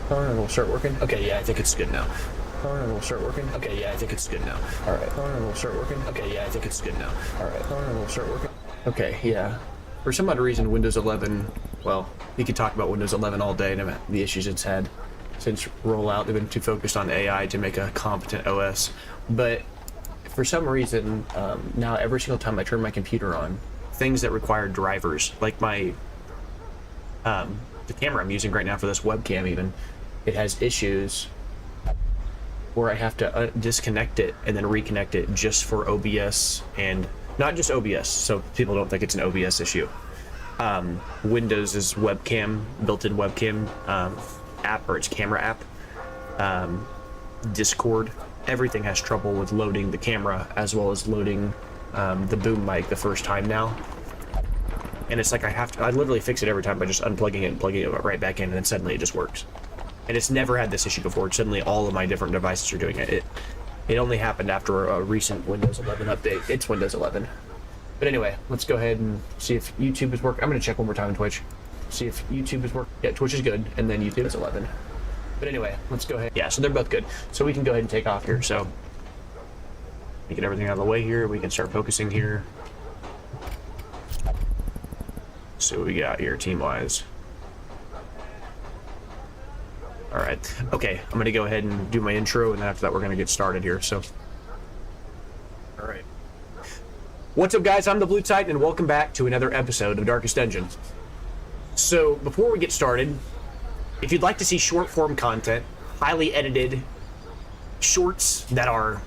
Phone will start working. Okay, yeah, I think it's good now. Phone will start working. Okay, yeah, I think it's good now. All right. Phone will start working. Okay, yeah, I think it's good now. All right. Phone will start working. Okay, yeah. For some odd reason, Windows 11, well, we could talk about Windows 11 all day and the issues it's had since rollout. They've been too focused on AI to make a competent OS. But for some reason, now every single time I turn my computer on, things that require drivers, like my, the camera I'm using right now for this webcam even, it has issues where I have to disconnect it and then reconnect it just for OBS, and not just OBS, so people don't think it's an OBS issue. Windows' webcam, built-in webcam app, or its camera app, Discord, everything has trouble with loading the camera as well as loading the boom mic the first time now. And it's like I literally fix it every time by just unplugging it and plugging it right back in, and then suddenly it just works. And it's never had this issue before. Suddenly all of my different devices are doing it. It only happened after a recent Windows 11 update. It's Windows 11. But anyway, let's go ahead and see if YouTube is working. I'm going to check one more time on Twitch. See if YouTube is working. Yeah, Twitch is good, and then YouTube is 11. But anyway, let's go ahead. Yeah, so they're both good. So we can go ahead and take off here. So we get everything out of the way here. We can start focusing here. So what we got here team-wise. All right. Okay, I'm going to go ahead and do my intro, and then after that we're going to get started here. So, all right. What's up, guys? I'm the Blue Titan, and welcome back to another episode of Darkest Dungeon. So, before we get started, if you'd like to see short-form content, highly edited shorts that are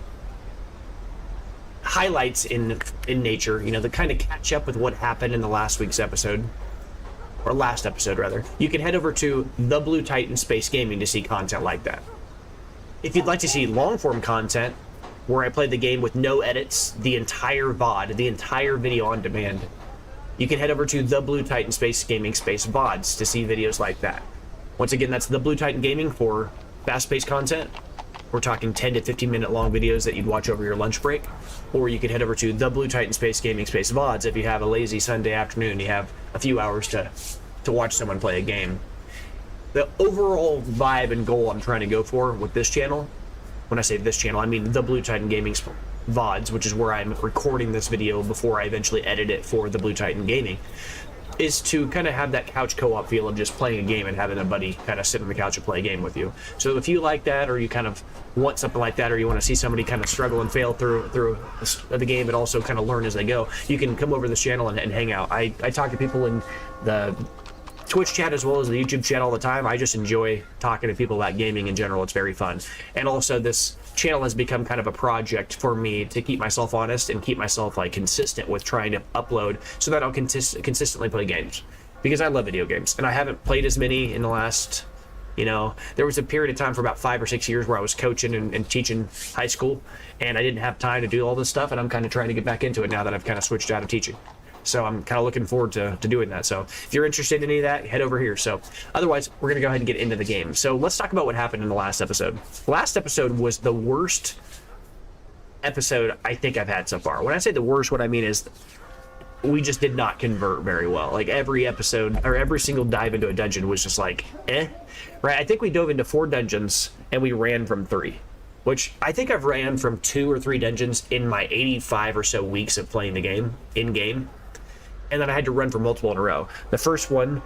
highlights in nature, you know, that kind of catch up with what happened in the last week's episode, or last episode rather, you can head over to the Blue Titan Space Gaming to see content like that. If you'd like to see long-form content where I play the game with no edits, the entire VOD, the entire video on demand, you can head over to the Blue Titan Space Gaming Space VODs to see videos like that. Once again, that's the Blue Titan Gaming for fast-paced content. We're talking 10 to 15 minute long videos that you'd watch over your lunch break. Or you could head over to the Blue Titan Space Gaming Space VODs if you have a lazy Sunday afternoon, you have a few hours to watch someone play a game. The overall vibe and goal I'm trying to go for with this channel, when I say this channel, I mean the Blue Titan Gaming VODs, which is where I'm recording this video before I eventually edit it for the Blue Titan Gaming, is to kind of have that couch co-op feel of just playing a game and having a buddy kind of sit on the couch and play a game with you. So if you like that, or you kind of want something like that, or you want to see somebody kind of struggle and fail through the game but also kind of learn as they go, you can come over to this channel and hang out. I talk to people in the Twitch chat as well as the YouTube chat all the time. I just enjoy talking to people about gaming in general. It's very fun. And also this channel has become kind of a project for me to keep myself honest and keep myself like consistent with trying to upload so that I'll consistently play games, because I love video games and I haven't played as many in the last, you know, there was a period of time for about 5 or 6 years where I was coaching and teaching high school, and I didn't have time to do all this stuff, and I'm kind of trying to get back into it now that I've kind of switched out of teaching. So I'm kind of looking forward to doing that. So if you're interested in any of that, head over here. So otherwise, we're going to go ahead and get into the game. So let's talk about what happened in the last episode. The last episode was the worst episode I think I've had so far. When I say the worst, what I mean is we just did not convert very well. Like every episode, or every single dive into a dungeon was just like, eh. Right? I think we dove into 4 dungeons and we ran from 3. Which I think I've ran from 2 or 3 dungeons in my 85 or so weeks of playing the game, in-game. And then I had to run for multiple in a row. The first one,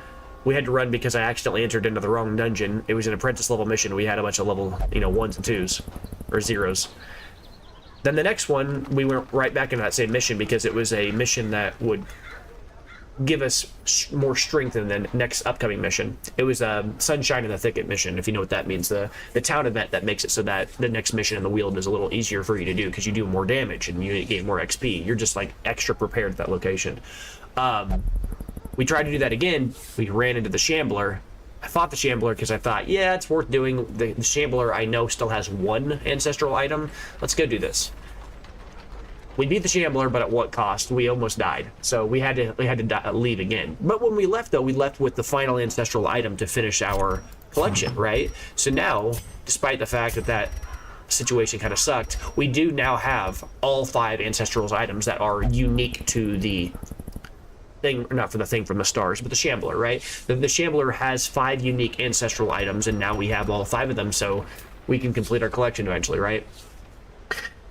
we had to run because I accidentally entered into the wrong dungeon. It was an apprentice level mission. We had a bunch of level, 1s and 2s, or 0s. Then the next one, we went right back into that same mission because it was a mission that would give us more strength in the next upcoming mission. It was a Sunshine in the Thicket mission, if you know what that means. The town event that makes it so that the next mission in the Weald is a little easier for you to do because you do more damage and you gain more XP. You're just like extra prepared at that location. We tried to do that again. We ran into the Shambler. I fought the Shambler because I thought, yeah, it's worth doing. The Shambler I know still has 1 ancestral item. Let's go do this. We beat the Shambler, but at what cost? We almost died. So we had to leave again. But when we left, though, we left with the final ancestral item to finish our collection, right? So now, despite the fact that that situation kind of sucked, we do now have all 5 ancestral items that are unique to the thing, not for the thing from the stars, but the Shambler, right? The Shambler has 5 unique ancestral items, and now we have all 5 of them, so we can complete our collection eventually, right?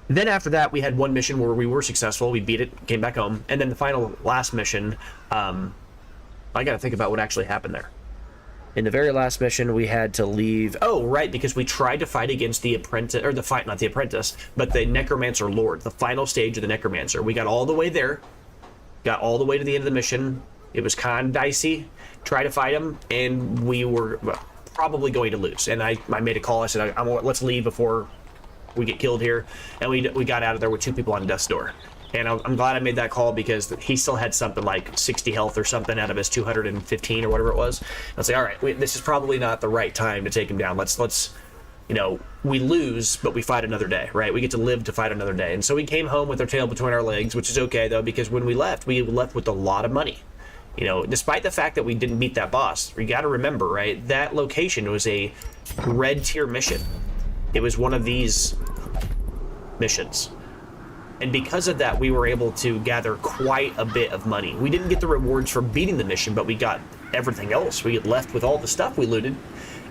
Then after that, we had one mission where we were successful. We beat it, came back home. And then the last mission, I got to think about what actually happened there. In the very last mission, we had to leave. Oh, right, because we tried to fight against the apprentice, or not the apprentice, but the Necromancer Lord, the final stage of the Necromancer. We got all the way there, got all the way to the end of the mission. It was kind of dicey. Tried to fight him, and we were probably going to lose. And I made a call. I said, let's leave before we get killed here, and we got out of there with 2 people on death's door. And I'm glad I made that call, because he still had something like 60 health or something out of his 215 or whatever it was. I was like, all right, this is probably not the right time to take him down. Let's we lose, but we fight another day, right? We get to live to fight another day. And so we came home with our tail between our legs, which is okay though, because when we left with a lot of money. Despite the fact that we didn't beat that boss, you got to remember, right? That location was a red tier mission. It was one of these missions. And because of that, we were able to gather quite a bit of money. We didn't get the rewards for beating the mission, but we got everything else. We left with all the stuff we looted.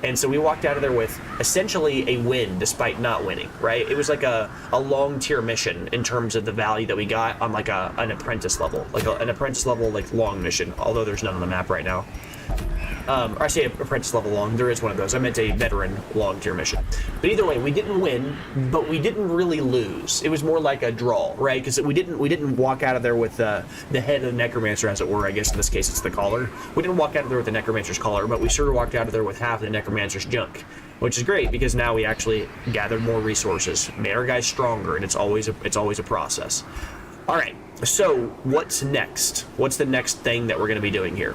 And so we walked out of there with essentially a win despite not winning, right? It was like a long tier mission in terms of the value that we got on like an apprentice level, an apprentice level, like long mission, although there's none on the map right now. Or I say apprentice level long, there is one of those. I meant a veteran long tier mission. But either way, we didn't win, but we didn't really lose. It was more like a draw, right? Because we didn't walk out of there with the head of the Necromancer, as it were. I guess in this case it's the collar. We didn't walk out of there with the Necromancer's collar, but we sort of walked out of there with half the Necromancer's junk, which is great because now we actually gathered more resources, made our guys stronger, and it's always a process. All right, so what's next? What's the next thing that we're going to be doing here?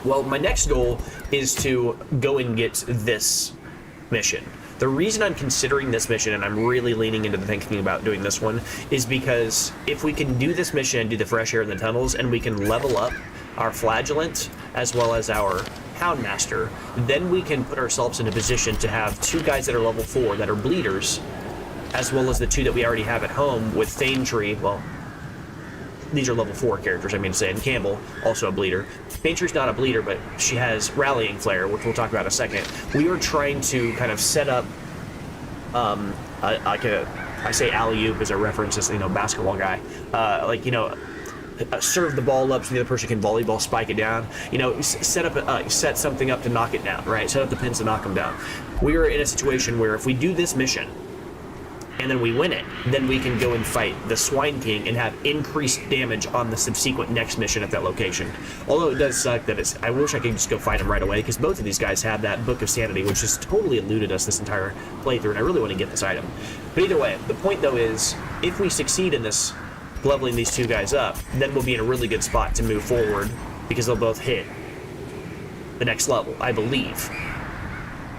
Well, my next goal is to go and get this mission. The reason I'm considering this mission, and I'm really leaning into thinking about doing this one, is because if we can do this mission and do the fresh air in the tunnels, and we can level up our flagellant as well as our Houndmaster, then we can put ourselves in a position to have 2 guys that are level 4 that are bleeders, as well as the 2 that we already have at home with Fane Tree. Well, these are level 4 characters, I mean to say, and Campbell, also a bleeder. Paintree's not a bleeder, but she has Rallying Flare, which we'll talk about in a second. We are trying to kind of set up, I say alley-oop as a reference as, basketball guy. Serve the ball up so the other person can volleyball spike it down. Set something up to knock it down, right? Set up the pins to knock them down. We are in a situation where if we do this mission, and then we win it, then we can go and fight the Swine King and have increased damage on the subsequent next mission at that location. Although it does suck that I wish I could just go fight him right away, because both of these guys have that Book of Sanity, which has totally eluded us this entire playthrough, and I really want to get this item. But either way, the point though is, if we succeed in this, leveling these 2 guys up, then we'll be in a really good spot to move forward, because they'll both hit the next level, I believe.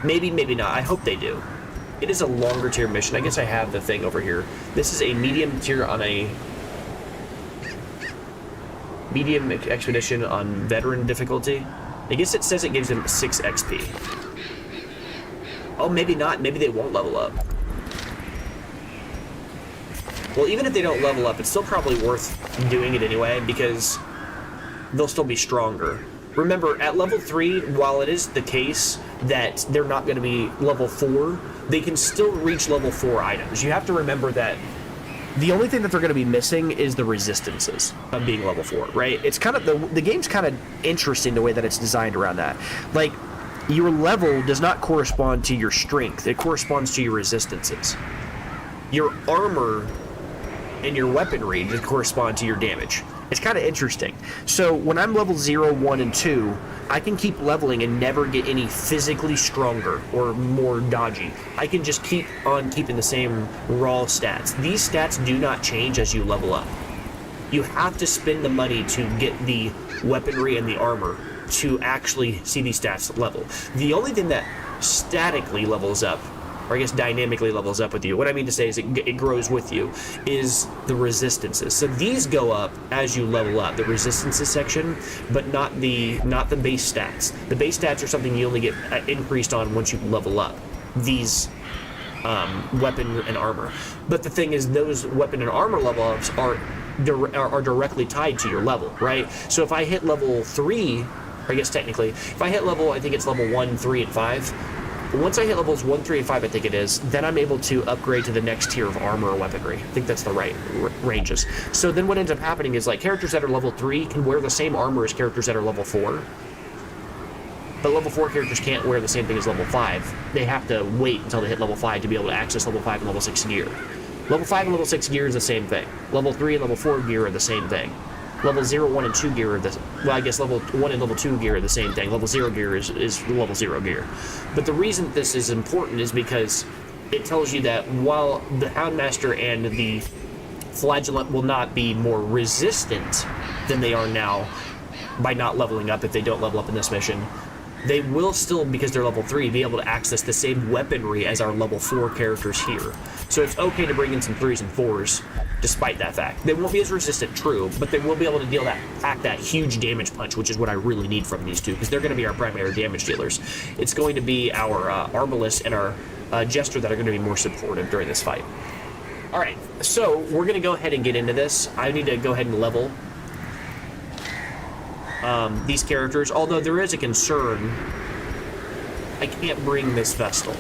Maybe, maybe not. I hope they do. It is a longer tier mission. I guess I have the thing over here. This is a medium tier on a medium expedition on veteran difficulty. I guess it says it gives them 6 XP. Oh, maybe not. Maybe they won't level up. Well, even if they don't level up, it's still probably worth doing it anyway, because they'll still be stronger. Remember, at level 3, while it is the case that they're not going to be level 4, they can still reach level 4 items. You have to remember that the only thing that they're going to be missing is the resistances of being level 4, right? It's kind of, the game's kind of interesting the way that it's designed around that. Like, your level does not correspond to your strength, it corresponds to your resistances. Your armor and your weaponry just correspond to your damage. It's kind of interesting. So when I'm level 0, 1, and 2, I can keep leveling and never get any physically stronger or more dodgy. I can just keep on keeping the same raw stats. These stats do not change as you level up. You have to spend the money to get the weaponry and the armor to actually see these stats level. The only thing that statically levels up, or I guess dynamically levels up with you, what I mean to say is it grows with you, is the resistances. So these go up as you level up, the resistances section, but not the base stats. The base stats are something you only get increased on once you level up. These weapon and armor. But the thing is, those weapon and armor level ups are are directly tied to your level, right? So if I hit level 3, I guess technically, if I hit level, I think it's level 1, 3, and 5. Once I hit levels 1, 3, and 5, I think it is, then I'm able to upgrade to the next tier of armor or weaponry. I think that's the right ranges. So then what ends up happening is, like, characters that are level 3 can wear the same armor as characters that are level 4. But level 4 characters can't wear the same thing as level 5. They have to wait until they hit level 5 to be able to access level 5 and level 6 gear. Level 5 and level 6 gear is the same thing. Level 3 and level 4 gear are the same thing. Level 0, 1, and 2 gear are the... Well, I guess level 1 and level 2 gear are the same thing. Level 0 gear is level 0 gear. But the reason this is important is because it tells you that while the Houndmaster and the Flagellant will not be more resistant than they are now by not leveling up if they don't level up in this mission, they will still, because they're level 3, be able to access the same weaponry as our level 4 characters here. So it's okay to bring in some 3s and 4s, despite that fact. They won't be as resistant, true, but they will be able to pack that huge damage punch, which is what I really need from these two, because they're going to be our primary damage dealers. It's going to be our Arbalist and our Jester that are going to be more supportive during this fight. Alright, so we're going to go ahead and get into this. I need to go ahead and level these characters, although there is a concern. I can't bring this Vestal.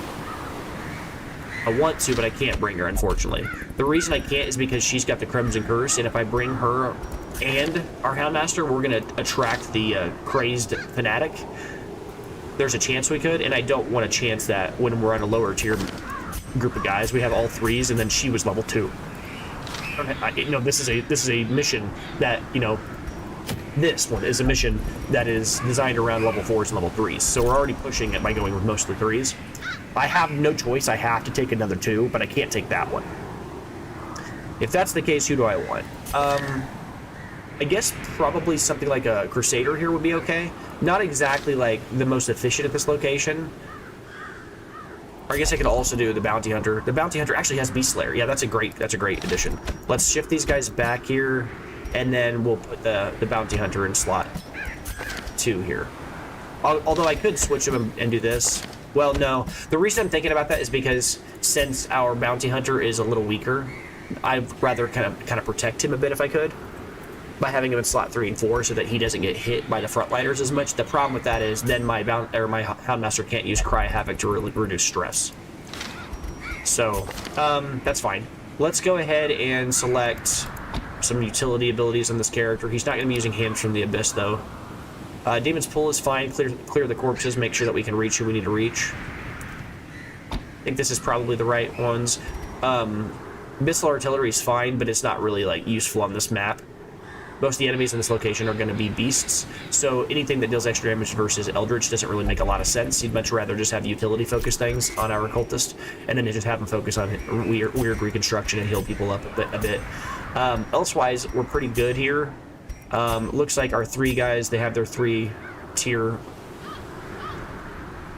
I want to, but I can't bring her, unfortunately. The reason I can't is because she's got the Crimson Curse, and if I bring her and our Houndmaster, we're going to attract the Crazed Fanatic. There's a chance we could, and I don't want to chance that when we're on a lower tier group of guys. We have all 3s, and then she was level 2. This is a mission that, this one is a mission that is designed around level 4s and level 3s, so we're already pushing it by going with mostly 3s. I have no choice. I have to take another 2, but I can't take that one. If that's the case, who do I want? I guess probably something like a Crusader here would be okay. Not exactly like the most efficient at this location. Or I guess I could also do the Bounty Hunter. The Bounty Hunter actually has Beast Slayer. Yeah, that's a great addition. Let's shift these guys back here, and then we'll put the Bounty Hunter in slot 2 here. Although I could switch them and do this. Well, no. The reason I'm thinking about that is because since our Bounty Hunter is a little weaker, I'd rather kind of protect him a bit if I could by having him in slot 3 and 4 so that he doesn't get hit by the frontliners as much. The problem with that is then my Houndmaster can't use Cry Havoc to reduce stress. So, that's fine. Let's go ahead and select some utility abilities on this character. He's not going to be using Hands from the Abyss, though. Demon's Pull is fine. Clear the corpses, make sure that we can reach who we need to reach. I think this is probably the right ones. Missile Artillery is fine, but it's not really useful on this map. Most of the enemies in this location are going to be beasts, so anything that deals extra damage versus Eldritch doesn't really make a lot of sense. You'd much rather just have utility-focused things on our Occultist, and then just have them focus on weird reconstruction and heal people up a bit. Elsewise, we're pretty good here. Looks like our 3 guys, they have their 3-tier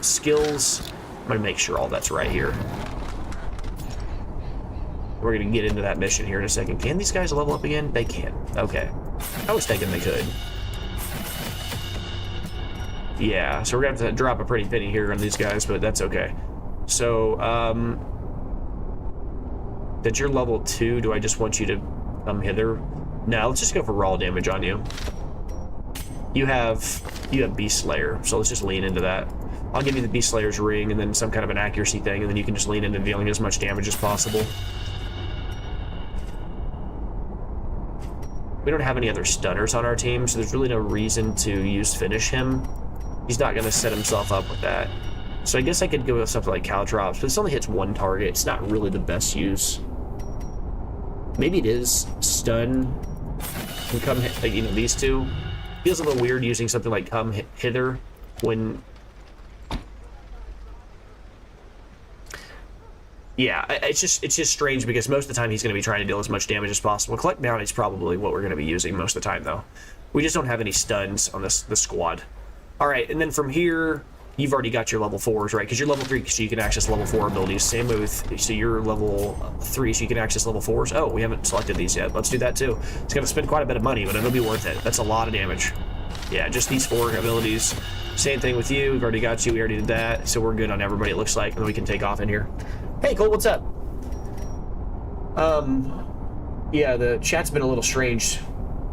skills. I'm going to make sure all that's right here. We're going to get into that mission here in a second. Can these guys level up again? They can. Okay. I was thinking they could. Yeah, so we're going to have to drop a pretty penny here on these guys, but that's okay. So, that you're level 2, do I just want you to come hither? No, let's just go for raw damage on you. You have Beast Slayer, so let's just lean into that. I'll give you the Beast Slayer's ring and then some kind of an accuracy thing, and then you can just lean into dealing as much damage as possible. We don't have any other stunners on our team, so there's really no reason to use Finish him. He's not going to set himself up with that. So I guess I could go with something like Caltrops, but this only hits 1 target. It's not really the best use. Maybe it is Stun. And come hit, these two. Feels a little weird using something like Come Hither when... Yeah, it's just strange because most of the time he's going to be trying to deal as much damage as possible. Collect Bounty is probably what we're going to be using most of the time, though. We just don't have any stuns on this squad. All right, and then from here, you've already got your level 4s, right? Because you're level 3, so you can access level 4 abilities. Same with, so you're level 3, so you can access level 4s. Oh, we haven't selected these yet. Let's do that, too. It's going to spend quite a bit of money, but it'll be worth it. That's a lot of damage. Yeah, just these 4 abilities. Same thing with you. We've already got you. We already did that. So we're good on everybody, it looks like. And then we can take off in here. Hey, Cole, what's up? Yeah, the chat's been a little strange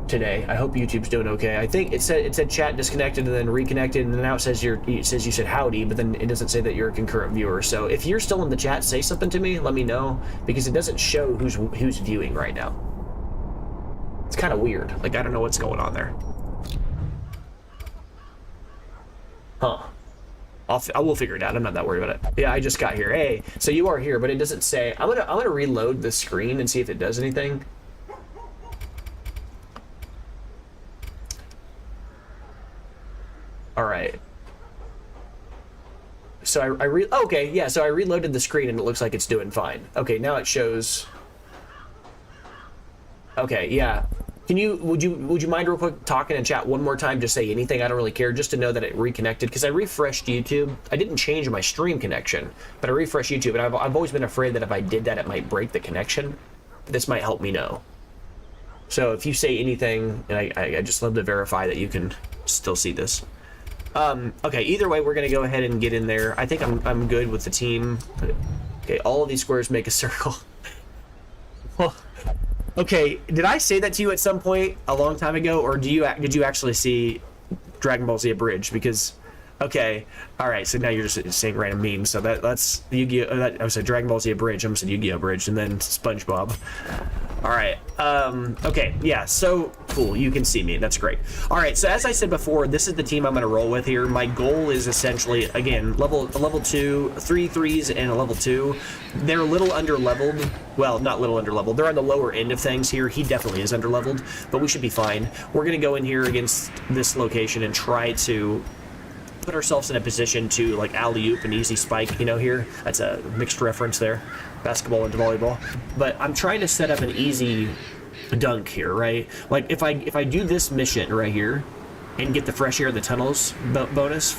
today. I hope YouTube's doing okay. I think it said chat disconnected and then reconnected, and then now it says you said howdy, but then it doesn't say that you're a concurrent viewer. So if you're still in the chat, say something to me. Let me know, because it doesn't show who's viewing right now. It's kind of weird. Like, I don't know what's going on there. Huh. I will figure it out. I'm not that worried about it. Yeah, I just got here. Hey, so you are here, but it doesn't say. I'm gonna reload the screen and see if it does anything. All right. So okay, yeah. So I reloaded the screen and it looks like it's doing fine. Okay, now it shows. Okay, yeah. Would you mind real quick talking in chat one more time? Just say anything. I don't really care. Just to know that it reconnected, because I refreshed YouTube. I didn't change my stream connection, but I refreshed YouTube, and I've always been afraid that if I did that, it might break the connection. This might help me know. So if you say anything, and I just love to verify that you can still see this. Okay. Either way, we're gonna go ahead and get in there. I think I'm good with the team. Okay. All of these squares make a circle. Well. Okay, did I say that to you at some point a long time ago, or did you actually see Dragon Ball Z Abridged? Because, okay, all right, so now you're just saying random memes. So that's Yu-Gi-Oh. I said Dragon Ball Z Abridged. I'm saying Yu-Gi-Oh Abridged, and then SpongeBob. All right. Okay. Yeah. So cool. You can see me. That's great. All right. So as I said before, this is the team I'm going to roll with here. My goal is essentially, again, level 2, 3 3s, and a level 2. They're a little under leveled. Well, not little under leveled. They're on the lower end of things here. He definitely is under leveled, but we should be fine. We're going to go in here against this location and try to put ourselves in a position to, like, alley-oop an easy spike, you know, here. That's a mixed reference there, basketball and volleyball. But I'm trying to set up an easy dunk here, right? Like, if I do this mission right here and get the fresh air of the tunnels bonus,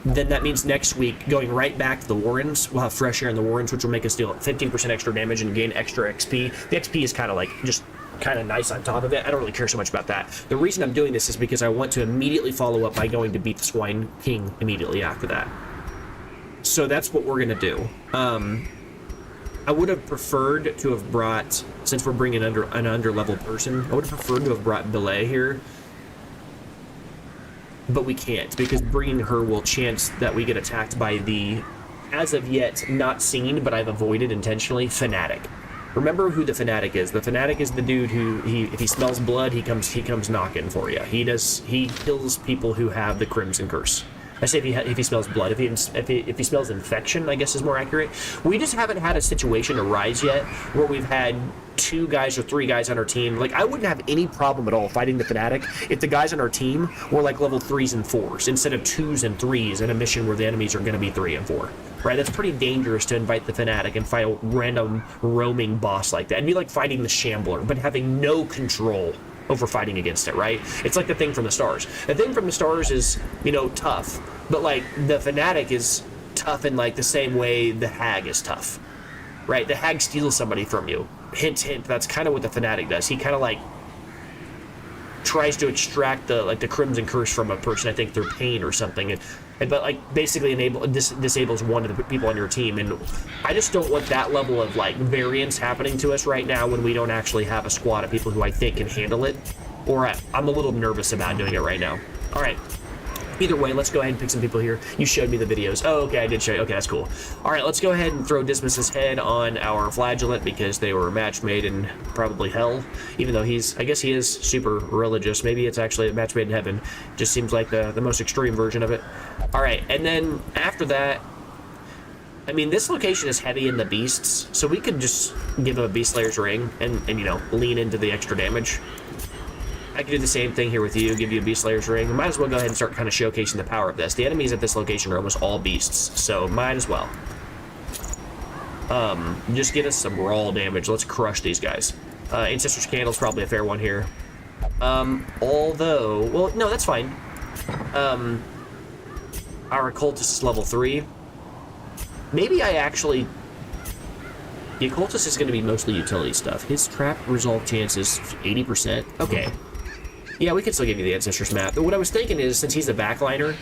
then that means next week, going right back to the Warrens, we'll have fresh air in the Warrens, which will make us deal 15% extra damage and gain extra XP. The XP is kind of like just kind of nice on top of it. I don't really care so much about that. The reason I'm doing this is because I want to immediately follow up by going to beat the Swine King immediately after that. So that's what we're going to do. I would have preferred to have brought, since we're bringing an under-level person, I would have preferred to have brought Belay here. But we can't, because bringing her will chance that we get attacked by the, as of yet, not seen, but I've avoided intentionally, Fanatic. Remember who the Fanatic is. The Fanatic is the dude who, if he smells blood, he comes knocking for you. He kills people who have the Crimson Curse. I say if he smells blood. If he smells infection, I guess is more accurate. We just haven't had a situation arise yet where we've had 2 guys or 3 guys on our team. Like, I wouldn't have any problem at all fighting the Fanatic if the guys on our team were like level 3s and 4s instead of 2s and 3s in a mission where the enemies are going to be 3 and 4. Right? That's pretty dangerous to invite the Fanatic and fight a random roaming boss like that. It'd be like fighting the Shambler, but having no control over fighting against it, right? It's like the Thing from the Stars. The Thing from the Stars is, you know, tough, but like the Fanatic is tough in like the same way the Hag is tough, right? The Hag steals somebody from you. Hint, hint, that's kind of what the Fanatic does. He kind of like tries to extract the Crimson Curse from a person, I think through pain or something, but like basically disables one of the people on your team. And I just don't want that level of like variance happening to us right now when we don't actually have a squad of people who I think can handle it, or I'm a little nervous about doing it right now. All right. Either way, let's go ahead and pick some people here. You showed me the videos. Oh, okay, I did show you. Okay, that's cool. All right, let's go ahead and throw Dismas's head on our Flagellant because they were a match made in probably hell. Even though I guess he is super religious. Maybe it's actually a match made in heaven. Just seems like the most extreme version of it. All right, and then after that, I mean, this location is heavy in the beasts, so we could just give him a Beast Slayer's Ring and you know, lean into the extra damage. I could do the same thing here with you, give you a Beast Slayer's Ring. We might as well go ahead and start kind of showcasing the power of this. The enemies at this location are almost all beasts, so might as well. Just get us some raw damage. Let's crush these guys. Ancestor's Candle's probably a fair one here. Although, well, no, that's fine. Our Occultist is level 3. Maybe I actually... The Occultist is going to be mostly utility stuff. His trap resolve chance is 80%. Okay. Yeah, we can still give you the Ancestors map. But what I was thinking is, since he's a backliner,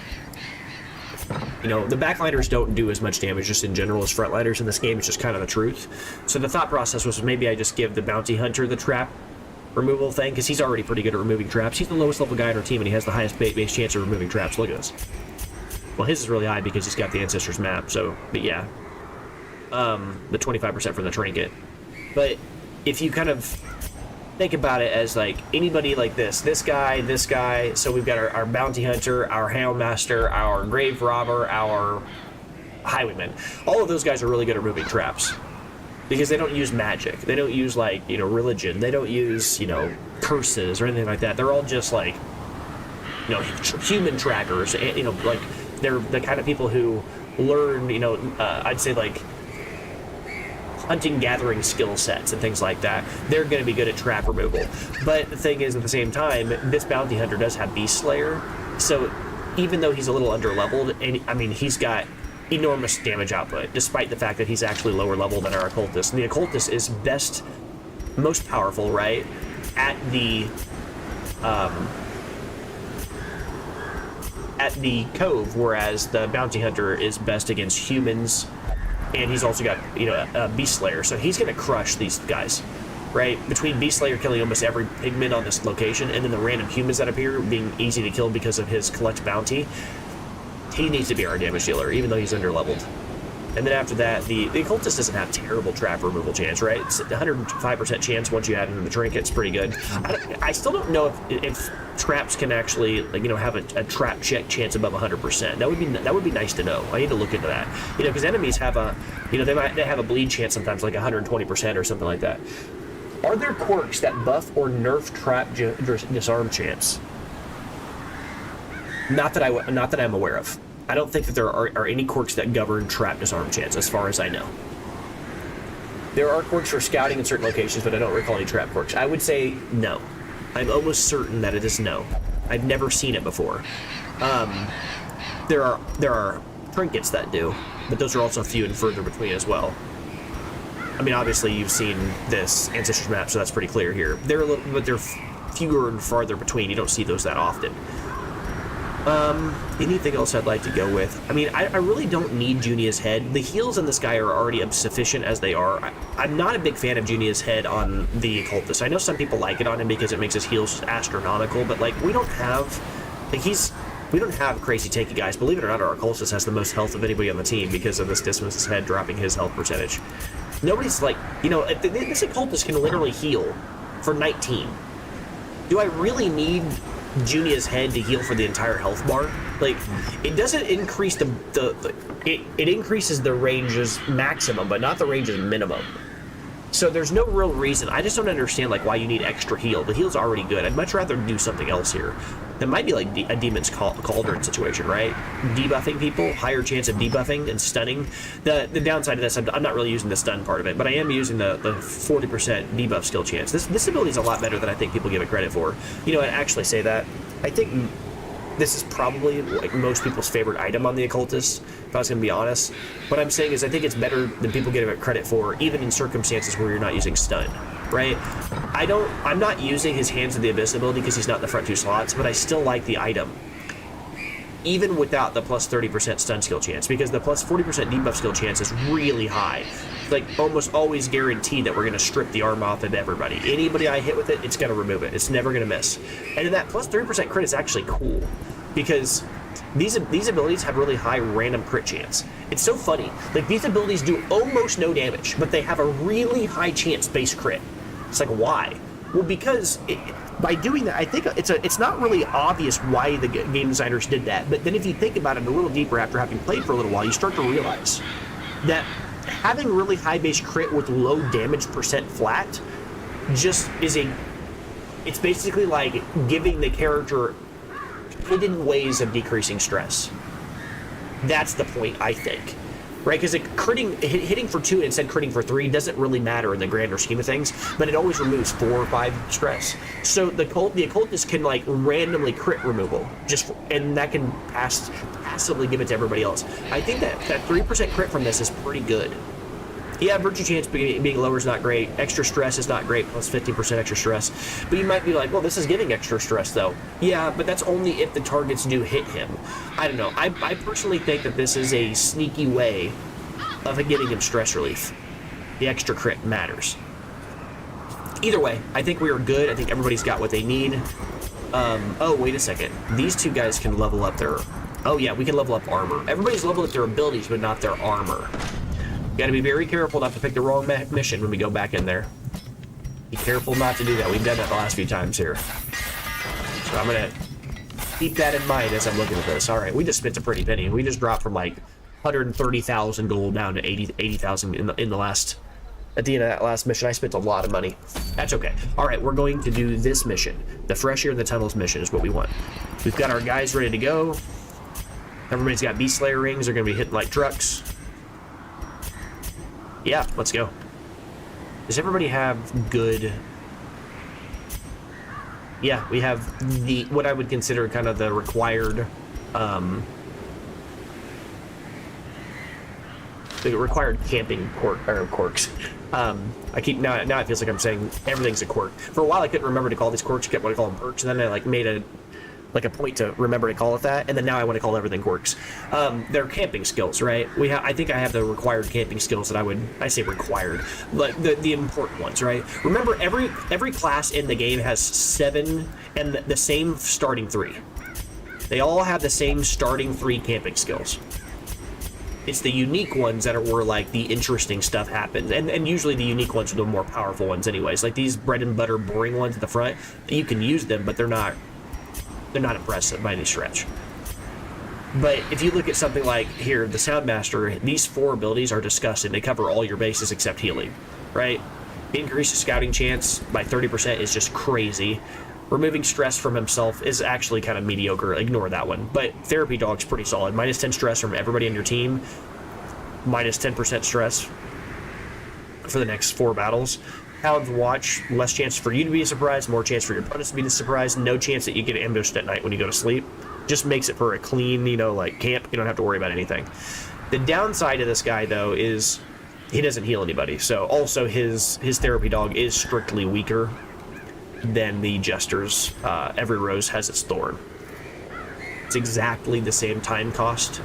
You know, the backliners don't do as much damage just in general as frontliners in this game. It's just kind of the truth. So the thought process was maybe I just give the bounty hunter the trap removal thing, because he's already pretty good at removing traps. He's the lowest level guy on our team, and he has the highest base chance of removing traps. Look at this. Well, his is really high because he's got the Ancestors map, so, but yeah. The 25% from the trinket. But if you kind of think about it as like anybody like this guy, so we've got our bounty hunter, our houndmaster, our grave robber, our highwayman. All of those guys are really good at removing traps because they don't use magic. They don't use, like, you know, religion. They don't use, you know, curses or anything like that. They're all just like, you know, human trackers. You know, like, they're the kind of people who learn, you know, I'd say like hunting gathering skill sets and things like that. They're going to be good at trap removal. But the thing is, at the same time, this bounty hunter does have Beast Slayer, so even though he's a little under leveled, and I mean, he's got enormous damage output despite the fact that he's actually lower level than our occultist. And the occultist is best, most powerful, right, at the cove, whereas the bounty hunter is best against humans, and he's also got, you know, a Beast Slayer, so he's going to crush these guys, right? Between Beast Slayer killing almost every pigment on this location, and then the random humans that appear being easy to kill because of his collect bounty, he needs to be our damage dealer, even though he's under-leveled. And then after that, the occultist doesn't have terrible trap removal chance, right? It's 105% chance once you add in the trinket. It's pretty good. I still don't know if traps can actually, like, you know, have a trap check chance above 100%. That would be nice to know. I need to look into that. You know, because enemies have a, you know, they have a bleed chance sometimes, like 120% or something like that. Are there quirks that buff or nerf trap disarm chance? Not that I'm aware of. I don't think that there are any quirks that govern trap disarm chance, as far as I know. There are quirks for scouting in certain locations, but I don't recall any trap quirks. I would say no. I'm almost certain that it is no. I've never seen it before. There are trinkets that do, but those are also few and further between as well. I mean, obviously you've seen this Ancestors map, so that's pretty clear here. But they're fewer and farther between. You don't see those that often. Anything else I'd like to go with? I mean, I really don't need Junia's head. The heals on this guy are already sufficient as they are. I'm not a big fan of Junia's head on the occultist. I know some people like it on him because it makes his heals astronomical, but like, we don't have crazy tanky guys. Believe it or not, our occultist has the most health of anybody on the team because of this Dismas' head dropping his health percentage. Nobody's like, you know, this occultist can literally heal for 19. Do I really need Junia's head to heal for the entire health bar? Like, it doesn't increase it increases the range's maximum, but not the range's minimum. So there's no real reason. I just don't understand, like, why you need extra heal. The heal's already good. I'd much rather do something else here. That might be like a Demon's Cauldron situation, right? Debuffing people, higher chance of debuffing and stunning. The downside of this, I'm not really using the stun part of it, but I am using the 40% debuff skill chance. This ability is a lot better than I think people give it credit for. You know, I actually say that. I think this is probably like most people's favorite item on the occultist, if I was going to be honest. What I'm saying is I think it's better than people give it credit for, even in circumstances where you're not using stun, right? I'm not using his Hands of the Abyss ability because he's not in the front two slots, but I still like the item, even without the plus 30% stun skill chance, because the plus 40% debuff skill chance is really high. Like, almost always guaranteed that we're going to strip the arm off of everybody. Anybody I hit with it, it's going to remove it. It's never going to miss. And then that plus 30% crit is actually cool, because these abilities have really high random crit chance. It's so funny. Like, these abilities do almost no damage, but they have a really high chance base crit. It's like, why? Well, because by doing that, I think it's not really obvious why the game designers did that. But then if you think about it a little deeper after having played for a little while, you start to realize that having really high base crit with low damage percent flat just is it's basically like giving the character hidden ways of decreasing stress. That's the point, I think. Right, because hitting for 2 and instead critting for 3 doesn't really matter in the grander scheme of things, but it always removes 4 or 5 stress. So the occultist can, like, randomly crit removal, and that can passively give it to everybody else. I think that 3% crit from this is pretty good. Yeah, virtue chance being lower is not great. Extra stress is not great, plus 15% extra stress. But you might be like, well, this is giving extra stress, though. Yeah, but that's only if the targets do hit him. I don't know. I personally think that this is a sneaky way of giving him stress relief. The extra crit matters. Either way, I think we are good. I think everybody's got what they need. Oh, wait a second. These two guys can level up their... Oh, yeah, we can level up armor. Everybody's leveled up their abilities, but not their armor. Got to be very careful not to pick the wrong mission when we go back in there. Be careful not to do that. We've done that the last few times here. So I'm going to keep that in mind as I'm looking at this. All right, we just spent a pretty penny. We just dropped from like 130,000 gold down to 80,000 in the last... At the end of that last mission, I spent a lot of money. That's okay. All right, we're going to do this mission. The Fresh Air in the Tunnels mission is what we want. We've got our guys ready to go. Everybody's got Beast Slayer rings. They're going to be hitting like trucks. Yeah, let's go. Does everybody have good... Yeah, we have the what I would consider kind of the required... the required camping quirks. I keep now it feels like I'm saying everything's a quirk. For a while I couldn't remember to call these quirks. I kept wanting to call them perks, and then I like made a point to remember to call it that, and then now I want to call everything quirks. They're camping skills, right? I think I have the required camping skills that I say required, like the important ones, right? Remember, every class in the game has 7 and the same starting 3. They all have the same starting 3 camping skills. It's the unique ones that are where like the interesting stuff happens, and usually the unique ones are the more powerful ones anyways. Like these bread and butter boring ones at the front, you can use them, but they're not impressive by any stretch. But if you look at something like here, the Soundmaster, these 4 abilities are disgusting. They cover all your bases except healing, right? Increase the scouting chance by 30% is just crazy. Removing stress from himself is actually kind of mediocre. Ignore that one. But Therapy Dog's pretty solid. Minus 10 stress from everybody on your team. Minus 10% stress for the next 4 battles. Hound's Watch, less chance for you to be surprised, more chance for your opponents to be surprised, no chance that you get ambushed at night when you go to sleep. Just makes it for a clean, like camp. You don't have to worry about anything. The downside of this guy, though, is he doesn't heal anybody. So also his Therapy Dog is strictly weaker than the Jester's. Every rose has its thorn. It's exactly the same time cost,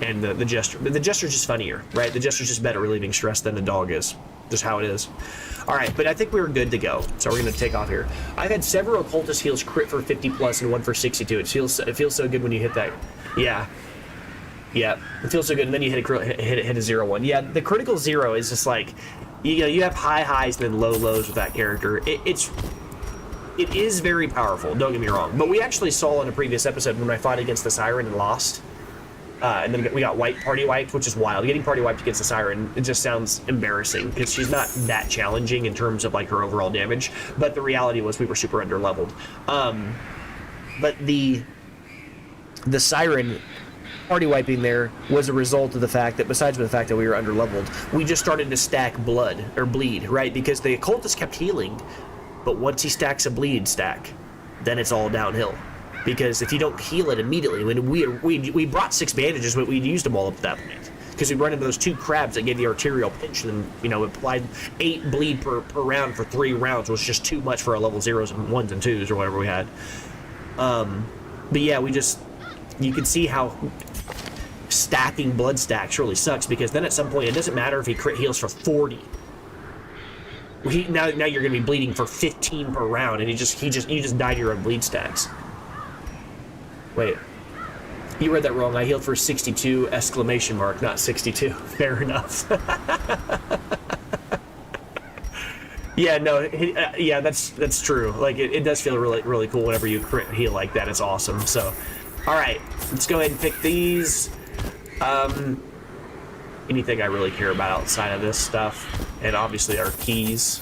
and the Jester's just funnier, right? The Jester's just better relieving stress than the dog is. Just how it is. All right, but I think we were good to go. So we're going to take off here. I've had several occultist heals crit for 50 plus and one for 62. It feels so good when you hit that. Yeah, it feels so good, and then you hit a 0-1. Yeah, the critical 0 is just like, you have high highs and then low lows with that character. It is very powerful. Don't get me wrong, but we actually saw in a previous episode when I fought against the Siren and lost. And then we got party wiped, which is wild. Getting party wiped against the Siren, it just sounds embarrassing because she's not that challenging in terms of like her overall damage. But the reality was we were super underleveled. But the Siren party wiping there was a result of the fact that, besides the fact that we were underleveled, we just started to stack bleed, right? Because the occultist kept healing, but once he stacks a bleed stack, then it's all downhill. Because if you don't heal it immediately, when we brought 6 bandages, but we'd used them all up at that point. Because we run into those 2 crabs that gave the arterial pinch, and applied 8 bleed per round for 3 rounds, was just too much for our level 0s and 1s and 2s or whatever we had. But yeah, you can see how stacking blood stacks really sucks, because then at some point it doesn't matter if he crit heals for 40. Now you're going to be bleeding for 15 per round, and you just died to your own bleed stacks. Wait, you read that wrong. I healed for 62 exclamation mark, not 62. Fair enough. Yeah, no, yeah, that's true. Like it does feel really, really cool whenever you crit heal like that. It's awesome. So, all right, let's go ahead and pick these. Anything I really care about outside of this stuff, and obviously our keys.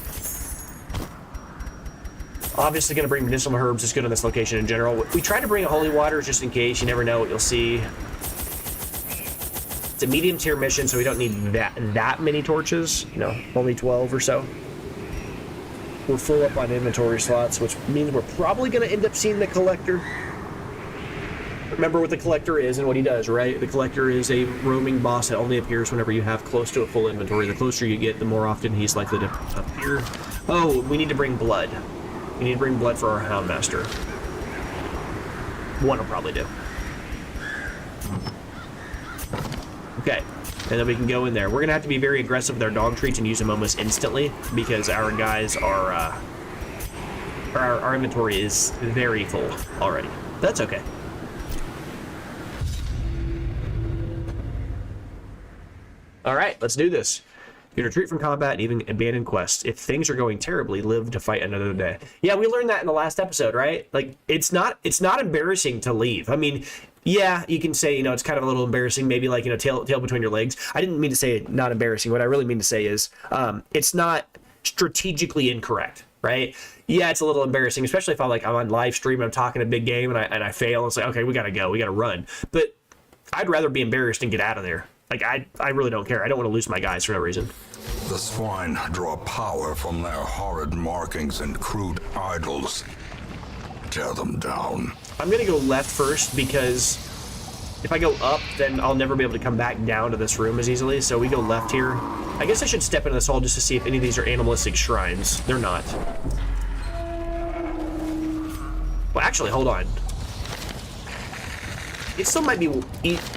Obviously going to bring medicinal herbs. It's good on this location in general. We try to bring holy water just in case. You never know what you'll see. It's a medium tier mission, so we don't need that many torches. Only 12 or so. We're full up on inventory slots, which means we're probably going to end up seeing the collector. remember what the collector is and what he does, right? The collector is a roaming boss that only appears whenever you have close to a full inventory. The closer you get, the more often he's likely to appear. Oh, we need to bring blood. We need to bring blood for our Houndmaster. One will probably do. Okay, and then we can go in there. We're gonna have to be very aggressive with our dog treats and use them almost instantly because our guys are, our inventory is very full already. That's okay. All right, let's do this. You can retreat from combat and even abandon quests. If things are going terribly, live to fight another day. Yeah, we learned that in the last episode, right? Like, it's not embarrassing to leave. I mean, yeah, you can say, you know, it's kind of a little embarrassing, maybe like, you know, tail between your legs. I didn't mean to say not embarrassing. What I really mean to say is it's not strategically incorrect, right? Yeah, it's a little embarrassing, especially if I'm on live stream, I'm talking a big game and I fail. It's like, okay, we gotta go, we gotta run. But I'd rather be embarrassed and get out of there. Like, I really don't care. I don't want to lose my guys for no reason. The swine draw power from their horrid markings and crude idols. Tear them down. I'm gonna go left first because if I go up, then I'll never be able to come back down to this room as easily. So we go left here. I guess I should step into this hall just to see if any of these are animalistic shrines. They're not. Well, actually, hold on. It still might be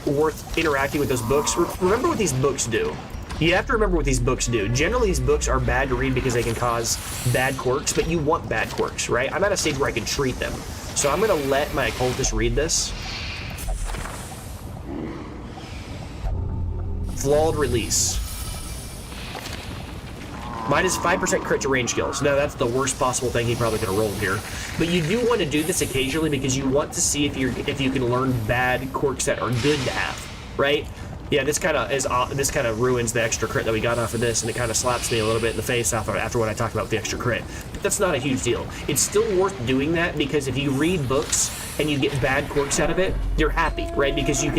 worth interacting with those books. Remember what these books do. You have to remember what these books do. Generally, these books are bad to read because they can cause bad quirks, but you want bad quirks, right? I'm at a stage where I can treat them. So I'm gonna let my occultist read this. Flawed release. Minus 5% crit to range skills. Now that's the worst possible thing he probably could have rolled here. But you do want to do this occasionally because you want to see if you can learn bad quirks that are good to have, right? Yeah, this kind of ruins the extra crit that we got off of this, and it kind of slaps me a little bit in the face after what I talked about with the extra crit. But that's not a huge deal. It's still worth doing that because if you read books and you get bad quirks out of it, you're happy, right? Because you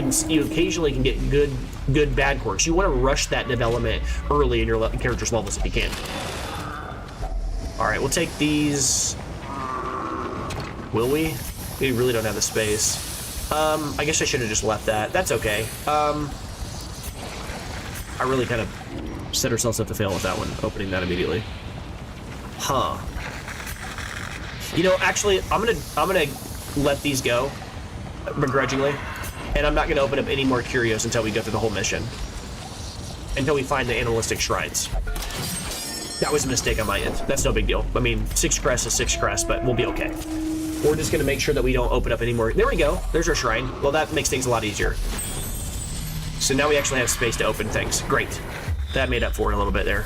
occasionally can get good bad quirks. You want to rush that development early in your character's levels if you can. All right, we'll take these. Will we? We really don't have the space. I guess I should have just left that. That's okay. I really kind of set ourselves up to fail with that one, opening that immediately. Huh. You know, actually, I'm gonna let these go, begrudgingly, and I'm not gonna open up any more curios until we go through the whole mission. Until we find the animalistic shrines. That was a mistake on my end. That's no big deal. I mean, 6 crests is 6 crests, but we'll be okay. We're just gonna make sure that we don't open up any more. There we go. There's our shrine. Well, that makes things a lot easier. So now we actually have space to open things. Great. That made up for it a little bit there.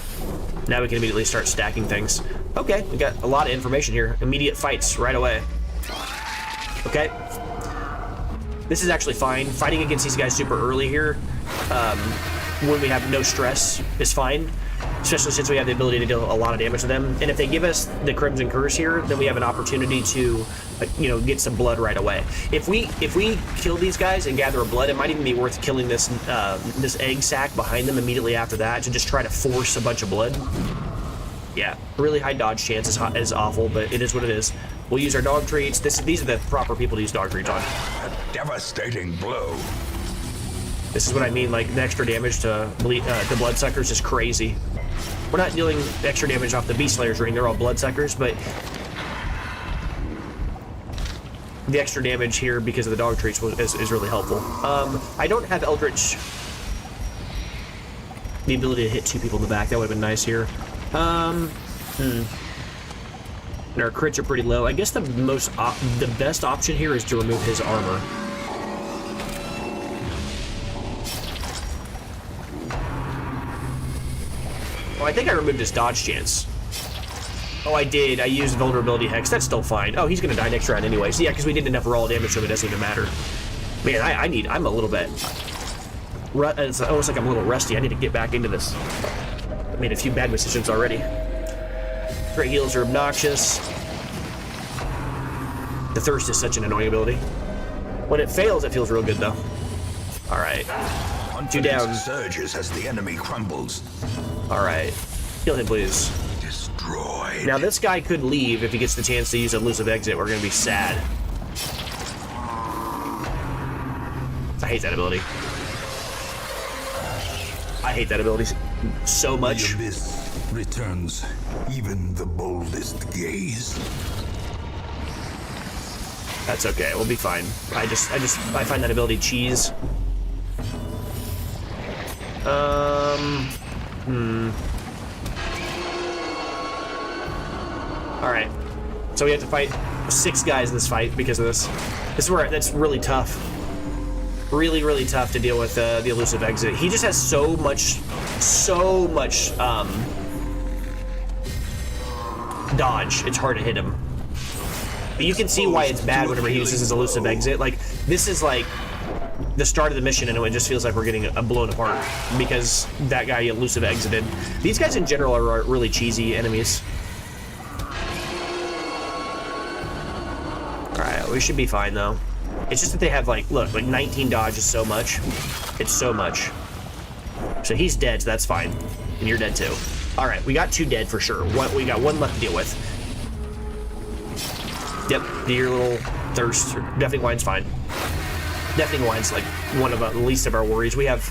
Now we can immediately start stacking things. Okay, we got a lot of information here. Immediate fights right away. Okay. This is actually fine. Fighting against these guys super early here, when we have no stress, is fine. Especially since we have the ability to deal a lot of damage to them. And if they give us the Crimson Curse here, then we have an opportunity to, you know, get some blood right away. If we kill these guys and gather a blood, it might even be worth killing this this egg sac behind them immediately after that to just try to force a bunch of blood. Yeah, really high dodge chance is awful, but it is what it is. We'll use our dog treats. These are the proper people to use dog treats on. A devastating blow. This is what I mean, like, the extra damage to bloodsuckers is crazy. We're not dealing extra damage off the Beast Slayer's ring, they're all bloodsuckers, but the extra damage here because of the dog treats is really helpful. I don't have Eldritch, the ability to hit 2 people in the back. That would have been nice here. And our crits are pretty low. I guess the best option here is to remove his armor. Oh, I think I removed his dodge chance. Oh, I did. I used vulnerability hex. That's still fine. Oh, he's gonna die next round anyways. Yeah, because we did enough raw damage, so it doesn't even matter. Man, I'm a little bit. It's almost like I'm a little rusty. I need to get back into this. I made a few bad decisions already. Crit heals are obnoxious. The thirst is such an annoying ability. When it fails, it feels real good though. All right. 2 down. Surges as the enemy crumbles. All right, kill him, please. Destroyed. Now this guy could leave if he gets the chance to use elusive exit. We're gonna be sad. I hate that ability. I hate that ability so much. The abyss returns even the boldest gaze. That's okay. We'll be fine. I find that ability cheese. All right. So we have to fight 6 guys in this fight because of this. This is where that's really tough. Really, really tough to deal with the elusive exit. He just has so much dodge. It's hard to hit him. But you can see why it's bad whenever he uses his elusive exit. Like, this is like the start of the mission, and it just feels like we're getting blown apart because that guy elusive exited. These guys in general are really cheesy enemies. Alright, we should be fine though. It's just that they have like, look, like 19 dodge is so much. It's so much. So he's dead, so that's fine. And you're dead too. Alright, we got 2 dead for sure. We got 1 left to deal with. Yep, your little thirst. Deafening Wine's fine. Deafening Wine's like one of the least of our worries. We have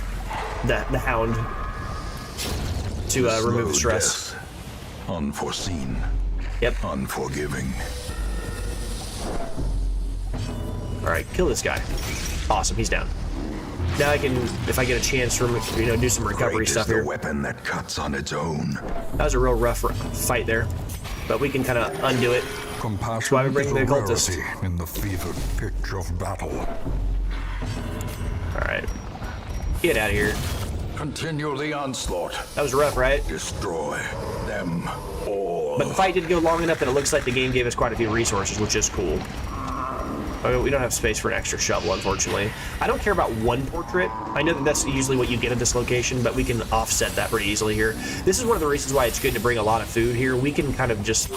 the Hound to remove the stress. Death. Unforeseen. Yep. Unforgiving. Alright, kill this guy. Awesome, he's down. Now I can, if I get a chance to, do some recovery Great stuff is the here. weapon that cuts on its own. That was a real rough fight there, but we can kind of undo it. That's why we bring the cultist in the fevered pitch of battle. All right, get out of here. Continue the onslaught. That was rough, right? Destroy them all. But the fight did go long enough that it looks like the game gave us quite a few resources, which is cool. Okay, we don't have space for an extra shovel, unfortunately. I don't care about 1 portrait. I know that that's usually what you get at this location, but we can offset that pretty easily here. This is one of the reasons why it's good to bring a lot of food here. We can kind of just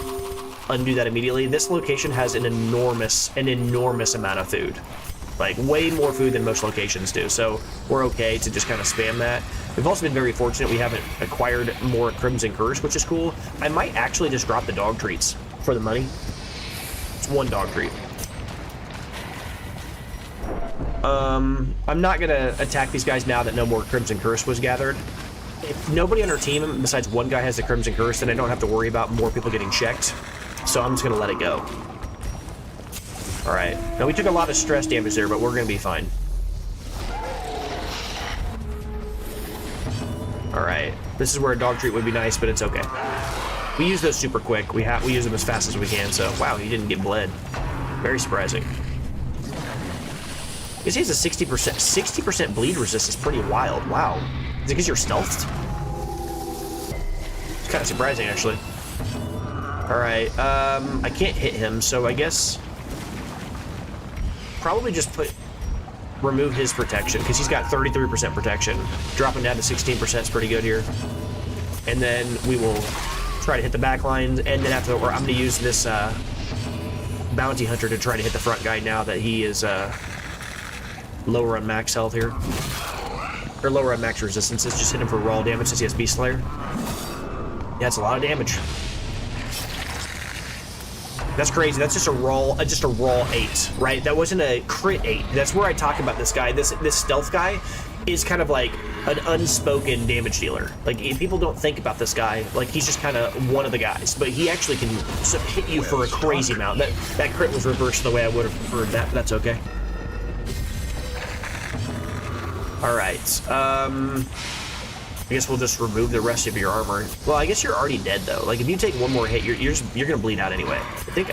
undo that immediately. This location has an enormous amount of food. Like, way more food than most locations do, so we're okay to just kind of spam that. We've also been very fortunate we haven't acquired more Crimson Curse, which is cool. I might actually just drop the dog treats for the money. It's 1 dog treat. I'm not gonna attack these guys now that no more Crimson Curse was gathered. If nobody on our team besides 1 guy has the Crimson Curse, then I don't have to worry about more people getting checked. So I'm just gonna let it go. Alright. Now we took a lot of stress damage there, but we're gonna be fine. Alright. This is where a dog treat would be nice, but it's okay. We use those super quick. We use them as fast as we can, so wow, he didn't get bled. Very surprising. He has a 60% bleed resist is pretty wild. Wow. Is it because you're stealthed? It's kind of surprising, actually. Alright, I can't hit him, so I guess probably just remove his protection, because he's got 33% protection. Dropping down to 16% is pretty good here. And then we will try to hit the back lines, and then after, I'm going to use this bounty hunter to try to hit the front guy now that he is lower on max health here. Or lower on max resistances. Just hit him for raw damage since he has Beast Slayer. Yeah, that's a lot of damage. That's crazy. That's just a raw 8, right? That wasn't a crit 8. That's where I talk about this guy. This stealth guy is kind of like an unspoken damage dealer. Like, people don't think about this guy. Like, he's just kind of one of the guys, but he actually can hit you for a crazy amount. That crit was reversed the way I would have preferred that, but that's okay. All right. I guess we'll just remove the rest of your armor. Well, I guess you're already dead though. Like, if you take 1 more hit, you're gonna bleed out anyway. I think.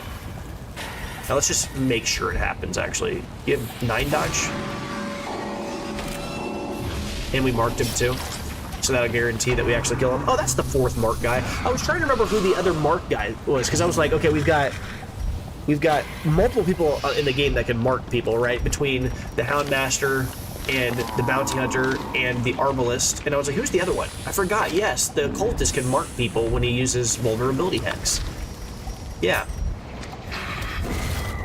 Now let's just make sure it happens. Actually, you have 9 dodge, and we marked him too, so that'll guarantee that we actually kill him. Oh, that's the 4th mark guy. I was trying to remember who the other mark guy was, because I was like, okay, we've got multiple people in the game that can mark people, right? Between the Houndmaster and the Bounty Hunter and the Arbalist, and I was like, who's the other one? I forgot. Yes, the Cultist can mark people when he uses Vulnerability Hex. Yeah.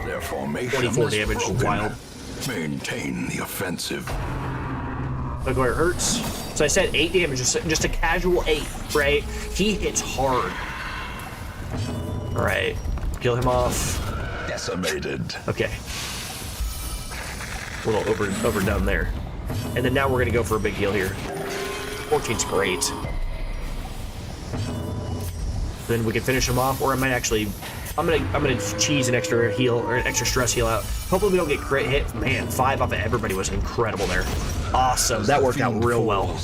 Their formation 24 damage, broken. wild. Maintain the offensive. Look where it hurts. So I said 8 damage, just a casual 8, right? He hits hard. All right, kill him off. Decimated. Okay. little overdone there. And then now we're gonna go for a big heal here. 14's great. Then we can finish him off, or I might actually, I'm gonna cheese an extra heal or an extra stress heal out. Hopefully we don't get crit hit. Man, 5 off of everybody was incredible there. Awesome, that worked out real well.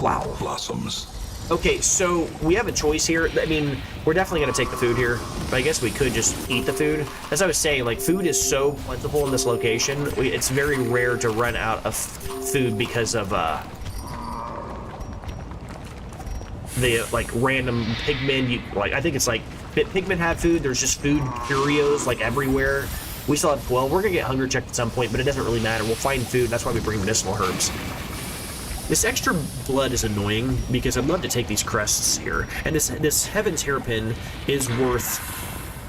Wow. Blossoms. Okay, so we have a choice here. I mean, we're definitely gonna take the food here, but I guess we could just eat the food. As I was saying, like, food is so plentiful in this location. It's very rare to run out of food because of the like random pigmen. Like, I think it's like pigmen have food. There's just food curios like everywhere. We still have 12. We're gonna get hunger checked at some point, but it doesn't really matter. We'll find food. That's why we bring medicinal herbs. This extra blood is annoying because I'd love to take these crests here. And this Heaven's Hairpin is worth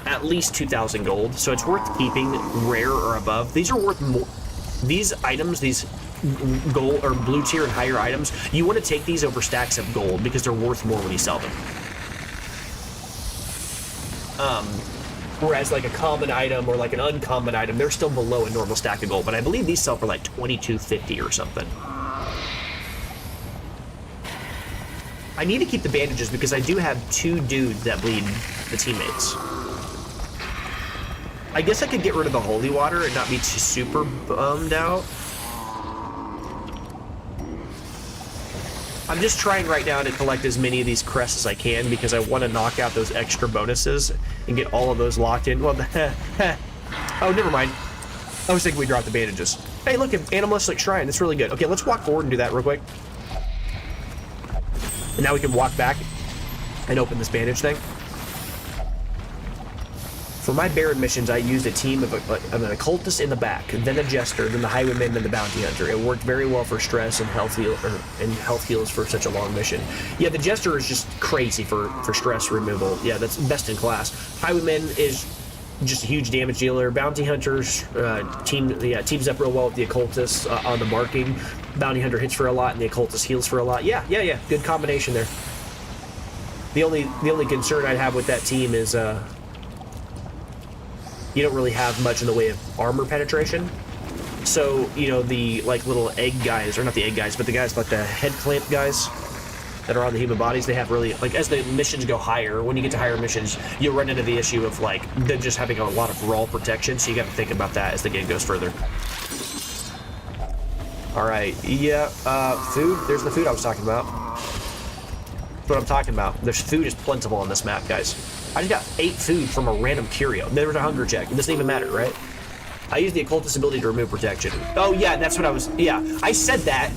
at least 2,000 gold, so it's worth keeping rare or above. These are worth more. These items, these gold or blue tier and higher items, you want to take these over stacks of gold because they're worth more when you sell them. Whereas like a common item or like an uncommon item, they're still below a normal stack of gold, but I believe these sell for like 2250 or something. I need to keep the bandages because I do have 2 dudes that bleed the teammates. I guess I could get rid of the holy water and not be too super bummed out. I'm just trying right now to collect as many of these crests as I can because I want to knock out those extra bonuses and get all of those locked in. Well, oh, never mind. I was thinking we dropped the bandages. Hey, look, an animalistic shrine. That's really good. Okay, let's walk forward and do that real quick. And now we can walk back and open this bandage thing. For my Baron missions, I used a team of an occultist in the back, then a jester, then the highwayman, then the bounty hunter. It worked very well for stress and health heals for such a long mission. Yeah, the jester is just crazy for stress removal. Yeah, that's best in class. Highwayman is just a huge damage dealer. Bounty hunters teams up real well with the occultist on the marking. Bounty hunter hits for a lot, and the occultist heals for a lot. Yeah, good combination there. The only concern I'd have with that team is you don't really have much in the way of armor penetration. So, you know, the like little egg guys, or not the egg guys, but the guys like the head clamp guys that are on the human bodies, they have really, like, as the missions go higher, when you get to higher missions, you'll run into the issue of like them just having a lot of raw protection, so you got to think about that as the game goes further. Alright, yeah, food, there's the food I was talking about. That's what I'm talking about. There's food is plentiful on this map, guys. I just got 8 food from a random curio. There was a hunger check. It doesn't even matter, right? I used the occultist ability to remove protection. Oh yeah, that's what I was, yeah. I said that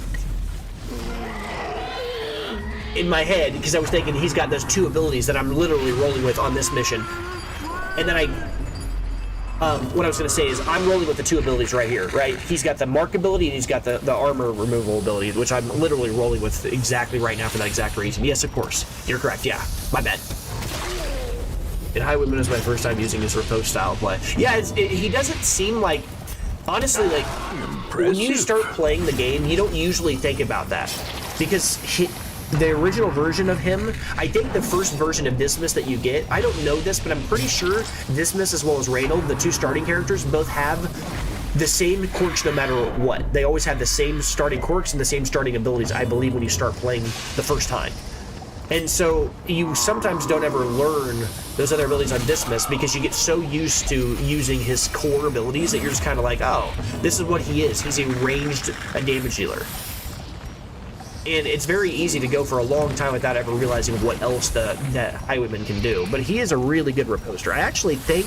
in my head because I was thinking he's got those 2 abilities that I'm literally rolling with on this mission. And then what I was going to say is I'm rolling with the 2 abilities right here, right? He's got the mark ability and he's got the armor removal ability, which I'm literally rolling with exactly right now for that exact reason. Yes, of course. You're correct. Yeah, my bad. And Highwayman is my first time using his riposte style play. Yeah, he doesn't seem like, honestly, like, when you start playing the game, you don't usually think about that. Because the original version of him, I think the first version of Dismas that you get, I don't know this, but I'm pretty sure Dismas as well as Reynold, the 2 starting characters, both have the same quirks no matter what. They always have the same starting quirks and the same starting abilities, I believe, when you start playing the first time. And so you sometimes don't ever learn those other abilities on Dismas because you get so used to using his core abilities that you're just kind of like, oh, this is what he is. He's a damage dealer. And it's very easy to go for a long time without ever realizing what else that Highwayman can do. But he is a really good riposter. I actually think,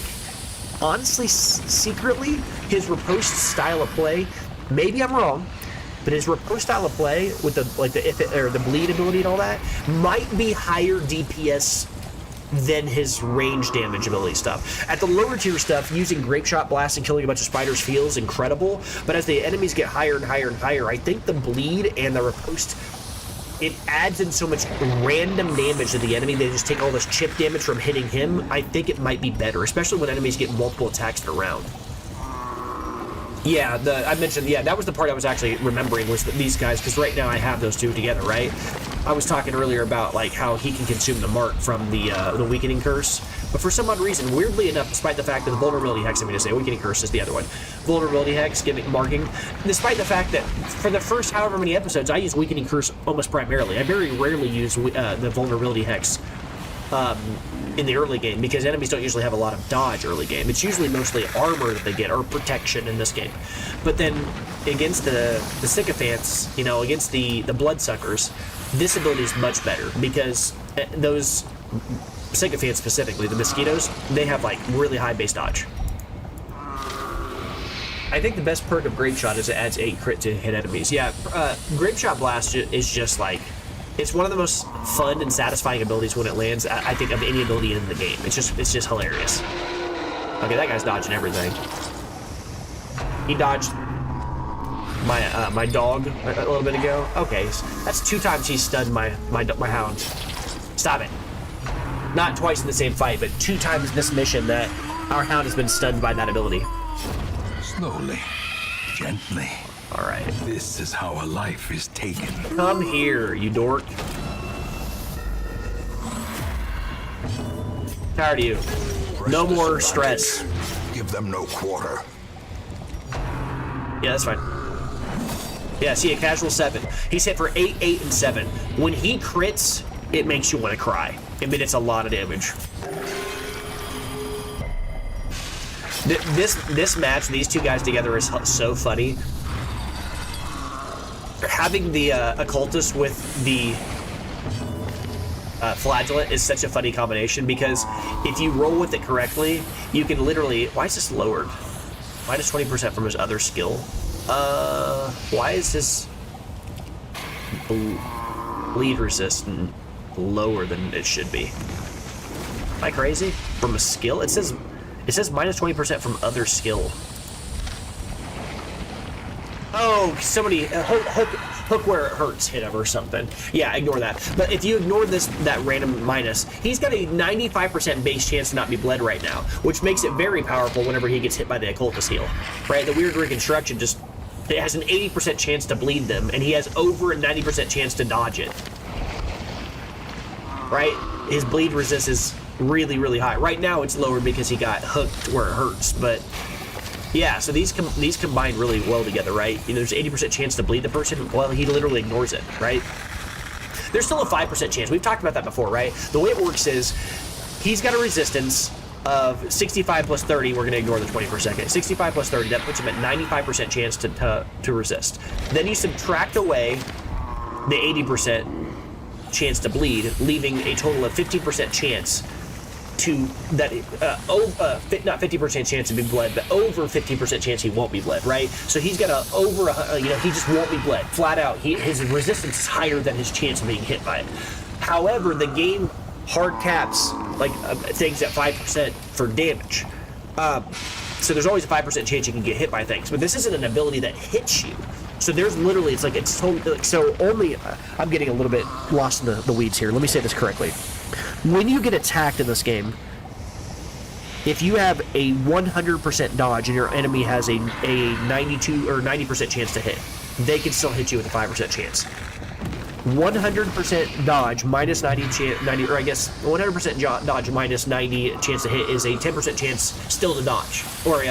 honestly, secretly, his riposte style of play, maybe I'm wrong, but his riposte style of play with the bleed ability and all that might be higher DPS than his range damage ability stuff. At the lower tier stuff, using Grape Shot Blast and killing a bunch of spiders feels incredible, but as the enemies get higher and higher and higher, I think the bleed and the riposte, it adds in so much random damage to the enemy. They just take all this chip damage from hitting him. I think it might be better, especially when enemies get multiple attacks in a round. Yeah, I mentioned, yeah, that was the part I was actually remembering was these guys, because right now I have those 2 together, right? I was talking earlier about like how he can consume the mark from the weakening curse. But for some odd reason, weirdly enough, despite the fact that the vulnerability hex, I'm going to say, Awakening Curse is the other one. Vulnerability hex, giving marking. Despite the fact that for the first however many episodes, I use Awakening Curse almost primarily. I very rarely use the vulnerability hex in the early game, because enemies don't usually have a lot of dodge early game. It's usually mostly armor that they get, or protection in this game. But then against the sycophants, you know, against the bloodsuckers, this ability is much better, because those sycophants specifically, the mosquitoes, they have like really high base dodge. I think the best perk of Grape Shot is it adds 8 crit to hit enemies. Yeah, Grape Shot Blast is just like, it's one of the most fun and satisfying abilities when it lands, I think, of any ability in the game. It's just hilarious. Okay, that guy's dodging everything. He dodged my dog a little bit ago. Okay, that's 2 times he stunned my hound. Stop it. Not twice in the same fight, but 2 times this mission that our hound has been stunned by that ability. Slowly, gently. All right. This is how a life is taken. Come here, you dork. Tired of you. No more stress. Give them no quarter. Yeah, that's fine. Yeah, see, a casual 7. He's hit for 8, 8, and 7. When he crits, it makes you want to cry. I mean, it's a lot of damage. This match, these 2 guys together, is so funny. Having the occultist with the flagellant is such a funny combination, because if you roll with it correctly, you can literally... Why is this lowered? Minus 20% from his other skill. Why is this bleed resistant lower than it should be? Am I crazy? From a skill? It says minus 20% from other skill. Oh, somebody hook where it hurts hit him or something. Yeah, ignore that. But if you ignore that random minus, he's got a 95% base chance to not be bled right now, which makes it very powerful whenever he gets hit by the occultist heal. Right? The weird reconstruction just, it has an 80% chance to bleed them, and he has over a 90% chance to dodge it. Right? His bleed resist is really, really high. Right now it's lower because he got hooked where it hurts, but yeah, so these combine really well together, right? You know, there's 80% chance to bleed the person. Well, he literally ignores it, right? There's still a 5% chance. We've talked about that before, right? The way it works is he's got a resistance of 65 plus 30. We're going to ignore the 20 for a second. 65 plus 30, that puts him at 95% chance to resist. Then you subtract away the 80% chance to bleed, leaving a total of 50% chance to that not 50% chance to be bled, but over 50% chance he won't be bled, right? So he's got a over he just won't be bled flat out. His resistance is higher than his chance of being hit by it. However, the game hard caps like things at 5% for damage. So there's always a 5% chance you can get hit by things, but this isn't an ability that hits you. So there's literally, it's totally, so only, I'm getting a little bit lost in the weeds here. Let me say this correctly. When you get attacked in this game, if you have a 100% dodge and your enemy has a 92 or 90% chance to hit, they can still hit you with a 5% chance. 100% dodge minus 90, or I guess 100% dodge minus 90 chance to hit is a 10% chance still to dodge. Or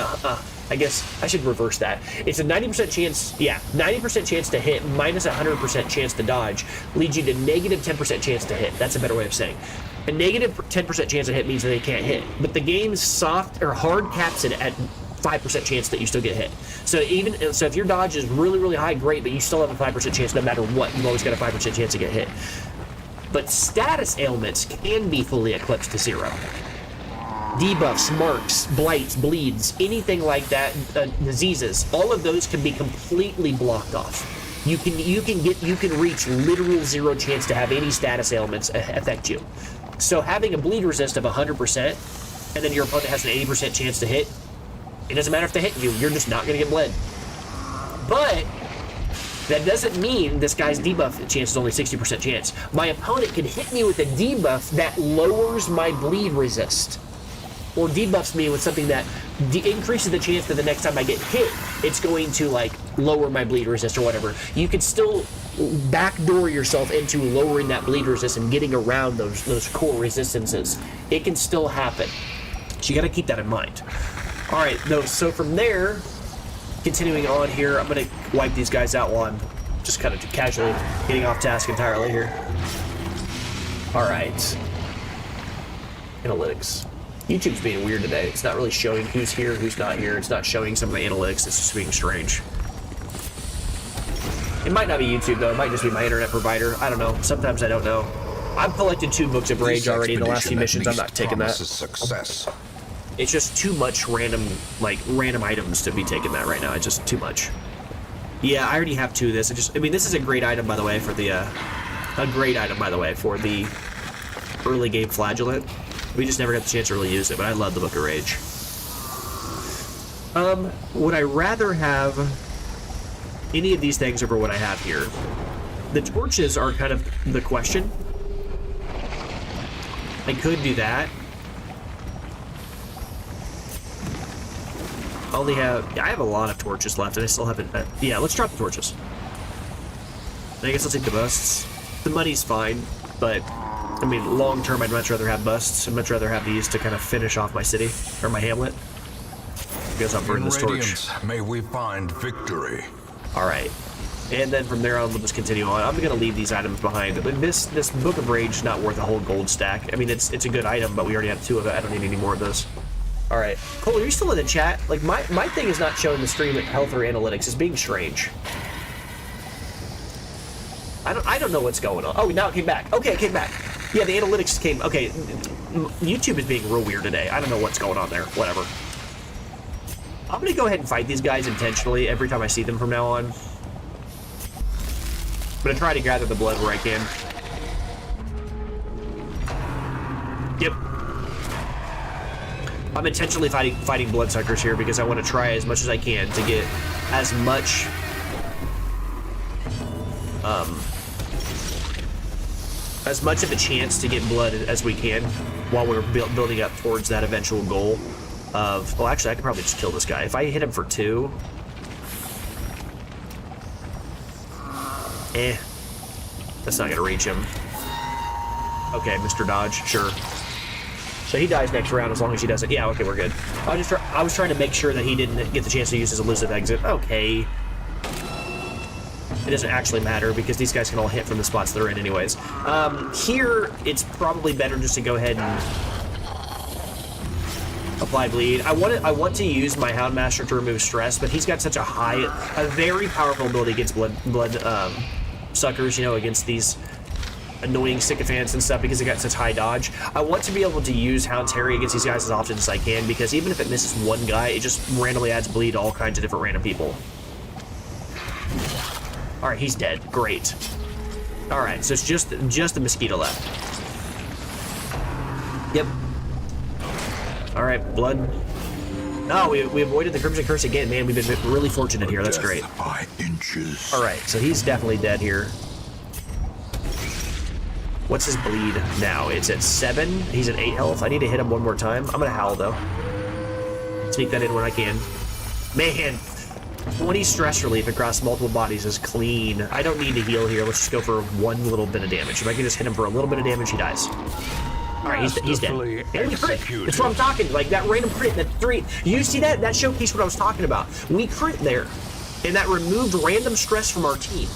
I guess I should reverse that. It's a 90% chance, 90% chance to hit minus 100% chance to dodge leads you to negative 10% chance to hit. That's a better way of saying. A negative 10% chance to hit means that they can't hit. But the game's soft or hard caps it at 5% chance that you still get hit. So if your dodge is really, really high, great, but you still have a 5% chance no matter what. You've always got a 5% chance to get hit. But status ailments can be fully eclipsed to 0. Debuffs, marks, blights, bleeds, anything like that, diseases, all of those can be completely blocked off. You can reach literal 0 chance to have any status ailments affect you. So having a bleed resist of 100%, and then your opponent has an 80% chance to hit, it doesn't matter if they hit you, you're just not going to get bled. But that doesn't mean this guy's debuff chance is only 60% chance. My opponent can hit me with a debuff that lowers my bleed resist, or debuffs me with something that increases the chance that the next time I get hit, it's going to like lower my bleed resist or whatever. You can still backdoor yourself into lowering that bleed resist and getting around those core resistances. It can still happen. So you got to keep that in mind. All right, so from there, continuing on here, I'm going to wipe these guys out while I'm just kind of casually getting off task entirely here. All right. Analytics. YouTube's being weird today. It's not really showing who's here, who's not here. It's not showing some of the analytics. It's just being strange. It might not be YouTube, though. It might just be my internet provider. I don't know. Sometimes I don't know. I've collected 2 books of rage already in the last few missions. I'm not taking that. Success. It's just too much random items to be taking that right now. It's just too much. Yeah, I already have 2 of this. I mean, this is a great item, by the way, for the early game flagellant. We just never got the chance to really use it, but I love the Book of Rage. Would I rather have any of these things over what I have here? The torches are kind of the question. I could do that. I have a lot of torches left, and I still haven't. Yeah, let's drop the torches. I guess I'll take the busts. The money's fine, but I mean, long term, I'd much rather have busts. I'd much rather have these to kind of finish off my city or my hamlet. I guess I'll burn this torch. May we find victory. All right, and then from there on, we'll just continue on. I'm gonna leave these items behind. This Book of Rage is not worth a whole gold stack. I mean, it's a good item, but we already have 2 of it. I don't need any more of those. All right, Cole, are you still in the chat? Like, my thing is not showing the stream at health or analytics. It's being strange. I don't know what's going on. Oh, now it came back. Okay, it came back. Yeah, the analytics came. Okay, YouTube is being real weird today. I don't know what's going on there. Whatever. I'm gonna go ahead and fight these guys intentionally every time I see them from now on. I'm gonna try to gather the blood where I can. Yep. I'm intentionally fighting bloodsuckers here because I want to try as much as I can to get as much of a chance to get blood as we can while we're building up towards that eventual goal of... Well, actually, I could probably just kill this guy. If I hit him for 2... That's not going to reach him. Okay, Mr. Dodge, sure. So he dies next round as long as he doesn't... Yeah, okay, we're good. I was trying to make sure that he didn't get the chance to use his elusive exit. Okay. It doesn't actually matter because these guys can all hit from the spots they're in anyways. Here, it's probably better just to go ahead and apply bleed. I want to use my Houndmaster to remove stress, but he's got such a very powerful ability against blood suckers, you know, against these annoying sycophants and stuff because it got such high dodge. I want to be able to use Hound's Harry against these guys as often as I can because even if it misses one guy, it just randomly adds bleed to all kinds of different random people. All right, he's dead. Great. All right, so it's just the mosquito left. Yep. All right, blood. Oh, we avoided the Crimson Curse again. Man, we've been really fortunate here. That's great. By inches. All right, so he's definitely dead here. What's his bleed now? It's at 7. He's at 8 health. I need to hit him one more time. I'm gonna howl though. Sneak that in when I can. Man, 20 stress relief across multiple bodies is clean. I don't need to heal here. Let's just go for one little bit of damage. If I can just hit him for a little bit of damage, he dies. All right, he's dead. And we crit. That's what I'm talking. Like that random crit, that 3. You see that? That showcased what I was talking about. We crit there, and that removed random stress from our team.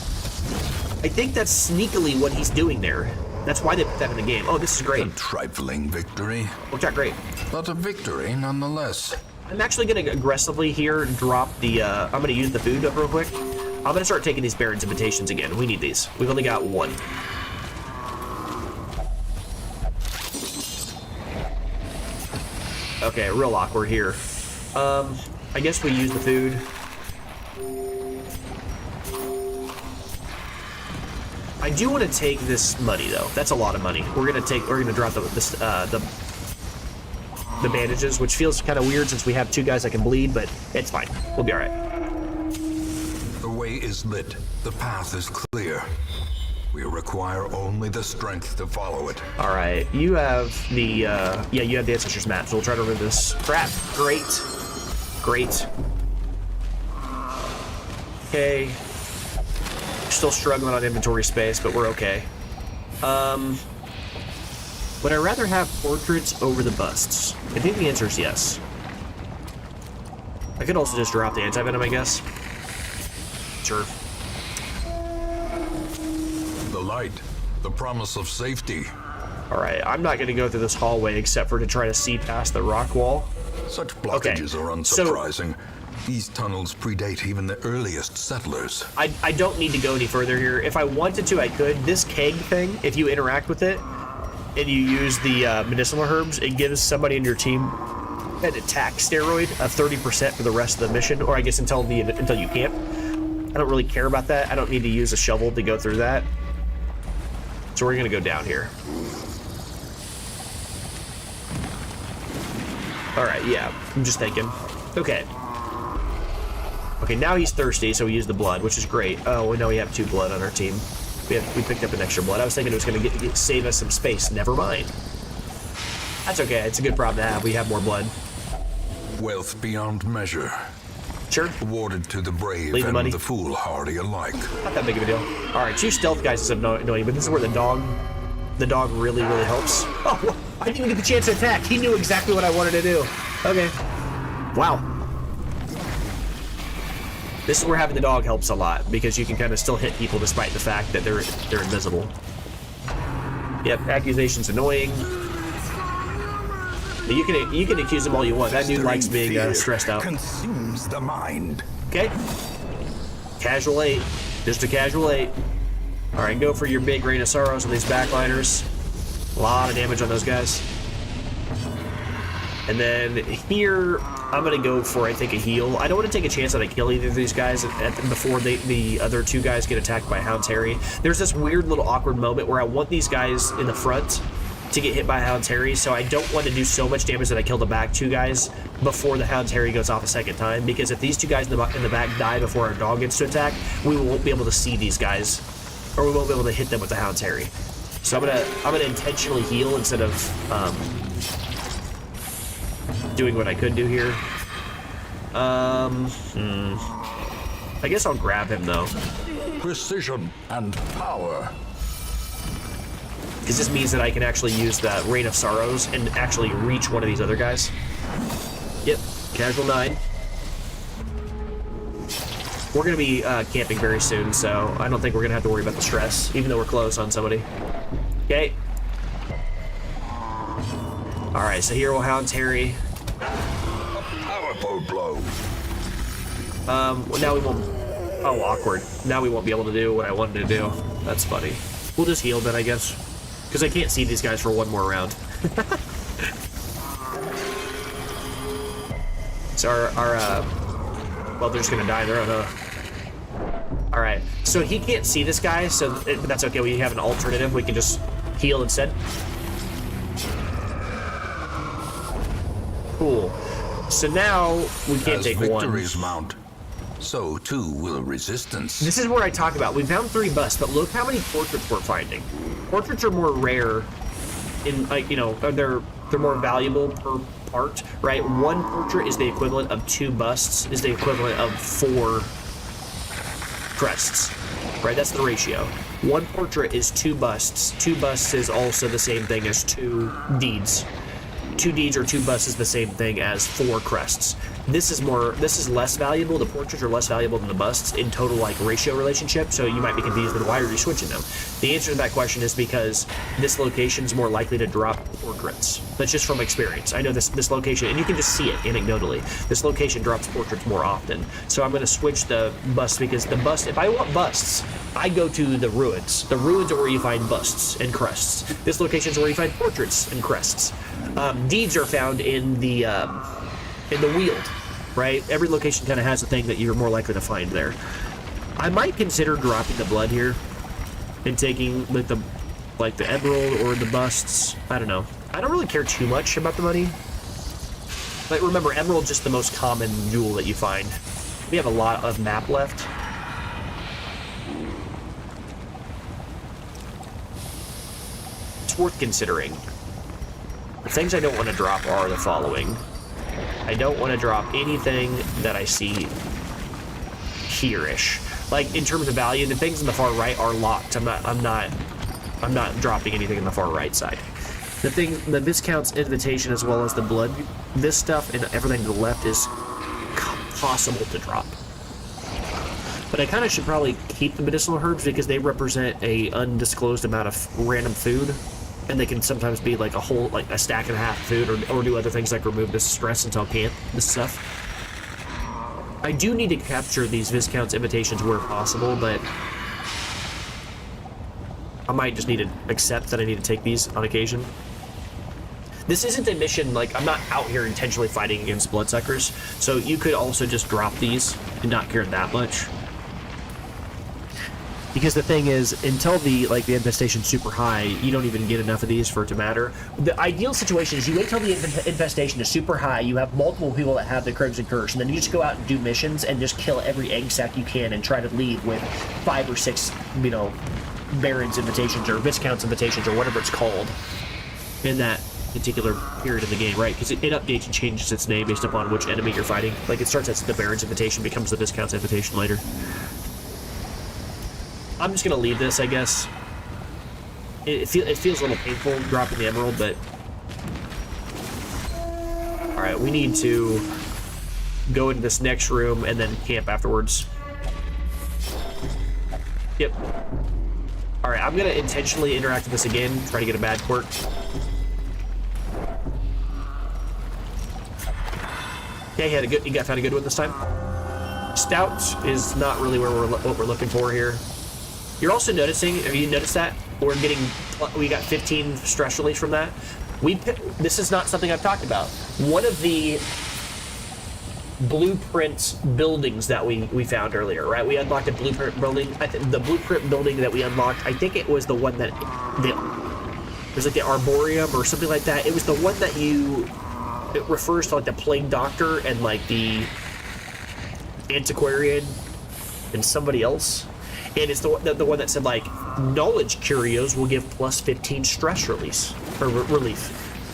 I think that's sneakily what he's doing there. That's why they put that in the game. Oh, this is great. A trifling victory. Worked out great. But a victory nonetheless. I'm actually going to aggressively here drop the, I'm going to use the food up real quick. I'm going to start taking these Baron's invitations again. We need these. We've only got 1. Okay, real awkward here. I guess we use the food. I do want to take this money though. That's a lot of money. We're gonna drop the bandages, which feels kind of weird since we have 2 guys that can bleed, but it's fine. We'll be all right. The way is lit. The path is clear. We require only the strength to follow it. All right, you have the yeah, you have the Ancestors map, so we'll try to remove this. Crap. Great. Great. Okay. still struggling on inventory space, but we're okay. Would I rather have portraits over the busts? I think the answer is yes. I could also just drop the anti-venom, I guess. Sure. The light, the promise of safety. Alright, I'm not going to go through this hallway except for to try to see past the rock wall. Such blockages are unsurprising. These tunnels predate even the earliest settlers. I don't need to go any further here. If I wanted to, I could. This keg thing, if you interact with it, and you use the medicinal herbs, it gives somebody in your team an attack steroid of 30% for the rest of the mission, or I guess until you camp. I don't really care about that. I don't need to use a shovel to go through that. So we're gonna go down here. All right, yeah, I'm just thinking. Okay. Okay, now he's thirsty, so we use the blood, which is great. Oh, we know we have 2 blood on our team. We picked up an extra blood. I was thinking it was going to save us some space. Never mind. That's okay. It's a good problem to have. We have more blood. Wealth beyond measure. Sure. Awarded to the brave Leave the and money. the foolhardy alike. Not that big of a deal. All right, 2 stealth guys is annoying, but this is where the dog really helps. Oh, I didn't even get the chance to attack. He knew exactly what I wanted to do. Okay. Wow. This is where having the dog helps a lot, because you can kind of still hit people despite the fact that they're invisible. Yep, accusation's annoying. But you can accuse him all you want. That dude likes being stressed out. Consumes the mind. Okay. Casual 8. Just a casual 8. Alright, go for your big Rain of Sorrows on these backliners. A lot of damage on those guys. And then here, I'm going to go for, I think, a heal. I don't want to take a chance that I kill either of these guys before the other 2 guys get attacked by Hound's Harry. There's this weird little awkward moment where I want these guys in the front to get hit by Hound's Harry, so I don't want to do so much damage that I kill the back 2 guys before the Hound's Harry goes off a second time, because if these 2 guys in the back die before our dog gets to attack, we won't be able to see these guys, or we won't be able to hit them with the Hound's Harry. So I'm gonna intentionally heal instead of doing what I could do here. I guess I'll grab him though. Precision and power. Because this means that I can actually use the Rain of Sorrows and actually reach one of these other guys. Yep, casual 9. We're gonna be camping very soon, so I don't think we're gonna have to worry about the stress, even though we're close on somebody. Okay. All right, so here will Hound's Harry. Powerful blow. Well, now we won't. Oh, awkward. Now we won't be able to do what I wanted to do. That's funny. We'll just heal then, I guess, because I can't see these guys for one more round. So well, they're just gonna die their own, huh? All right. So he can't see this guy, so that's okay. We have an alternative. We can just heal instead. Cool. So now we can't take one. As victories mount, so too will resistance. This is where I talk about. We found 3 busts, but look how many portraits we're finding. Portraits are more rare, in like they're more valuable per part, right? 1 portrait is the equivalent of 2 busts. Is the equivalent of 4 crests, right? That's the ratio. 1 portrait is 2 busts. 2 busts is also the same thing as 2 deeds. 2 deeds or 2 busts is the same thing as 4 crests. This is less valuable. The portraits are less valuable than the busts in total, like, ratio relationship, so you might be confused with why are you switching them. The answer to that question is because this location is more likely to drop portraits. That's just from experience. I know this location, and you can just see it anecdotally. This location drops portraits more often, so I'm going to switch the busts because the bust, if I want busts, I go to the ruins. The ruins are where you find busts and crests. This location is where you find portraits and crests. Deeds are found in the Weald, right? Every location kind of has a thing that you're more likely to find there. I might consider dropping the blood here and taking like the emerald or the busts. I don't know. I don't really care too much about the money. But remember, emerald's just the most common jewel that you find. We have a lot of map left. It's worth considering. The things I don't want to drop are the following. I don't want to drop anything that I see here-ish. Like, in terms of value, the things on the far right are locked. I'm not dropping anything on the far right side. The Viscount's invitation as well as the blood, this stuff and everything to the left is possible to drop. But I kind of should probably keep the medicinal herbs because they represent a undisclosed amount of random food, and they can sometimes be like a stack and a half of food, or do other things like remove the stress until camp, this stuff. I do need to capture these Viscount's invitations where possible, but I might just need to accept that I need to take these on occasion. This isn't a mission, like, I'm not out here intentionally fighting against bloodsuckers, so you could also just drop these and not care that much. Because the thing is, until the infestation's super high, you don't even get enough of these for it to matter. The ideal situation is you wait till the infestation is super high, you have multiple people that have the Crimson Curse, and then you just go out and do missions and just kill every egg sack you can and try to leave with 5 or 6, you know, Baron's invitations or Viscount's invitations or whatever it's called in that particular period of the game, right? Because it updates and changes its name based upon which enemy you're fighting. Like, it starts as the Baron's invitation, becomes the Viscount's invitation later. I'm just gonna leave this, I guess. It feels a little painful dropping the emerald, but all right, we need to go into this next room and then camp afterwards. Yep. All right, I'm gonna intentionally interact with this again, try to get a bad quirk. Yeah, he found a good one this time. Stout is not really what we're looking for here. You're also noticing, have you noticed that? We got 15 stress release from that. This is not something I've talked about. One of the blueprint buildings that we found earlier, right? We unlocked a blueprint building. The blueprint building that we unlocked, I think it was the one that, it was like the Arboreum or something like that. It was the one that it refers to like the Plague Doctor and like the Antiquarian and somebody else. And it's the one that said, like, knowledge curios will give plus 15 stress release, or relief,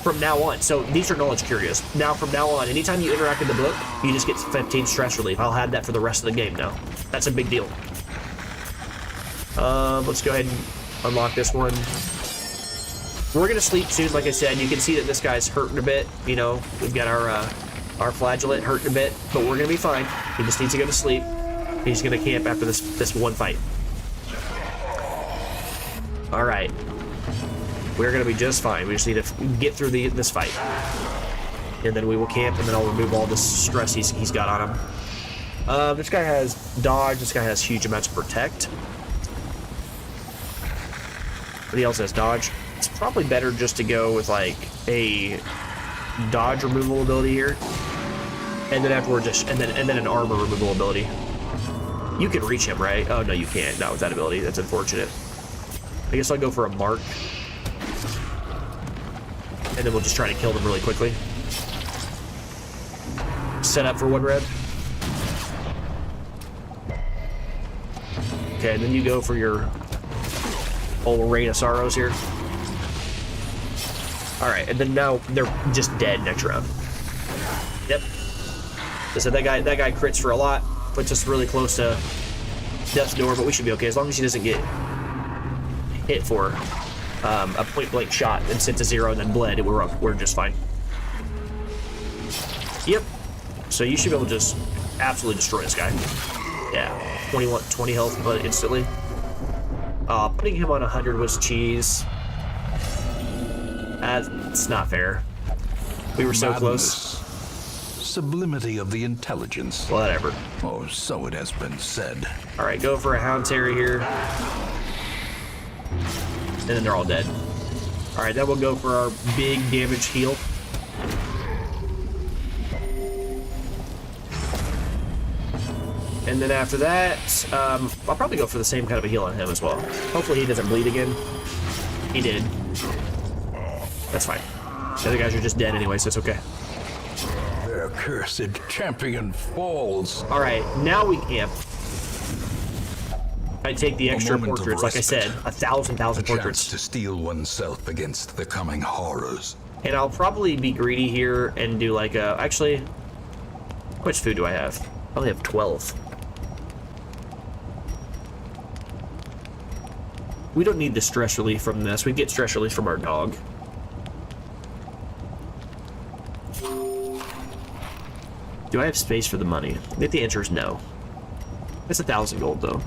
from now on. So these are knowledge curios. Now, from now on, anytime you interact in the book, you just get 15 stress relief. I'll have that for the rest of the game now. That's a big deal. Let's go ahead and unlock this one. We're going to sleep soon, like I said. You can see that this guy's hurting a bit. You know, we've got our flagellate hurting a bit, but we're going to be fine. He just needs to go to sleep. He's going to camp after this one fight. All right, we're gonna be just fine. We just need to get through this fight, and then we will camp, and then I'll remove all this stress he's got on him. This guy has dodge. This guy has huge amounts of protect. But he also has dodge. It's probably better just to go with like a dodge removal ability here, and then afterward and then an armor removal ability. You can reach him, right? Oh no, you can't. Not with that ability. That's unfortunate. I guess I'll go for a mark. And then we'll just try to kill them really quickly. Set up for 1 red. Okay, and then you go for your old Rain of Sorrows here. Alright, and then now they're just dead next round. Yep. So that guy crits for a lot. Puts us really close to death's door, but we should be okay as long as he doesn't get hit for a point-blank shot and sent to 0 and then bled. We're just fine. Yep. So you should be able to just absolutely destroy this guy. Yeah. 20 health, but instantly. Putting him on 100 was cheese. That's not fair. We were so close. Sublimity of the intelligence. Whatever. Oh, so it has been said. All right, go for a Hound Terry here. And then they're all dead. All right, then we'll go for our big damage heal. And then after that, I'll probably go for the same kind of a heal on him as well. Hopefully he doesn't bleed again. He did. That's fine. The other guys are just dead anyway, so it's okay. Their cursed champion falls. All right, now we camp. I take the extra portraits, like I said, 1,000 portraits. To steel oneself against the coming horrors. And I'll probably be greedy here and do like a, actually, how much food do I have? I only have 12. We don't need the stress relief from this. We get stress relief from our dog. Do I have space for the money? I think the answer is no. It's 1,000 gold, though.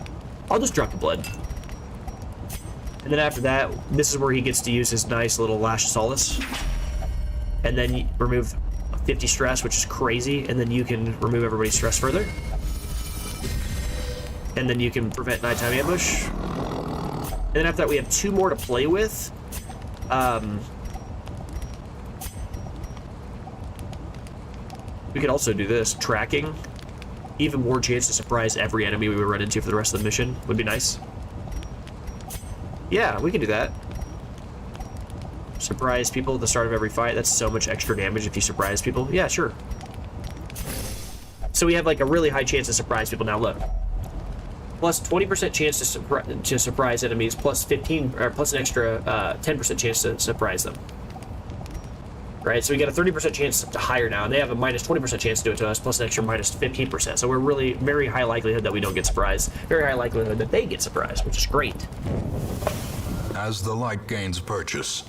I'll just drop the blood. And then after that, this is where he gets to use his nice little Lash of Solace. And then you remove 50 stress, which is crazy. And then you can remove everybody's stress further. And then you can prevent nighttime ambush. And then after that, we have 2 more to play with. We could also do this. Tracking. Even more chance to surprise every enemy we would run into for the rest of the mission. Would be nice. Yeah, we can do that. Surprise people at the start of every fight. That's so much extra damage if you surprise people. Yeah, sure. So we have like a really high chance to surprise people. Now look. Plus 20% chance to surprise enemies, plus 15 or plus an extra 10% chance to surprise them. Right, so we get a 30% chance to higher now, and they have a minus 20% chance to do it to us, plus an extra minus 15%. So we're really very high likelihood that we don't get surprised, very high likelihood that they get surprised, which is great. As the light gains purchase,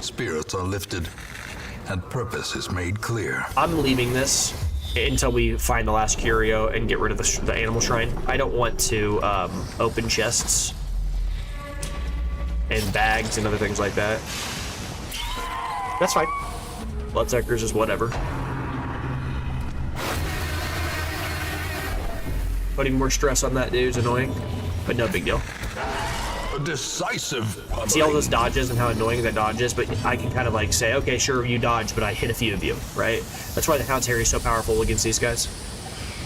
spirits are lifted, and purpose is made clear. I'm leaving this until we find the last curio and get rid of the animal shrine. I don't want to open chests and bags and other things like that. That's fine. Bloodsuckers is whatever. Putting more stress on that dude's annoying, but no big deal. A decisive pummeling. See all those dodges and how annoying that dodge is, but I can kind of like say, okay, sure, you dodge, but I hit a few of you, right? That's why the Hound's Harry is so powerful against these guys.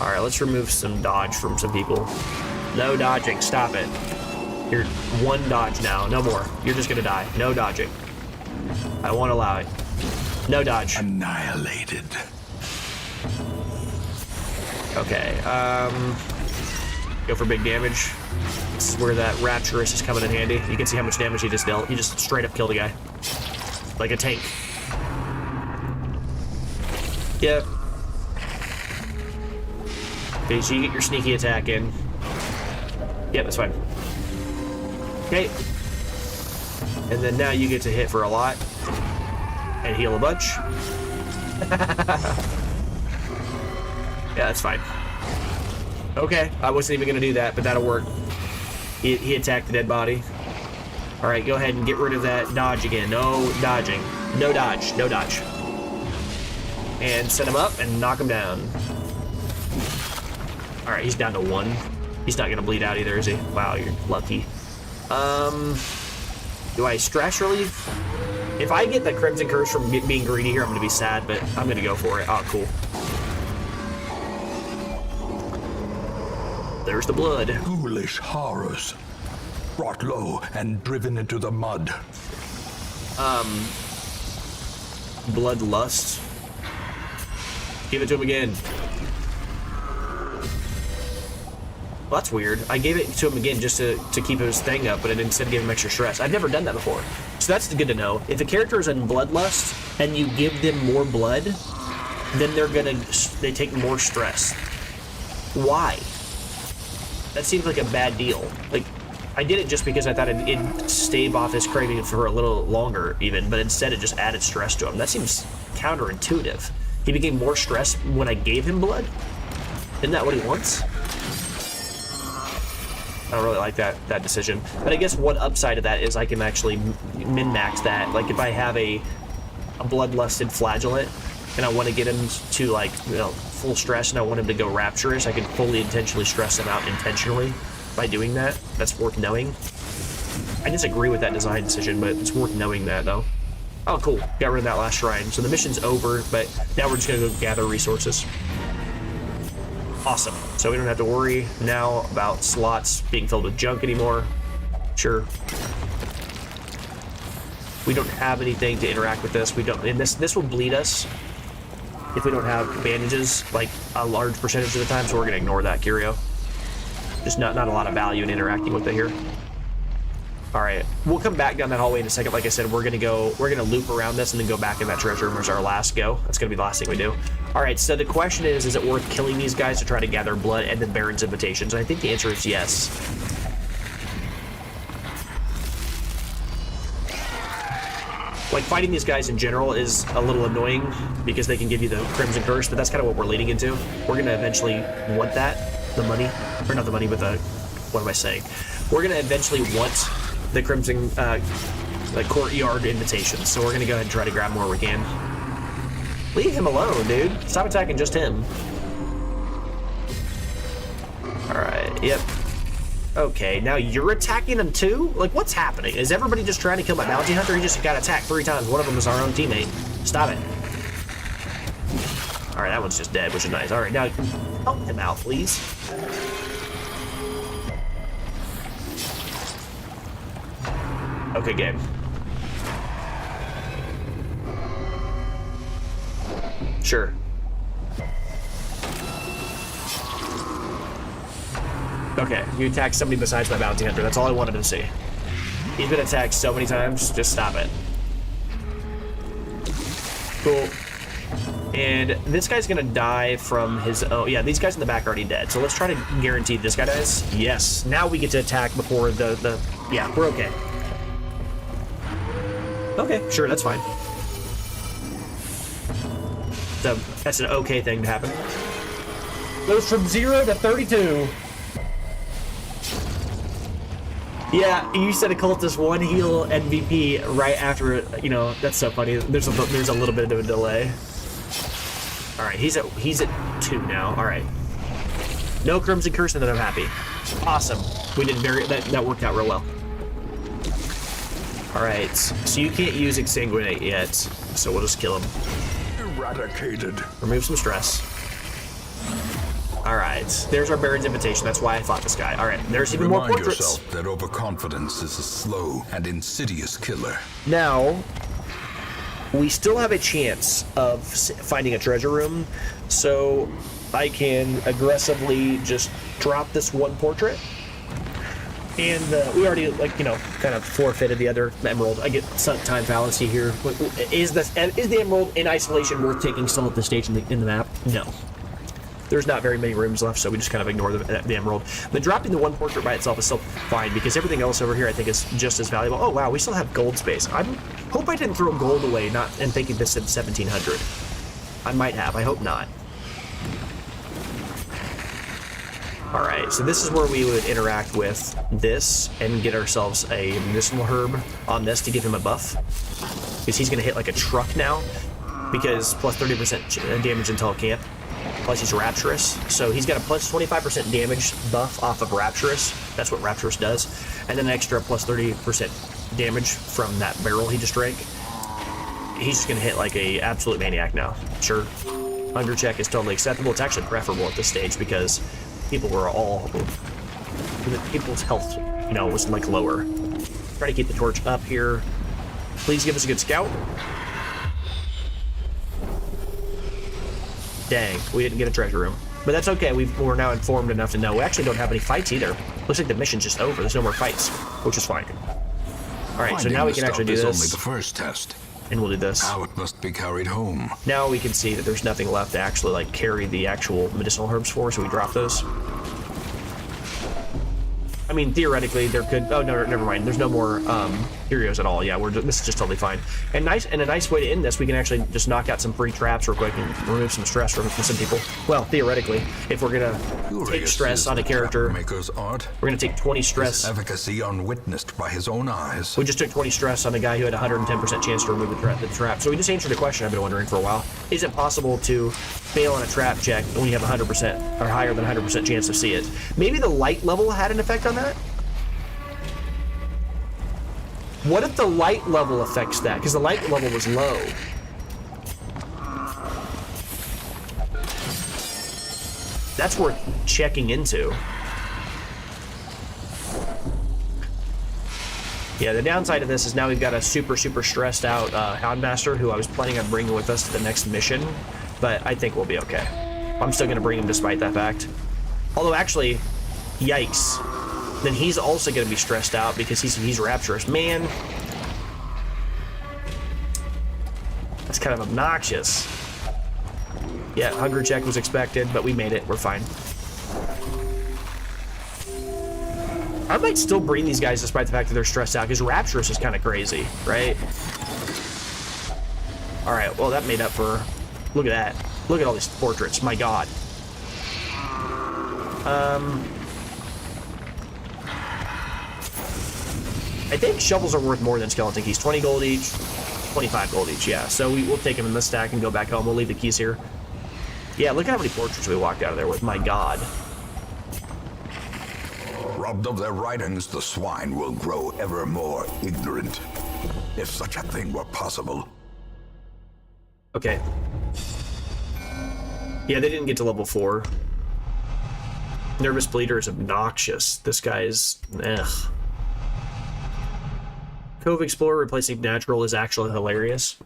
All right, let's remove some dodge from some people. No dodging, stop it. You're 1 dodge now, no more. You're just gonna die, no dodging. I won't allow it. No dodge. Annihilated. Okay, go for big damage. This is where that Rapturous is coming in handy. You can see how much damage he just dealt. He just straight up killed a guy. Like a tank. Yep. Okay, so you get your sneaky attack in. Yep, that's fine. Okay. And then now you get to hit for a lot. And heal a bunch. Yeah, that's fine. Okay, I wasn't even gonna do that, but that'll work. He attacked the dead body. All right, go ahead and get rid of that dodge again. No dodging. No dodge. No dodge. And set him up and knock him down. All right, he's down to 1. He's not gonna bleed out either, is he? Wow, you're lucky. Do I stress relief? If I get the Crimson Curse from being greedy here, I'm gonna be sad, but I'm gonna go for it. Oh, cool. There's the blood. Ghoulish horrors. Brought low and driven into the mud. Bloodlust. Give it to him again. Well, that's weird. I gave it to him again just to keep his thing up, but it instead gave him extra stress. I've never done that before. So that's good to know. If a character is in Bloodlust and you give them more blood, then they take more stress. Why? That seems like a bad deal. Like, I did it just because I thought it'd stave off his craving for a little longer even, but instead it just added stress to him. That seems counterintuitive. He became more stressed when I gave him blood? Isn't that what he wants? I don't really like that decision. But I guess one upside of that is I can actually min-max that. Like if I have a bloodlusted flagellant and I want to get him to like, you know, full stress and I want him to go rapturous, I can fully intentionally stress him out intentionally by doing that. That's worth knowing. I disagree with that design decision, but it's worth knowing that though. Oh, cool. Got rid of that last shrine. So the mission's over, but now we're just gonna go gather resources. Awesome. So we don't have to worry now about slots being filled with junk anymore. Sure. We don't have anything to interact with this. We don't, and this will bleed us if we don't have bandages, like a large percentage of the time, so we're gonna ignore that curio. Just not a lot of value in interacting with it here. All right, we'll come back down that hallway in a second. Like I said, we're gonna loop around this and then go back in that treasure room as our last go. That's gonna be the last thing we do. All right, so the question is it worth killing these guys to try to gather blood and then Baron's invitations? And I think the answer is yes. Like, fighting these guys in general is a little annoying because they can give you the Crimson Curse, but that's kind of what we're leading into. We're going to eventually want that, the money, or not the money, but the, what am I saying? We're going to eventually want the Crimson Courtyard invitations, so we're going to go ahead and try to grab more we can. Leave him alone, dude. Stop attacking just him. Alright, yep. Okay, now you're attacking them too? Like, what's happening? Is everybody just trying to kill my bounty hunter? He just got attacked 3 times. One of them is our own teammate. Stop it. Alright, that one's just dead, which is nice. Alright, now help him out, please. Okay, game. Sure. Okay, you attacked somebody besides my bounty hunter. That's all I wanted to see. He's been attacked so many times, just stop it. Cool. And this guy's gonna die from his own. Yeah, these guys in the back are already dead. So let's try to guarantee this guy dies. Yes, now we get to attack before the yeah, we're okay. Okay, sure, that's fine. So that's an okay thing to happen. Goes from 0 to 32. Yeah, you said a cultist 1 heal MVP right after, you know, that's so funny. There's a little bit of a delay. All right, he's at 2 now. All right. No Crimson Curse, and then I'm happy. Awesome. We did that worked out real well. All right, so you can't use Exsanguinate yet, so we'll just kill him. Eradicated. Remove some stress. All right, there's our Baron's invitation. That's why I fought this guy. All right, there's even more Remind portraits. yourself that overconfidence is a slow and insidious killer. Now, we still have a chance of finding a treasure room, so I can aggressively just drop this one portrait. And we already, like, you know, kind of forfeited the other emerald. I get some time fallacy here. Is the emerald in isolation worth taking still at this stage in the map? No. There's not very many rooms left, so we just kind of ignore the emerald. But dropping the one portrait by itself is still fine, because everything else over here I think is just as valuable. Oh, wow, we still have gold space. I hope I didn't throw gold away and thinking this at 1700. I might have. I hope not. Alright, so this is where we would interact with this and get ourselves a medicinal herb on this to give him a buff. Because he's going to hit like a truck now, because plus 30% damage until camp. Plus he's Rapturous, so he's got a plus 25% damage buff off of Rapturous. That's what Rapturous does. And then an extra plus 30% damage from that barrel he just drank. He's just going to hit like a absolute maniac now. Sure, Hunger check is totally acceptable. It's actually preferable at this stage because people's health, you know, was like lower. Try to keep the torch up here. Please give us a good scout. Dang, we didn't get a treasure room. But that's okay, we're now informed enough to know. We actually don't have any fights either. Looks like the mission's just over. There's no more fights, which is fine. Alright, so now we can actually do this. Only the first test. And we'll do this. Now it must be carried home. Now we can see that there's nothing left to actually like carry the actual medicinal herbs for, so we drop those. I mean, theoretically, there could... Oh, no, never mind. There's no more heroes at all. Yeah, this is just totally fine. And a nice way to end this, we can actually just knock out some free traps real quick and remove some stress from some people. Well, theoretically, if we're going to take stress on a character, Maker's art. we're going to take 20 stress. His efficacy unwitnessed by his own eyes. We just took 20 stress on a guy who had a 110% chance to remove the trap. So we just answered a question I've been wondering for a while. Is it possible to fail on a trap check when you have 100% or higher than 100% chance to see it? Maybe the light level had an effect on that? What if the light level affects that? Because the light level was low. That's worth checking into. Yeah, the downside of this is now we've got a super stressed out Houndmaster who I was planning on bringing with us to the next mission, but I think we'll be okay. I'm still going to bring him despite that fact. Although actually, yikes. Then he's also going to be stressed out because he's Rapturous. Man, that's kind of obnoxious. Yeah, hunger check was expected, but we made it. We're fine. I might still bring these guys despite the fact that they're stressed out, because Rapturous is kind of crazy, right? All right, well, that made up for... Look at that. Look at all these portraits. My God. I think shovels are worth more than skeleton keys. 20 gold each, 25 gold each, yeah. So we'll take them in the stack and go back home. We'll leave the keys here. Yeah, look at how many portraits we walked out of there with. My God. Robbed of their writings, the swine will grow ever more ignorant. If such a thing were possible. Okay. Yeah, they didn't get to level 4. Nervous Bleeder is obnoxious. This guy's... Ugh. Cove Explorer replacing Natural is actually hilarious.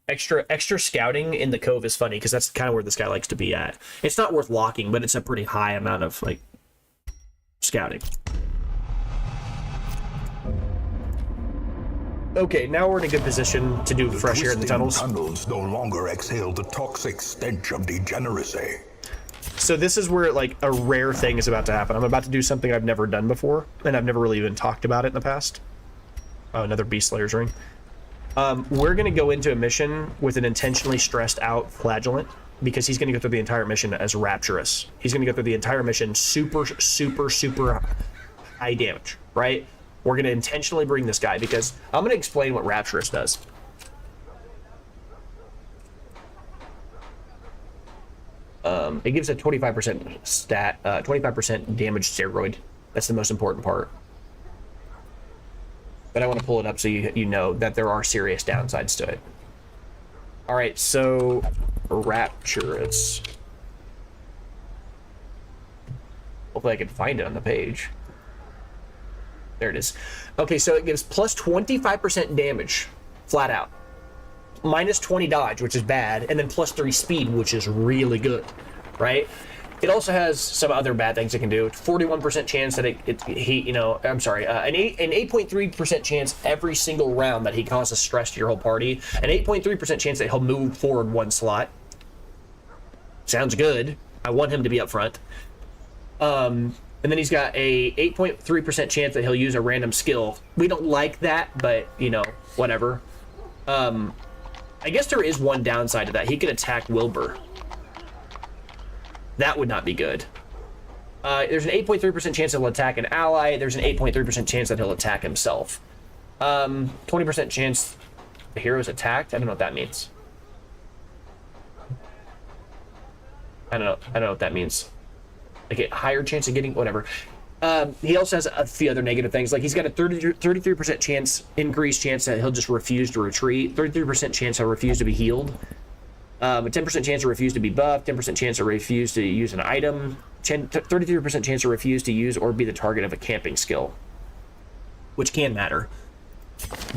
Extra scouting in the Cove is funny, because that's kind of where this guy likes to be at. It's not worth locking, but it's a pretty high amount of, like, scouting. Okay, now we're in a good position to do fresh air in the tunnels. Tunnels no longer exhale the toxic stench of degeneracy. So this is where, like, a rare thing is about to happen. I'm about to do something I've never done before, and I've never really even talked about it in the past. Oh, another Beast Slayer's ring. We're going to go into a mission with an intentionally stressed out Flagellant, because he's going to go through the entire mission as Rapturous. He's going to go through the entire mission super high damage, right? We're going to intentionally bring this guy, because I'm going to explain what Rapturous does. It gives a 25% 25% damage steroid. That's the most important part. But I want to pull it up so you know that there are serious downsides to it. All right, so Rapturous. Hopefully I can find it on the page. There it is. Okay, so it gives plus 25% damage, flat out. Minus 20 dodge, which is bad, and then plus 3 speed, which is really good, right? It also has some other bad things it can do. 41% chance that an 8.3% chance every single round that he causes stress to your whole party, an 8.3% chance that he'll move forward 1 slot. Sounds good. I want him to be up front. And then he's got a 8.3% chance that he'll use a random skill. We don't like that, but, you know, whatever. I guess there is one downside to that. He could attack Wilbur. That would not be good. There's an 8.3% chance he'll attack an ally. There's an 8.3% chance that he'll attack himself. 20% chance the hero's attacked. I don't know what that means. I don't know what that means. Like a higher chance of getting whatever. He also has a few other negative things. Like he's got a 33% chance, increased chance that he'll just refuse to retreat. 33% chance he'll refuse to be healed. A 10% chance to refuse to be buffed. 10% chance to refuse to use an item. 33% chance to refuse to use or be the target of a camping skill, which can matter.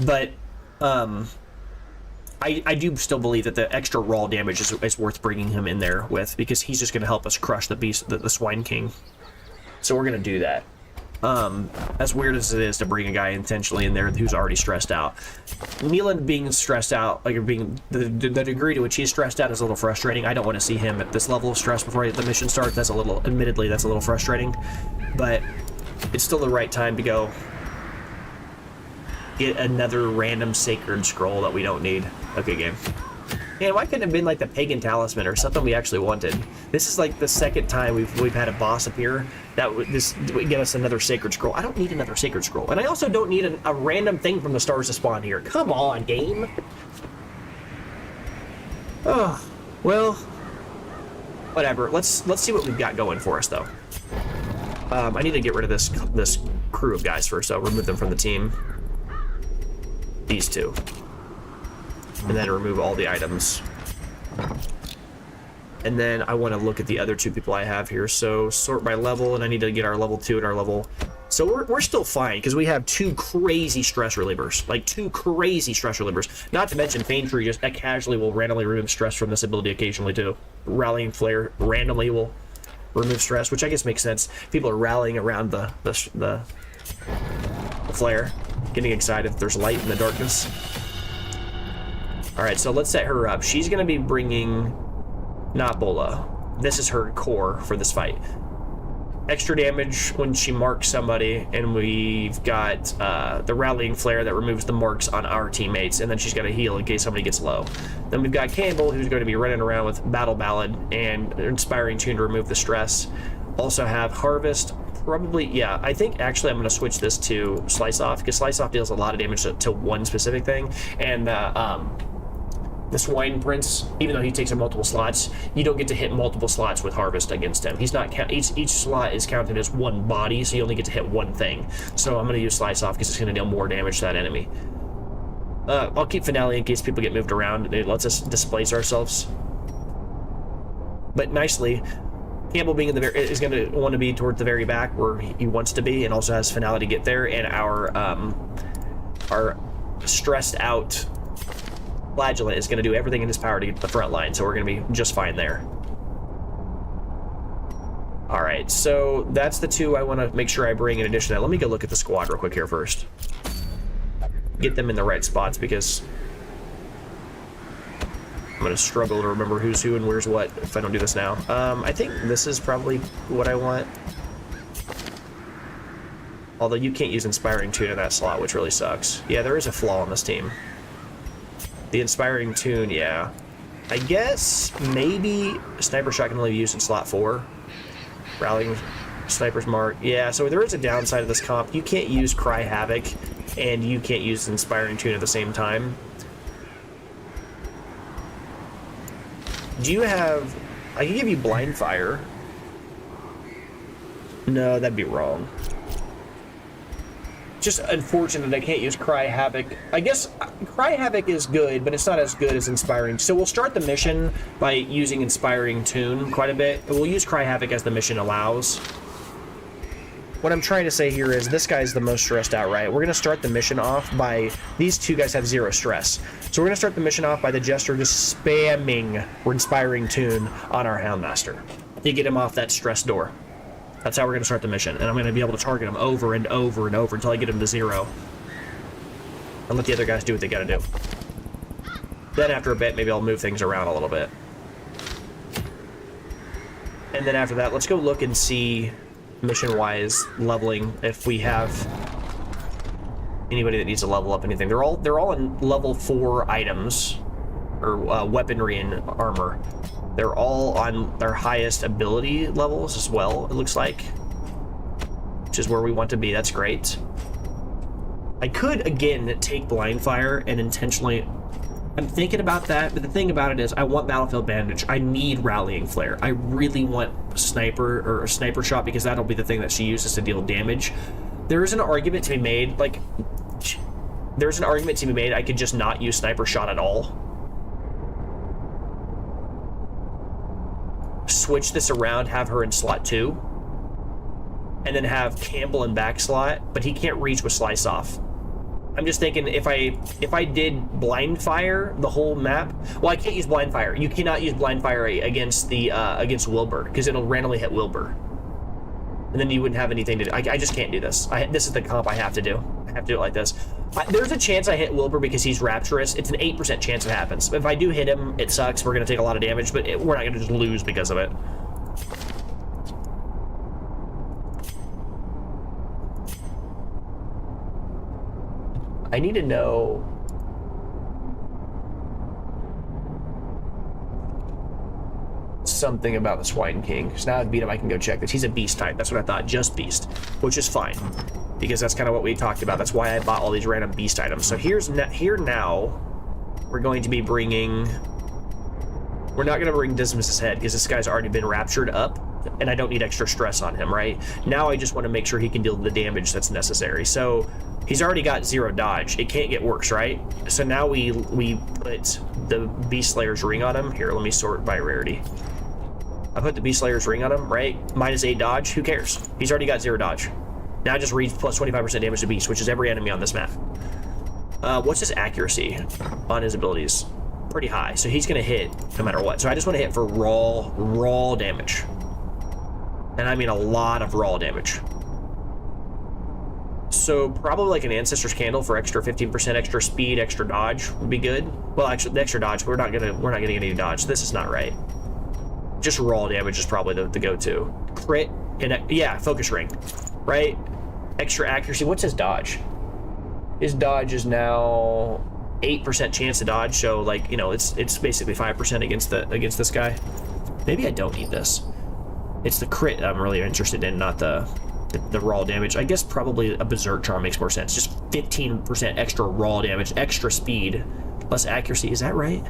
But I do still believe that the extra raw damage is worth bringing him in there with, because he's just going to help us crush the beast, the Swine King. So we're going to do that. As weird as it is to bring a guy intentionally in there who's already stressed out. Neelan being stressed out, like being the degree to which he's stressed out is a little frustrating. I don't want to see him at this level of stress before the mission starts. That's a little, admittedly, that's a little frustrating. But it's still the right time to go get another random sacred scroll that we don't need. Okay, game. Man, why couldn't it have been like the Pagan Talisman or something we actually wanted? This is like the second time we've had a boss appear that would get us another sacred scroll. I don't need another sacred scroll, and I also don't need a random thing from the stars to spawn here. Come on, game. Oh, well, whatever. Let's see what we've got going for us though. I need to get rid of this crew of guys first. I'll remove them from the team. These two. And then remove all the items. And then I want to look at the other two people I have here. So sort by level, and I need to get our level 2 and our level. So we're still fine, because we have 2 crazy stress relievers. Like 2 crazy stress relievers. Not to mention Fane Tree just casually will randomly remove stress from this ability occasionally too. Rallying Flare randomly will remove stress, which I guess makes sense. People are rallying around the flare, getting excited if there's light in the darkness. Alright, so let's set her up. She's going to be bringing Nabola. This is her core for this fight. extra damage when she marks somebody, and we've got the Rallying Flare that removes the marks on our teammates, and then she's got a heal in case somebody gets low. Then we've got Campbell, who's going to be running around with Battle Ballad and Inspiring Tune to remove the stress. Also have Harvest, probably, yeah, I think actually I'm going to switch this to Slice Off, because Slice Off deals a lot of damage to one specific thing, and the Swine Prince, even though he takes up multiple slots, you don't get to hit multiple slots with Harvest against him. He's not each slot is counted as one body, so you only get to hit one thing. So I'm going to use Slice Off because it's going to deal more damage to that enemy. I'll keep Finale in case people get moved around. It lets us displace ourselves. But nicely, Campbell being in the is going to want to be towards the very back where he wants to be, and also has Finale to get there. And our stressed out Flagellant is going to do everything in his power to get to the front line, so we're going to be just fine there. Alright, so that's the two I want to make sure I bring in addition to that. Let me go look at the squad real quick here first. Get them in the right spots, because I'm going to struggle to remember who's who and where's what if I don't do this now. I think this is probably what I want. Although you can't use Inspiring Tune in that slot, which really sucks. Yeah, there is a flaw in this team. The Inspiring Tune, yeah. I guess maybe Sniper Shot can only be used in slot 4. Rallying Sniper's Mark. Yeah, so there is a downside of this comp. You can't use Cry Havoc, and you can't use Inspiring Tune at the same time. Do you have... I can give you Blind Fire. No, that'd be wrong. Just unfortunate that I can't use Cry Havoc. I guess Cry Havoc is good, but it's not as good as Inspiring. So we'll start the mission by using Inspiring Tune quite a bit. We'll use Cry Havoc as the mission allows. What I'm trying to say here is this guy's the most stressed out, right? We're going to start the mission off by... These two guys have 0 stress. So we're going to start the mission off by the Jester just spamming Inspiring Tune on our Houndmaster to get him off that stress door. That's how we're going to start the mission, and I'm going to be able to target him over and over and over until I get him to 0. And let the other guys do what they got to do. Then after a bit, maybe I'll move things around a little bit. And then after that, let's go look and see, mission-wise, leveling, if we have anybody that needs to level up anything. They're all in level 4 items, or weaponry and armor. They're all on their highest ability levels as well, it looks like. Which is where we want to be, that's great. I could, again, take Blind Fire and intentionally... I'm thinking about that, but the thing about it is I want Battlefield Bandage. I need Rallying Flare. I really want Sniper, or a Sniper Shot, because that'll be the thing that she uses to deal damage. There is an argument to be made, like... There's an argument to be made I could just not use Sniper Shot at all. Switch this around, have her in slot 2, and then have Campbell in back slot, but he can't reach with Slice Off. I'm just thinking if I did Blind Fire the whole map, well, I can't use Blind Fire. You cannot use Blind Fire against the against Wilbur, because it'll randomly hit Wilbur, and then you wouldn't have anything to do. I just can't do this. This is the comp I have to do. I have to do it like this. There's a chance I hit Wilbur because he's Rapturous. It's an 8% chance it happens. If I do hit him, it sucks. We're going to take a lot of damage, but we're not going to just lose because of it. I need to know... something about the Swine King. So now I've beat him, I can go check this. He's a beast type. That's what I thought. Just beast. Which is fine, because that's kind of what we talked about. That's why I bought all these random beast items. So here now, we're going to be bringing... We're not going to bring Dismas's head, because this guy's already been raptured up, and I don't need extra stress on him, right? Now I just want to make sure he can deal the damage that's necessary. So he's already got 0 dodge. It can't get worse, right? So now we put the Beast Slayer's ring on him. Here, let me sort by rarity. I put the Beast Slayer's ring on him, right? -8 dodge. Who cares? He's already got 0 dodge. Now just reads plus 25% damage to Beast, which is every enemy on this map. What's his accuracy on his abilities? Pretty high, so he's gonna hit no matter what. So I just want to hit for raw damage, and I mean a lot of raw damage. So probably like an Ancestor's Candle for extra 15% extra speed, extra dodge would be good. Well, actually, the extra dodge, we're not getting any dodge. This is not right. Just raw damage is probably the go-to. Crit yeah, focus ring, right? Extra accuracy. What's his dodge? His dodge is now 8% chance to dodge, so like, you know, it's basically 5% against this guy. Maybe I don't need this. It's the crit I'm really interested in, not the raw damage. I guess probably a berserk charm makes more sense. Just 15% extra raw damage, extra speed, less accuracy. Is that right?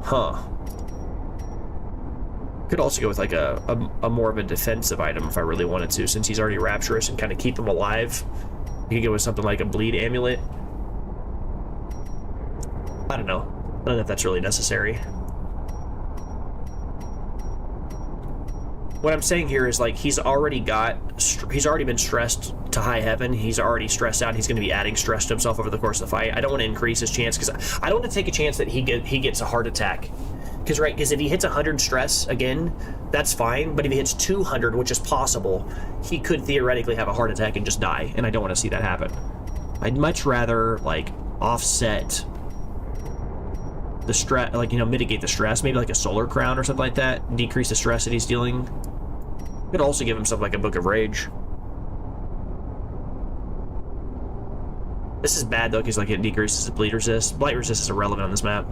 Huh. Could also go with like a more of a defensive item if I really wanted to, since he's already rapturous, and kind of keep him alive. You could go with something like a bleed amulet. I don't know. I don't know if that's really necessary. What I'm saying here is, like, he's already been stressed to high heaven. He's already stressed out. He's going to be adding stress to himself over the course of the fight. I don't want to increase his chance, because I don't want to take a chance that he gets a heart attack. Because if he hits 100 stress again, that's fine. But if he hits 200, which is possible, he could theoretically have a heart attack and just die. And I don't want to see that happen. I'd much rather, like, offset the stress, like, you know, mitigate the stress. Maybe like a solar crown or something like that. Decrease the stress that he's dealing. Could also give him something like a Book of Rage. This is bad though, because like it decreases the bleed resist. Blight resist is irrelevant on this map.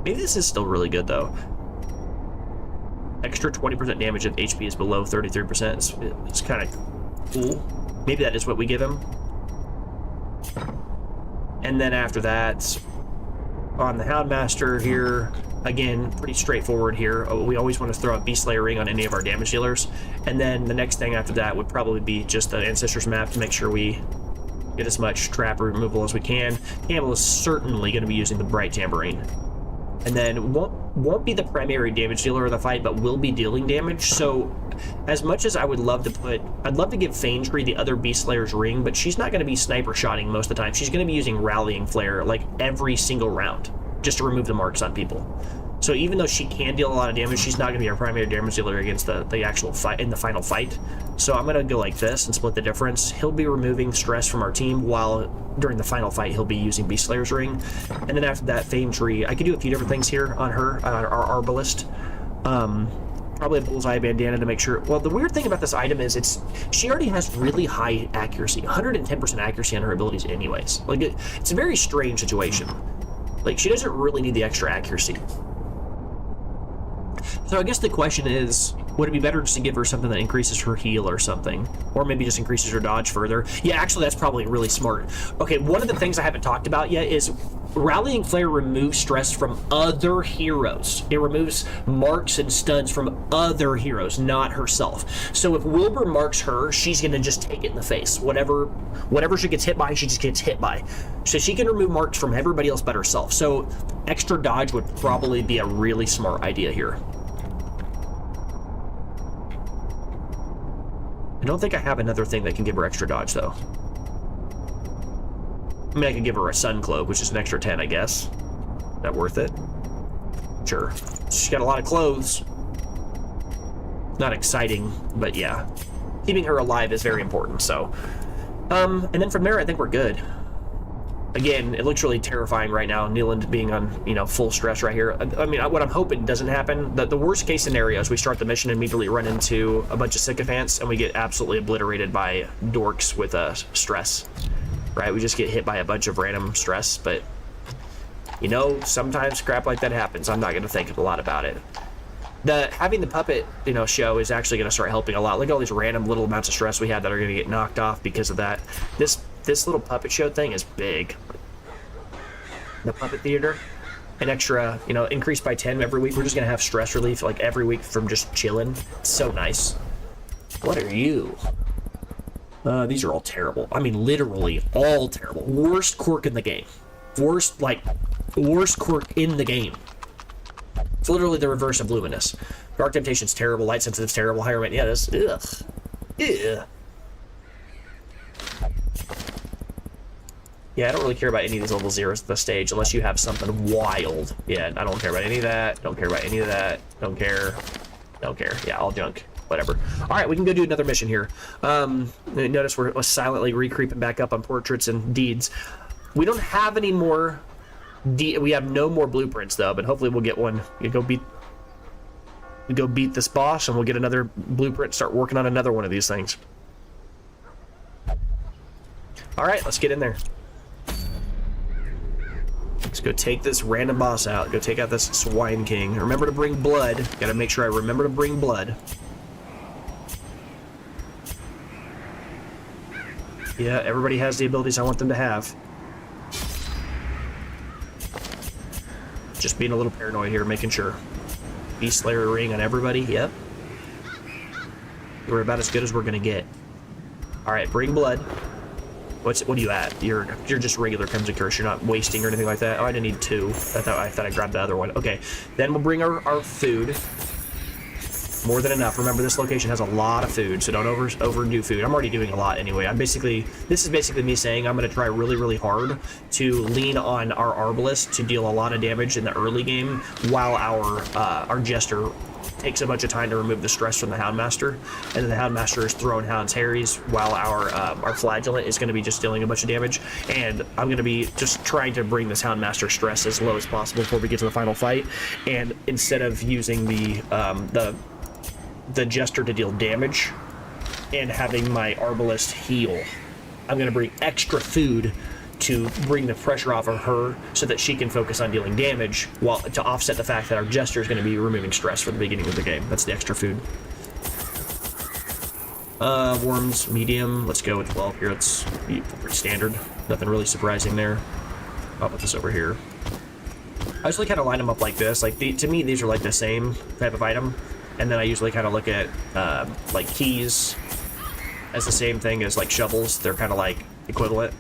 Maybe this is still really good though. Extra 20% damage if HP is below 33%. It's kind of cool. Maybe that is what we give him. And then after that, on the Houndmaster here, again, pretty straightforward here. We always want to throw a Beast Slayer ring on any of our damage dealers. And then the next thing after that would probably be just the Ancestors map to make sure we get as much trap removal as we can. Campbell is certainly going to be using the Bright Tambourine. And then won't be the primary damage dealer of the fight, but will be dealing damage. So as much as I would love to I'd love to give Faintree the other Beast Slayer's ring, but she's not going to be sniper shotting most of the time. She's going to be using Rallying Flare like every single round, just to remove the marks on people. So even though she can deal a lot of damage, she's not going to be our primary damage dealer against the actual fight, in the final fight. So I'm going to go like this and split the difference. He'll be removing stress from our team, while during the final fight he'll be using Beast Slayer's ring. And then after that, Faintree, I could do a few different things here on her, our Arbalist. Probably a Bullseye Bandana to make sure. Well, the weird thing about this item is she already has really high accuracy, 110% accuracy on her abilities anyways. Like it's a very strange situation. Like she doesn't really need the extra accuracy. So I guess the question is, would it be better just to give her something that increases her heal or something? Or maybe just increases her dodge further? Yeah, actually, that's probably really smart. Okay, one of the things I haven't talked about yet is Rallying Flare removes stress from other heroes. It removes marks and stuns from other heroes, not herself. So if Wilbur marks her, she's going to just take it in the face. Whatever she gets hit by, she just gets hit by. So she can remove marks from everybody else but herself. So extra dodge would probably be a really smart idea here. I don't think I have another thing that can give her extra dodge, though. I mean, I could give her a Sun Cloak, which is an extra 10, I guess. Is that worth it? Sure. She's got a lot of clothes. Not exciting, but yeah. Keeping her alive is very important, so. And then from there, I think we're good. Again, it looks really terrifying right now, Neeland being on, you know, full stress right here. I mean, what I'm hoping doesn't happen, the worst case scenario is we start the mission and immediately run into a bunch of sycophants and we get absolutely obliterated by dorks with stress, right? We just get hit by a bunch of random stress, but, you know, sometimes crap like that happens. I'm not going to think a lot about it. Having the puppet, you know, show is actually going to start helping a lot. Look at all these random little amounts of stress we have that are going to get knocked off because of that. This little puppet show thing is big. The puppet theater, an extra, you know, increased by 10 every week. We're just gonna have stress relief like every week from just chilling. It's so nice. What are you? These are all terrible. I mean, literally all terrible. Worst quirk in the game. Worst quirk in the game. It's literally the reverse of Luminous. Dark Temptation's terrible. Light Sensitive's terrible. Higher Rate, yeah, this, ugh. Yeah. Yeah, I don't really care about any of these level zeros at this stage unless you have something wild. Yeah, I don't care about any of that. Don't care about any of that. Don't care. Don't care. Yeah, all junk. Whatever. All right, we can go do another mission here. Notice we're silently recreeping back up on portraits and deeds. We don't have any more We have no more blueprints though, but hopefully we'll get one. We go beat this boss, and we'll get another blueprint. Start working on another one of these things. All right, let's get in there. Let's go take this random boss out. Go take out this Swine King. Remember to bring blood. Gotta make sure I remember to bring blood. Yeah, everybody has the abilities I want them to have. Just being a little paranoid here, making sure. Beast Slayer ring on everybody. Yep. We're about as good as we're gonna get. All right, bring blood. What are you at? You're just regular Crimson Curse. You're not wasting or anything like that. Oh, I didn't need 2. I thought I grabbed the other one. Okay, then we'll bring our food. More than enough. Remember, this location has a lot of food, so don't overdo food. I'm already doing a lot anyway. This is basically me saying I'm going to try really, really hard to lean on our Arbalest to deal a lot of damage in the early game, while our Jester takes a bunch of time to remove the stress from the Houndmaster, and then the Houndmaster is throwing Hound's Harries, while our Flagellant is going to be just dealing a bunch of damage. And I'm going to be just trying to bring this Houndmaster stress as low as possible before we get to the final fight. And instead of using the Jester to deal damage and having my Arbalest heal, I'm going to bring extra food to bring the pressure off of her so that she can focus on dealing damage, while to offset the fact that our Jester is going to be removing stress for the beginning of the game. That's the extra food. Worms, medium. Let's go with 12 here. It's pretty standard. Nothing really surprising there. I'll put this over here. I usually kind of line them up like this. Like to me, these are like the same type of item. And then I usually kind of look at like keys as the same thing as like shovels. They're kind of like equivalent.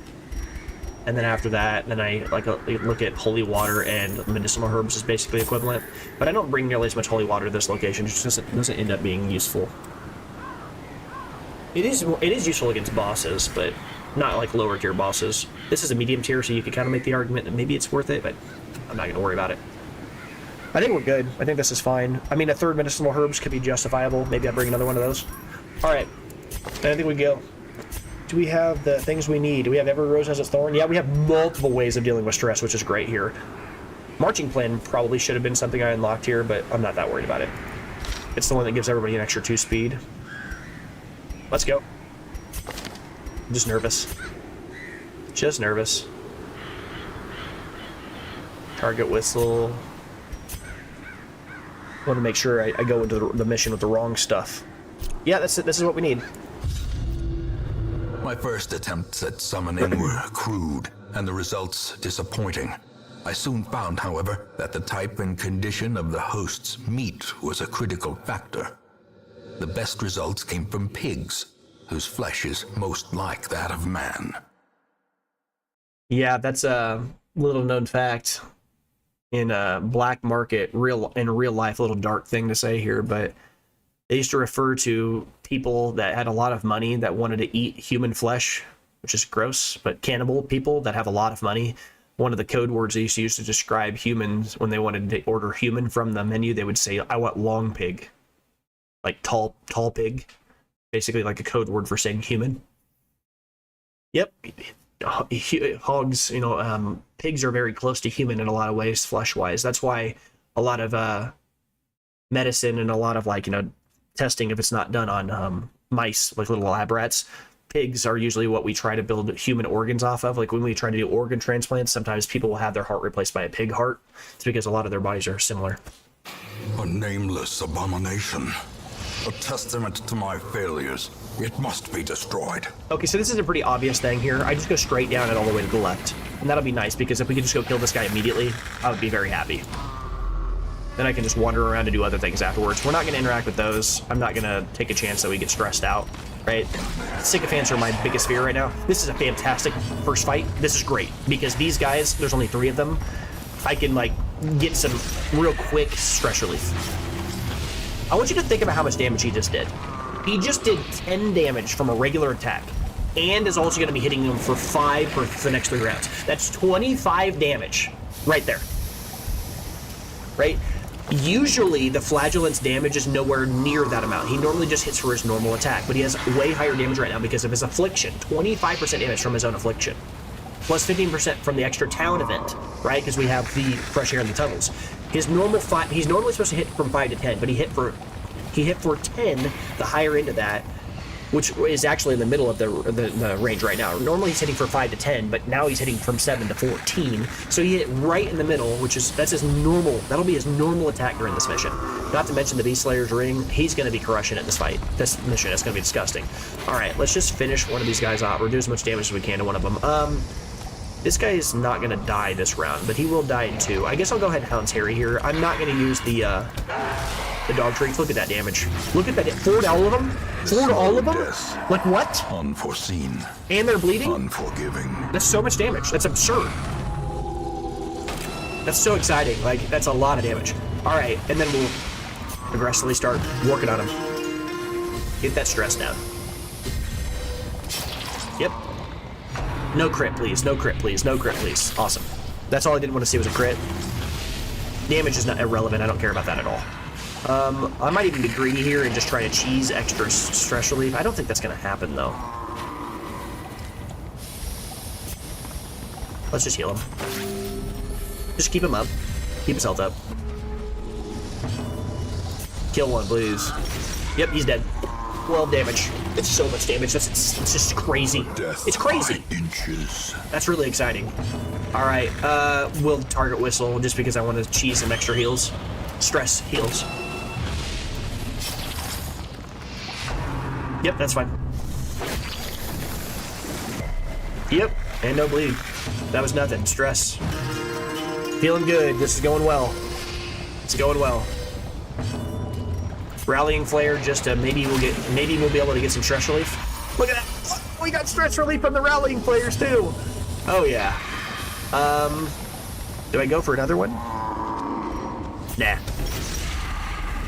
And then after that, then I look at holy water and medicinal herbs is basically equivalent. But I don't bring nearly as much holy water to this location. It just doesn't end up being useful. It is useful against bosses, but not like lower tier bosses. This is a medium tier, so you could kind of make the argument that maybe it's worth it, but I'm not going to worry about it. I think we're good. I think this is fine. I mean, a third medicinal herbs could be justifiable. Maybe I'll bring another one of those. All right. I think we go. Do we have the things we need? Do we have every rose has its thorn? Yeah, we have multiple ways of dealing with stress, which is great here. Marching plan probably should have been something I unlocked here, but I'm not that worried about it. It's the one that gives everybody an extra 2 speed. Let's go. I'm just nervous. Just nervous. Target whistle. I want to make sure I go into the mission with the wrong stuff. Yeah, that's it. This is what we need. My first attempts at summoning were crude, and the results disappointing. I soon found, however, that the type and condition of the host's meat was a critical factor. The best results came from pigs, whose flesh is most like that of man. Yeah, that's a little known fact in black market, in real life. A little dark thing to say here, but they used to refer to people that had a lot of money that wanted to eat human flesh, which is gross, but cannibal people that have a lot of money. One of the code words they used to use to describe humans when they wanted to order human from the menu, they would say, "I want long pig," like tall pig, basically like a code word for saying human. Yep. Hogs, pigs are very close to human in a lot of ways, flesh-wise. That's why a lot of medicine and a lot of testing, if it's not done on mice, like little lab rats, pigs are usually what we try to build human organs off of. Like when we try to do organ transplants, sometimes people will have their heart replaced by a pig heart. It's because a lot of their bodies are similar. A nameless abomination. A testament to my failures. It must be destroyed. Okay, so this is a pretty obvious thing here. I just go straight down and all the way to the left. And that'll be nice, because if we could just go kill this guy immediately, I would be very happy. Then I can just wander around and do other things afterwards. We're not going to interact with those. I'm not going to take a chance that we get stressed out, right? Sycophants are my biggest fear right now. This is a fantastic first fight. This is great, because these guys, there's only 3 of them. I can, get some real quick stress relief. I want you to think about how much damage he just did. He just did 10 damage from a regular attack, and is also going to be hitting him for 5 for the next 3 rounds. That's 25 damage right there. Right? Usually, the Flagellant's damage is nowhere near that amount. He normally just hits for his normal attack, but he has way higher damage right now because of his affliction. 25% damage from his own affliction. plus 15% from the extra town event, right? Because we have the fresh air in the tunnels. His normal he's normally supposed to hit from 5 to 10, but he hit for 10, the higher end of that, which is actually in the middle of the range right now. Normally he's hitting for 5 to 10, but now he's hitting from 7 to 14. So he hit right in the middle, that's his normal. That'll be his normal attack during this mission. Not to mention the Beast Slayer's ring. He's going to be crushing it this fight. This mission is going to be disgusting. All right, let's just finish one of these guys off, or do as much damage as we can to one of them. This guy is not going to die this round, but he will die in 2. I guess I'll go ahead and Hound's Harry here. I'm not going to use the dog treats. Look at that damage. Look at that. 4 to all of them? 4 to all of them? Like what? Unforeseen. And they're bleeding? Unforgiving. That's so much damage. That's absurd. That's so exciting. Like, that's a lot of damage. All right, and then we'll aggressively start working on him. Get that stress down. Yep. No crit, please. No crit, please. No crit, please. Awesome. That's all I didn't want to see was a crit. Damage is not irrelevant. I don't care about that at all. I might even be greedy here and just try to cheese extra stress relief. I don't think that's going to happen, though. Let's just heal him. Just keep him up. Keep his health up. Kill one, please. Yep, he's dead. 12 damage. It's so much damage. It's just crazy. It's crazy. Inches. That's really exciting. All right, we'll target Whistle just because I want to cheese some extra heals. Stress heals. Yep, that's fine. Yep, and no bleed. That was nothing. Stress. Feeling good. This is going well. It's going well. Rallying Flare just to maybe we'll be able to get some stress relief. Look at that. We got stress relief from the Rallying Flares too. Oh yeah. Do I go for another one? Nah.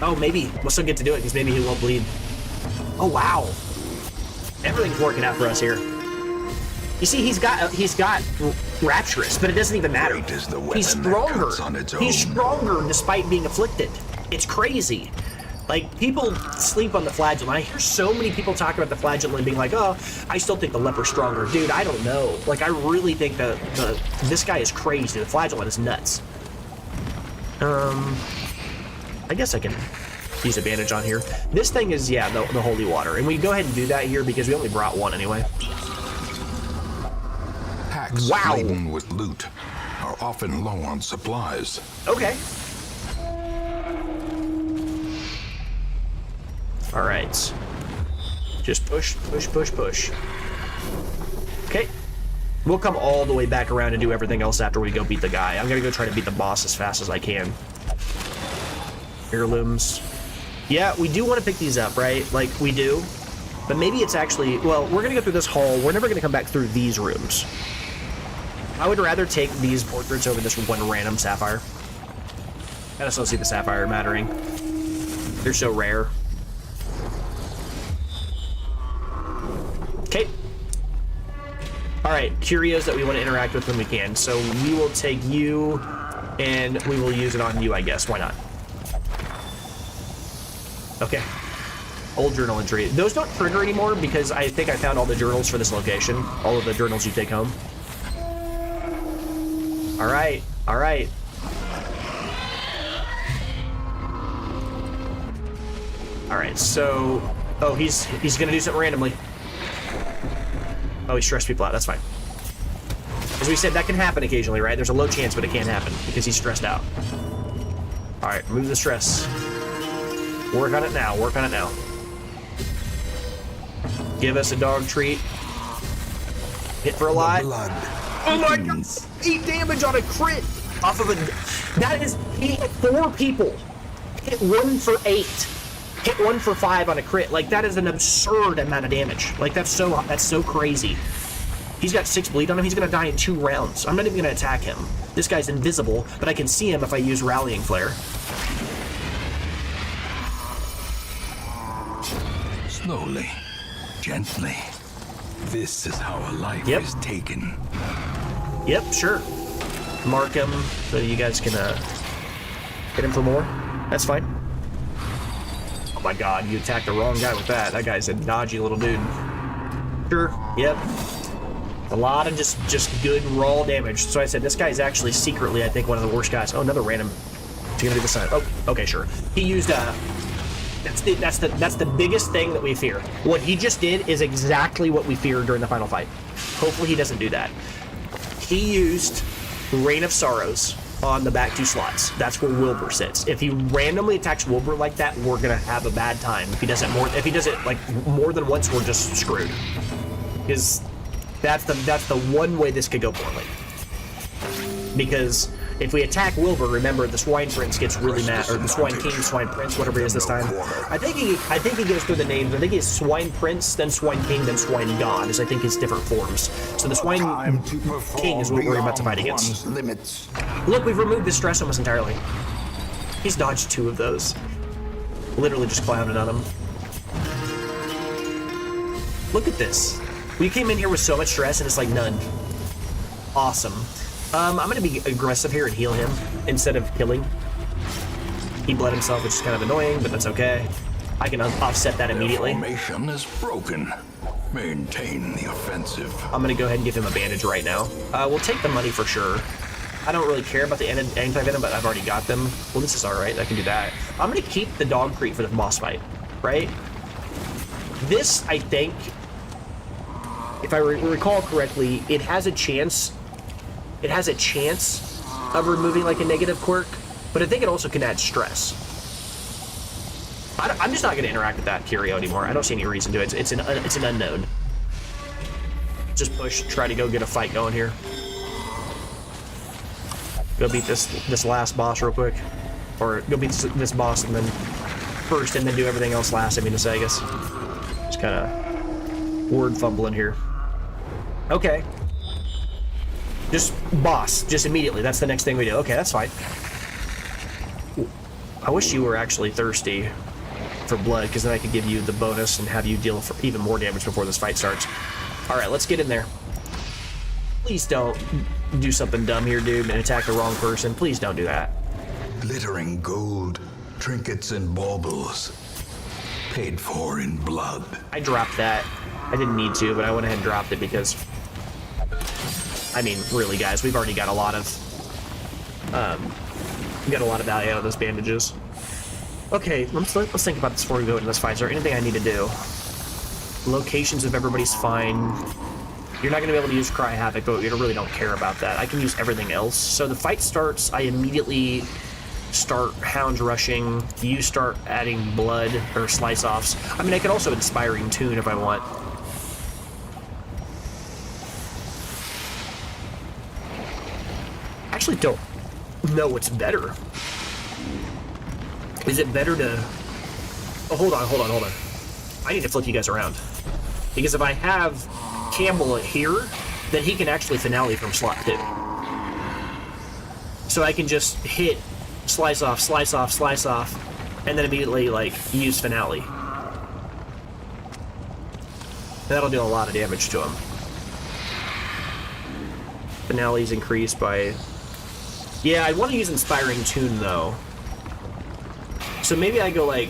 Oh, maybe. We'll still get to do it because maybe he won't bleed. Oh wow. Everything's working out for us here. You see, he's got Rapturous, but it doesn't even matter. He's stronger. He's stronger despite being afflicted. It's crazy. Like, people sleep on the Flagellant. I hear so many people talk about the Flagellant and being like, oh, I still think the Leper's stronger. Dude, I don't know. Like, I really think this guy is crazy. The Flagellant is nuts. I guess I can use a bandage on here. This thing is, yeah, the holy water. And we go ahead and do that here because we only brought one anyway. Packs laden with loot are often low on supplies. Okay. All right. Just push, push, push, push. Okay. We'll come all the way back around and do everything else after we go beat the guy. I'm gonna go try to beat the boss as fast as I can. Heirlooms. Yeah, we do want to pick these up, right? Like, we do. But maybe it's actually... Well, we're gonna go through this hall. We're never gonna come back through these rooms. I would rather take these portraits over this one random sapphire. I just don't see the sapphire mattering. They're so rare. Okay. Alright, curios that we want to interact with when we can. So we will take you, and we will use it on you, I guess. Why not? Okay. Old journal entry. Those don't trigger anymore because I think I found all the journals for this location. All of the journals you take home. Alright, alright. Alright, so... Oh, he's gonna do something randomly. Oh, he stressed people out. That's fine. As we said, that can happen occasionally, right? There's a low chance, but it can happen because he's stressed out. Alright, remove the stress. Work on it now. Work on it now. Give us a dog treat. Hit for a lot. Oh my god! 8 damage on a crit! Off of a... That is... He hit 4 people. Hit 1 for 8. Hit 1 for 5 on a crit. Like, that is an absurd amount of damage. Like, that's so crazy. He's got 6 bleed on him. He's gonna die in 2 rounds. I'm not even gonna attack him. This guy's invisible, but I can see him if I use Rallying Flare. Slowly, gently. This is how a life is taken. Yep, sure. Mark him so you guys can hit him for more. That's fine. Oh my god, you attacked the wrong guy with that. That guy's a dodgy little dude. Sure, yep. A lot of just good raw damage. So I said this guy is actually secretly, I think, one of the worst guys. Oh, another random. Is he gonna do the sign? Oh, okay, sure. He used that's the biggest thing that we fear. What he just did is exactly what we feared during the final fight. Hopefully he doesn't do that. He used Reign of Sorrows on the back 2 slots. That's where Wilbur sits. If he randomly attacks Wilbur like that, we're gonna have a bad time. If he does it like more than once, we're just screwed. Because that's the one way this could go poorly. Because if we attack Wilbur, remember the Swine Prince gets really mad, or the Swine King, Swine Prince, whatever it is this time. I think he goes through the names. I think he's Swine Prince, then Swine King, then Swine God. Is I think his different forms. So the Swine King is what we're about to fight against. Look, we've removed the stress almost entirely. He's dodged 2 of those. Literally just clowned on him. Look at this. We came in here with so much stress and it's like none. Awesome. I'm gonna be aggressive here and heal him instead of killing. He bled himself, which is kind of annoying, but that's okay. I can offset that immediately. Formation is broken. Maintain the offensive. I'm gonna go ahead and give him a bandage right now. We'll take the money for sure. I don't really care about the anti-venom, but I've already got them. Well, this is alright, I can do that. I'm gonna keep the dog crate for the boss fight, right? This, I think, if I recall correctly, it has a chance of removing like a negative quirk, but I think it also can add stress. I'm just not going to interact with that Curio anymore. I don't see any reason to it. It's an unknown. Just push, try to go get a fight going here. Go beat this last boss real quick, or go beat this boss and then first, and then do everything else last. I mean to say, I guess. Just kind of word fumbling here. Okay. Just boss, just immediately. That's the next thing we do. Okay, that's fine. I wish you were actually thirsty for blood, because then I could give you the bonus and have you deal for even more damage before this fight starts. Alright, let's get in there. Please don't do something dumb here, dude, and attack the wrong person. Please don't do that. Glittering gold, trinkets and baubles. Paid for in blood. I dropped that. I didn't need to, but I went ahead and dropped it because... I mean, really, guys, we've already got a lot of value out of those bandages. Okay, let's think about this before we go into this fight. Is there anything I need to do? Locations of everybody's fine. You're not going to be able to use Cry Havoc, but you really don't care about that. I can use everything else. So the fight starts, I immediately start Hound Rushing. You start adding blood or slice-offs. I mean, I could also Inspiring Tune if I want. I actually don't know what's better. Is it better to... Oh, hold on. I need to flip you guys around. Because if I have Campbell here, then he can actually Finale from slot 2. So I can just hit slice off, and then immediately, like, use Finale. That'll do a lot of damage to him. Finale's increased by... Yeah, I want to use Inspiring Tune, though. So maybe I go, like...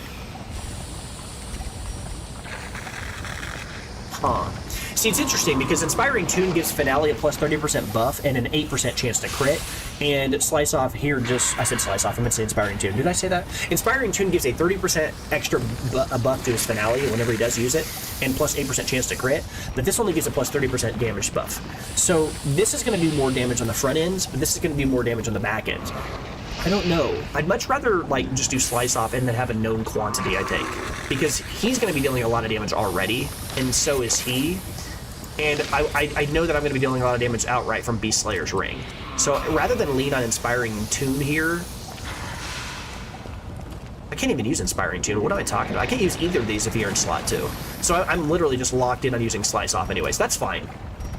Huh. See, it's interesting, because Inspiring Tune gives Finale a plus 30% buff and an 8% chance to crit, and Slice Off here just... I said Slice Off, I meant to say Inspiring Tune. Did I say that? Inspiring Tune gives a 30% extra buff to his Finale whenever he does use it, and plus 8% chance to crit, but this only gives a plus 30% damage buff. So this is going to do more damage on the front ends, but this is going to do more damage on the back ends. I don't know. I'd much rather, like, just do Slice Off and then have a known quantity, I think. Because he's going to be dealing a lot of damage already, and so is he. And I know that I'm going to be dealing a lot of damage outright from Beast Slayer's Ring. So rather than lean on Inspiring Tune here... I can't even use Inspiring Tune. What am I talking about? I can't use either of these if you're in slot 2. So I'm literally just locked in on using Slice Off anyways. That's fine.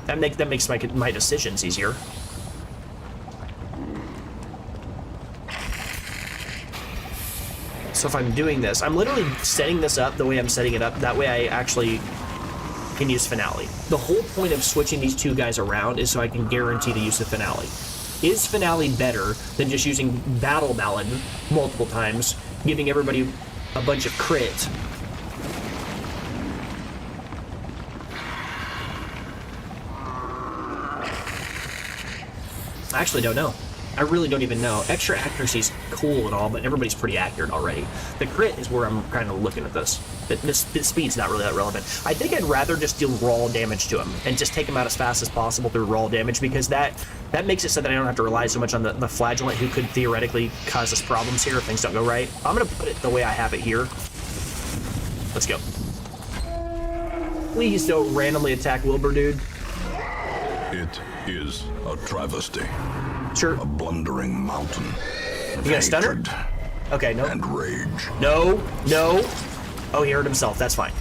That makes my decisions easier. So if I'm doing this, I'm literally setting this up the way I'm setting it up. That way I actually can use Finale. The whole point of switching these two guys around is so I can guarantee the use of Finale. Is Finale better than just using Battle Ballad multiple times, giving everybody a bunch of crit? I actually don't know. I really don't even know. Extra accuracy's cool and all, but everybody's pretty accurate already. The crit is where I'm kind of looking at this. The speed's not really that relevant. I think I'd rather just deal raw damage to him and just take him out as fast as possible through raw damage, because that makes it so that I don't have to rely so much on the flagellant, who could theoretically cause us problems here if things don't go right. I'm going to put it the way I have it here. Let's go. Please don't randomly attack Wilbur, dude. It is a travesty. Sure. A blundering mountain. You gonna stun her? Okay, no. And rage. No, no. Oh, he hurt himself. That's fine.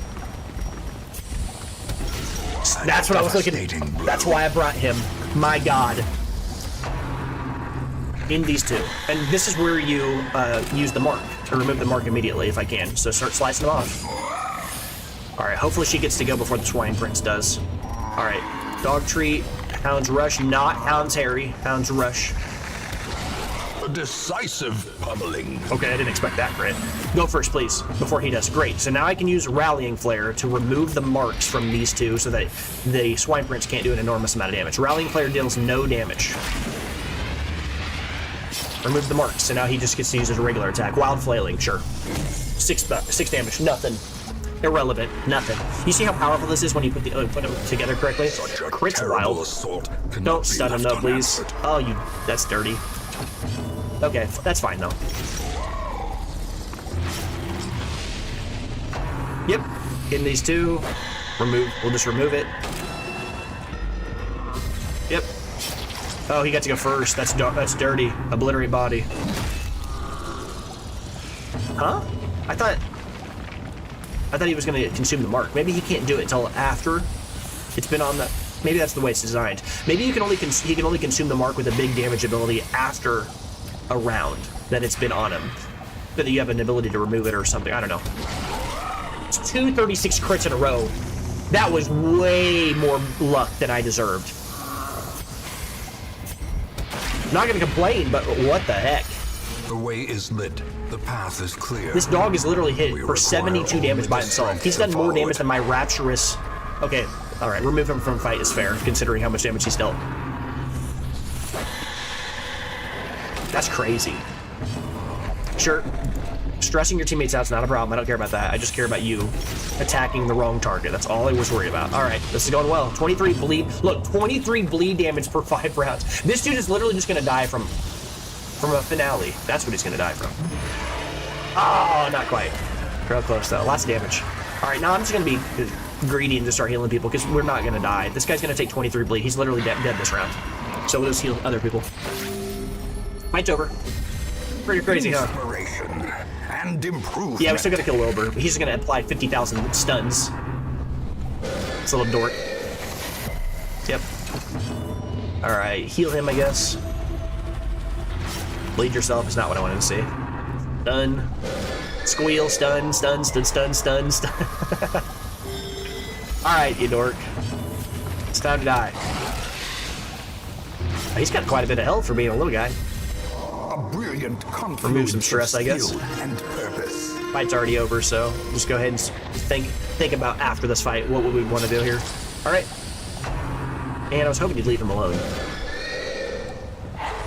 That's what I was looking at. That's why I brought him. My God. In these two. And this is where you use the mark to remove the mark immediately if I can. So start slicing them off. All right, hopefully she gets to go before the Swine Prince does. All right, Dog Treat, Hound's Rush, not Hound's Harry, Hound's Rush. A decisive pummeling. Okay, I didn't expect that crit. Go first, please, before he does. Great, so now I can use Rallying Flare to remove the marks from these two so that the Swine Prince can't do an enormous amount of damage. Rallying Flare deals no damage. Remove the marks, so now he just gets to use his regular attack. Wild Flailing, sure. 6 damage, nothing. Irrelevant, nothing. You see how powerful this is when you put them together correctly? Crit's wild. Don't stun him though, please. Oh, that's dirty. Okay, that's fine though. Yep, getting these two. We'll just remove it. Yep. Oh, he got to go first. That's dirty. Obliterate body. Huh? I thought he was going to consume the mark. Maybe he can't do it until after it's been on the... Maybe that's the way it's designed. Maybe he can only consume the mark with a big damage ability after a round that it's been on him. But you have an ability to remove it or something. I don't know. It's 236 crits in a row. That was way more luck than I deserved. Not going to complain, but what the heck? The way is lit. The path is clear. This dog is literally hit for 72 damage by himself. He's done more damage than my rapturous... Okay, alright, remove him from fight is fair, considering how much damage he's dealt. That's crazy. Sure, stressing your teammates out is not a problem. I don't care about that. I just care about you attacking the wrong target. That's all I was worried about. Alright, this is going well. 23 bleed. Look, 23 bleed damage per 5 rounds. This dude is literally just going to die from a finale. That's what he's going to die from. Oh, not quite. Real close, though. Lots of damage. All right, now I'm just going to be greedy and just start healing people, because we're not going to die. This guy's going to take 23 bleed. He's literally dead this round. So we'll just heal other people. Fight's over. Pretty crazy, huh? Inspiration and improvement. Yeah, we still got to kill Wilbur, but he's going to apply 50,000 stuns. This little dork. Yep. All right, heal him, I guess. Bleed yourself is not what I wanted to see. Stun. Squeal, stun, stun, stun, stun, stun, stun. Alright, you dork. It's time to die. He's got quite a bit of health for being a little guy. A brilliant remove some stress, I guess. And purpose. Fight's already over, so just go ahead and think about after this fight what would we want to do here. Alright. And I was hoping you'd leave him alone.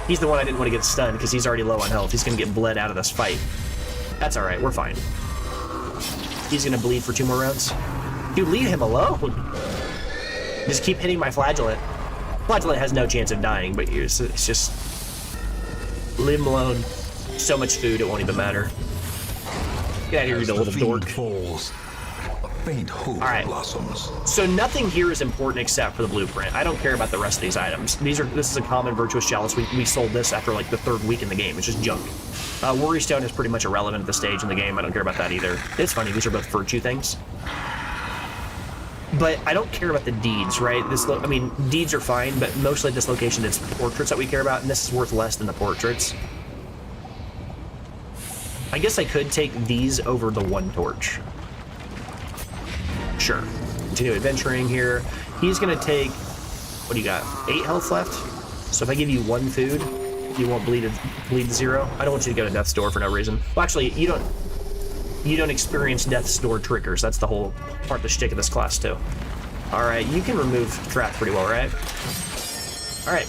He's the one I didn't want to get stunned because he's already low on health. He's going to get bled out of this fight. That's alright, we're fine. He's going to bleed for 2 more rounds. Dude, leave him alone. Just keep hitting my flagellant. Flagellant has no chance of dying, but it's just... Leave him alone. So much food, it won't even matter. Get out of here, you little dork. Falls, a faint hope blossoms. So nothing here is important except for the blueprint. I don't care about the rest of these items. This is a common virtuous chalice. We sold this after like the 3rd week in the game. It's just junk. Worry Stone is pretty much irrelevant at this stage in the game. I don't care about that either. It's funny, these are both virtue things. But I don't care about the deeds, right? I mean, deeds are fine, but mostly at this location it's portraits that we care about, and this is worth less than the portraits. I guess I could take these over the 1 torch. Sure. Continue adventuring here. He's gonna take, what do you got? 8 health left? So if I give you 1 food, you won't bleed to 0. I don't want you to go to Death's Door for no reason. Well, actually, you don't experience Death's Door triggers. That's the whole part of the shtick of this class too. All right, you can remove traps pretty well, right? All right.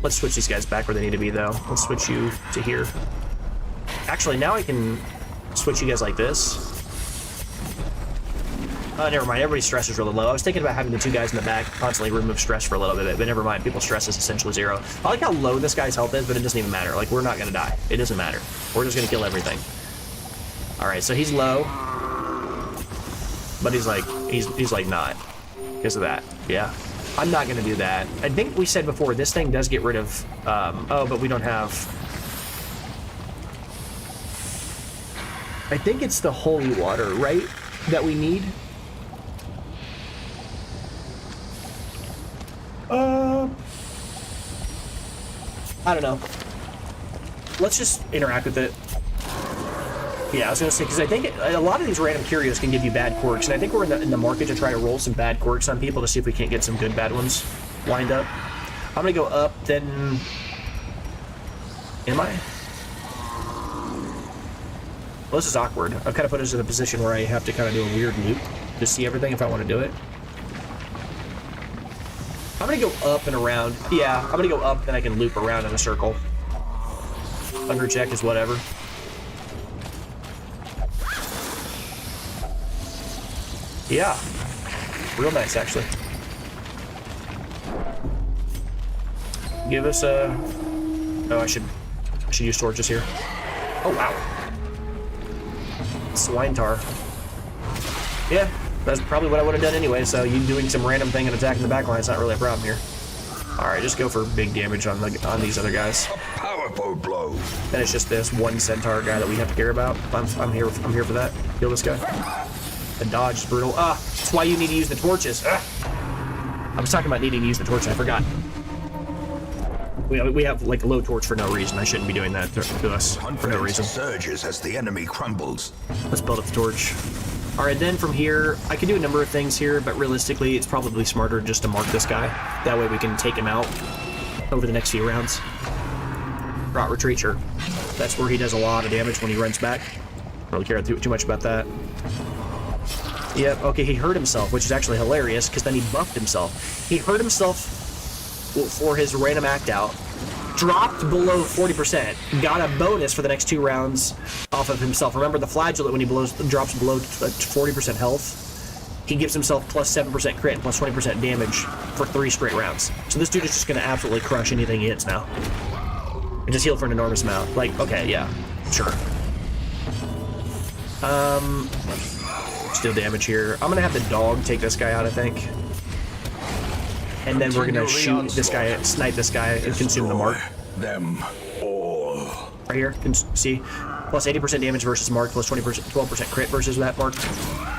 Let's switch these guys back where they need to be, though. Let's switch you to here. Actually, now I can switch you guys like this. Oh, never mind. Everybody's stress is really low. I was thinking about having the two guys in the back constantly remove stress for a little bit, but never mind. People's stress is essentially 0. I like how low this guy's health is, but it doesn't even matter. Like, we're not going to die. It doesn't matter. We're just going to kill everything. All right, so he's low. But he's like not. Because of that. Yeah. I'm not going to do that. I think we said before, this thing does get rid of... oh, but we don't have... I think it's the holy water, right? That we need? I don't know. Let's just interact with it. Yeah, I was gonna say, because I think a lot of these random curios can give you bad quirks, and I think we're in the market to try to roll some bad quirks on people to see if we can't get some good bad ones lined up. I'm gonna go up, then... Am I? Well, this is awkward. I've kind of put us in a position where I have to kind of do a weird loop to see everything if I want to do it. I'm gonna go up and around. Yeah, I'm gonna go up, then I can loop around in a circle. Hunger check is whatever. Yeah, real nice actually. Give us a... Oh, I should use torches here. Oh wow. Swine tar. Yeah, that's probably what I would have done anyway, so you doing some random thing and attacking the backline is not really a problem here. Alright, just go for big damage on these other guys. A powerful blow. And it's just this one centaur guy that we have to care about. I'm here for that. Kill this guy. The dodge is brutal. That's why you need to use the torches. I was talking about needing to use the torch, I forgot. We have like a low torch for no reason. I shouldn't be doing that to us for no reason. Surges as the enemy crumbles. Let's build up the torch. All right, then from here, I can do a number of things here, but realistically, it's probably smarter just to mark this guy. That way we can take him out over the next few rounds. Rot Retreacher. That's where he does a lot of damage when he runs back. Don't really care too much about that. Yep, okay, he hurt himself, which is actually hilarious, because then he buffed himself. He hurt himself for his random act out, dropped below 40%, got a bonus for the next 2 rounds off of himself. Remember, the Flagellant, when he drops below 40% health, he gives himself plus 7% crit and plus 20% damage for 3 straight rounds. So this dude is just going to absolutely crush anything he hits now. And just heal for an enormous amount. Like, okay, yeah, sure. Still damage here. I'm going to have the dog take this guy out, I think. And then we're gonna shoot this guy, snipe this guy, and consume the mark. Them all. Right here, see? Plus 80% damage versus mark, plus 12% crit versus that mark.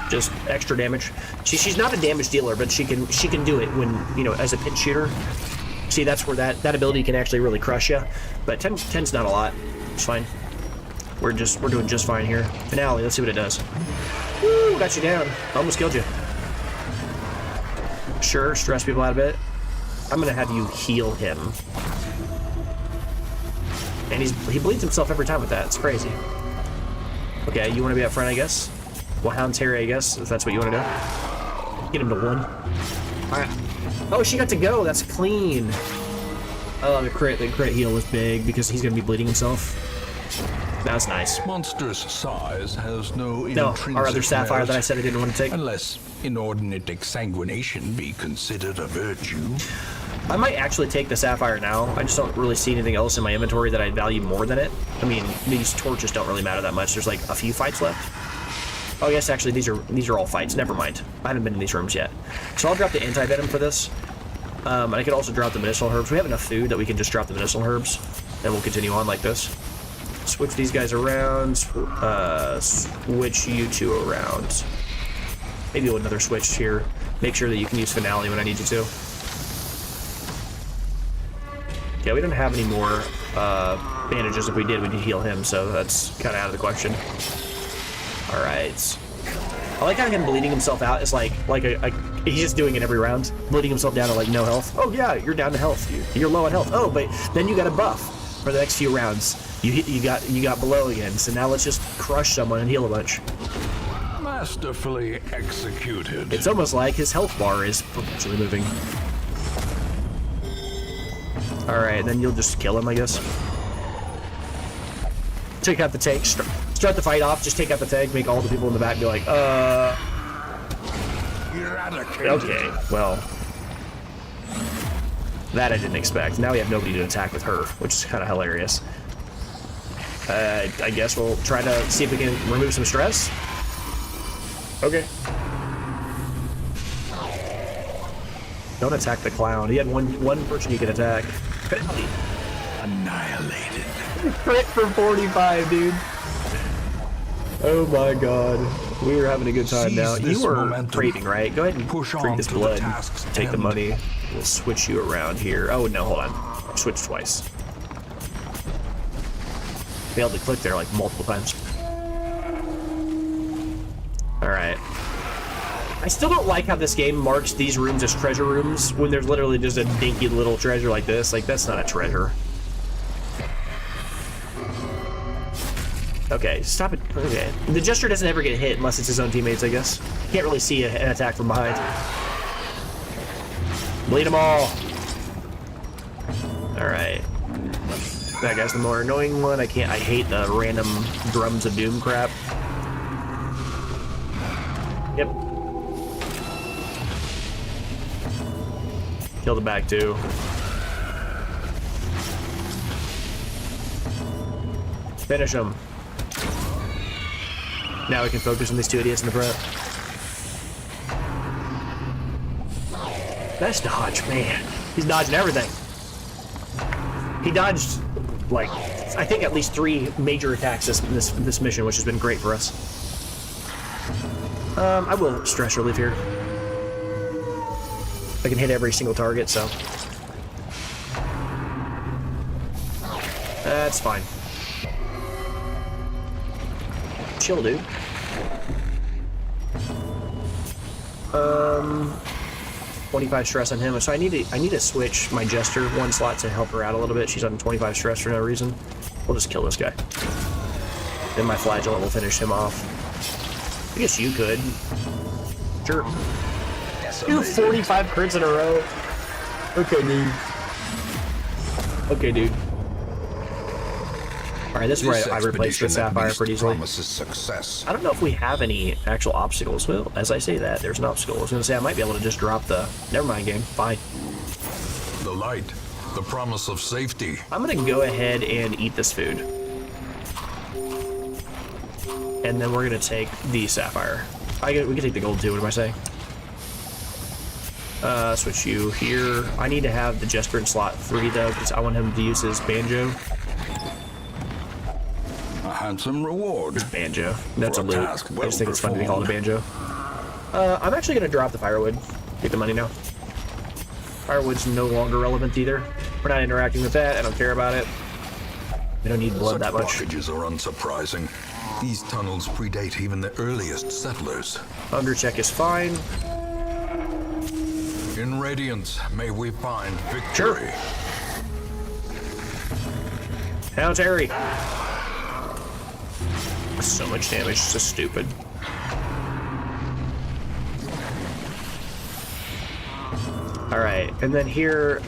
Just extra damage. She's not a damage dealer, but she can do it when, you know, as a pinch shooter. See, that's where that ability can actually really crush you. But 10's not a lot. It's fine. We're doing just fine here. Finale, let's see what it does. Woo, got you down. Almost killed you. Sure, stress people out a bit. I'm gonna have you heal him. And he bleeds himself every time with that. It's crazy. Okay, you want to be up front, I guess? Well, Hound's Harry, I guess, if that's what you want to do. Get him to 1. Alright. Oh, she got to go. That's clean. Oh, the crit heal was big because he's gonna be bleeding himself. That's nice. Monstrous size has no intrinsic our other sapphire merit, that I said I didn't want to take. unless inordinate exsanguination be considered a virtue. I might actually take the sapphire now. I just don't really see anything else in my inventory that I value more than it. I mean, these torches don't really matter that much. There's like a few fights left. Oh yes, actually these are all fights. Never mind. I haven't been in these rooms yet. So I'll drop the anti-venom for this. And I could also drop the medicinal herbs. We have enough food that we can just drop the medicinal herbs, and we'll continue on like this. Switch these guys around. Switch you 2 around. Maybe another switch here. Make sure that you can use Finale when I need you to. Yeah, we don't have any more bandages. If we did, we'd heal him, so that's kind of out of the question. Alright. I like how him bleeding himself out is like he's just doing it every round. Bleeding himself down to like no health. Oh yeah, you're down to health. You're low on health. Oh, but then you got a buff for the next few rounds. You got below again, so now let's just crush someone and heal a bunch. Masterfully executed. It's almost like his health bar is perpetually moving. Alright, then you'll just kill him, I guess. Take out the tank, start the fight off, just take out the tank, make all the people in the back be like, okay, well. That I didn't expect. Now we have nobody to attack with her, which is kind of hilarious. I guess we'll try to see if we can remove some stress. Okay. Don't attack the clown. He had one person you can attack. Annihilated. Crit for 45, dude. Oh my god. We are having a good time now. You were trading, right? Go ahead and drink this blood. Take the money. We'll switch you around here. Oh no, hold on. Switch twice. Failed to click there like multiple times. Alright. I still don't like how this game marks these rooms as treasure rooms when there's literally just a dinky little treasure like this. Like, that's not a treasure. Okay, stop it. Okay. The Jester doesn't ever get hit unless it's his own teammates, I guess. Can't really see an attack from behind. Bleed them all. Alright. That guy's the more annoying one. I hate the random drums of doom crap. Yep. Kill the back too. Finish him. Now we can focus on these two idiots in the front. Nice dodge, man. He's dodging everything. He dodged, like, I think at least 3 major attacks this mission, which has been great for us. I will stress relief here. I can hit every single target, so that's fine. Chill, dude. 25 stress on him, so I need to switch my Jester 1 slot to help her out a little bit. She's on 25 stress for no reason. We'll just kill this guy. Then my Flagellant will finish him off. I guess you could. Sure. Do 45 crits in a row. Okay, dude. Okay, dude. Alright, this is where I replaced the Sapphire pretty easily. Success. I don't know if we have any actual obstacles. Well, as I say that, there's an obstacle. I was going to say I might be able to just drop the... Never mind, game. Fine. The light. The promise of safety. I'm going to go ahead and eat this food. And then we're going to take the Sapphire. We can take the gold too, what am I saying? Switch you here. I need to have the Jester in slot 3 though, because I want him to use his Banjo. A handsome reward. Banjo. That's a loot. I just think it's fun to be called a Banjo. I'm actually going to drop the Firewood. Take the money now. Firewood's no longer relevant either. We're not interacting with that. I don't care about it. We don't need blood that much. Blockages are unsurprising. These tunnels predate even the earliest settlers. Hunger check is fine. In Radiance, may we find victory. Sure. Now Terry. So much damage, it's just stupid. Alright, and then here...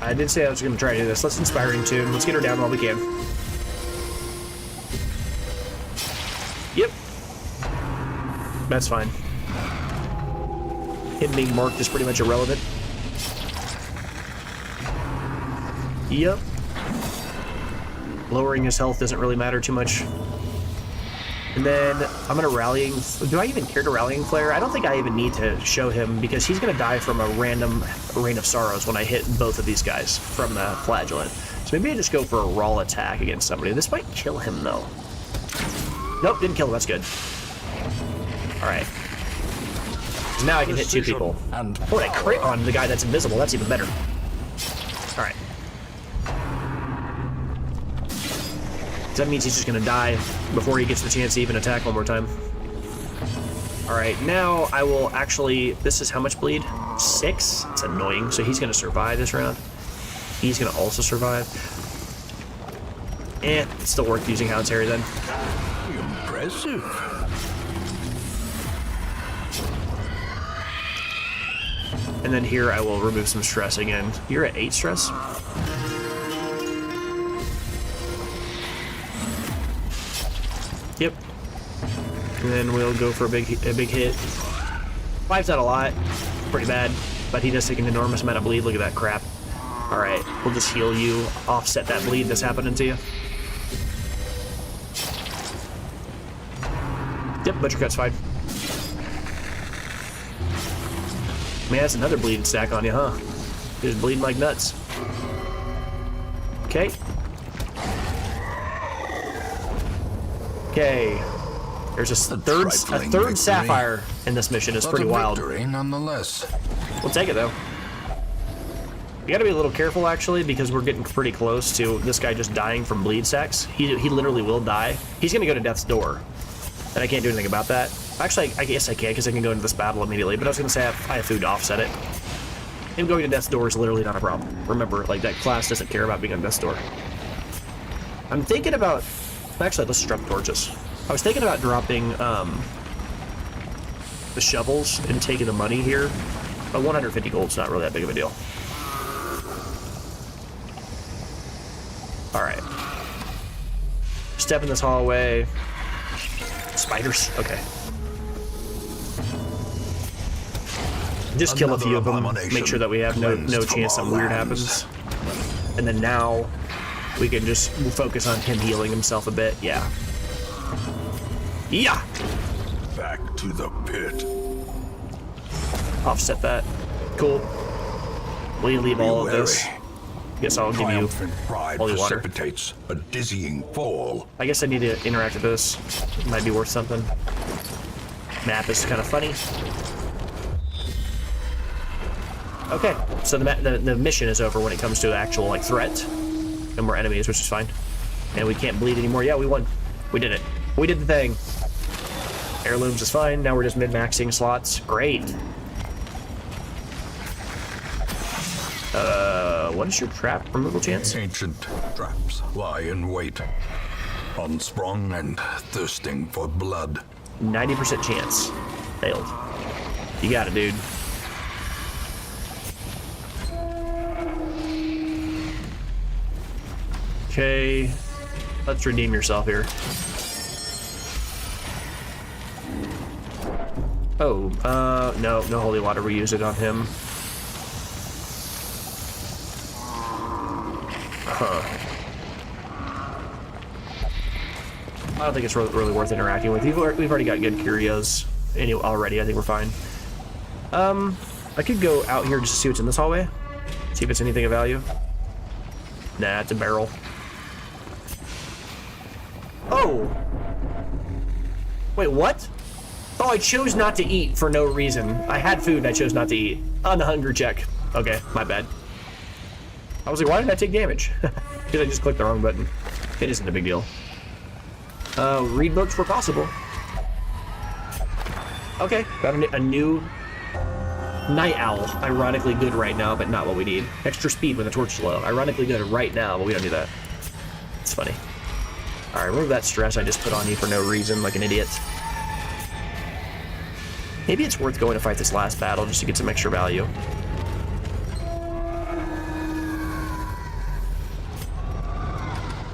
I did say I was going to try to do this. Let's Inspiring Tune. Let's get her down while we can. Yep. That's fine. Him being marked is pretty much irrelevant. Yep. Lowering his health doesn't really matter too much. And then I'm gonna Rallying... Do I even care to Rallying Flare? I don't think I even need to show him because he's gonna die from a random Rain of Sorrows when I hit both of these guys from the Flagellant. So maybe I just go for a raw attack against somebody. This might kill him though. Nope, didn't kill him, that's good. Alright. Now I can hit 2 people. And oh, I crit on the guy that's invisible. That's even better. Alright. So that means he's just gonna die before he gets the chance to even attack one more time. Alright, now I will actually... This is how much bleed? 6? It's annoying. So he's gonna survive this round. He's gonna also survive. It's still worth using Hound's Harry then. Impressive. And then here I will remove some stress again. You're at 8 stress? Yep. And then we'll go for a big hit. 5's not a lot. Pretty bad. But he does take an enormous amount of bleed. Look at that crap. Alright, we'll just heal you. Offset that bleed that's happening to you. Yep, Butcher Cut's fine. Man, that's another bleeding stack on you, huh? You're just bleeding like nuts. Okay. Okay. There's a third victory, sapphire in this mission. It's pretty wild. Victory, nonetheless. We'll take it though. You gotta be a little careful actually, because we're getting pretty close to this guy just dying from bleed stacks. He literally will die. He's gonna go to death's door, and I can't do anything about that. Actually, I guess I can, because I can go into this battle immediately. But I was gonna say I have food to offset it. Him going to death's door is literally not a problem. Remember, like, that class doesn't care about being on death's door. I'm thinking about... Actually, let's strap torches. I was thinking about dropping the shovels and taking the money here. But 150 gold's not really that big of a deal. Alright. Step in this hallway. Spiders? Okay. Just kill a few of them, make sure that we have no chance something weird happens. And then now, we can just focus on him healing himself a bit, yeah. Yeah! Back to the pit. Offset that. Cool. Will you leave all of this? Guess I'll give you pride holy water. precipitates a dizzying fall. I guess I need to interact with this. It might be worth something. Map is kind of funny. Okay, so the mission is over when it comes to actual like threat, and more enemies, which is fine. And we can't bleed anymore. Yeah, we won. We did it. We did the thing. Heirlooms is fine. Now we're just min-maxing slots. Great. What is your trap removal chance? Ancient traps lie in wait, unsprung and thirsting for blood. 90% chance. Failed. You got it, dude. Okay, let's redeem yourself here. Oh, no holy water. We use it on him. Huh. I don't think it's really worth interacting with. We've already got good curios anyway already. I think we're fine. I could go out here just to see what's in this hallway. See if it's anything of value. Nah, it's a barrel. Oh! Wait, what? Oh, I chose not to eat for no reason. I had food and I chose not to eat. On the hunger check. Okay, my bad. I was like, why did I take damage? Because I just clicked the wrong button. It isn't a big deal. Read books where possible. Okay, got a new Night Owl. Ironically good right now, but not what we need. Extra speed when the torch is low. Ironically good right now, but we don't do that. It's funny. Alright, remove that stress I just put on you for no reason, like an idiot. Maybe it's worth going to fight this last battle just to get some extra value.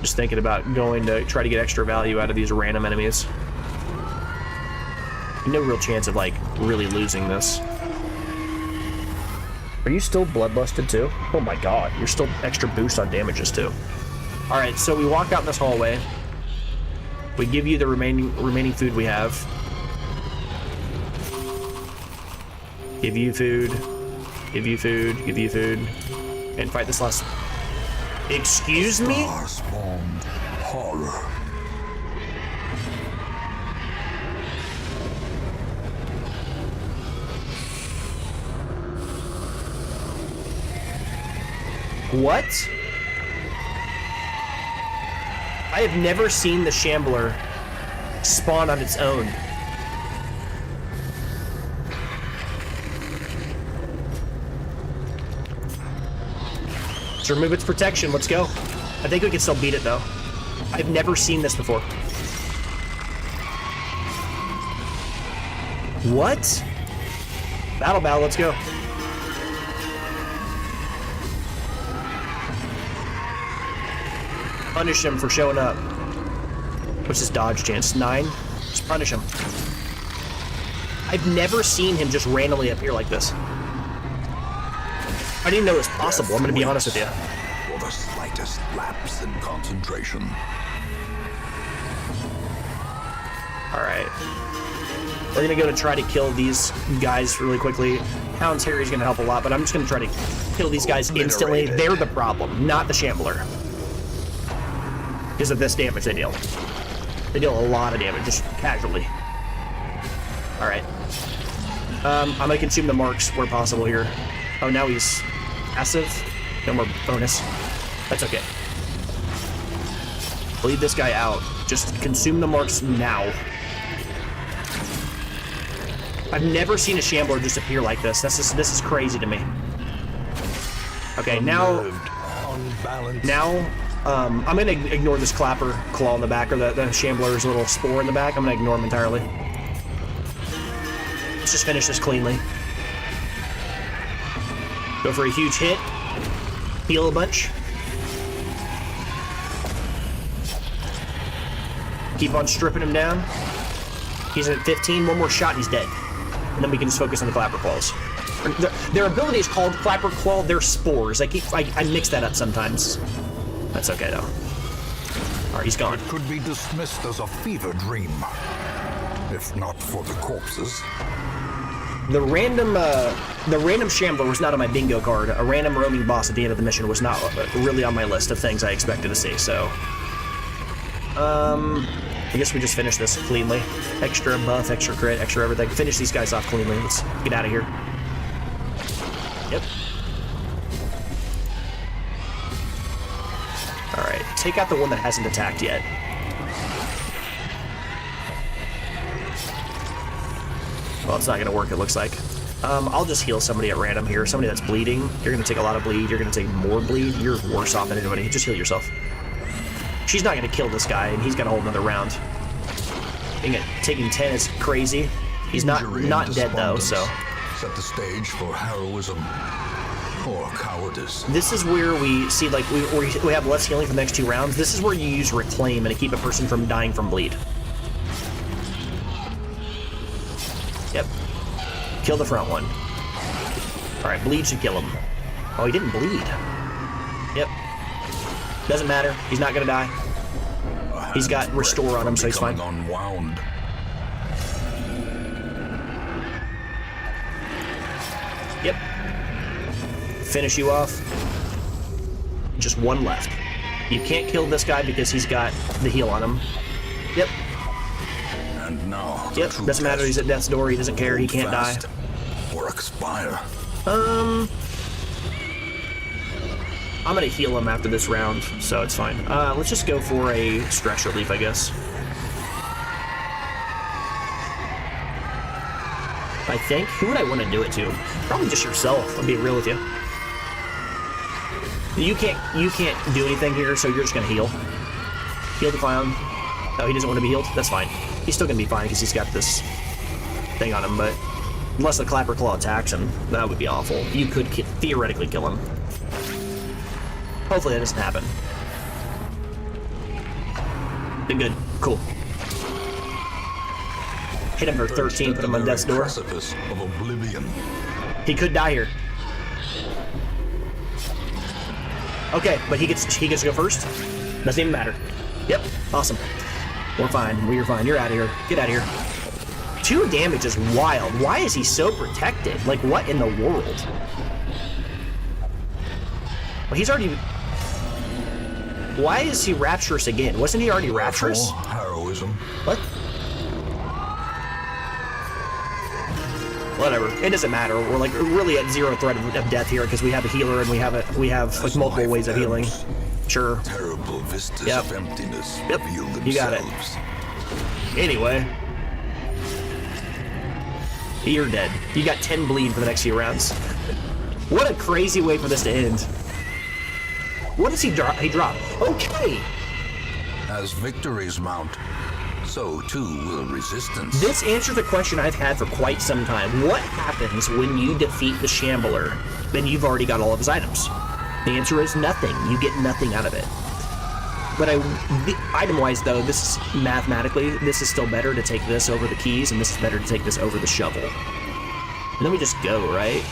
Just thinking about going to try to get extra value out of these random enemies. No real chance of, like, really losing this. Are you still bloodlusted too? Oh my god, you're still extra boost on damages too. Alright, so we walk out in this hallway. We give you the remaining food we have. Give you food. Give you food. Give you food. And fight this last... Excuse me? Spawned horror. What? I have never seen the Shambler spawn on its own. Let's remove its protection. Let's go. I think we can still beat it, though. I've never seen this before. What? Battle, let's go. Punish him for showing up. What's his dodge chance? 9? Just punish him. I've never seen him just randomly appear like this. I didn't know it was possible, I'm gonna be honest with you. For the slightest lapse in concentration. Alright. We're gonna go to try to kill these guys really quickly. Hound's Harry's gonna help a lot, but I'm just gonna try to kill these guys instantly. They're the problem, not the Shambler. Because of this damage they deal. They deal a lot of damage, just casually. Alright. I'm gonna consume the marks where possible here. Oh, now he's passive. No more bonus. That's okay. Bleed this guy out. Just consume the marks now. I've never seen a Shambler just appear like this. This is crazy to me. Okay, now I'm gonna ignore this clapper claw in the back, or the Shambler's little spore in the back. I'm gonna ignore him entirely. Let's just finish this cleanly. Go for a huge hit. Heal a bunch. Keep on stripping him down. He's at 15. One more shot and he's dead. And then we can just focus on the clapper claws. Their ability is called clapper claw. They're spores. I mix that up sometimes. That's okay though. All right, he's gone. It could be dismissed as a fever dream, if not for the corpses. The random Shambler was not on my bingo card. A random roaming boss at the end of the mission was not really on my list of things I expected to see, so... I guess we just finish this cleanly. Extra buff, extra crit, extra everything. Finish these guys off cleanly. Let's get out of here. Yep. Alright, take out the one that hasn't attacked yet. Well, it's not gonna work, it looks like. I'll just heal somebody at random here. Somebody that's bleeding. You're gonna take a lot of bleed. You're gonna take more bleed. You're worse off than anybody. Just heal yourself. She's not gonna kill this guy, and he's got a whole another round. Taking 10 is crazy. He's not dead though, so. Set the stage for heroism or cowardice. This is where we see, like, we have less healing for the next 2 rounds. This is where you use reclaim and to keep a person from dying from bleed. Yep. Kill the front one. Alright, bleed should kill him. Oh, he didn't bleed. Yep. Doesn't matter. He's not gonna die. He's got restore on him, so he's fine. Unwound. Yep. Finish you off. Just one left. You can't kill this guy because he's got the heal on him. Yep. And now. Yep. Doesn't matter. He's at death's door. He doesn't care. He can't die. Or expire. I'm gonna heal him after this round, so it's fine. Let's just go for a stress relief, I guess. I think. Who would I want to do it to? Probably just yourself. I'll be real with you. You can't do anything here, so you're just gonna heal. Heal the clown. Oh, he doesn't want to be healed? That's fine. He's still gonna be fine because he's got this thing on him, but unless the Clapper Claw attacks him, that would be awful. You could theoretically kill him. Hopefully that doesn't happen. Been good. Cool. Hit him for 13, put him on death's door. Of oblivion. He could die here. Okay, but he gets to go first. Doesn't even matter. Yep, awesome. We're fine. We're fine. You're out of here. Get out of here. 2 damage is wild. Why is he so protected? Like, what in the world? Well, he's already... Why is he rapturous again? Wasn't he already rapturous? Heroism. What? Whatever. It doesn't matter. We're like really at 0 threat of death here because we have a healer and we have like multiple ways of healing. Sure. Terrible vistas Yep. of emptiness Yep. reveal themselves. You got it. Anyway. You're dead. You got 10 bleed for the next few rounds. What a crazy way for this to end. What does he drop? He dropped. Okay. As victories mount, so too will resistance. This answers a question I've had for quite some time. What happens when you defeat the Shambler? Then you've already got all of his items. The answer is nothing. You get nothing out of it. But item-wise, though, this is mathematically, this is still better to take this over the keys, and this is better to take this over the shovel. And then we just go, right?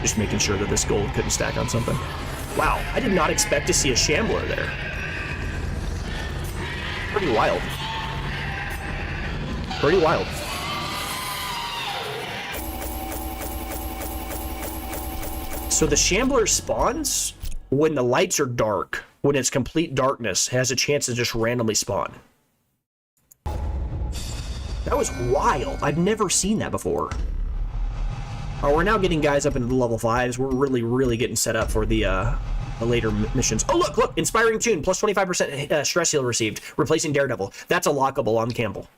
Just making sure that this gold couldn't stack on something. Wow, I did not expect to see a shambler there. Pretty wild. Pretty wild. So the shambler spawns when the lights are dark. When it's complete darkness, has a chance to just randomly spawn. That was wild. I've never seen that before. Oh, we're now getting guys up into the level 5s. We're really getting set up for the later missions. Oh, look! Inspiring Tune, plus 25% stress heal received, replacing Daredevil. That's a lockable on Campbell.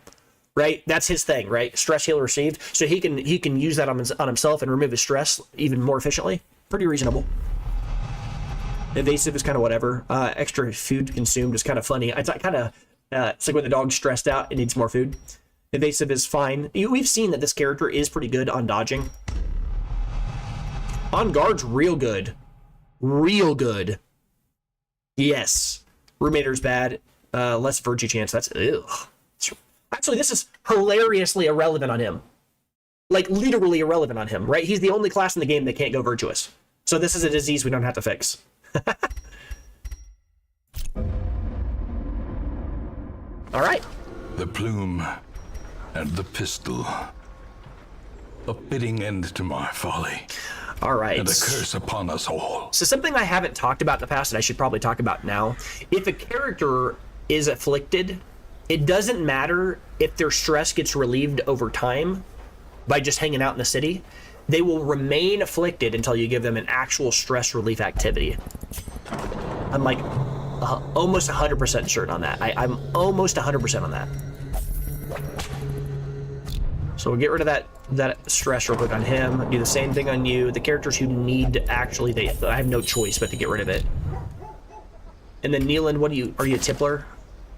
Right? That's his thing, right? Stress heal received. So he can use that on himself and remove his stress even more efficiently. Pretty reasonable. Evasive is kind of whatever. Extra food consumed is kind of funny. It's kind of it's like when the dog's stressed out, it needs more food. Evasive is fine. We've seen that this character is pretty good on dodging. On guard's real good. Real good. Yes. Roommater's bad. Less virtue chance. That's ugh. Actually, this is hilariously irrelevant on him. Like literally irrelevant on him, right? He's the only class in the game that can't go virtuous. So this is a disease we don't have to fix. All right. The plume and the pistol. A fitting end to my folly. All right. And a curse upon us all. So something I haven't talked about in the past that I should probably talk about now. If a character is afflicted, it doesn't matter if their stress gets relieved over time by just hanging out in the city. They will remain afflicted until you give them an actual stress relief activity. I'm like almost 100% certain on that. I'm almost 100% on that. So we'll get rid of that stress real quick on him. Do the same thing on you. The characters who need actually, I have no choice but to get rid of it. And then Neeland, are you a tippler?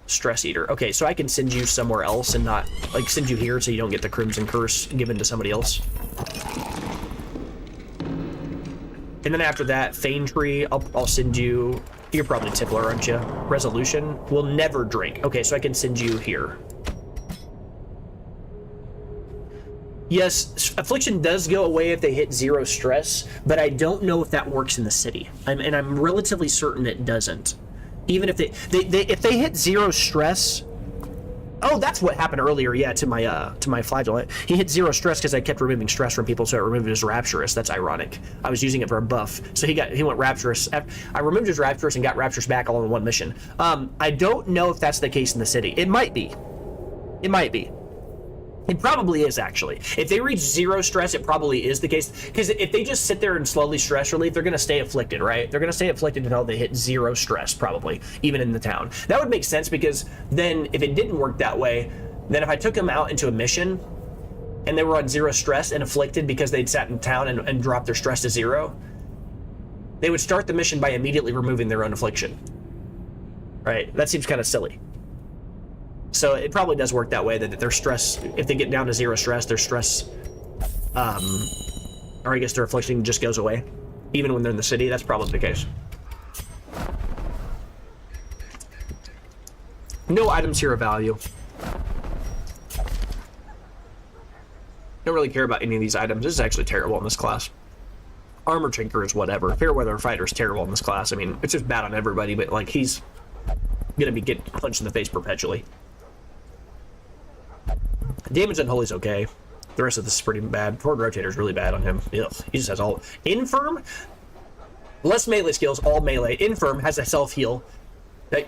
Stress eater. Okay, so I can send you somewhere else and not like send you here so you don't get the Crimson Curse given to somebody else. And then after that, Fane Tree, I'll send you. You're probably Tippler, aren't you? Resolution will never drink. Okay, so I can send you here. Yes, affliction does go away if they hit 0 stress, but I don't know if that works in the city. I'm relatively certain it doesn't. Even if if they hit 0 stress. Oh, that's what happened earlier. Yeah, to my flagellant. He hit 0 stress because I kept removing stress from people, so it removed his rapturous. That's ironic. I was using it for a buff, so he went rapturous. I removed his rapturous and got rapturous back all in one mission. I don't know if that's the case in the city. It might be. It might be. It probably is, actually. If they reach 0 stress, it probably is the case. Because if they just sit there and slowly stress relief, they're going to stay afflicted, right? They're going to stay afflicted until they hit 0 stress, probably, even in the town. That would make sense, because then if it didn't work that way, then if I took them out into a mission and they were on 0 stress and afflicted because they'd sat in town and dropped their stress to 0, they would start the mission by immediately removing their own affliction. Right? That seems kind of silly. So it probably does work that way, that their stress, if they get down to 0 stress, their stress, or I guess their affliction just goes away, even when they're in the city. That's probably the case. No items here of value. Don't really care about any of these items. This is actually terrible in this class. Armor Tinker is whatever. Fairweather Fighter is terrible in this class. I mean, it's just bad on everybody, but like he's gonna be getting punched in the face perpetually. Damage on Holy's okay. The rest of this is pretty bad. Horde Rotator is really bad on him. Ugh. He just has all... Infirm? Less melee skills, all melee. Infirm has a self-heal.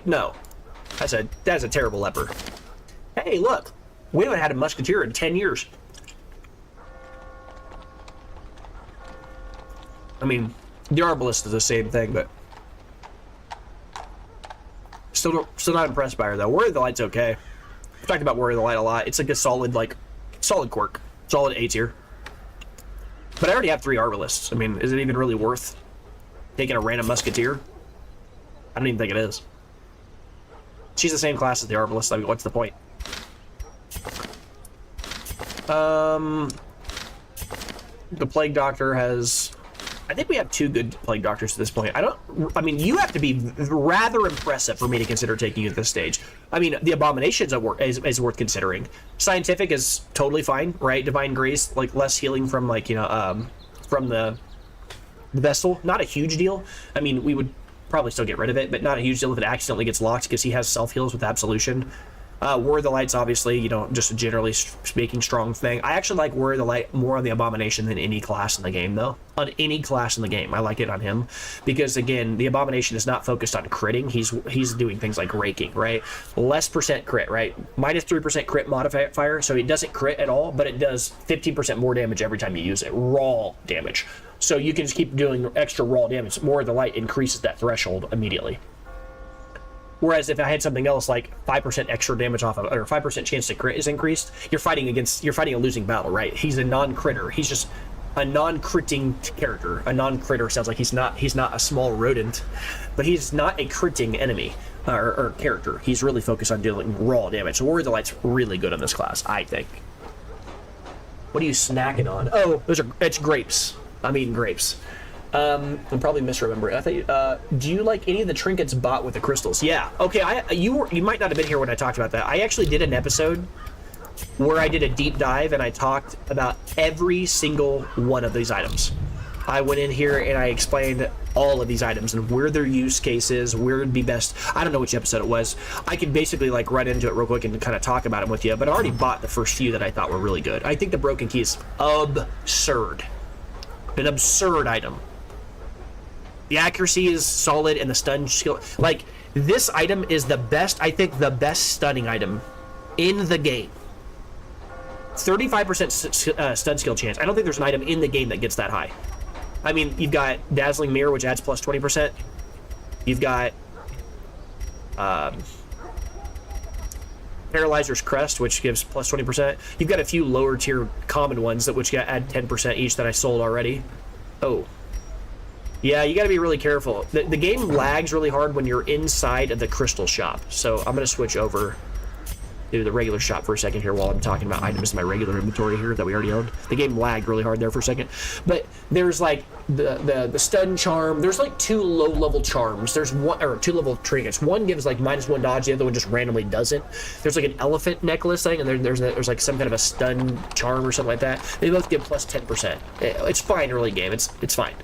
No. That's a terrible leper. Hey, look. We haven't had a musketeer in 10 years. I mean, the Arbalist is the same thing, but... Still not impressed by her, though. Warrior of the Light's okay. I've talked about Warrior of the Light a lot. It's like a solid quirk. Solid A tier. But I already have 3 Arbalists. I mean, is it even really worth taking a random Musketeer? I don't even think it is. She's the same class as the Arbalist. I mean, what's the point? The Plague Doctor has I think we have 2 good Plague Doctors at this point. I mean, you have to be rather impressive for me to consider taking you at this stage. I mean, the Abominations is worth considering. Scientific is totally fine, right? Divine Grace, like less healing from like, you know, from the Vessel. Not a huge deal. I mean, we would probably still get rid of it, but not a huge deal if it accidentally gets locked because he has self-heals with Absolution. War of the Light's obviously, you know, just a generally speaking strong thing. I actually like War of the Light more on the Abomination than any class in the game, though. On any class in the game, I like it on him because again, the Abomination is not focused on critting. He's doing things like raking, right? Less % crit, right? Minus 3% crit modifier, so it doesn't crit at all, but it does 15% more damage every time you use it. Raw damage. So you can just keep doing extra raw damage. More of the Light increases that threshold immediately. Whereas if I had something else like 5% extra damage off of, or 5% chance to crit is increased, you're fighting a losing battle, right? He's a non-critter. He's just a non-critting character. A non-critter sounds like he's not a small rodent, but he's not a critting enemy or character. He's really focused on dealing raw damage. So War of the Light's really good in this class, I think. What are you snacking on? Oh, it's grapes. I'm eating grapes. I'm probably misremembering. I thought, do you like any of the trinkets bought with the crystals? Yeah. Okay. You might not have been here when I talked about that. I actually did an episode where I did a deep dive and I talked about every single one of these items. I went in here and I explained all of these items and where their use cases, where it'd be best. I don't know which episode it was. I could basically like run into it real quick and kind of talk about them with you, but I already bought the first few that I thought were really good. I think the Broken Key is absurd. An absurd item. The accuracy is solid and the stun skill, like this item is the best, I think the best stunning item in the game. 35% stun skill chance. I don't think there's an item in the game that gets that high. I mean, you've got Dazzling Mirror, which adds plus 20%. You've got Paralyzer's Crest, which gives plus 20%. You've got a few lower tier common ones which add 10% each that I sold already. Oh. Yeah, you got to be really careful. The game lags really hard when you're inside of the crystal shop. So I'm going to switch over to the regular shop for a second here while I'm talking about items in my regular inventory here that we already owned. The game lagged really hard there for a second. But there's like the stun charm. There's like 2 low-level charms. There's 2 level trinkets. One gives like -1 dodge. The other one just randomly doesn't. There's like an elephant necklace thing, and there's like some kind of a stun charm or something like that. They both give plus 10%. It's fine early game. It's fine.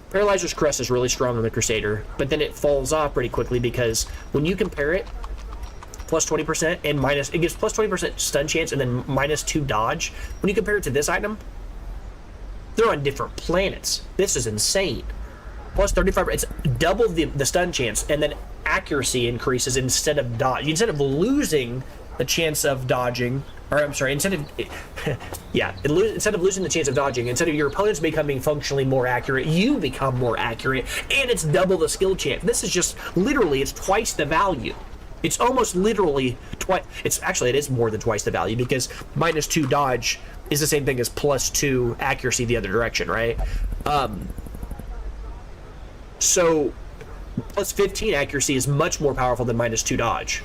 Paralyzer's Crest is really strong on the Crusader, but then it falls off pretty quickly because when you compare it, plus 20% and minus, it gives plus 20% stun chance and then -2 dodge. When you compare it to this item, they're on different planets. This is insane. Plus 35%, it's double the stun chance, and then accuracy increases instead of dodge. Instead of losing the chance of dodging, or I'm sorry, instead of losing the chance of dodging, instead of your opponents becoming functionally more accurate, you become more accurate, and it's double the skill chance. This is just literally, it's twice the value. It's almost literally twice. It is more than twice the value because -2 dodge is the same thing as +2 accuracy the other direction, right? So plus 15 accuracy is much more powerful than -2 dodge.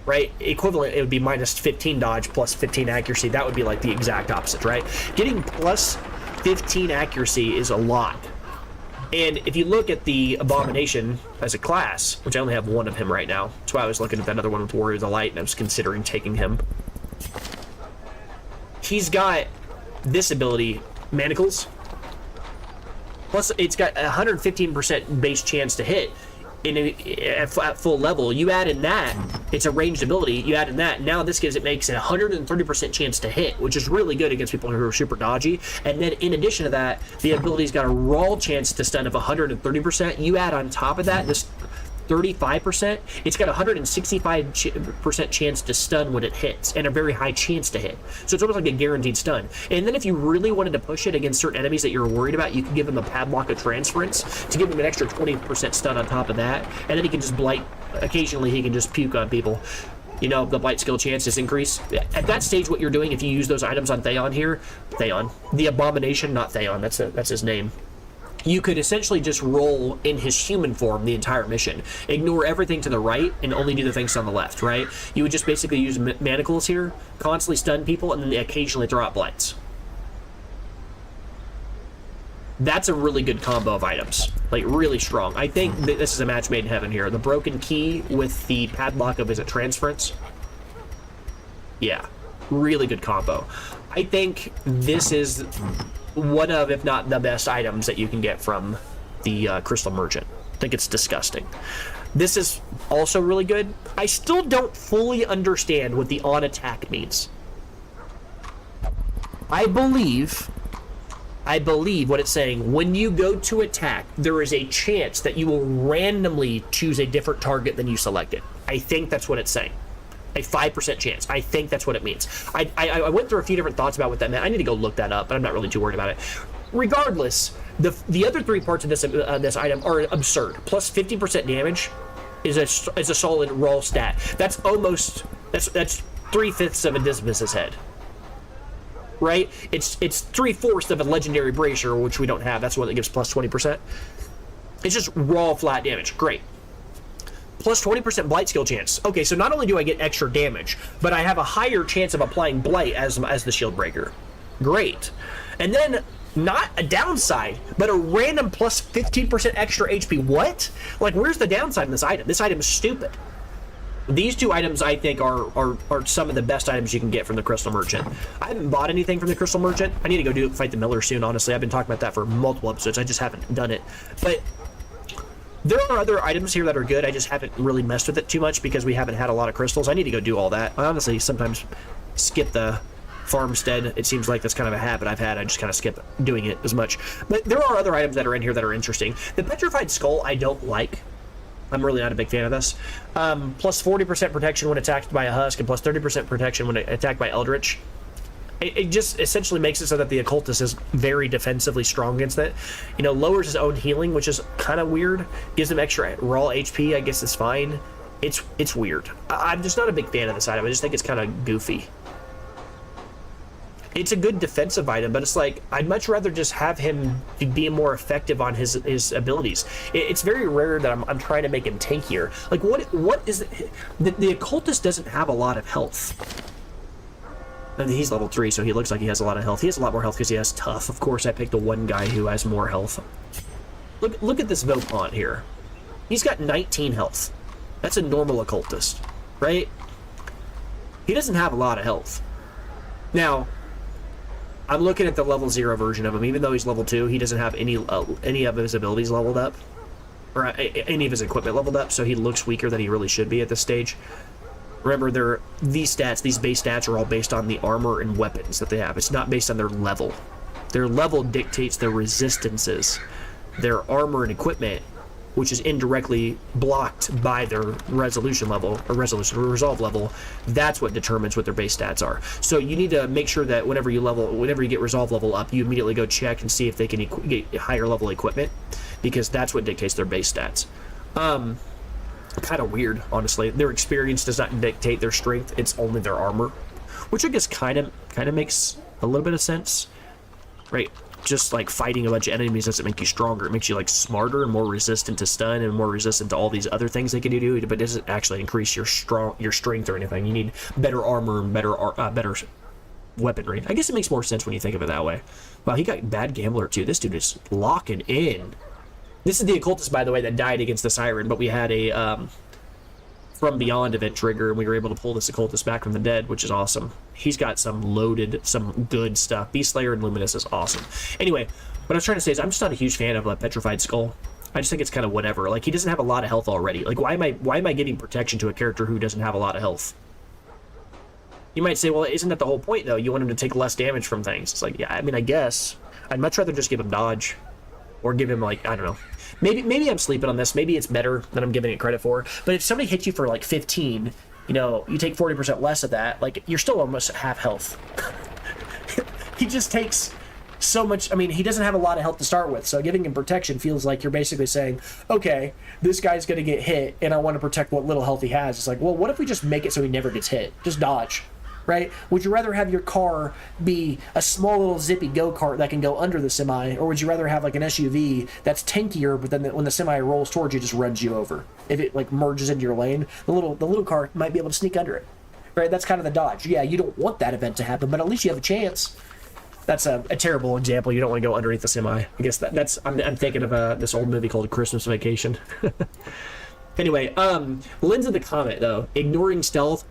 Right? Equivalent, it would be -15 dodge plus 15 accuracy. That would be like the exact opposite, right? Getting plus 15 accuracy is a lot. And if you look at the Abomination as a class, which I only have one of him right now, that's why I was looking at that other one with Warrior of the Light, and I was considering taking him. He's got this ability, Manacles. Plus, it's got 115% base chance to hit. At full level, you add in that, it's a ranged ability, you add in that, now this makes it 130% chance to hit, which is really good against people who are super dodgy. And then in addition to that, the ability's got a raw chance to stun of 130%. You add on top of that this 35%, it's got a 165% chance to stun when it hits, and a very high chance to hit. So it's almost like a guaranteed stun. And then if you really wanted to push it against certain enemies that you're worried about, you can give them a Padlock of Transference to give him an extra 20% stun on top of that, and then he can just blight. Occasionally he can just puke on people. You know, the blight skill chances increase. At that stage, what you're doing, if you use those items on the Abomination, not Theon, that's his name. You could essentially just roll in his human form the entire mission. Ignore everything to the right and only do the things on the left, right? You would just basically use manacles here, constantly stun people, and then occasionally throw out blights. That's a really good combo of items, like really strong. I think this is a match made in heaven here. The broken key with the padlock of, is it transference? Yeah, really good combo. I think this is one of, if not the best items that you can get from the Crystal Merchant. I think it's disgusting. This is also really good. I still don't fully understand what the on attack means. I believe what it's saying, when you go to attack, there is a chance that you will randomly choose a different target than you selected. I think that's what it's saying. A 5% chance. I think that's what it means. I went through a few different thoughts about what that meant. I need to go look that up, but I'm not really too worried about it. Regardless, the other three parts of this item are absurd. Plus 50% damage is a solid raw stat. That's almost, that's 3/5 of a Dismas's head. Right? It's 3/4 of a legendary bracer, which we don't have. That's the one that gives plus 20%. It's just raw flat damage. Great. Plus 20% blight skill chance. Okay, so not only do I get extra damage, but I have a higher chance of applying blight as the shield breaker. Great. And then not a downside, but a random plus 15% extra HP. What? Like, where's the downside in this item? This item is stupid. These two items, I think, are some of the best items you can get from the Crystal Merchant. I haven't bought anything from the Crystal Merchant. I need to go fight the Miller soon, honestly. I've been talking about that for multiple episodes. I just haven't done it. But there are other items here that are good. I just haven't really messed with it too much because we haven't had a lot of crystals. I need to go do all that. I honestly sometimes skip the farmstead. It seems like that's kind of a habit I've had. I just kind of skip doing it as much. But there are other items that are in here that are interesting. The Petrified Skull I don't like. I'm really not a big fan of this. Plus 40% protection when attacked by a husk, and plus 30% protection when attacked by Eldritch. It just essentially makes it so that the occultist is very defensively strong against it. You know, lowers his own healing, which is kind of weird. Gives him extra raw HP, I guess it's fine. It's weird. I'm just not a big fan of this item. I just think it's kind of goofy. It's a good defensive item, but it's like, I'd much rather just have him be more effective on his abilities. It's very rare that I'm trying to make him tankier. Like, what is it? The occultist doesn't have a lot of health. I mean, he's level 3, so he looks like he has a lot of health. He has a lot more health because he has tough. Of course, I picked the one guy who has more health. Look at this Vopont here. He's got 19 health. That's a normal occultist, right? He doesn't have a lot of health. Now, I'm looking at the level 0 version of him. Even though he's level 2, he doesn't have any of his abilities leveled up, or any of his equipment leveled up, so he looks weaker than he really should be at this stage. Remember, these base stats are all based on the armor and weapons that they have. It's not based on their level. Their level dictates their resistances. Their armor and equipment, which is indirectly blocked by their resolution level, or resolve level, that's what determines what their base stats are. So you need to make sure that whenever you get resolve level up, you immediately go check and see if they can get higher level equipment, because that's what dictates their base stats. Kind of weird, honestly. Their experience does not dictate their strength, it's only their armor, which I guess kind of makes a little bit of sense, right? Just like fighting a bunch of enemies doesn't make you stronger. It makes you like smarter and more resistant to stun and more resistant to all these other things they can do, but it doesn't actually increase your strength or anything. You need better armor and better weaponry. I guess it makes more sense when you think of it that way. Wow, he got Bad Gambler too. This dude is locking in. This is the occultist, by the way, that died against the Siren, but we had a From Beyond event trigger, and we were able to pull this occultist back from the dead, which is awesome. He's got some good stuff. Beast Slayer and Luminous is awesome. Anyway, what I was trying to say is I'm just not a huge fan of a Petrified Skull. I just think it's kind of whatever. Like, he doesn't have a lot of health already. Like, why am I giving protection to a character who doesn't have a lot of health? You might say, well, isn't that the whole point, though? You want him to take less damage from things. It's like, yeah, I mean, I guess. I'd much rather just give him dodge. Or give him, like, I don't know. Maybe I'm sleeping on this. Maybe it's better than I'm giving it credit for. But if somebody hits you for, like, 15, you know, you take 40% less of that, like, you're still almost half health. He just takes so much. I mean, he doesn't have a lot of health to start with, so giving him protection feels like you're basically saying, okay, this guy's going to get hit, and I want to protect what little health he has. It's like, well, what if we just make it so he never gets hit? Just dodge. Right? Would you rather have your car be a small little zippy go-kart that can go under the semi, or would you rather have like an SUV that's tankier, but then when the semi rolls towards you, just runs you over? If it like merges into your lane, the little car might be able to sneak under it. Right? That's kind of the dodge. Yeah, you don't want that event to happen, but at least you have a chance. That's a terrible example. You don't want to go underneath the semi. I guess that's I'm thinking of this old movie called Christmas Vacation. Anyway, Lens of the Comet, though. Ignoring stealth,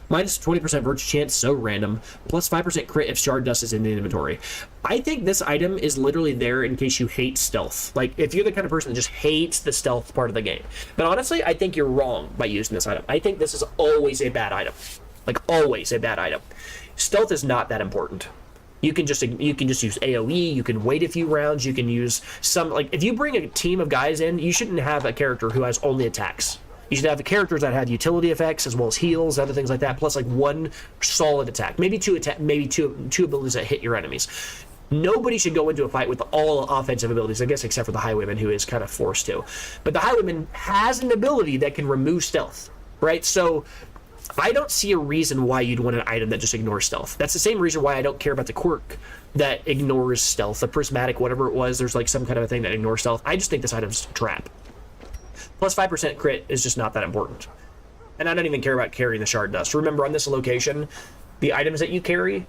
minus 20% virtue chance, so random. Plus 5% crit if shard dust is in the inventory. I think this item is literally there in case you hate stealth. Like, if you're the kind of person that just hates the stealth part of the game. But honestly, I think you're wrong by using this item. I think this is always a bad item. Like, always a bad item. Stealth is not that important. You can just use AoE, you can wait a few rounds, you can use some, like, if you bring a team of guys in, you shouldn't have a character who has only attacks. You should have characters that have utility effects as well as heals, other things like that, plus like one solid attack, maybe two abilities that hit your enemies. Nobody should go into a fight with all offensive abilities, I guess, except for the Highwayman, who is kind of forced to. But the Highwayman has an ability that can remove stealth, right? So I don't see a reason why you'd want an item that just ignores stealth. That's the same reason why I don't care about the quirk that ignores stealth. The prismatic, whatever it was, there's like some kind of a thing that ignores stealth. I just think this item's a trap. Plus 5% crit is just not that important. And I don't even care about carrying the shard dust. Remember, on this location, the items that you carry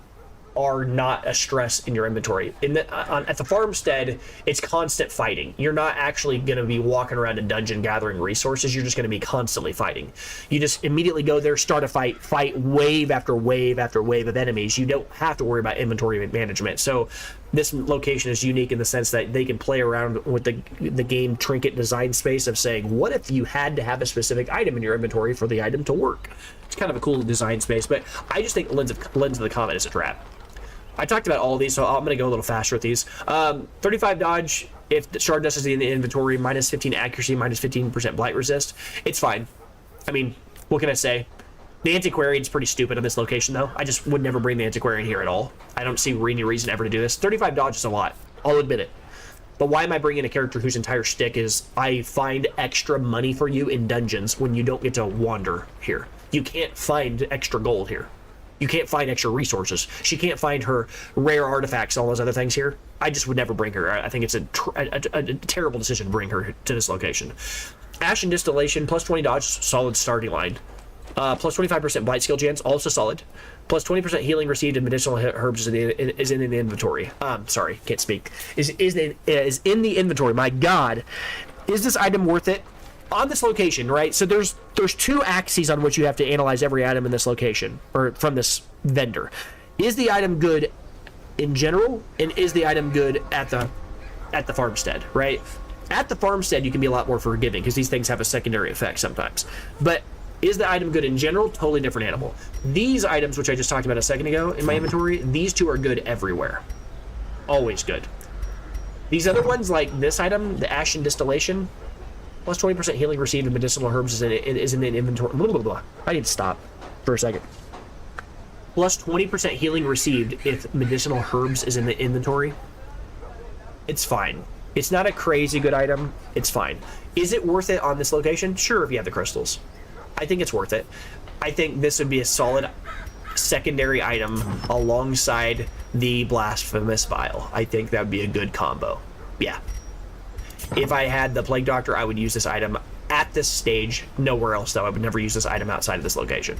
are not a stress in your inventory. At the farmstead, it's constant fighting. You're not actually going to be walking around a dungeon gathering resources. You're just going to be constantly fighting. You just immediately go there, start a fight wave after wave after wave of enemies. You don't have to worry about inventory management. So this location is unique in the sense that they can play around with the game trinket design space of saying, what if you had to have a specific item in your inventory for the item to work? It's kind of a cool design space, but I just think Lens of the Comet is a trap. I talked about all of these, so I'm going to go a little faster with these. 35 dodge if the shard dust is in the inventory, minus 15 accuracy, minus 15% blight resist. It's fine. I mean, what can I say? The Antiquarian's pretty stupid on this location, though. I just would never bring the Antiquarian here at all. I don't see any reason ever to do this. 35 dodge is a lot. I'll admit it. But why am I bringing a character whose entire shtick is I find extra money for you in dungeons when you don't get to wander here? You can't find extra gold here. You can't find extra resources. She can't find her rare artifacts, all those other things here. I just would never bring her. I think it's a terrible decision to bring her to this location. Ashen Distillation, plus 20 dodge, solid starting line. Plus 25% blight skill chance, also solid. Plus 20% healing received and medicinal herbs is in the inventory. Sorry, can't speak. Is in the inventory. My God, is this item worth it? On this location, right? So there's two axes on which you have to analyze every item in this location, or from this vendor. Is the item good in general, and is the item good at the farmstead, right? At the farmstead, you can be a lot more forgiving because these things have a secondary effect sometimes. But is the item good in general? Totally different animal. These items, which I just talked about a second ago in my inventory, these two are good everywhere. Always good. These other ones, like this item, the Ashen Distillation, plus 20% healing received and medicinal herbs is in the inventory. Blah, blah, blah. I need to stop for a second. Plus 20% healing received if medicinal herbs is in the inventory. It's fine. It's not a crazy good item. It's fine. Is it worth it on this location? Sure, if you have the crystals. I think it's worth it. I think this would be a solid secondary item alongside the Blasphemous Vial. I think that would be a good combo. Yeah. If I had the Plague Doctor, I would use this item at this stage. Nowhere else, though. I would never use this item outside of this location.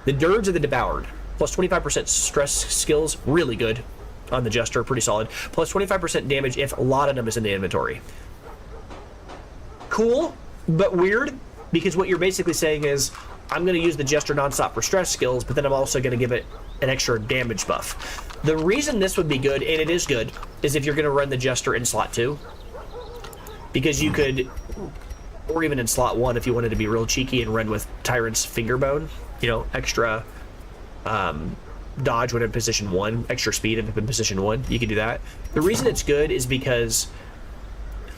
The Dirge of the Devoured. Plus 25% stress skills. Really good on the Jester. Pretty solid. Plus 25% damage if Laudanum is in the inventory. Cool, but weird. Because what you're basically saying is, I'm going to use the Jester nonstop for stress skills, but then I'm also going to give it an extra damage buff. The reason this would be good, and it is good, is if you're going to run the Jester in slot 2. Because you could, or even in slot 1 if you wanted to be real cheeky and run with Tyrant's Fingerbone, you know, extra dodge when in position 1, extra speed in position 1, you could do that. The reason it's good is because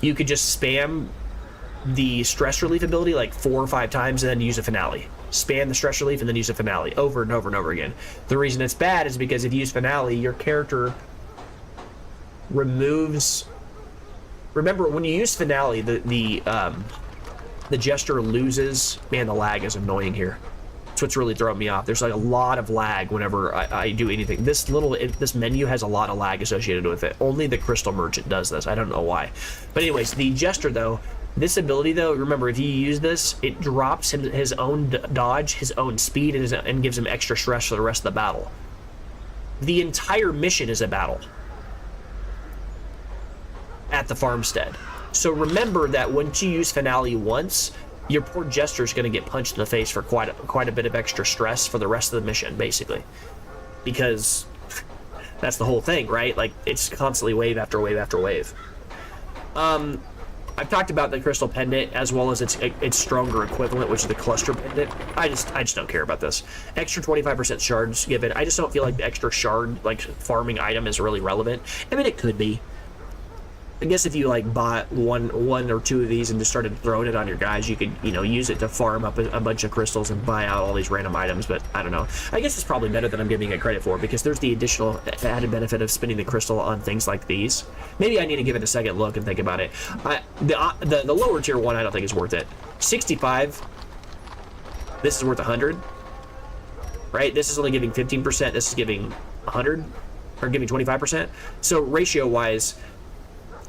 you could just spam the stress relief ability like 4 or 5 times and then use a finale. Spam the stress relief and then use a finale over and over and over again. The reason it's bad is because if you use finale, your character removes... Remember, when you use finale, the Jester loses... Man, the lag is annoying here. That's what's really throwing me off. There's like a lot of lag whenever I do anything. This menu has a lot of lag associated with it. Only the Crystal Merchant does this. I don't know why. But anyways, the Jester, though, this ability, though, remember, if you use this, it drops his own dodge, his own speed, and gives him extra stress for the rest of the battle. the entire mission is a battle at the farmstead. So remember that once you use Finale once, your poor jester is going to get punched in the face for quite a bit of extra stress for the rest of the mission, basically, because that's the whole thing, right? Like, it's constantly wave after wave after wave. I've talked about the crystal pendant as well as its stronger equivalent, which is the cluster pendant. I just don't care about this. Extra 25% shards given. I just don't feel like the extra shard, like, farming item is really relevant. I mean, it could be. I guess if you like bought one or two of these and just started throwing it on your guys, you could, you know, use it to farm up a bunch of crystals and buy out all these random items. But I don't know. I guess it's probably better than I'm giving it credit for, because there's the additional added benefit of spending the crystal on things like these. Maybe I need to give it a second look and think about it. The lower tier one I don't think is worth it. 65. This is worth 100. Right? This is only giving 15%. This is giving 100, or giving 25%. So ratio wise,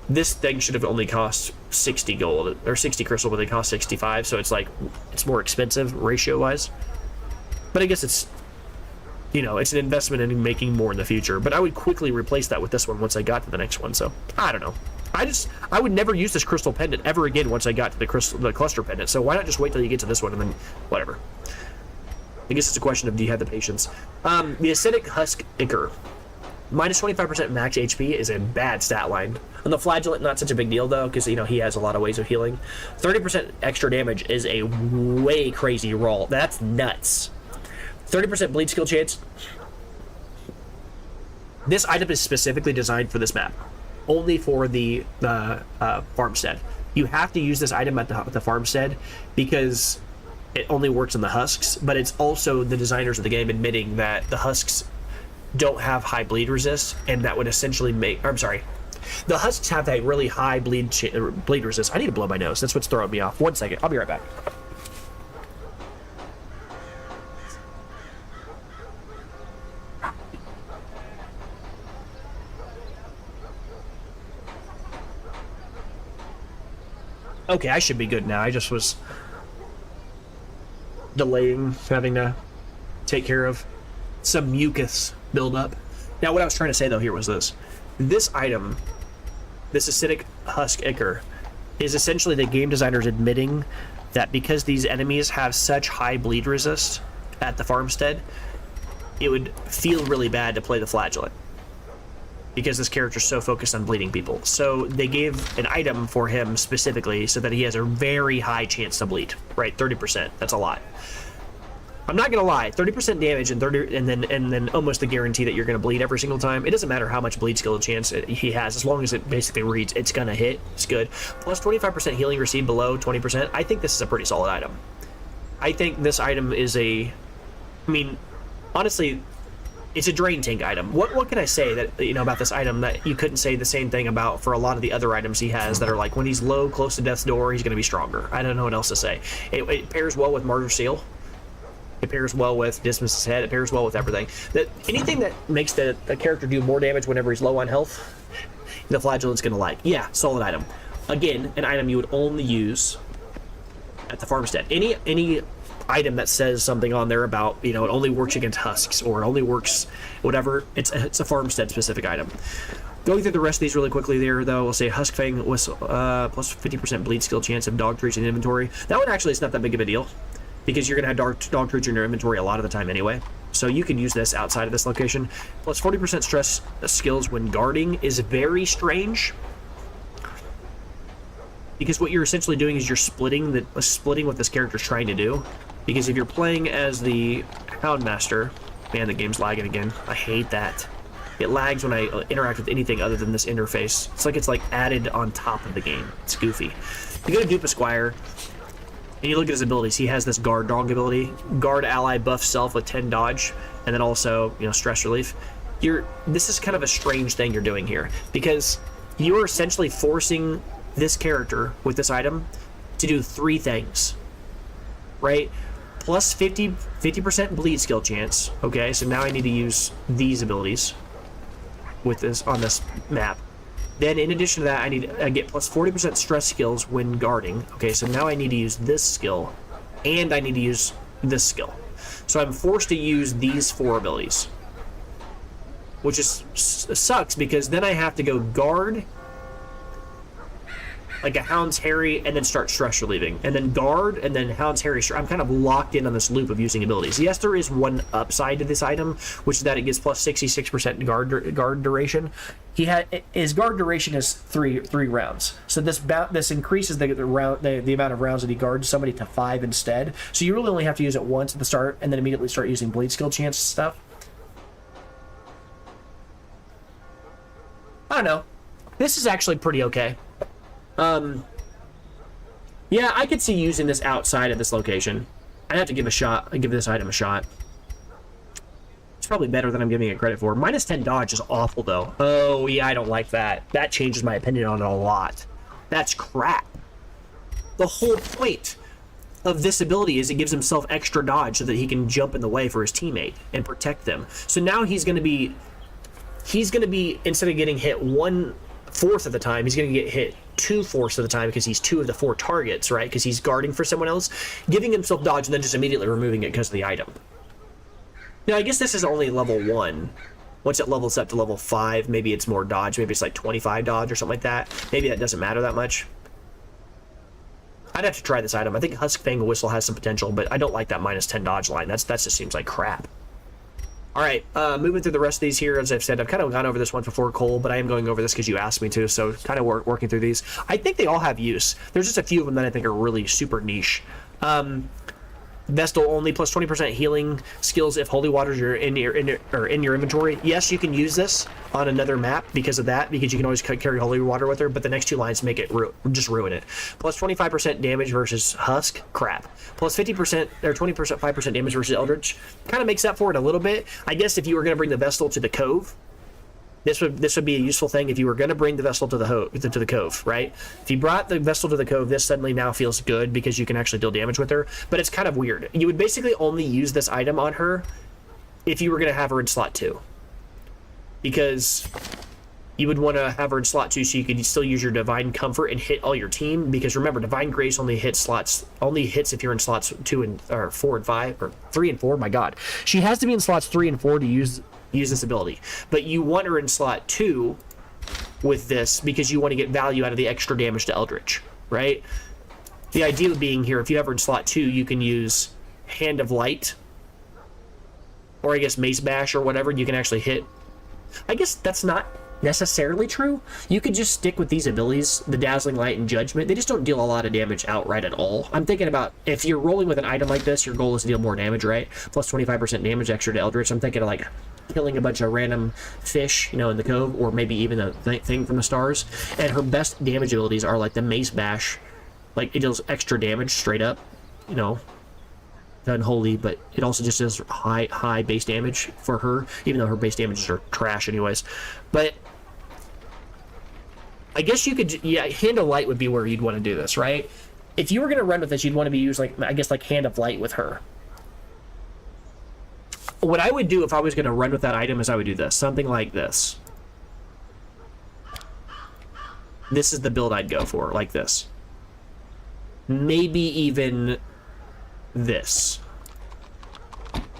this thing should have only cost 60 gold, or 60 crystal, but they cost 65, so it's like, it's more expensive ratio-wise. But I guess it's, you know, it's an investment in making more in the future. But I would quickly replace that with this one once I got to the next one, so I don't know. I would never use this crystal pendant ever again once I got to the cluster pendant, so why not just wait till you get to this one and then whatever. I guess it's a question of, do you have the patience? The acidic husk ichor. Minus 25% max HP is a bad stat line. On the flagellant, not such a big deal though, because, you know, he has a lot of ways of healing. 30% extra damage is a way crazy roll. That's nuts. 30% bleed skill chance. This item is specifically designed for this map, only for the farmstead. You have to use this item at the farmstead because it only works on the husks, but it's also the designers of the game admitting that the husks don't have high bleed resist, and that would essentially make, or I'm sorry, the husks have that really high bleed resist. I need to blow my nose. That's what's throwing me off. 1 second. I'll be right back. Okay, I should be good now. I just was delaying having to take care of some mucus buildup. Now, what I was trying to say though here was this. This item, this acidic husk ichor, is essentially the game designers admitting that because these enemies have such high bleed resist at the farmstead, it would feel really bad to play the flagellant because this character's so focused on bleeding people. So they gave an item for him specifically so that he has a very high chance to bleed, right? 30%, that's a lot. I'm not gonna lie, 30% damage and then almost a guarantee that you're gonna bleed every single time. It doesn't matter how much bleed skill chance he has, as long as it basically reads, it's gonna hit. It's good. Plus 25% healing received below 20%. I think this is a pretty solid item. I think this item is I mean, honestly, it's a drain tank item. What can I say that, you know, about this item that you couldn't say the same thing about for a lot of the other items he has that are like, when he's low, close to death's door, he's gonna be stronger. I don't know what else to say. It pairs well with Martyr Seal. It pairs well with Dismas's Head. It pairs well with everything. Anything that makes the character do more damage whenever he's low on health, the flagellant's gonna like. Yeah, solid item. Again, an item you would only use at the farmstead. Any item that says something on there about, you know, it only works against husks or it only works whatever, it's a farmstead specific item. Going through the rest of these really quickly there, though, we'll say Husk Fang was plus 50% bleed skill chance of dog trees in inventory. That one actually is not that big of a deal, because you're going to have dog trees in your inventory a lot of the time anyway. So you can use this outside of this location. Plus 40% stress skills when guarding is very strange, because what you're essentially doing is you're splitting what this character's trying to do. Because if you're playing as the Houndmaster, man, the game's lagging again. I hate that. It lags when I interact with anything other than this interface. It's like added on top of the game. It's goofy. You go to Dupe Esquire, and you look at his abilities. He has this guard dog ability, guard ally buff self with 10 dodge, and then also, you know, stress relief. This is kind of a strange thing you're doing here, because you're essentially forcing this character with this item to do 3 things, right? Plus 50% bleed skill chance. Okay, so now I need to use these abilities with this on this map. Then in addition to that, I get plus 40% stress skills when guarding. Okay, so now I need to use this skill, and I need to use this skill. So I'm forced to use these 4 abilities. which sucks because then I have to go guard like a Hound's Harry and then start stress relieving, and then guard and then Hound's Harry. I'm kind of locked in on this loop of using abilities. Yes, there is one upside to this item, which is that it gives plus 66% guard duration. His guard duration is three rounds, so this increases the amount of rounds that he guards somebody to 5 instead. So you really only have to use it once at the start, and then immediately start using blade skill chance stuff. I don't know. This is actually pretty okay. Yeah, I could see using this outside of this location. I'd have to give this item a shot. It's probably better than I'm giving it credit for. Minus 10 dodge is awful, though. Oh, yeah, I don't like that. That changes my opinion on it a lot. That's crap. The whole point of this ability is it gives himself extra dodge so that he can jump in the way for his teammate and protect them. So now he's going to be, instead of getting hit 1/4 of the time, he's going to get hit 2/4 of the time because he's 2 of the 4 targets, right? Because he's guarding for someone else, giving himself dodge and then just immediately removing it because of the item. Now, I guess this is only level 1. Once it levels up to level 5, maybe it's more dodge. Maybe it's like 25 dodge or something like that. Maybe that doesn't matter that much. I'd have to try this item. I think Huskfang Whistle has some potential, but I don't like that minus 10 dodge line. That just seems like crap. All right, moving through the rest of these here, as I've said, I've kind of gone over this once before, Cole, but I am going over this because you asked me to, so kind of working through these. I think they all have use. There's just a few of them that I think are really super niche. Vestal only plus 20% healing skills if holy waters are in your inventory. Yes, you can use this on another map because of that, because you can always carry holy water with her, but the next 2 lines make it just ruin it. Plus 25% damage versus Husk, crap. Plus 50% or 20% 5% damage versus Eldritch, kind of makes up for it a little bit. I guess if you were going to bring the Vestal to the Cove, this would be a useful thing if you were going to bring the Vestal to the Cove, right? If you brought the Vestal to the Cove, this suddenly now feels good because you can actually deal damage with her, but it's kind of weird. You would basically only use this item on her if you were going to have her in slot 2. Because you would want to have her in slot 2 so you could still use your Divine Comfort and hit all your team, because remember, Divine Grace only hits if you're in slots 4 and 5, or 3 and 4, my god. She has to be in slots 3 and 4 to use this ability, but you want her in slot 2 with this because you want to get value out of the extra damage to Eldritch, right? The idea being here, if you have her in slot 2, you can use Hand of Light, or I guess Mace Bash or whatever. You can actually hit. I guess that's not necessarily true. You could just stick with these abilities, the Dazzling Light and Judgment. They just don't deal a lot of damage outright at all. I'm thinking about, if you're rolling with an item like this, your goal is to deal more damage, right? Plus 25% damage extra to Eldritch. I'm thinking of like killing a bunch of random fish, in the Cove, or maybe even a thing from the stars. And her best damage abilities are like the Mace Bash. Like, it deals extra damage straight up, unholy, but it also just does high base damage for her, even though her base damages are trash anyways. But I guess you could, Hand of Light would be where you'd want to do this, right? If you were going to run with this, you'd want to be using, like Hand of Light with her. What I would do if I was going to run with that item is I would do this, something like this. This is the build I'd go for, like this. Maybe even this,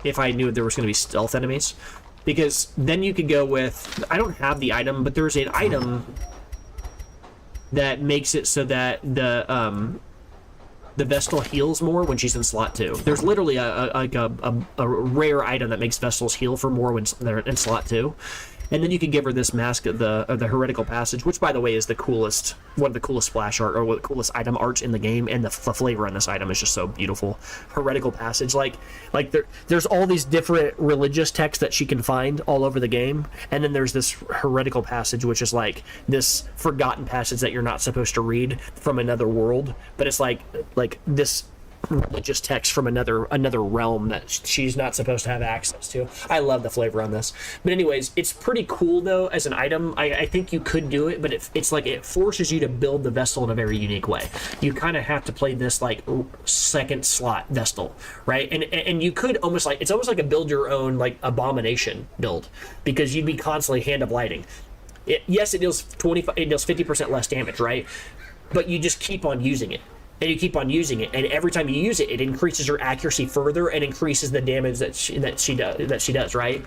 if I knew there was going to be stealth enemies, because then you could go with, I don't have the item, but there's an item that makes it so that the Vestal heals more when she's in slot 2. There's literally a rare item that makes Vestals heal for more when they're in slot 2. And then you can give her this Mask of the Heretical Passage, which, by the way, is one of the coolest splash art, or one of the coolest item arts in the game, and the flavor on this item is just so beautiful. Heretical Passage, like there's all these different religious texts that she can find all over the game, and then there's this Heretical Passage, which is like this forgotten passage that you're not supposed to read from another world, but it's like this religious text from another realm that she's not supposed to have access to. I love the flavor on this. But anyways, it's pretty cool though as an item. I think you could do it, but it's like it forces you to build the Vestal in a very unique way. You kind of have to play this like second slot Vestal, right? And you could almost like, it's almost like a build your own like Abomination build, because you'd be constantly Hand of Lighting. Yes, it deals 50% less damage, right? But you just keep on using it. And you keep on using it, and every time you use it, it increases your accuracy further and increases the damage that she does, right?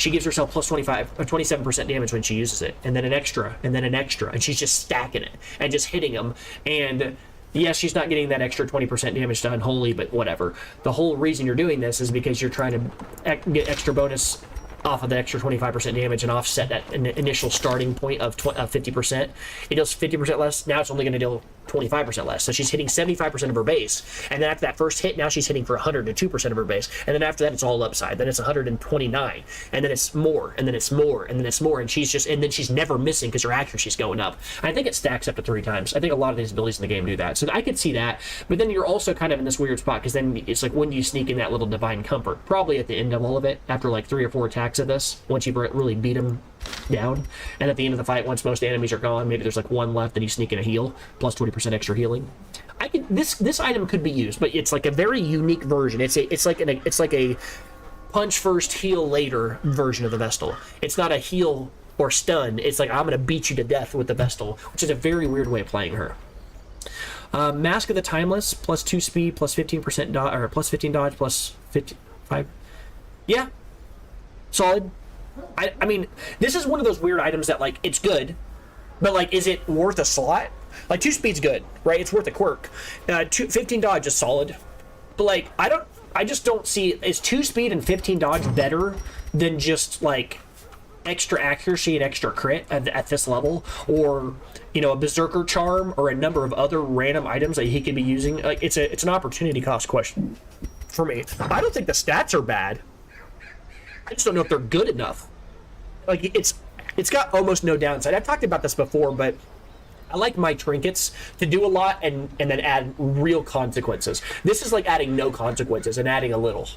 she gives herself plus 25 or 27% damage when she uses it, and then an extra, and then an extra, and she's just stacking it and just hitting them. And yes, she's not getting that extra 20% damage to Unholy, but whatever. The whole reason you're doing this is because you're trying to get extra bonus off of the extra 25% damage and offset that initial starting point of 50%. It deals 50% less. Now it's only going to deal 25% less. So she's hitting 75% of her base. And then after that first hit, now she's hitting for 102% of her base. And then after that, it's all upside. Then it's 129. And then it's more. And then it's more. And then it's more. And she's never missing because her accuracy's going up. I think it stacks up to 3 times. I think a lot of these abilities in the game do that. So I could see that. But then you're also kind of in this weird spot because then it's like, when do you sneak in that little Divine Comfort? Probably at the end of all of it, after like 3 or 4 attacks of this, once you've really beat him down. And at the end of the fight, once most enemies are gone, maybe there's like 1 left, and you sneak in a heal, plus 20% extra healing. This item could be used, but it's like a very unique version. It's like a punch first, heal later version of the Vestal. It's not a heal or stun. It's like, I'm going to beat you to death with the Vestal, which is a very weird way of playing her. Mask of the Timeless, plus 2 speed, plus 15% dodge, or plus 15 dodge, plus 55. Yeah, solid. I mean, this is one of those weird items that, like, it's good, but, like, is it worth a slot? Like, 2 speed's good, right? It's worth a quirk. 15 dodge is solid, but, like, I just don't see, is 2 speed and 15 dodge better than just, like, extra accuracy and extra crit at this level, or, you know, a Berserker Charm, or a number of other random items that he could be using? Like, it's an opportunity cost question for me. I don't think the stats are bad. I just don't know if they're good enough. Like, it's got almost no downside. I've talked about this before, but I like my trinkets to do a lot and then add real consequences. This is like adding no consequences and adding a little.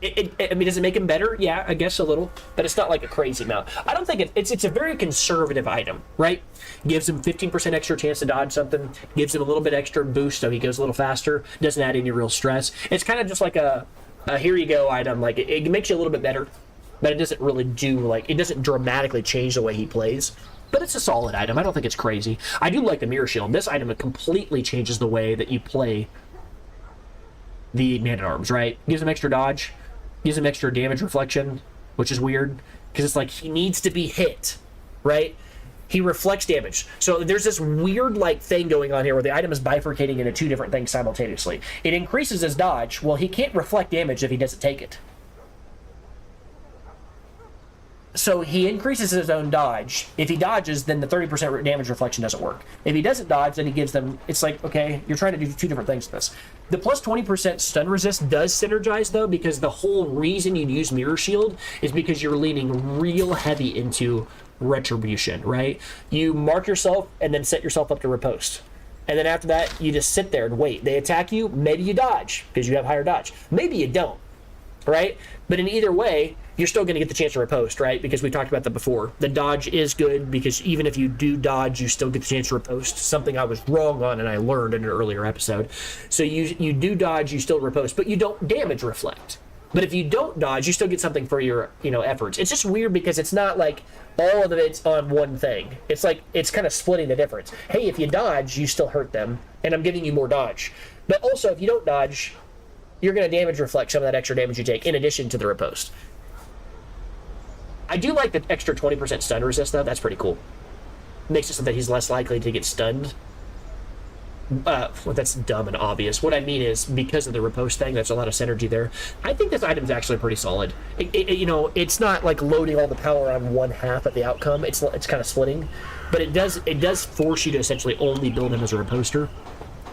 I mean, does it make him better? Yeah, I guess a little, but it's not like a crazy amount. I don't think it's a very conservative item, right? Gives him 15% extra chance to dodge something, gives him a little bit extra boost so he goes a little faster, doesn't add any real stress. It's kind of just like a here you go item. Like, it makes you a little bit better, but it doesn't really do, like, it doesn't dramatically change the way he plays. But it's a solid item. I don't think it's crazy. I do like the Mirror Shield. This item completely changes the way that you play the Man-at-Arms, right? Gives him extra dodge, gives him extra damage reflection, which is weird, because it's like he needs to be hit, right? He reflects damage. So there's this weird, like, thing going on here where the item is bifurcating into 2 different things simultaneously. It increases his dodge. Well, he can't reflect damage if he doesn't take it. So he increases his own dodge. If he dodges, then the 30% damage reflection doesn't work. If he doesn't dodge, then he gives them... It's like, okay, you're trying to do 2 different things with this. The plus 20% stun resist does synergize, though, because the whole reason you'd use Mirror Shield is because you're leaning real heavy into retribution, right? You mark yourself and then set yourself up to riposte. And then after that, you just sit there and wait. They attack you, maybe you dodge, because you have higher dodge. Maybe you don't, right? But in either way, you're still going to get the chance to riposte, right? Because we talked about that before. The dodge is good because even if you do dodge, you still get the chance to riposte. Something I was wrong on and I learned in an earlier episode. So you do dodge, you still riposte, but you don't damage reflect. But if you don't dodge, you still get something for your, efforts. It's just weird because it's not like all of it's on one thing. It's like, it's kind of splitting the difference. Hey, if you dodge, you still hurt them, and I'm giving you more dodge. But also, if you don't dodge, you're going to damage reflect some of that extra damage you take in addition to the riposte. I do like the extra 20% stun resist, though. That's pretty cool. Makes it so that he's less likely to get stunned. Well, that's dumb and obvious. What I mean is, because of the riposte thing, there's a lot of synergy there. I think this item's actually pretty solid. It's not like loading all the power on one half of the outcome. It's kind of splitting, but it does force you to essentially only build him as a riposter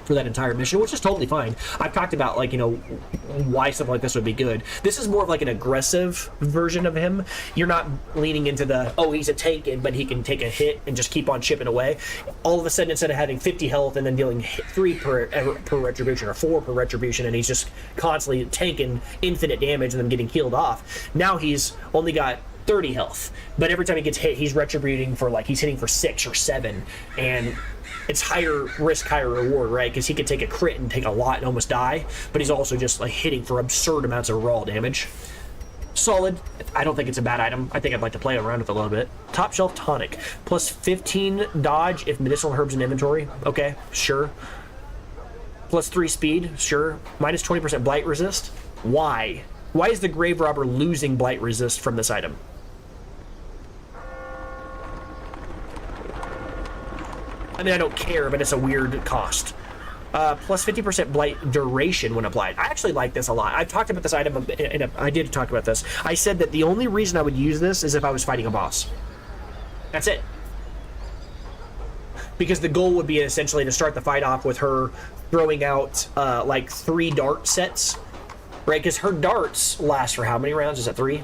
for that entire mission, which is totally fine. I've talked about, why something like this would be good. This is more of like an aggressive version of him. You're not leaning into he's a tank, but he can take a hit and just keep on chipping away. All of a sudden, instead of having 50 health and then dealing 3 per retribution or 4 per retribution, and he's just constantly tanking infinite damage and then getting healed off, now he's only got 30 health, but every time he gets hit, he's retributing for, he's hitting for 6 or 7, and it's higher risk, higher reward, right? Because he could take a crit and take a lot and almost die, but he's also just hitting for absurd amounts of raw damage. Solid. I don't think it's a bad item. I think I'd like to play around with it a little bit. Top Shelf Tonic. Plus 15 dodge if medicinal herbs in inventory. Okay, sure. Plus 3 speed. Sure. Minus 20% blight resist. Why? Why is the Grave Robber losing Blight Resist from this item? I mean, I don't care, but it's a weird cost. Plus 50% Blight duration when applied. I actually like this a lot. I've talked about this item, I did talk about this. I said that the only reason I would use this is if I was fighting a boss. That's it. Because the goal would be essentially to start the fight off with her throwing out like 3 dart sets, right? Because her darts last for how many rounds? Is that 3?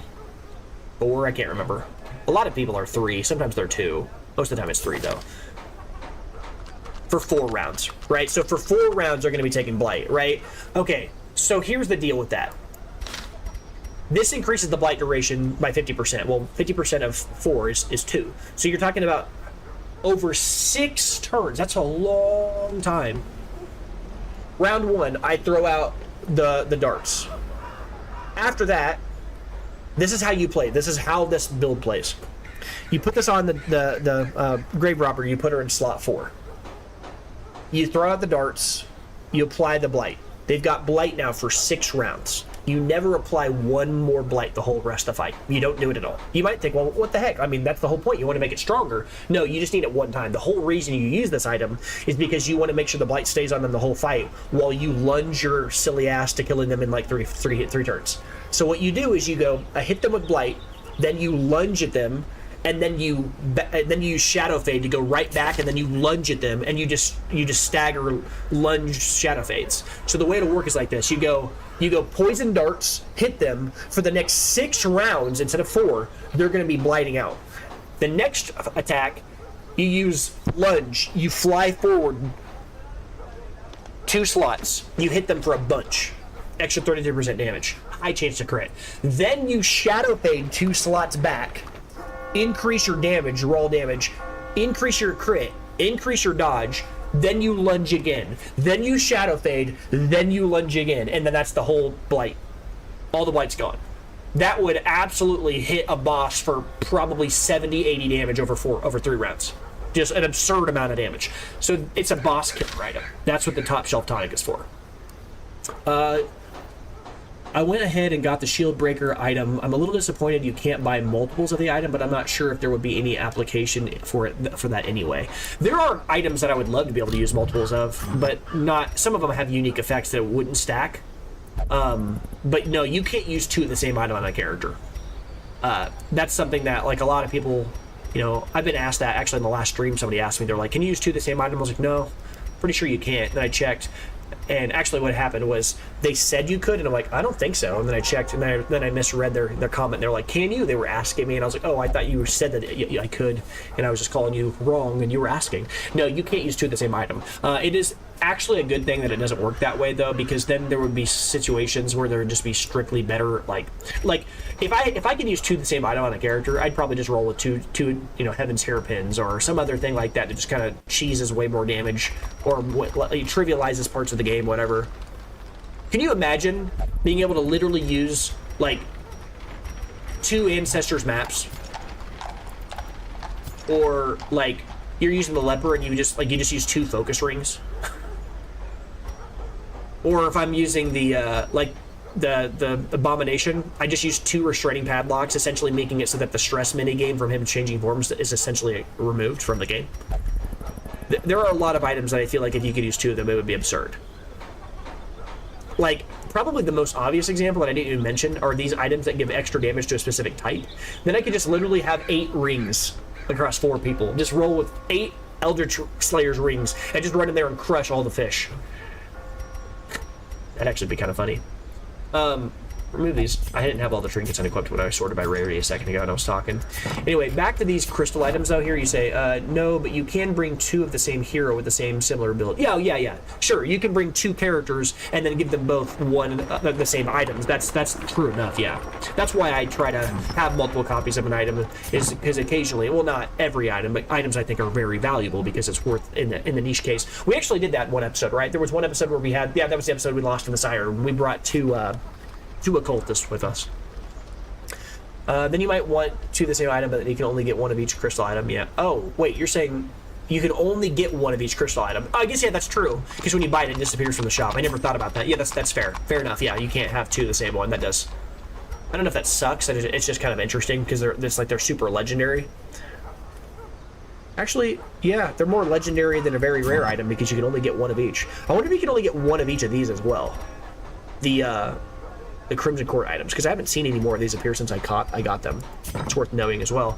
4? I can't remember. A lot of people are 3. Sometimes they're 2. Most of the time it's 3 though. For 4 rounds, right? So for 4 rounds they're going to be taking Blight, right? Okay, so here's the deal with that. This increases the Blight duration by 50%. Well, 50% of 4 is 2. So you're talking about over 6 turns. That's a long time. Round 1, I throw out the darts. After that, this is how you play. This is how this build plays. You put this on the Grave Robber, you put her in slot 4. You throw out the darts, you apply the Blight. They've got Blight now for 6 rounds. You never apply 1 more Blight the whole rest of the fight. You don't do it at all. You might think, well, what the heck? I mean, that's the whole point. You want to make it stronger. No, you just need it 1 time. The whole reason you use this item is because you want to make sure the Blight stays on them the whole fight while you lunge your silly ass to killing them in like three turns. So what you do is you go, I hit them with Blight, then you lunge at them, and then you use Shadow Fade to go right back, and then you lunge at them, and you just stagger lunge Shadow Fades. So the way it'll work is like this: you go Poison Darts, hit them for the next 6 rounds instead of 4. They're going to be blighting out. The next attack, you use Lunge. You fly forward 2 slots. You hit them for a bunch, extra 33% damage, high chance to crit. Then you Shadow Fade 2 slots back. Increase your damage, raw damage, increase your crit, increase your dodge, then you lunge again, then you Shadow Fade, then you lunge again, and then that's the whole Blight. All the Blight's gone. That would absolutely hit a boss for probably 70, 80 damage over 3 rounds. Just an absurd amount of damage. So it's a boss killer item. That's what the top shelf tonic is for. I went ahead and got the Shield Breaker item. I'm a little disappointed you can't buy multiples of the item, but I'm not sure if there would be any application for that anyway. There are items that I would love to be able to use multiples of, but not. Some of them have unique effects that wouldn't stack. But no, you can't use 2 of the same item on a character. That's something that, like, a lot of people, you know, I've been asked that. Actually, in the last stream, somebody asked me, they're like, can you use 2 of the same item? I was like, no, pretty sure you can't. And I checked. And actually what happened was they said you could, and I'm like, I don't think so. And then I checked, and then I misread their comment. They're like, can you? They were asking me, and I was like, oh, I thought you said that I could, and I was just calling you wrong, and you were asking. No, you can't use 2 of the same item. It is actually a good thing that it doesn't work that way, though, because then there would be situations where there would just be strictly better, like if I could use 2 of the same item on a character, I'd probably just roll with two Heaven's Hairpins or some other thing like that that just kind of cheeses way more damage or trivializes parts of the game, whatever. Can you imagine being able to literally use like 2 Ancestors maps, or like you're using the leper and you just use 2 focus rings? Or if I'm using the abomination, I just use 2 restraining padlocks, essentially making it so that the stress minigame from him changing forms is essentially removed from the game. There are a lot of items that I feel like if you could use 2 of them, it would be absurd. Like, probably the most obvious example that I didn't even mention are these items that give extra damage to a specific type. Then I could just literally have 8 rings across 4 people. Just roll with 8 Eldritch Slayer's rings and just run in there and crush all the fish. That'd actually be kind of funny. Remove these. I didn't have all the trinkets unequipped when I sorted by rarity a second ago and I was talking. Anyway, back to these crystal items out here. You say, no, but you can bring 2 of the same hero with the same similar ability. Yeah. Sure, you can bring 2 characters and then give them both the same items. That's true enough, yeah. That's why I try to have multiple copies of an item, is because occasionally, well, not every item, but items I think are very valuable because it's worth in the niche case. We actually did that in one episode, right? There was one episode where we had, that was the episode we lost in the Sire. We brought 2 occultists with us. Then you might want 2 of the same item, but you can only get 1 of each crystal item. Yeah. Oh, wait, you're saying you can only get 1 of each crystal item. I guess, yeah, that's true, because when you buy it, it disappears from the shop. I never thought about that. Yeah, that's fair. Fair enough. Yeah, you can't have 2 of the same one. That does I don't know if that sucks. It's just kind of interesting because they're super legendary. Actually, yeah, they're more legendary than a very rare item because you can only get one of each. I wonder if you can only get one of each of these as well. The Crimson Court items, because I haven't seen any more of these appear since I got them. It's worth knowing as well.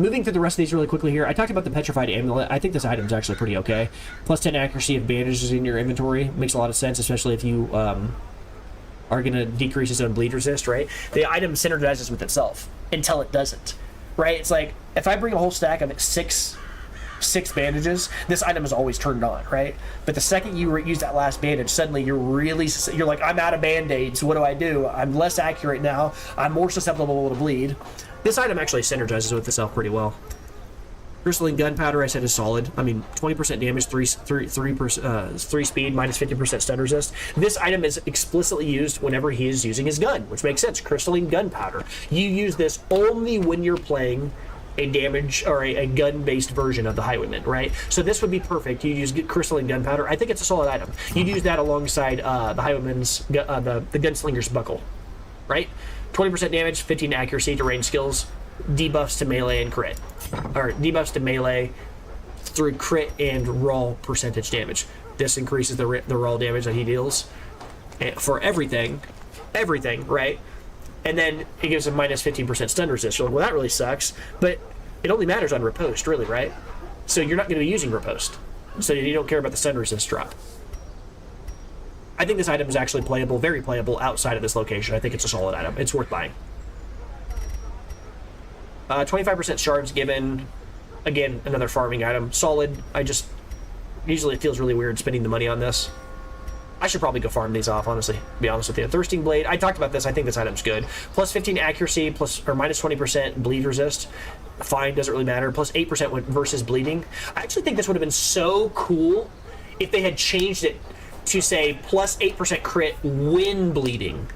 Moving through the rest of these really quickly here, I talked about the Petrified Amulet. I think this item's actually pretty okay. Plus 10 accuracy of bandages in your inventory makes a lot of sense, especially if you are going to decrease its own bleed resist, right? The item synergizes with itself until it doesn't, right? It's like, if I bring a whole stack of six bandages, this item is always turned on, right? But the second you use that last bandage, suddenly you're like, I'm out of band-aids, what do? I'm less accurate now, I'm more susceptible to bleed. This item actually synergizes with itself pretty well. Crystalline gunpowder, I said, is solid. I mean, 20% damage, 3 speed, minus 50% stun resist. This item is explicitly used whenever he is using his gun, which makes sense. Crystalline gunpowder. You use this only when you're playing a damage or a gun-based version of the Highwayman, right? So this would be perfect. You use crystalline gunpowder. I think it's a solid item. You'd use that alongside the Highwayman's the gunslinger's buckle, right? 20% damage, 15 accuracy to range skills, debuffs to melee and crit, or debuffs to melee through crit and raw percentage damage. This increases the raw damage that he deals for everything, right? And then it gives him minus 15% stun resist. You're like, well, that really sucks. But it only matters on riposte, really, right? So you're not going to be using riposte. So you don't care about the stun resist drop. I think this item is actually playable, very playable outside of this location. I think it's a solid item. It's worth buying. 25% shards given. Again, another farming item. Solid. Usually it feels really weird spending the money on this. I should probably go farm these off, honestly, to be honest with you. Thirsting Blade, I talked about this, I think this item's good. Plus 15 accuracy, minus 20% bleed resist. Fine, doesn't really matter. Plus 8% versus bleeding. I actually think this would have been so cool if they had changed it to say plus 8% crit when bleeding.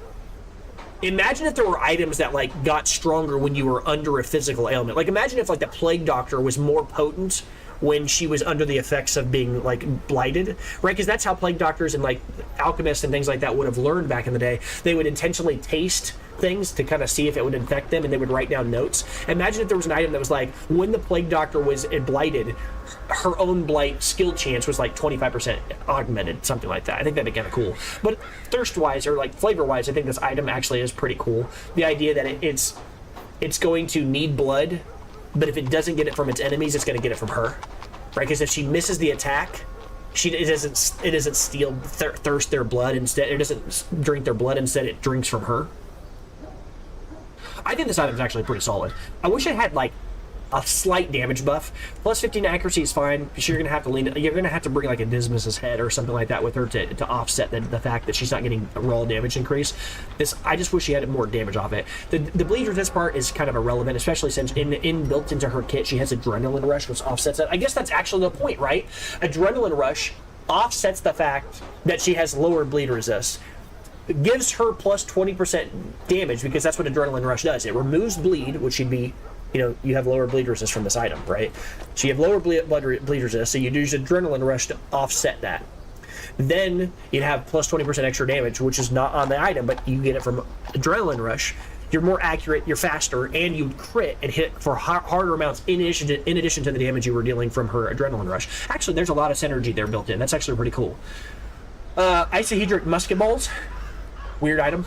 Imagine if there were items that like got stronger when you were under a physical ailment. Like imagine if like the Plague Doctor was more potent when she was under the effects of being like blighted, right? Because that's how plague doctors and like alchemists and things like that would have learned back in the day. They would intentionally taste things to kind of see if it would infect them, and they would write down notes. Imagine if there was an item that was like, when the plague doctor was blighted, her own blight skill chance was like 25% augmented, something like that. I think that'd be kind of cool. But thirst-wise, or like flavor-wise, I think this item actually is pretty cool. The idea that it's going to need blood, but if it doesn't get it from its enemies, it's going to get it from her, right? Because if she misses the attack, it doesn't thirst their blood. Instead, it doesn't drink their blood. Instead, it drinks from her. I think this item is actually pretty solid. I wish it had like a slight damage buff. Plus 15 accuracy is fine, because you're gonna have to bring like a Dismas's head or something like that with her to offset the fact that she's not getting a raw damage increase. I just wish she had more damage off it. The bleed resist part is kind of irrelevant, especially since built into her kit she has Adrenaline Rush, which offsets it. I guess that's actually the point, right? Adrenaline Rush offsets the fact that she has lower bleed resist. It gives her plus 20% damage, because that's what Adrenaline Rush does. It removes bleed, which should be, you have lower bleed resist from this item, right? So you have lower bleed resist, so you use Adrenaline Rush to offset that. Then you'd have plus 20% extra damage, which is not on the item, but you get it from Adrenaline Rush. You're more accurate, you're faster, and you crit and hit for harder amounts in addition to the damage you were dealing from her Adrenaline Rush. Actually, there's a lot of synergy there built in. That's actually pretty cool. Isohedric Musket Balls. Weird item.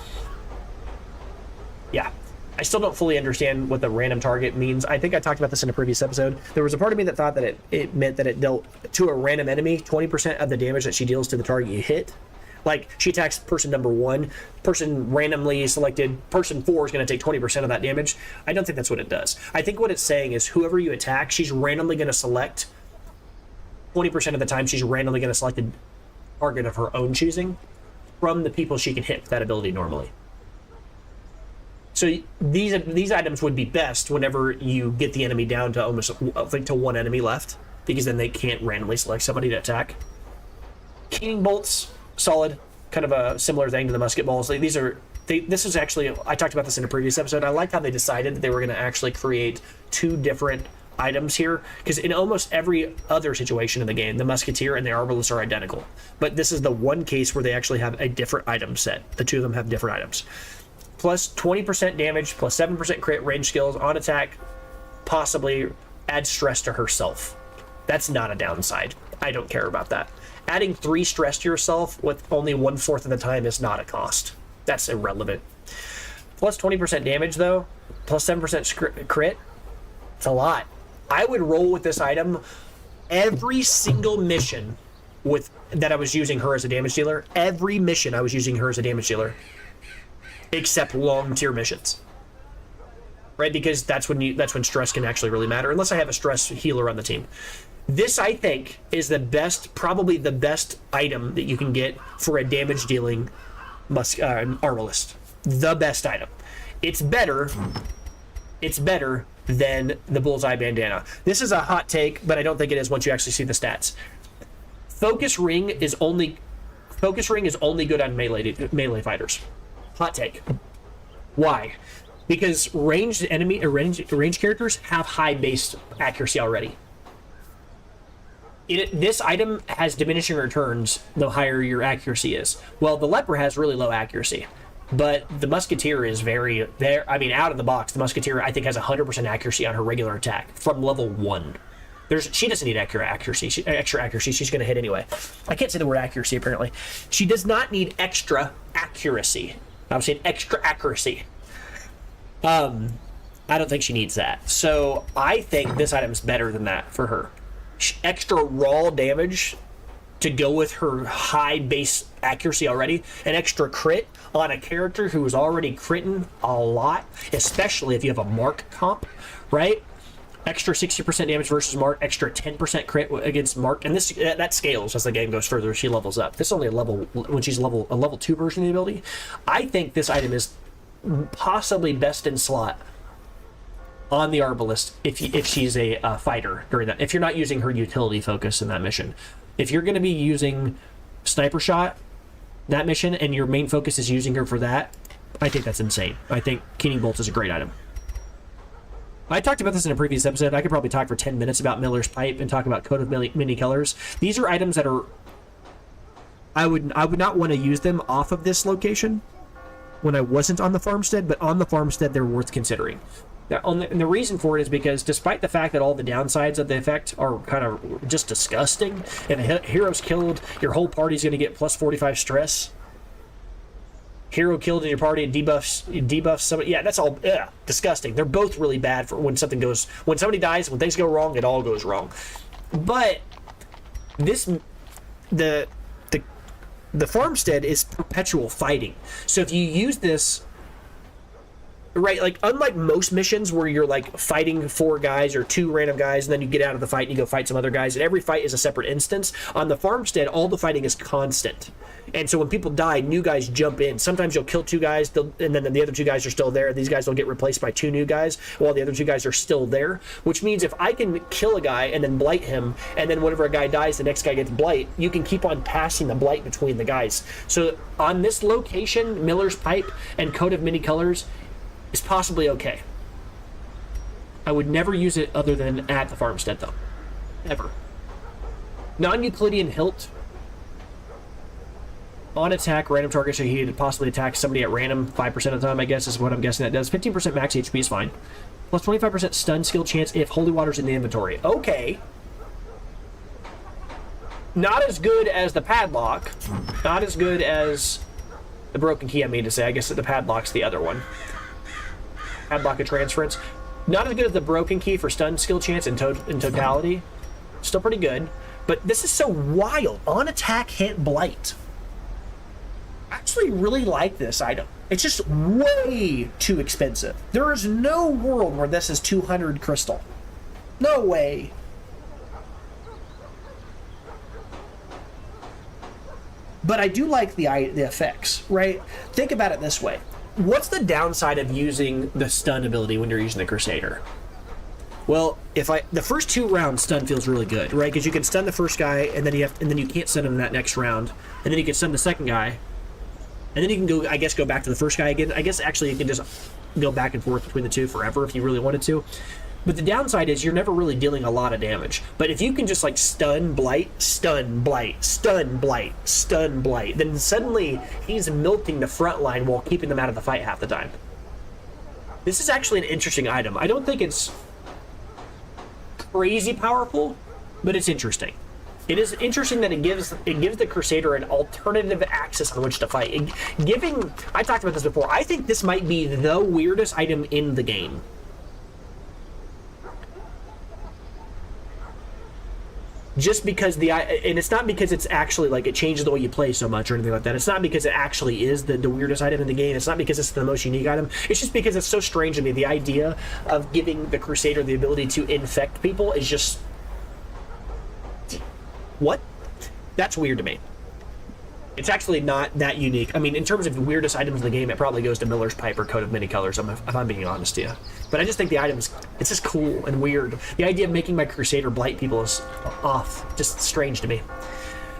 Yeah. I still don't fully understand what the random target means. I think I talked about this in a previous episode. There was a part of me that thought that it meant that it dealt to a random enemy 20% of the damage that she deals to the target you hit. Like, she attacks person number 1, person randomly selected, person 4 is going to take 20% of that damage. I don't think that's what it does. I think what it's saying is whoever you attack, she's randomly going to select 20% of the time, she's randomly going to select a target of her own choosing from the people she can hit with that ability normally. So these items would be best whenever you get the enemy down to almost like to one enemy left, because then they can't randomly select somebody to attack. Keening bolts, solid, kind of a similar thing to the musket balls. Like, this is actually, I talked about this in a previous episode. I liked how they decided that they were going to actually create 2 different items here, because in almost every other situation in the game, the musketeer and the arbalist are identical, but this is the one case where they actually have a different item set. The 2 of them have different items. plus 20% damage, plus 7% crit, range skills, on attack, possibly add stress to herself. That's not a downside. I don't care about that. Adding 3 stress to yourself with only 1/4 of the time is not a cost. That's irrelevant. Plus 20% damage though, plus 7% crit, it's a lot. I would roll with this item every single mission that I was using her as a damage dealer. Every mission I was using her as a damage dealer, except long tier missions, right? Because that's when stress can actually really matter, unless I have a stress healer on the team. This, I think, is the best, probably the best item that you can get for a damage dealing arbalist. The best item. It's better than the Bullseye Bandana. This is a hot take, but I don't think it is once you actually see the stats. Focus ring is only good on melee fighters. Hot take. Why? Because ranged characters have high base accuracy already. This item has diminishing returns the higher your accuracy is. Well, the leper has really low accuracy, but the musketeer is out of the box. The musketeer, I think, has 100% accuracy on her regular attack from level 1. She doesn't need extra accuracy. She's going to hit anyway. I can't say the word accuracy, apparently. She does not need extra accuracy. I'm saying extra accuracy. I don't think she needs that. So I think this item is better than that for her. Extra raw damage to go with her high base accuracy already, an extra crit on a character who is already critting a lot, especially if you have a mark comp, right? Extra 60% damage versus mark, extra 10% crit against mark, and that scales as the game goes further. She levels up. This is only a level 2 version of the ability. I think this item is possibly best in slot on the arbalist if she's a fighter during that. If you're not using her utility focus in that mission, if you're going to be using sniper shot that mission and your main focus is using her for that, I think that's insane. I think Keening Bolt is a great item. I talked about this in a previous episode. I could probably talk for 10 minutes about Miller's Pipe and talk about Coat of Many Colors. These are items that are... I would not want to use them off of this location when I wasn't on the farmstead, but on the farmstead they're worth considering. And the reason for it is because despite the fact that all the downsides of the effect are kind of just disgusting, and a hero's killed, your whole party's going to get plus 45 stress. Hero killed in your party and debuffs somebody. Yeah, that's all disgusting. They're both really bad for when somebody dies, when things go wrong, it all goes wrong. But the farmstead is perpetual fighting. So if you use this, right, like unlike most missions where you're like fighting 4 guys or 2 random guys and then you get out of the fight and you go fight some other guys, and every fight is a separate instance, on the farmstead all the fighting is constant. And so when people die, new guys jump in. Sometimes you'll kill 2 guys and then the other 2 guys are still there. These guys will get replaced by 2 new guys while the other 2 guys are still there, which means if I can kill a guy and then blight him, and then whenever a guy dies the next guy gets blight, you can keep on passing the blight between the guys. So on this location, Miller's Pipe and Coat of Many Colors is possibly okay. I would never use it other than at the farmstead though. Ever. Non-Euclidean Hilt. On attack, random target, so he possibly attack somebody at random 5% of the time, I guess is what I'm guessing that does. 15% max HP is fine. Plus 25% stun skill chance if Holy Water's in the inventory. Okay. Not as good as the padlock. Not as good as the broken key, I mean to say. I guess the padlock's the other one. Padlock of transference. Not as good as the broken key for stun skill chance in totality. Still pretty good. But this is so wild. On attack, hit, blight. I actually really like this item. It's just way too expensive. There is no world where this is 200 crystal. No way. But I do like the effects, right? Think about it this way. What's the downside of using the stun ability when you're using the Crusader? Well, the first 2 rounds stun feels really good, right? Because you can stun the first guy, and then you can't stun him that next round, and then you can stun the second guy, and then you can go back to the first guy again. I guess actually you can just go back and forth between the 2 forever if you really wanted to. But the downside is you're never really dealing a lot of damage. But if you can just like stun, blight, stun, blight, stun, blight, stun, blight, then suddenly he's melting the front line while keeping them out of the fight half the time. This is actually an interesting item. I don't think it's crazy powerful, but it's interesting. It is interesting that it gives the Crusader an alternative axis on which to fight. I talked about this before, I think this might be the weirdest item in the game. Just because and it's not because it's actually like it changes the way you play so much or anything like that. It's not because it actually is the weirdest item in the game. It's not because it's the most unique item. It's just because it's so strange to me. The idea of giving the Crusader the ability to infect people is just... What? That's weird to me. It's actually not that unique. I mean, in terms of the weirdest items in the game, it probably goes to Miller's Pipe or Coat of Many Colors, if I'm being honest to you. But I just think the items, it's just cool and weird. The idea of making my Crusader blight people is off. Just strange to me.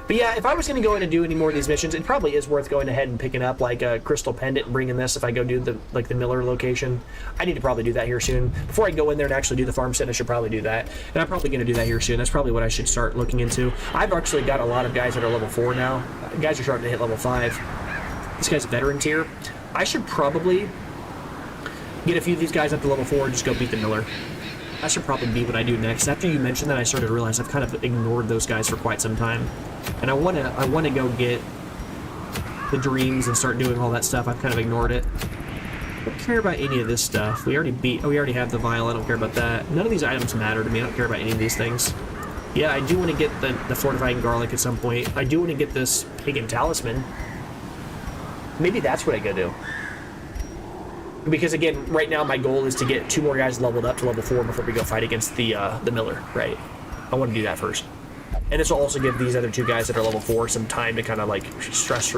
But yeah, if I was going to go in and do any more of these missions, it probably is worth going ahead and picking up like a Crystal Pendant and bringing this if I go do the Miller location. I need to probably do that here soon. Before I go in there and actually do the farm set, I should probably do that. And I'm probably going to do that here soon. That's probably what I should start looking into. I've actually got a lot of guys that are level 4 now. Guys are starting to hit level 5. This guy's a veteran tier. I should probably get a few of these guys up to level 4 and just go beat the Miller. That should probably be what I do next. After you mentioned that, I started to realize I've kind of ignored those guys for quite some time. And I want to go get the dreams and start doing all that stuff. I've kind of ignored it. I don't care about any of this stuff. We already have the vial. I don't care about that. None of these items matter to me. I don't care about any of these things. Yeah, I do want to get the fortifying garlic at some point. I do want to get this pagan talisman. Maybe that's what I go do. Because again, right now my goal is to get 2 more guys leveled up to level 4 before we go fight against the Miller, right? I want to do that first. And this will also give these other 2 guys that are level 4 some time to kind of like stress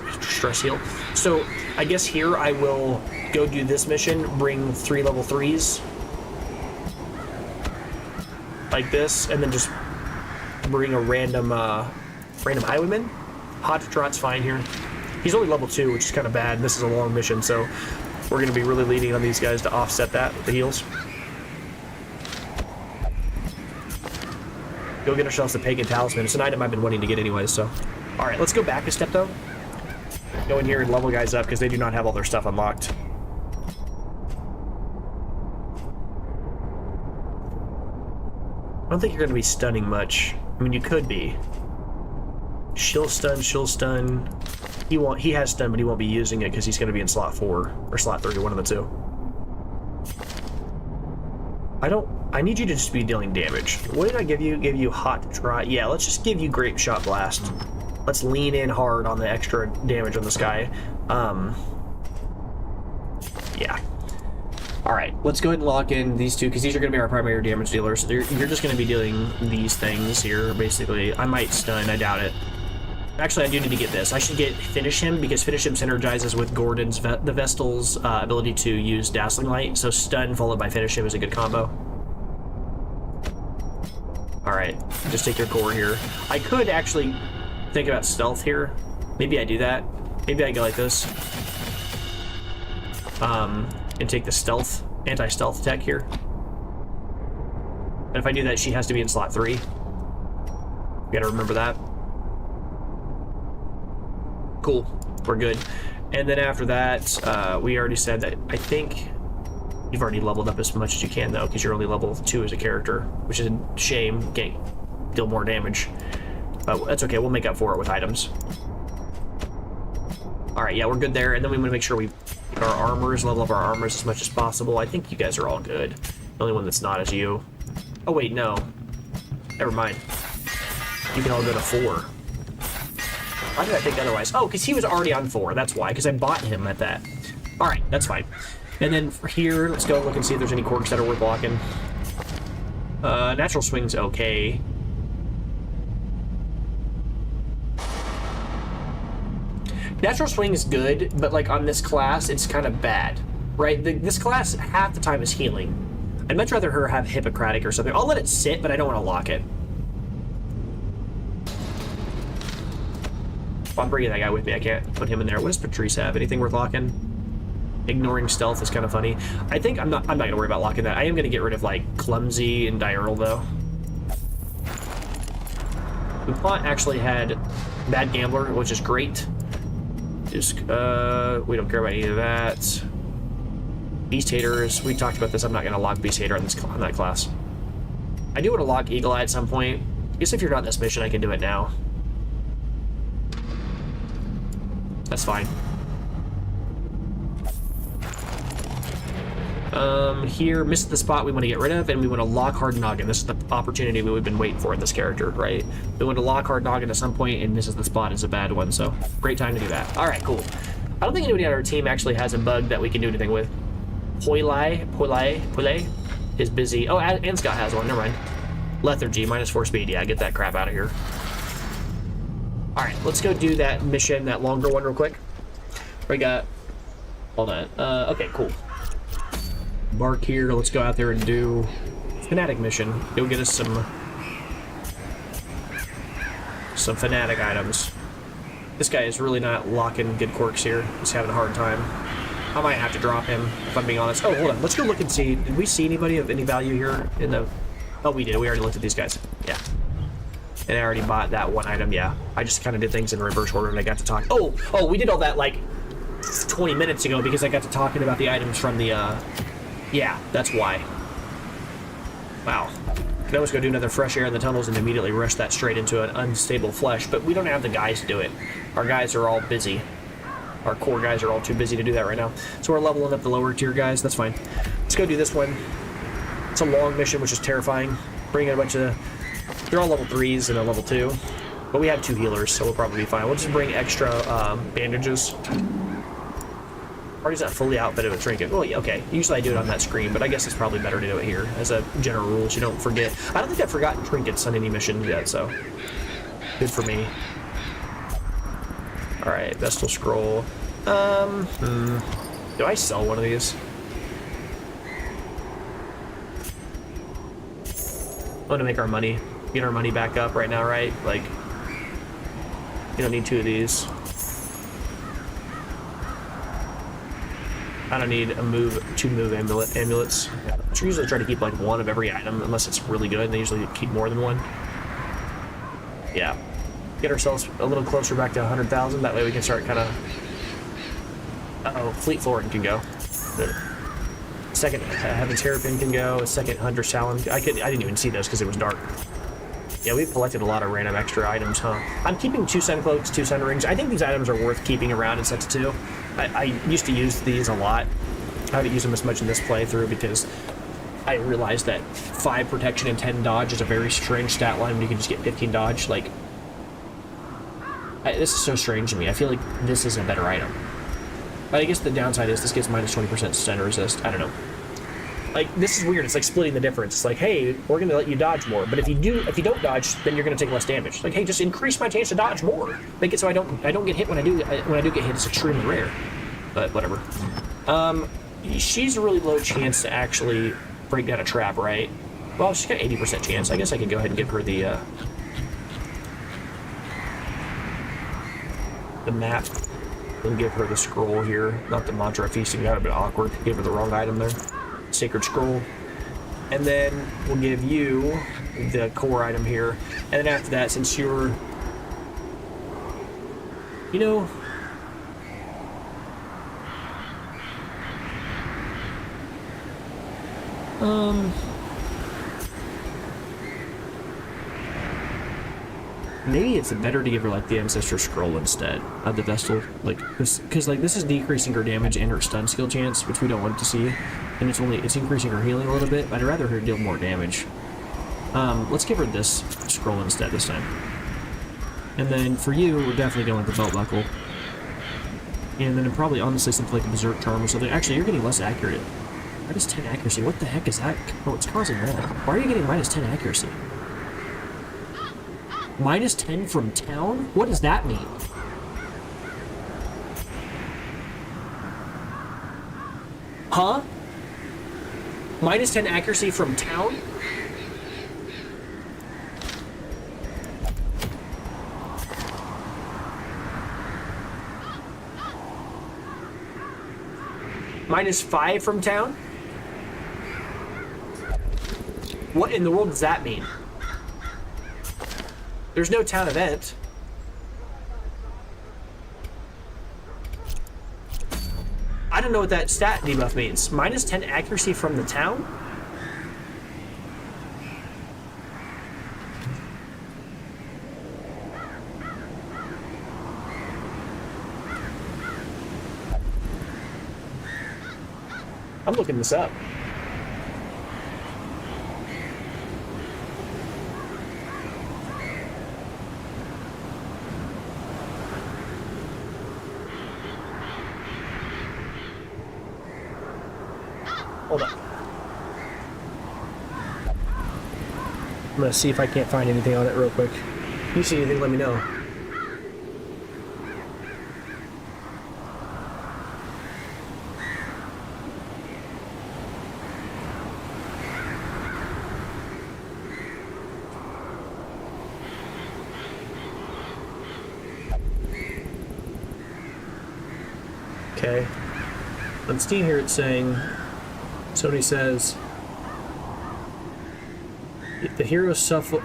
heal. So I guess here I will go do this mission, bring 3 level 3s like this, and then just bring a random highwayman. Hot Trot's fine here. He's only level 2, which is kind of bad. This is a long mission, so we're going to be really leaning on these guys to offset that with the heals. Go get ourselves the Pagan Talisman. It's an item I've been wanting to get anyways, so... Alright, let's go back a step, though. Go in here and level guys up, because they do not have all their stuff unlocked. I don't think you're going to be stunning much. I mean, you could be. She'll stun. He has stun, but he won't be using it because he's going to be in slot 4 or slot 3, one of the 2. I need you to just be dealing damage. What did I give you? Give you Hot Trot. Yeah, let's just give you Grape Shot Blast. Let's lean in hard on the extra damage on this guy. Yeah. Alright, let's go ahead and lock in these 2, because these are going to be our primary damage dealers. So you're just going to be dealing these things here, basically. I might stun, I doubt it. Actually, I do need to get this. I should get Finish Him, because Finish Him synergizes with Gordon's, the Vestal's ability to use Dazzling Light, so stun followed by Finish Him is a good combo. Alright, just take your core here. I could actually think about stealth here. Maybe I do that. Maybe I go like this. And take the stealth, anti-stealth tech here. And if I do that, she has to be in slot 3. You gotta remember that. Cool, we're good. And then after that, we already said that I think you've already leveled up as much as you can though, because you're only level 2 as a character, which is a shame. Can't deal more damage, but that's okay. We'll make up for it with items. All right, yeah, we're good there. And then we want to make sure we our armors, level up our armors as much as possible. I think you guys are all good. The only one that's not is you. Oh wait, no. Never mind. You can all go to 4. Why did I think otherwise? Oh, because he was already on 4. That's why, because I bought him at that. All right, that's fine. And then for here, let's go look and see if there's any quirks that are worth blocking. Natural Swing's okay. Natural Swing is good, but like on this class, it's kind of bad, right? This class half the time is healing. I'd much rather her have Hippocratic or something. I'll let it sit, but I don't want to lock it. If I'm bringing that guy with me, I can't put him in there. What does Patrice have? Anything worth locking? Ignoring stealth is kind of funny. I think I'm not gonna worry about locking that. I am gonna get rid of like clumsy and diurnal though. DuPont actually had bad gambler, which is great. Just we don't care about any of that. Beast haters, we talked about this. I'm not gonna lock beast hater on that class. I do want to lock eagle eye at some point. I guess if you're not in this mission, I can do it now. That's fine. Here, missed the spot we want to get rid of, and we want to lock hard noggin. This is the opportunity we've been waiting for in this character, right? We want to lock hard noggin at some point, and this is the spot is a bad one, so great time to do that. All right, cool. I don't think anybody on our team actually has a bug that we can do anything with. Poile is busy. Oh, and Scott has one. Never mind. Lethargy, -4 speed. Yeah, get that crap out of here. All right, let's go do that mission, that longer one, real quick. We got. Hold on. Okay, cool. Bark here. Let's go out there and do Fanatic mission. It'll get us some Fanatic items. This guy is really not locking good quirks here. He's having a hard time. I might have to drop him, if I'm being honest. Oh, hold on. Let's go look and see. Did we see anybody of any value here in the... Oh, we did. We already looked at these guys. Yeah. And I already bought that one item. Yeah. I just kind of did things in reverse order and I got to talk. Oh, we did all that like 20 minutes ago because I got to talking about the items from the... Yeah, that's why. Wow. Could always go do another fresh air in the tunnels and immediately rush that straight into an unstable flesh, but we don't have the guys to do it. Our guys are all busy. Our core guys are all too busy to do that right now. So we're leveling up the lower tier guys. That's fine. Let's go do this one. It's a long mission, which is terrifying. Bring in a bunch of... They're all level 3s and a level 2. But we have 2 healers, so we'll probably be fine. We'll just bring extra bandages. Party's not fully outfitted with trinket. Well, yeah, okay. Usually I do it on that screen, but I guess it's probably better to do it here. As a general rule, so you don't forget. I don't think I've forgotten trinkets on any mission yet, so... Good for me. Alright, Vestal Scroll. Do I sell one of these? I want to make our money. Get our money back up right now, right? Like, you don't need 2 of these. I don't need a 2-move amulets. I usually try to keep like 1 of every item, unless it's really good, and they usually keep more than 1. Yeah. Get ourselves a little closer back to 100,000, that way we can start kind of... Uh-oh, Fleet Florin can go. The second Heaven's Hairpin can go, a second Hunter's Talon. I didn't even see those because it was dark. Yeah, we've collected a lot of random extra items, huh? I'm keeping 2 Sun Cloaks, 2 Sun Rings. I think these items are worth keeping around in sets of 2. I used to use these a lot. I haven't used them as much in this playthrough because I realized that 5 protection and 10 dodge is a very strange stat line when you can just get 15 dodge. Like, this is so strange to me. I feel like this is a better item. But I guess the downside is this gives minus 20% stun resist. I don't know. Like, this is weird. It's like splitting the difference. It's like, hey, we're gonna let you dodge more, but if you don't dodge, then you're gonna take less damage. Like, hey, just increase my chance to dodge more. Make it so I don't get hit when I do get hit. It's extremely rare, but whatever. She's a really low chance to actually break down a trap, right? Well, she's got 80% chance. I guess I can go ahead and give her the map and give her the scroll here. Not the mantra of feasting. That would have been awkward. Give her the wrong item there. Sacred Scroll, and then we'll give you the core item here, and then after that, since you're, you know, maybe it's better to give her like the Ancestor Scroll instead of the Vestal, like because like this is decreasing her damage and her stun skill chance, which we don't want to see, and it's increasing her healing a little bit. But I'd rather her deal more damage. Let's give her this scroll instead this time. And then for you, we're definitely going with the Belt Buckle, and then probably honestly something like a Berserk Charm or something. Actually, you're getting less accurate. Minus 10 accuracy. What the heck is that? Oh, it's causing that. Why are you getting minus 10 accuracy? Minus 10 from town? What does that mean? Huh? Minus 10 accuracy from town? -5 from town? What in the world does that mean? There's no town event. I don't know what that stat debuff means. -10 accuracy from the town? I'm looking this up. Hold on. I'm gonna see if I can't find anything on it real quick. If you see anything, let me know. Okay. On Steam here it's saying, Sony says, if the hero suffered,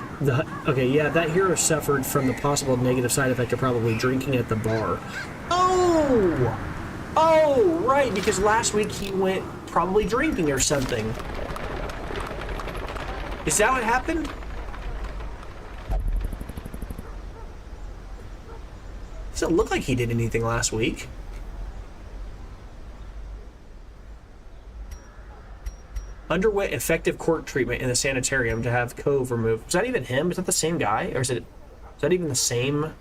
okay, yeah, that hero suffered from the possible negative side effect of probably drinking at the bar. Oh! Oh, right, because last week he went probably drinking or something. Is that what happened? Doesn't look like he did anything last week. Underwent effective court treatment in the sanitarium to have Cove removed. Was that even him? Is that the same guy? Or is that even the same?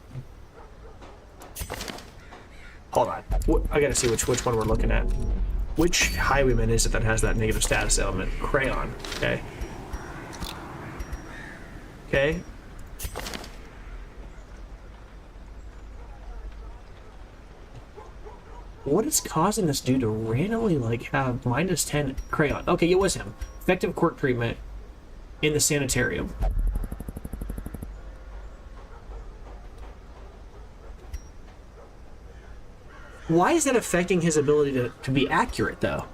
Hold on. I gotta see which one we're looking at. Which highwayman is it that has that negative status element? Crayon. Okay. Okay. What is causing this dude to randomly, like, have -10 Crayon? Okay, it was him. Effective court treatment in the sanitarium. Why is that affecting his ability to be accurate, though?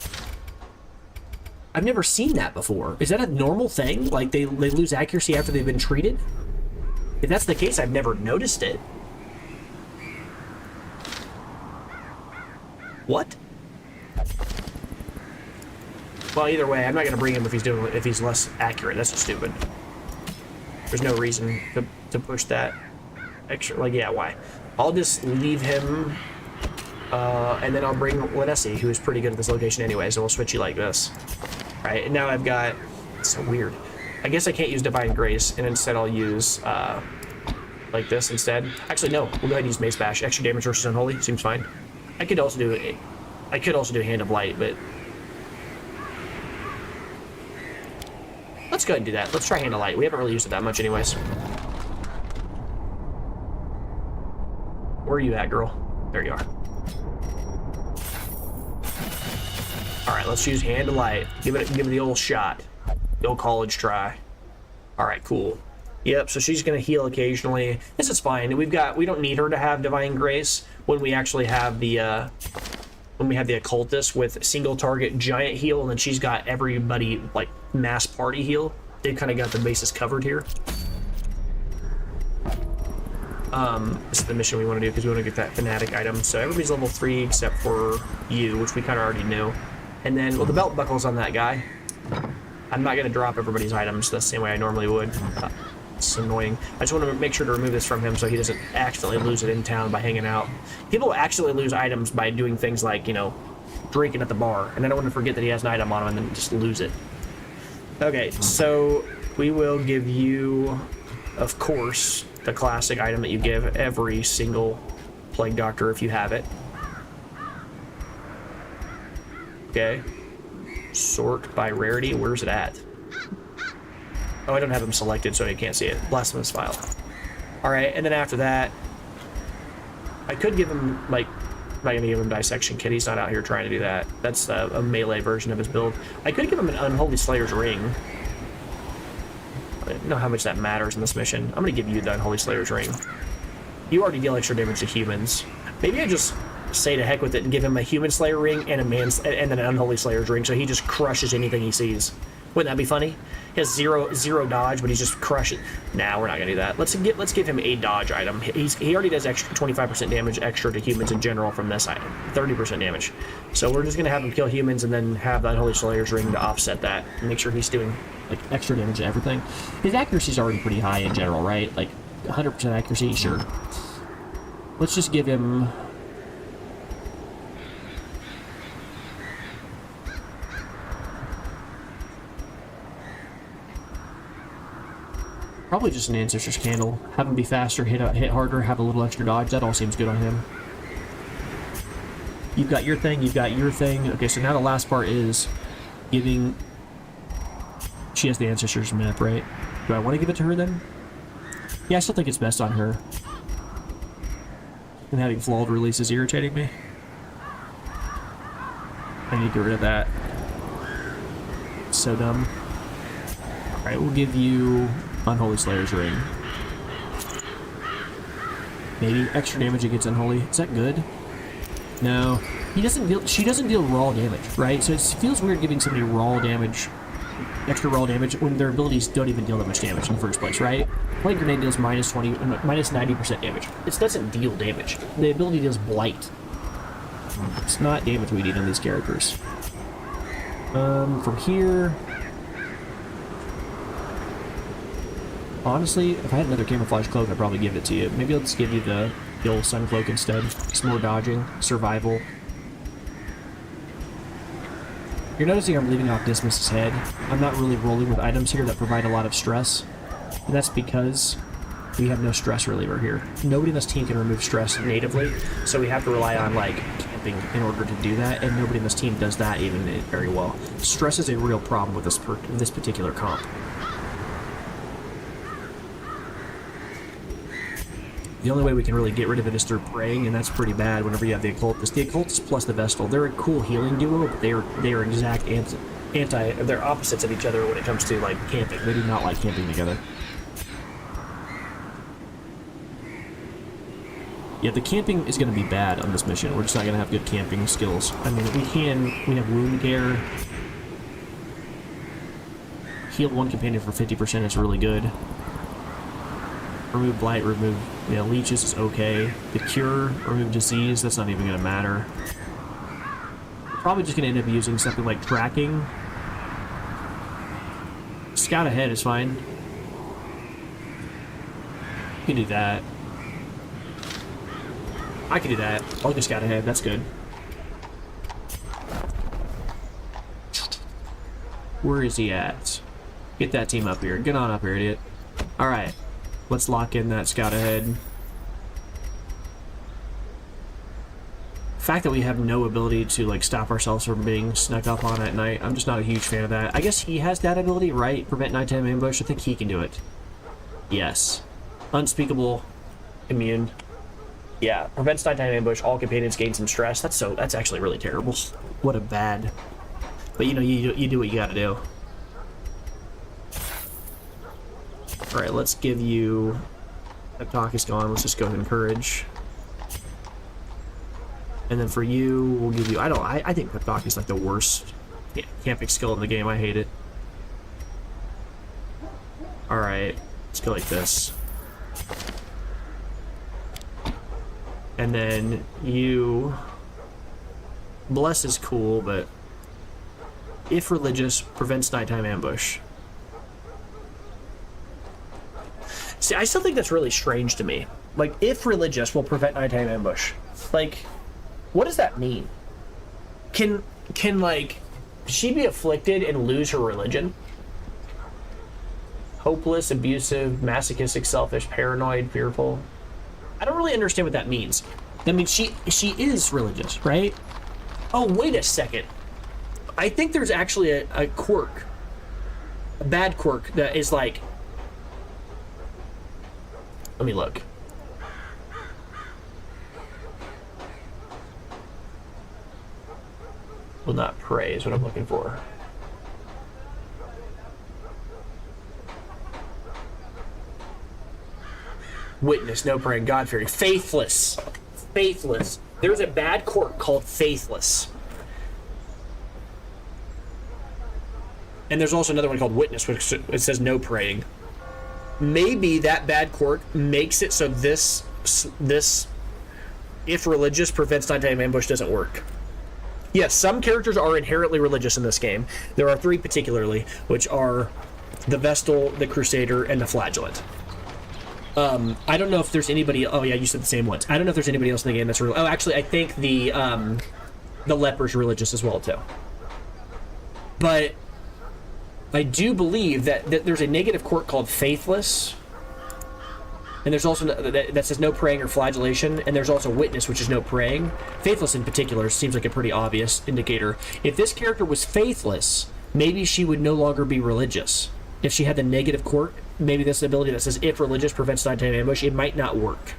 I've never seen that before. Is that a normal thing? Like, they lose accuracy after they've been treated? If that's the case, I've never noticed it. What? Well, either way, I'm not gonna bring him if he's less accurate. That's just stupid. There's no reason to push that extra. Like, yeah, why? I'll just leave him, and then I'll bring Lanesi, who is pretty good at this location anyway. So we'll switch you like this, right? And now I've got. It's so weird. I guess I can't use Divine Grace, and instead I'll use like this instead. Actually, no. We'll go ahead and use Mace Bash. Extra damage versus Unholy seems fine. I could also do Hand of Light, but let's go ahead and do that. Let's try Hand of Light. We haven't really used it that much anyways. Where are you at, girl? There you are. Alright, let's use Hand of Light. Give it the old shot. The old college try. Alright, cool. Yep, so she's gonna heal occasionally. This is fine. We don't need her to have Divine Grace when we actually have the occultist with single target giant heal, and then she's got everybody like mass party heal. They've kind of got the bases covered here. This is the mission we want to do because we want to get that fanatic item. So everybody's level 3 except for you, which we kind of already knew. And then, well, the belt buckle's on that guy. I'm not gonna drop everybody's items the same way I normally would. It's annoying. I just want to make sure to remove this from him so he doesn't accidentally lose it in town by hanging out. People accidentally lose items by doing things like, you know, drinking at the bar, and I don't want to forget that he has an item on him and then just lose it. Okay, so we will give you, of course, the classic item that you give every single Plague Doctor if you have it. Okay. Sort by rarity. Where's it at? Oh, I don't have him selected, so you can't see it. Blasphemous File. Alright, and then after that, I could give him, like, I'm not going to give him Dissection Kit. He's not out here trying to do that. That's a melee version of his build. I could give him an Unholy Slayer's Ring. I don't know how much that matters in this mission. I'm going to give you the Unholy Slayer's Ring. You already deal extra damage to humans. Maybe I just say to heck with it and give him a human slayer ring and and then an unholy slayer's ring, so he just crushes anything he sees. Wouldn't that be funny? He has zero dodge, but he's just crushing. Nah, we're not gonna do that. Let's give him a dodge item. He already does extra 25% damage extra to humans in general from this item, 30% damage. So we're just gonna have him kill humans and then have the unholy slayer's ring to offset that and make sure he's doing like extra damage to everything. His accuracy is already pretty high in general, right? Like 100% accuracy, sure. Let's just give him. Probably just an Ancestor's Candle. Have him be faster, hit harder, have a little extra dodge. That all seems good on him. You've got your thing, you've got your thing. Okay, so now the last part is giving... She has the Ancestor's Myth, right? Do I want to give it to her then? Yeah, I still think it's best on her. And having flawed release is irritating me. I need to get rid of that. So dumb. Alright, we'll give you Unholy Slayer's Ring. Maybe extra damage against Unholy. Is that good? No. She doesn't deal raw damage, right? So it feels weird giving somebody raw damage, extra raw damage, when their abilities don't even deal that much damage in the first place, right? Blight Grenade deals minus 90% damage. It doesn't deal damage. The ability deals blight. It's not damage we need on these characters. From here... Honestly, if I had another camouflage cloak, I'd probably give it to you. Maybe let's give you the old sun cloak instead. It's more dodging, survival. You're noticing I'm leaving off Dismas's head. I'm not really rolling with items here that provide a lot of stress. And that's because we have no stress reliever here. Nobody in this team can remove stress natively, so we have to rely on, like, camping in order to do that, and nobody in this team does that even very well. Stress is a real problem with this particular comp. The only way we can really get rid of it is through praying, and that's pretty bad whenever you have the Occultist. The Occultist plus the Vestal, they're a cool healing duo, but they are exact they're opposites of each other when it comes to, like, camping. They do not like camping together. Yeah, the camping is going to be bad on this mission. We're just not going to have good camping skills. I mean, we have Wound Care. Heal one companion for 50% is really good. Remove blight, remove, leeches is okay. The cure, remove disease, that's not even going to matter. Probably just going to end up using something like tracking. Scout ahead is fine. You can do that. I can do that. I'll just scout ahead, that's good. Where is he at? Get that team up here. Get on up here, idiot. Alright. Let's lock in that scout ahead. The fact that we have no ability to, like, stop ourselves from being snuck up on at night, I'm just not a huge fan of that. I guess he has that ability, right? Prevent nighttime ambush. I think he can do it. Yes. Unspeakable. Immune. Yeah. Prevents nighttime ambush. All companions gain some stress. That's actually really terrible. What a bad. But, you do what you gotta do. Alright, let's give you... That talk is gone. Let's just go and encourage. And then for you, we'll give you... I think Pep Talk is like the worst camping skill in the game. I hate it. Alright, let's go like this. And then you... Bless is cool, but... If religious, prevents nighttime ambush. See, I still think that's really strange to me. Like, if religious will prevent nighttime ambush. Like, what does that mean? Can like, she be afflicted and lose her religion? Hopeless, abusive, masochistic, selfish, paranoid, fearful. I don't really understand what that means. That means she is religious, right? Oh, wait a second. I think there's actually a quirk. A bad quirk that is like... Let me look. Will not pray is what I'm looking for. Witness, no praying, God-fearing. Faithless. Faithless. There's a bad quirk called Faithless. And there's also another one called Witness, which it says no praying. Maybe that bad quirk makes it so this if religious prevents nighttime ambush doesn't work. Yes, some characters are inherently religious in this game. There are 3 particularly, which are the Vestal, the Crusader, and the Flagellant. I don't know if there's anybody... Oh, yeah, you said the same ones. I don't know if there's anybody else in the game that's... Oh, actually, I think the Leper's religious as well, too. But I do believe that there's a negative quirk called Faithless. And there's also... That says no praying or flagellation. And there's also Witness, which is no praying. Faithless in particular seems like a pretty obvious indicator. If this character was faithless, maybe she would no longer be religious. If she had the negative quirk, maybe this ability that says if religious prevents nighttime ambush, it might not work.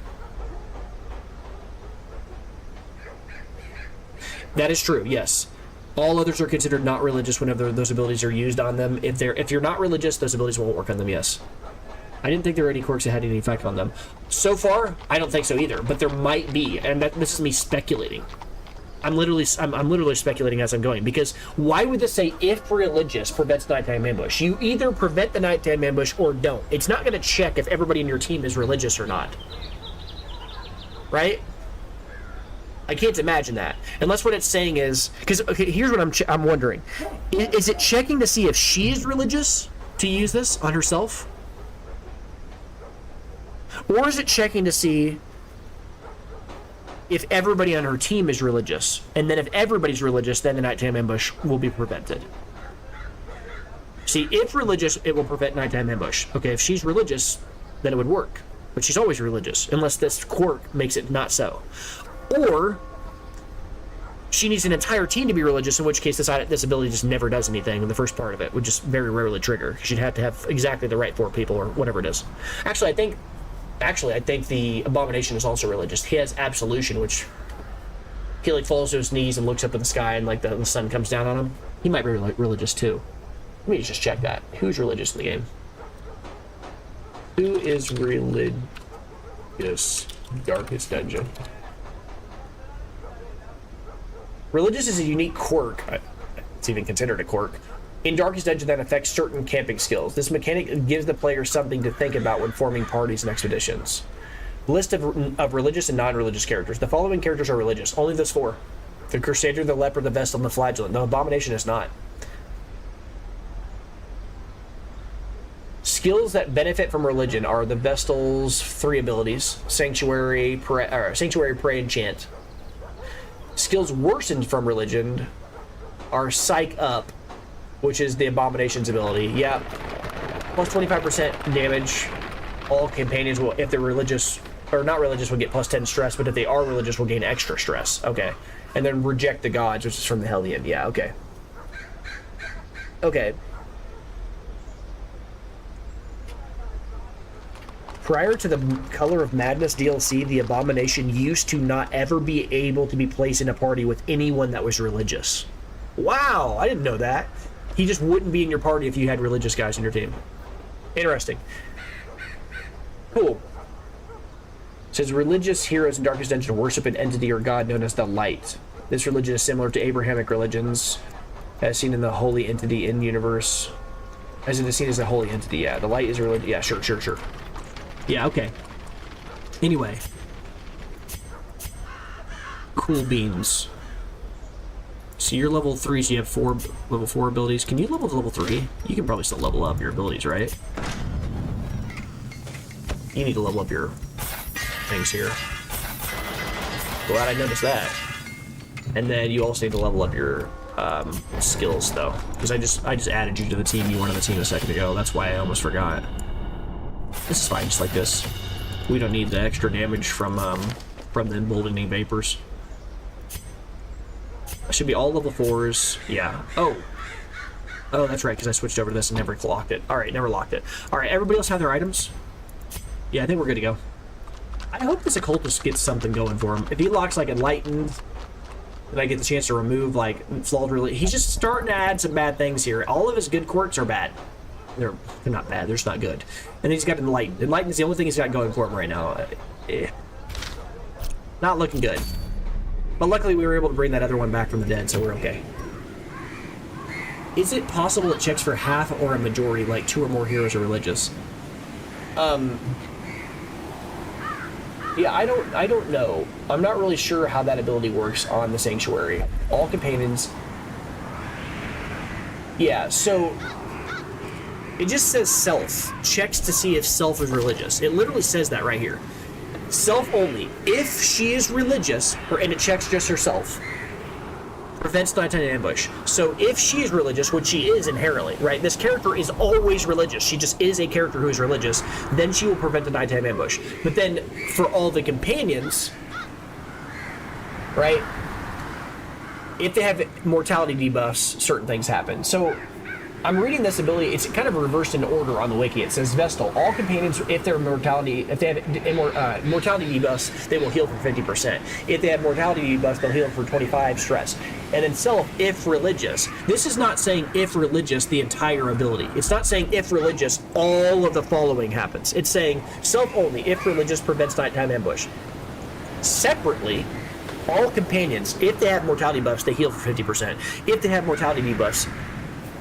That is true, yes. All others are considered not religious whenever those abilities are used on them. If you're not religious, those abilities won't work on them, yes. I didn't think there were any quirks that had any effect on them. So far, I don't think so either, but there might be, and this is me speculating. I'm literally speculating as I'm going, because why would this say if religious prevents nighttime ambush? You either prevent the nighttime ambush or don't. It's not going to check if everybody in your team is religious or not. Right? I can't imagine that. Unless what it's saying is... Because, okay, here's what I'm wondering. Is it checking to see if she is religious to use this on herself? Or is it checking to see if everybody on her team is religious? And then if everybody's religious, then the nighttime ambush will be prevented. See, if religious, it will prevent nighttime ambush. Okay, if she's religious, then it would work. But she's always religious, unless this quirk makes it not so. Or she needs an entire team to be religious, in which case this ability just never does anything, and the first part of it would just very rarely trigger. She'd have to have exactly the right 4 people, or whatever it is. Actually, I think the Abomination is also religious. He has absolution, which he like falls to his knees and looks up at the sky, and like the sun comes down on him. He might be religious too. Let me just check that. Who's religious in the game? Who is religious? Darkest Dungeon. Religious is a unique quirk. It's even considered a quirk. In Darkest Dungeon that affects certain camping skills. This mechanic gives the player something to think about when forming parties and expeditions. List of religious and non-religious characters. The following characters are religious. Only those 4. The Crusader, the Leper, the Vestal, and the Flagellant. The Abomination is not. Skills that benefit from religion are the Vestal's 3 abilities. Sanctuary, Pray, and Chant. Skills worsened from religion are Psych Up, which is the Abomination's ability. Yeah. Plus 25% damage. All companions will, if they're religious, or not religious, will get plus 10 stress, but if they are religious, will gain extra stress. Okay. And then Reject the Gods, which is from the Hellion. Yeah, okay. Okay. Prior to the Color of Madness DLC, the Abomination used to not ever be able to be placed in a party with anyone that was religious. Wow, I didn't know that. He just wouldn't be in your party if you had religious guys in your team. Interesting. Cool. It says religious heroes in Darkest Dungeon worship an entity or god known as the Light. This religion is similar to Abrahamic religions, as seen in the Holy Entity in universe. As it is seen as a holy entity, yeah. The Light is a religion. Yeah, sure. Yeah, okay. Anyway. Cool beans. So you're level 3, so you have level 4 abilities. Can you level to level 3? You can probably still level up your abilities, right? You need to level up your things here. Glad I noticed that. And then you also need to level up your skills, though. Because I just added you to the team. You weren't on the team a second ago. That's why I almost forgot. This is fine, just like this. We don't need the extra damage from the emboldening vapors. Should be all level 4s. Yeah. Oh, that's right, because I switched over to this and never locked it. Alright, never locked it. Alright, everybody else have their items? Yeah, I think we're good to go. I hope this occultist gets something going for him. If he locks, like, Enlightened, and I get the chance to remove, like, Flawed Religion. He's just starting to add some bad things here. All of his good quirks are bad. They're not bad, they're just not good. And then he's got Enlightened. Enlightened's the only thing he's got going for him right now. Not looking good. But luckily we were able to bring that other one back from the dead, so we're okay. Is it possible it checks for half or a majority, like 2 or more heroes are religious? Yeah, I don't know. I'm not really sure how that ability works on the Sanctuary. All companions... Yeah, so... It just says self. Checks to see if self is religious. It literally says that right here. Self only. If she is religious, and it checks just herself, prevents nighttime ambush. So if she is religious, which she is inherently, right? This character is always religious. She just is a character who is religious. Then she will prevent the nighttime ambush. But then for all the companions, right? If they have mortality debuffs, certain things happen. So I'm reading this ability. It's kind of reversed in order on the wiki. It says Vestal. All companions, if they have mortality debuffs, they will heal for 50%. If they have mortality debuffs, they'll heal for 25 stress. And then self, if religious. This is not saying if religious the entire ability. It's not saying if religious all of the following happens. It's saying self only. If religious prevents nighttime ambush. Separately, all companions, if they have mortality buffs, they heal for 50%. If they have mortality debuffs,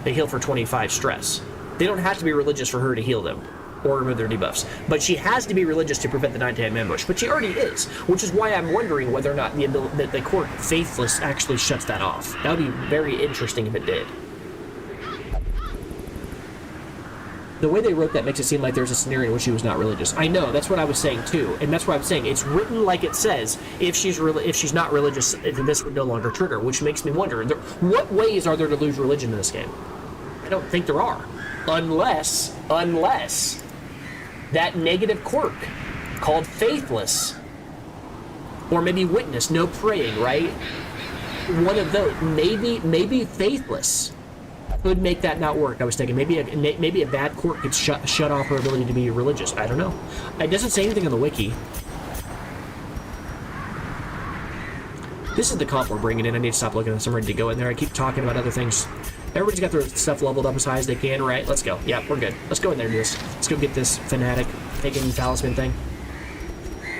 they heal for 25 stress. They don't have to be religious for her to heal them or remove their debuffs. But she has to be religious to prevent the nighttime ambush. But she already is, which is why I'm wondering whether or not the quirk Faithless actually shuts that off. That would be very interesting if it did. The way they wrote that makes it seem like there's a scenario in which she was not religious. I know, that's what I was saying too, and that's what I'm saying. It's written like it says. If she's not religious, this would no longer trigger, which makes me wonder, what ways are there to lose religion in this game? I don't think there are, unless that negative quirk called Faithless, or maybe Witness, no praying, right? One of those, maybe Faithless could make that not work. I was thinking maybe a bad quirk could shut off her ability to be religious. I don't know. It doesn't say anything on the wiki. This is the comp we're bringing in. I need to stop looking at this. I'm ready to go in there. I keep talking about other things. Everybody's got their stuff leveled up as high as they can, right? Let's go. Yeah, we're good. Let's go in there and do this. Let's go get this fanatic taking talisman thing.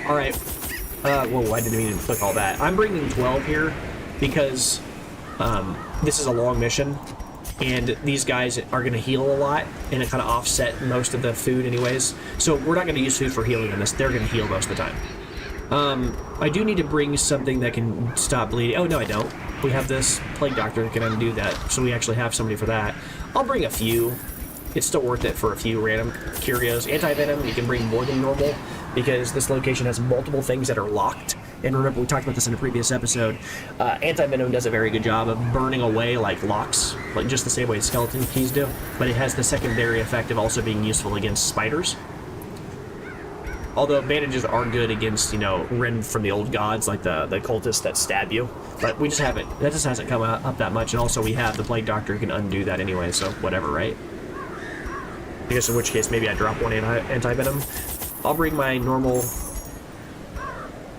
All right. Whoa, I didn't even click all that. I'm bringing 12 here because this is a long mission. And these guys are going to heal a lot, and it kind of offset most of the food anyways. So we're not going to use food for healing in this. They're going to heal most of the time. I do need to bring something that can stop bleeding. Oh, no, I don't. We have this Plague Doctor that can undo that, so we actually have somebody for that. I'll bring a few. It's still worth it for a few random curios. Anti-Venom, you can bring more than normal, because this location has multiple things that are locked. And remember, we talked about this in a previous episode. Anti-Venom does a very good job of burning away, like, locks, like just the same way skeleton keys do. But it has the secondary effect of also being useful against spiders. Although bandages are good against, you know, Ren from the old gods, like the cultists that stab you. But we just haven't, that just hasn't come up that much. And also we have the Plague Doctor who can undo that anyway, so whatever, right? I guess in which case maybe I drop one anti-venom. I'll bring my normal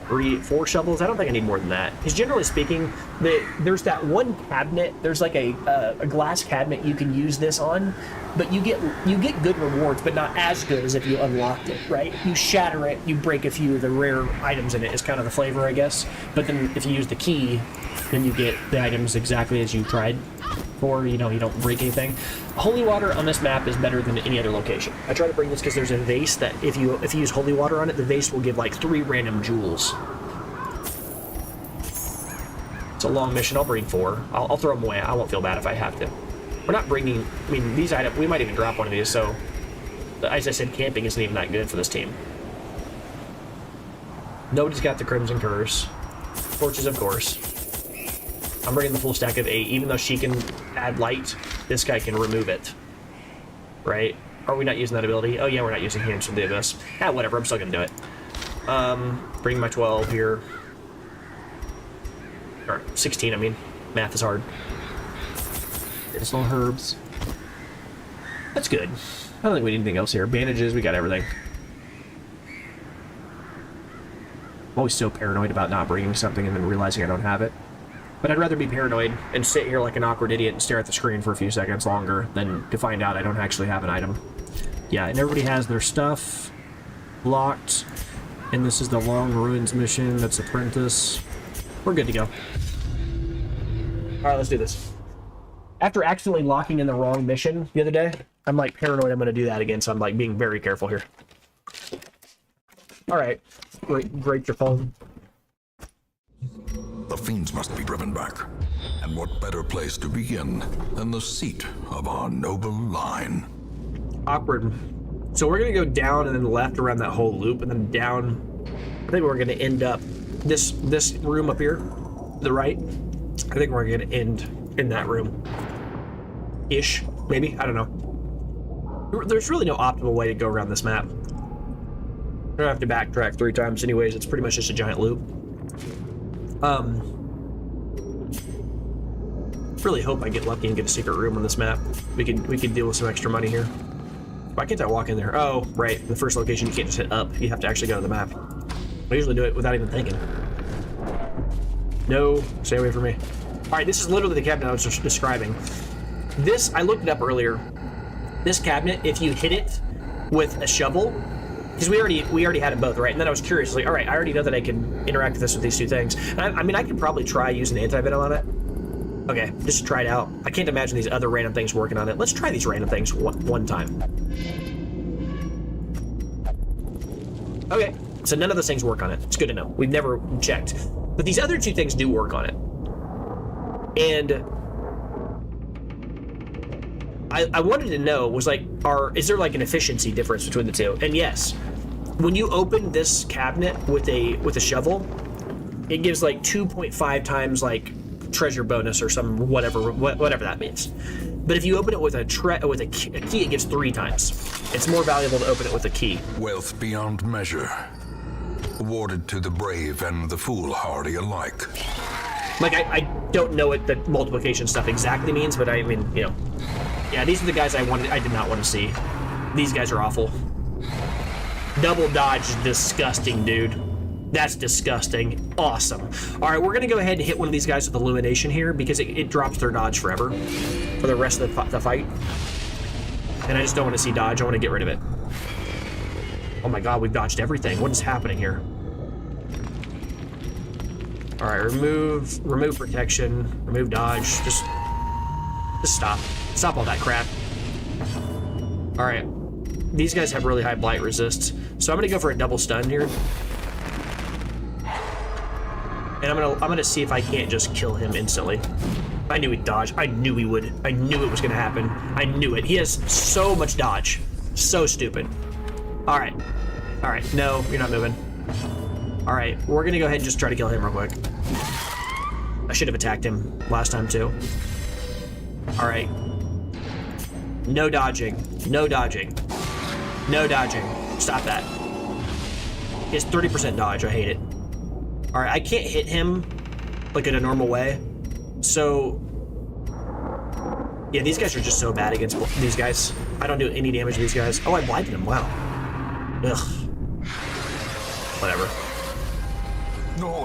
4 shovels. I don't think I need more than that. Because generally speaking, there's that one cabinet. There's like a glass cabinet you can use this on, but you get good rewards, but not as good as if you unlocked it, right? You shatter it, you break a few of the rare items in it. Is kind of the flavor, I guess. But then if you use the key, then you get the items exactly as you tried for. You know, you don't break anything. Holy water on this map is better than any other location. I try to bring this because there's a vase that if you use holy water on it, the vase will give like 3 random jewels. It's a long mission. I'll bring 4. I'll throw them away. I won't feel bad if I have to. We're not bringing, I mean, these items, we might even drop one of these, so as I said, camping isn't even that good for this team. Nobody's got the Crimson Curse. Torches, of course. I'm bringing the full stack of 8. Even though she can add light, this guy can remove it. Right? Are we not using that ability? Oh yeah, we're not using Hands from the Abyss. Ah, whatever, I'm still gonna do it. Bring my 12 here. Or 16, I mean. Math is hard. Medicinal herbs. That's good. I don't think we need anything else here. Bandages, we got everything. I'm always so paranoid about not bringing something and then realizing I don't have it. But I'd rather be paranoid and sit here like an awkward idiot and stare at the screen for a few seconds longer than to find out I don't actually have an item. Yeah, and everybody has their stuff locked. And this is the Long Ruins mission. That's Apprentice. We're good to go. All right, let's do this. After accidentally locking in the wrong mission the other day, I'm like paranoid I'm going to do that again, so I'm like being very careful here. All right, great your phone. The fiends must be driven back. And what better place to begin than the seat of our noble line? Awkward. So we're going to go down and then left around that whole loop, and then down. I think we're going to end up this room up here, to the right. I think we're going to end in that room. Ish, maybe? I don't know. There's really no optimal way to go around this map. I don't have to backtrack 3 times anyways. It's pretty much just a giant loop. Really hope I get lucky and get a secret room on this map. We could deal with some extra money here. Why can't I walk in there? Oh, right. The first location you can't just hit up. You have to actually go to the map. I usually do it without even thinking. No, stay away from me. All right, this is literally the cabinet I was just describing. This, I looked it up earlier. This cabinet, if you hit it with a shovel, because we already had them both, right? And then I was curious, like, all right, I already know that I can interact with this with these 2 things. And I mean, I could probably try using anti-venom on it. Okay, just to try it out. I can't imagine these other random things working on it. Let's try these random things one time. Okay, so none of those things work on it. It's good to know. We've never checked. But these other 2 things do work on it. And I wanted to know, was like, is there like an efficiency difference between the 2? And yes, when you open this cabinet with a shovel, it gives like 2.5 times like treasure bonus or some whatever that means. But if you open it with a key, it gives 3 times. It's more valuable to open it with a key. Wealth beyond measure, awarded to the brave and the foolhardy alike. Like, I don't know what the multiplication stuff exactly means, but I mean, you know. Yeah, these are the guys I did not want to see. These guys are awful. Double dodge is disgusting, dude. That's disgusting. Awesome. All right, we're going to go ahead and hit one of these guys with Illumination here because it drops their dodge forever for the rest of the fight. And I just don't want to see dodge. I want to get rid of it. Oh my god, we've dodged everything. What is happening here? All right, remove protection, remove dodge. Just stop. Stop all that crap. All right. These guys have really high blight resist, so I'm going to go for a double stun here. And I'm gonna see if I can't just kill him instantly. I knew he'd dodge. I knew he would. I knew it was gonna happen. I knew it. He has so much dodge. So stupid. All right. All right. No, you're not moving. All right. We're gonna go ahead and just try to kill him real quick. I should have attacked him last time too. All right. No dodging. No dodging. No dodging. Stop that. He has 30% dodge. I hate it. All right, I can't hit him like in a normal way. So, yeah, these guys are just so bad against these guys. I don't do any damage to these guys. Oh, I blinded him. Wow. Ugh. Whatever.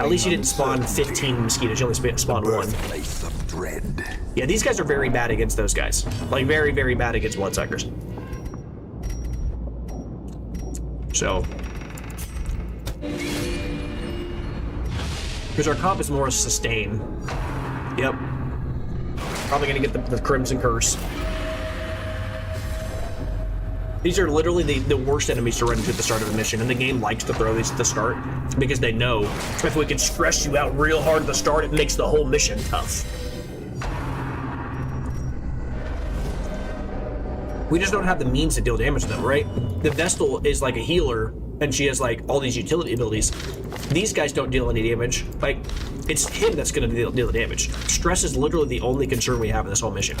At least you didn't spawn 15 mosquitoes. You only spawned 1. Place of dread. Yeah, these guys are very bad against those guys. Like, very, very bad against bloodsuckers. So... because our comp is more sustain. Yep. Probably gonna get the Crimson Curse. These are literally the worst enemies to run into at the start of a mission, and the game likes to throw these at the start because they know if we can stress you out real hard at the start, it makes the whole mission tough. We just don't have the means to deal damage to them, right? The Vestal is like a healer, and she has like all these utility abilities. These guys don't deal any damage. Like, it's him that's gonna deal the damage. Stress is literally the only concern we have in this whole mission.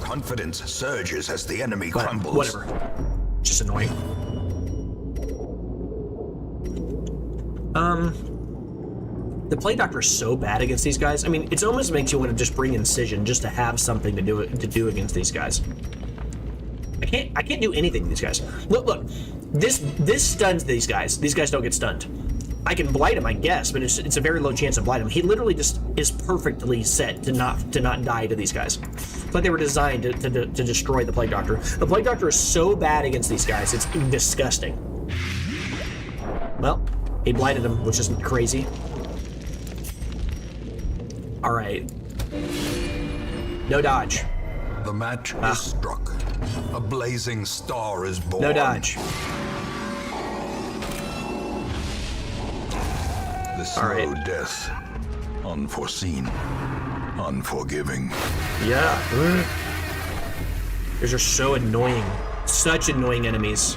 Confidence surges as the enemy But crumbles. whatever. Just annoying. The Plague Doctor is so bad against these guys. I mean, it almost makes you want to just bring Incision just to have something to do against these guys. I can't do anything to these guys. Look. This stuns these guys. These guys don't get stunned. I can blight him, I guess, but it's a very low chance of blight him. He literally just is perfectly set to not die to these guys. It's like they were designed to destroy the Plague Doctor. The Plague Doctor is so bad against these guys, it's disgusting. Well, he blighted him, which isn't crazy. All right. No dodge. The match is struck. A blazing star is born. No dodge. The slow All right. death. Unforeseen. Unforgiving. Yeah. These are so annoying. Such annoying enemies.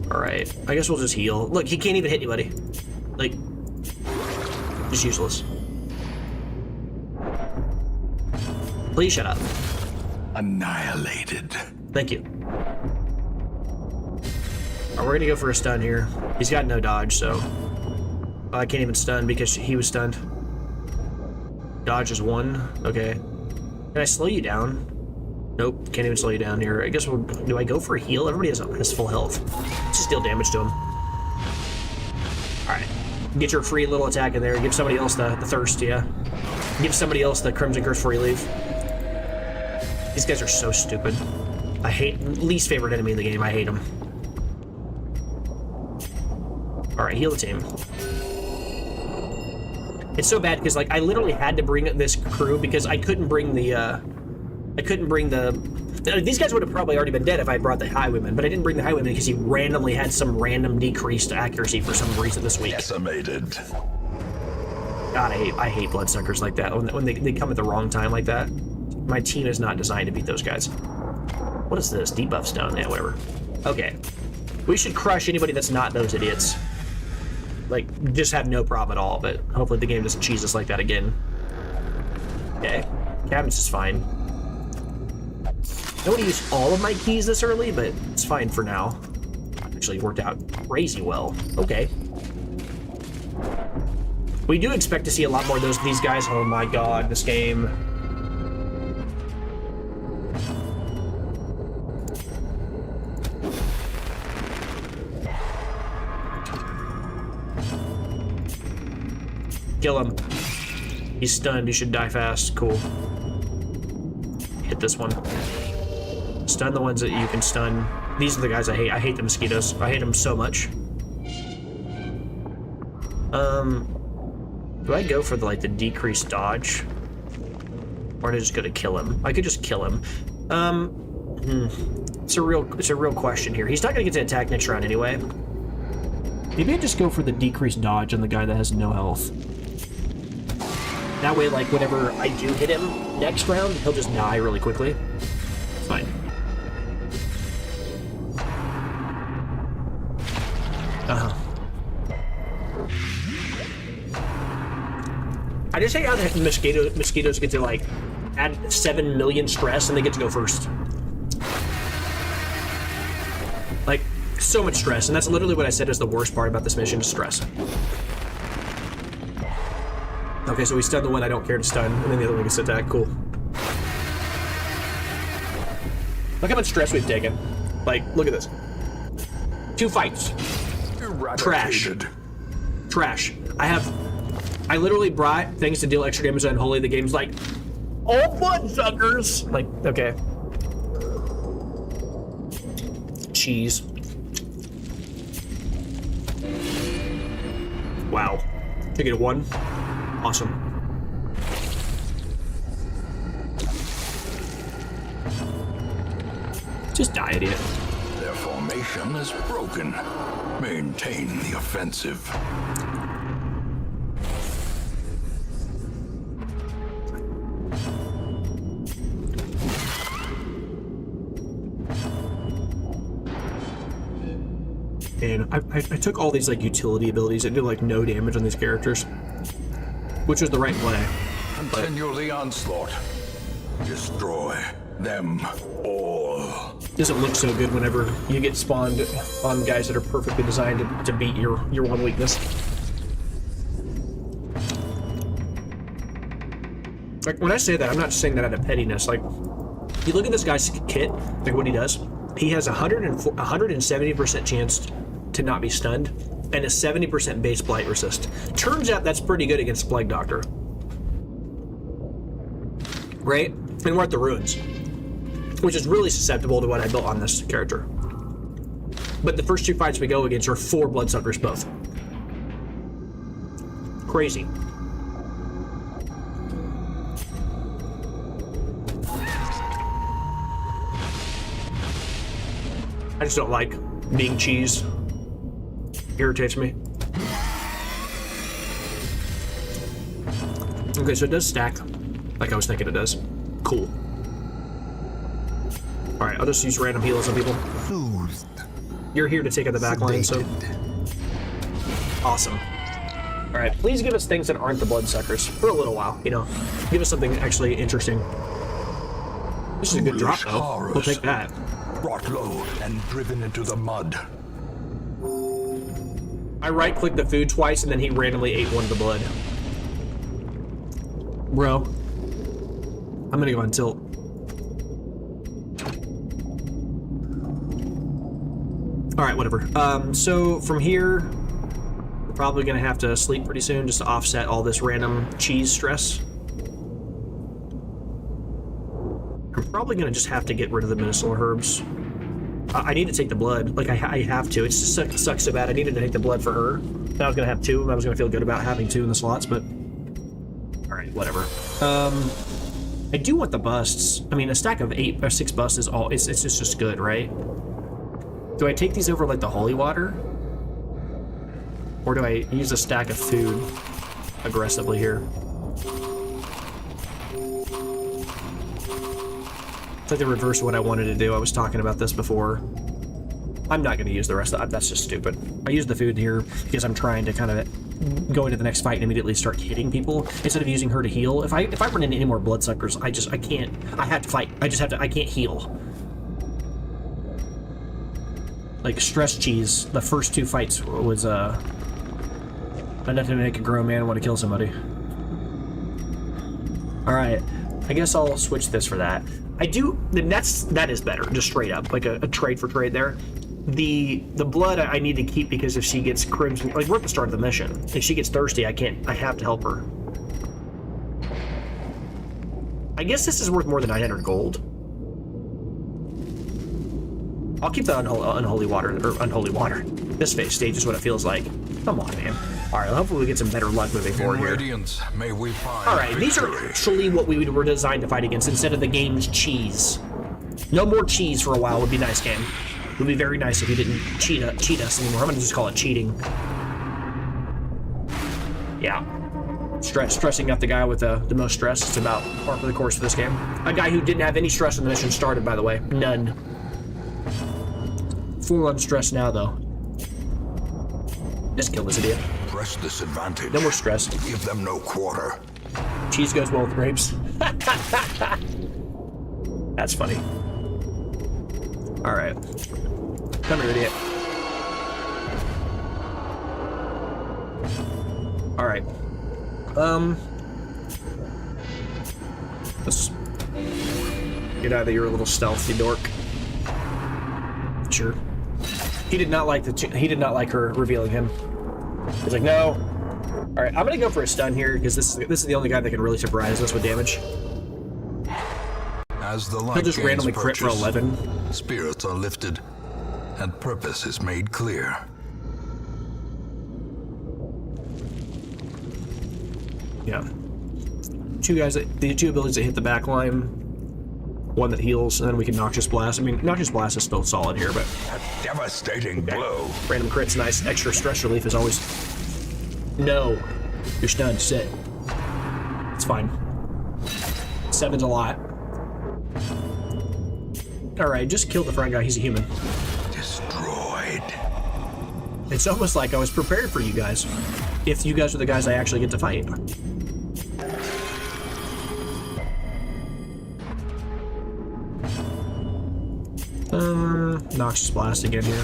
Alright, I guess we'll just heal. Look, he can't even hit anybody. Like, just useless. Please shut up. Annihilated. Thank you. Alright, we're gonna go for a stun here. He's got no dodge, so... I can't even stun because he was stunned. Dodge is 1. Okay. Can I slow you down? Nope, can't even slow you down here. I guess we'll... Do I go for a heal? Everybody has full health. Let's just deal damage to him. Alright. Get your free little attack in there. Give somebody else the thirst, yeah. Give somebody else the Crimson Curse before you leave. These guys are so stupid. I hate... Least favorite enemy in the game. I hate them. Alright, heal the team. It's so bad because, like, I literally had to bring this crew because I couldn't bring the, these guys would have probably already been dead if I brought the Highwayman, but I didn't bring the Highwayman because he randomly had some random decreased accuracy for some reason this week. Decimated. God, I hate bloodsuckers like that. When they come at the wrong time like that. My team is not designed to beat those guys. What is this? Debuff stone? Yeah, whatever. Okay. We should crush anybody that's not those idiots. Like, just have no problem at all, but hopefully the game doesn't cheese us like that again. Okay. Cabinets is fine. I don't want to use all of my keys this early, but it's fine for now. Actually worked out crazy well. Okay. We do expect to see a lot more of these guys. Oh my god, this game. Kill him. He's stunned. He should die fast. Cool. Hit this one. Stun the ones that you can stun. These are the guys I hate. I hate the mosquitoes. I hate them so much. Do I go for the decreased dodge? Or do I just go to kill him? I could just kill him. It's a real question here. He's not gonna get to attack next round anyway. Maybe I just go for the decreased dodge on the guy that has no health. That way, like, whenever I do hit him next round, he'll just die really quickly. It's fine. I just hate how the mosquitoes get to, like, add 7 million stress and they get to go first. Like, so much stress, and that's literally what I said is the worst part about this mission, is stress. Okay, so we stun the one I don't care to stun, and then the other one gets to attack. Cool. Look how much stress we've taken. Like, look at this. 2 fights. Trash. Trash. I literally brought things to deal extra damage on Unholy. The game's like, all bloodsuckers! Like, okay. Cheese. Wow. Took it a 1. Awesome. Just die, idiot. Their formation is broken. Maintain the offensive. And I took all these, like, utility abilities that did, like, no damage on these characters. Which was the right play. Continue the onslaught. Destroy them all. Doesn't look so good whenever you get spawned on guys that are perfectly designed to beat your one weakness. Like, when I say that, I'm not saying that out of pettiness. Like, you look at this guy's kit, like what he does. He has a 170% chance to not be stunned, and a 70% base blight resist. Turns out that's pretty good against Plague Doctor. Right? And we're at the ruins, which is really susceptible to what I built on this character. But the first 2 fights we go against are 4 bloodsuckers both. Crazy. I just don't like being cheese. Irritates me. Okay, so it does stack like I was thinking it does. Cool. Alright, I'll just use random heals on people. Soothed. You're here to take out the back line, so... Awesome. Alright, please give us things that aren't the bloodsuckers for a little while, you know. Give us something actually interesting. This is a good drop, though. We'll take that. Brought low and driven into the mud. I right-clicked the food twice, and then he randomly ate one of the blood. Bro. I'm gonna go on tilt. Alright, whatever. So from here, we're probably gonna have to sleep pretty soon just to offset all this random cheese stress. I'm probably gonna just have to get rid of the medicinal herbs. I need to take the blood. Like, I have to. It just sucks so bad. I needed to take the blood for her. Then I was gonna have 2, and I was gonna feel good about having 2 in the slots, but... Alright, whatever. I do want the busts. I mean, a stack of 8 or 6 busts is all... It's just good, right? Do I take these over, like, the holy water? Or do I use a stack of food aggressively here? It's like the reverse of what I wanted to do. I was talking about this before. I'm not going to use the rest of that. That's just stupid. I use the food here because I'm trying to kind of go into the next fight and immediately start hitting people instead of using her to heal. If I run into any more bloodsuckers, I can't. I have to fight. I can't heal. Like, stress cheese, the first 2 fights was enough to make a grown man want to kill somebody. Alright, I guess I'll switch this for that. That is better, just straight up, like a trade for trade there. The blood I need to keep because if she gets crimson, like, we're at the start of the mission. If she gets thirsty, I have to help her. I guess this is worth more than 900 gold. I'll keep the unholy water. This phase stage is what it feels like. Come on, man. Alright, hopefully we get some better luck moving forward here. Radiance, may we find Alright, these are actually what we were designed to fight against instead of the game's cheese. No more cheese for a while would be nice, game. It would be very nice if you didn't cheat us anymore. I'm gonna just call it cheating. Yeah. Stressing out the guy with the most stress. It's about par for the course of this game. A guy who didn't have any stress when the mission started, by the way. None. Full on stress now, though. Just kill this idiot. Press this advantage. No more stress. Give them no quarter. Cheese goes well with grapes. That's funny. Alright. Come here, idiot. Alright. Let's get out of here, little stealthy dork. Sure. He did not like her revealing him. He's like, no. All right, I'm gonna go for a stun here because this is the only guy that can really surprise us with damage. As the light He'll just randomly crit for 11. Spirits are lifted, and purpose is made clear. Yeah. The 2 abilities that hit the back line, 1 that heals, and then we can Noxious Blast. I mean, Noxious Blast is still solid here, but... A devastating blow. Random crit's nice. Extra stress relief is always... No. You're stunned. Sit. It's fine. 7's a lot. Alright, just kill the front guy. He's a human. Destroyed. It's almost like I was prepared for you guys. If you guys are the guys I actually get to fight. Noxious Blast again here.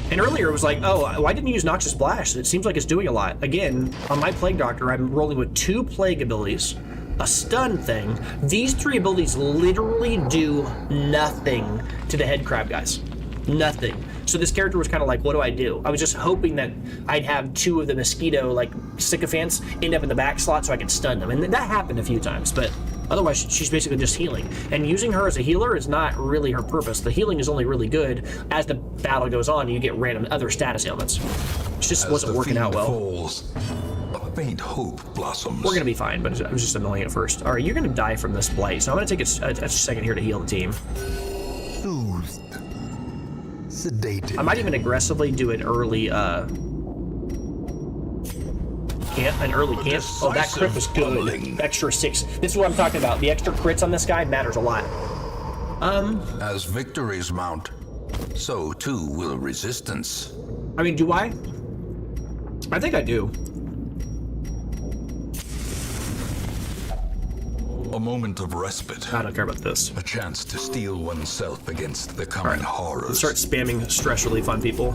And earlier it was like, oh, why didn't you use Noxious Blast? It seems like it's doing a lot. Again, on my Plague Doctor, I'm rolling with 2 Plague abilities, a stun thing. These 3 abilities literally do nothing to the head crab guys. Nothing. So this character was kind of like, what do I do? I was just hoping that I'd have 2 of the mosquito, like, sycophants end up in the back slot so I could stun them. And that happened a few times, but Otherwise, she's basically just healing. And using her as a healer is not really her purpose. The healing is only really good as the battle goes on and you get random other status ailments. It just wasn't working out well. Falls, a faint hope blossoms. We're gonna be fine, but it was just annoying at first. All right, you're gonna die from this blight, so I'm gonna take a second here to heal the team. Soothed. Sedated. I might even aggressively do an early, camp. Oh, that crit was good. Extra 6. This is what I'm talking about. The extra crits on this guy matters a lot. As victories mount, so too will resistance. I mean, do I? I think I do. A moment of respite. I don't care about this. A chance to steel oneself against the coming horrors. Let's start spamming stress relief on people.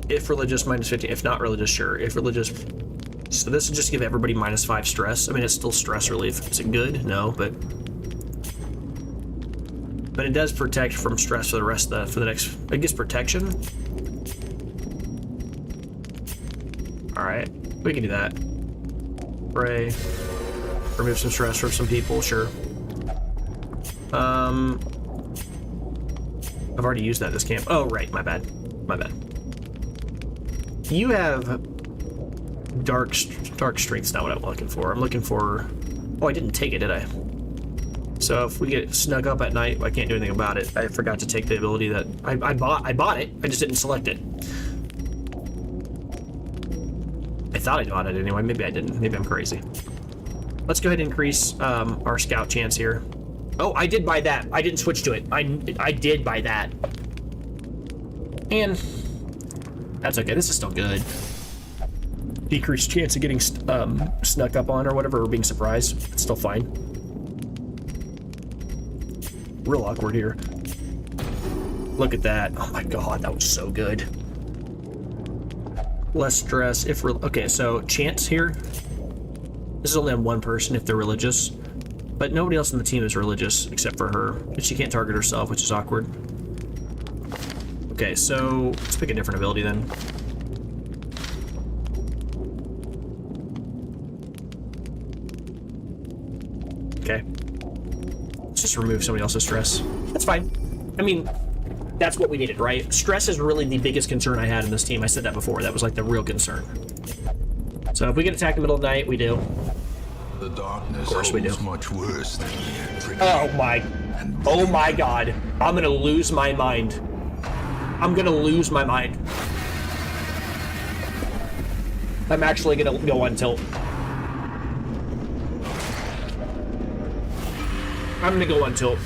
If religious, minus 15. If not religious, sure. If religious... So this would just give everybody minus 5 stress. I mean, it's still stress relief. Is it good? No, but it does protect from stress for the rest of for the next... It gives protection. Alright, we can do that. Pray. Remove some stress from some people, sure. I've already used that this camp. Oh, right, my bad. My bad. You have dark strength's not what I'm looking for. I'm looking for... Oh, I didn't take it, did I? So if we get snuck up at night, I can't do anything about it. I forgot to take the ability that I bought it. I just didn't select it. I thought I bought it anyway. Maybe I didn't. Maybe I'm crazy. Let's go ahead and increase our scout chance here. Oh, I did buy that. I didn't switch to it. I did buy that. And that's okay. This is still good. Decreased chance of getting snuck up on or whatever, or being surprised. It's still fine. Real awkward here. Look at that. Oh my god, that was so good. Less stress if we're... Okay, so chance here. This is only on one person if they're religious. But nobody else in the team is religious except for her. And she can't target herself, which is awkward. Okay, so let's pick a different ability then. Okay. Let's just remove somebody else's stress. That's fine. I mean, that's what we needed, right? Stress is really the biggest concern I had in this team. I said that before. That was like the real concern. So if we get attacked in the middle of the night, we do. The darkness of course we do. Much worse than oh my god. I'm gonna lose my mind. I'm gonna lose my mind. I'm actually gonna go on tilt. I'm gonna go on tilt.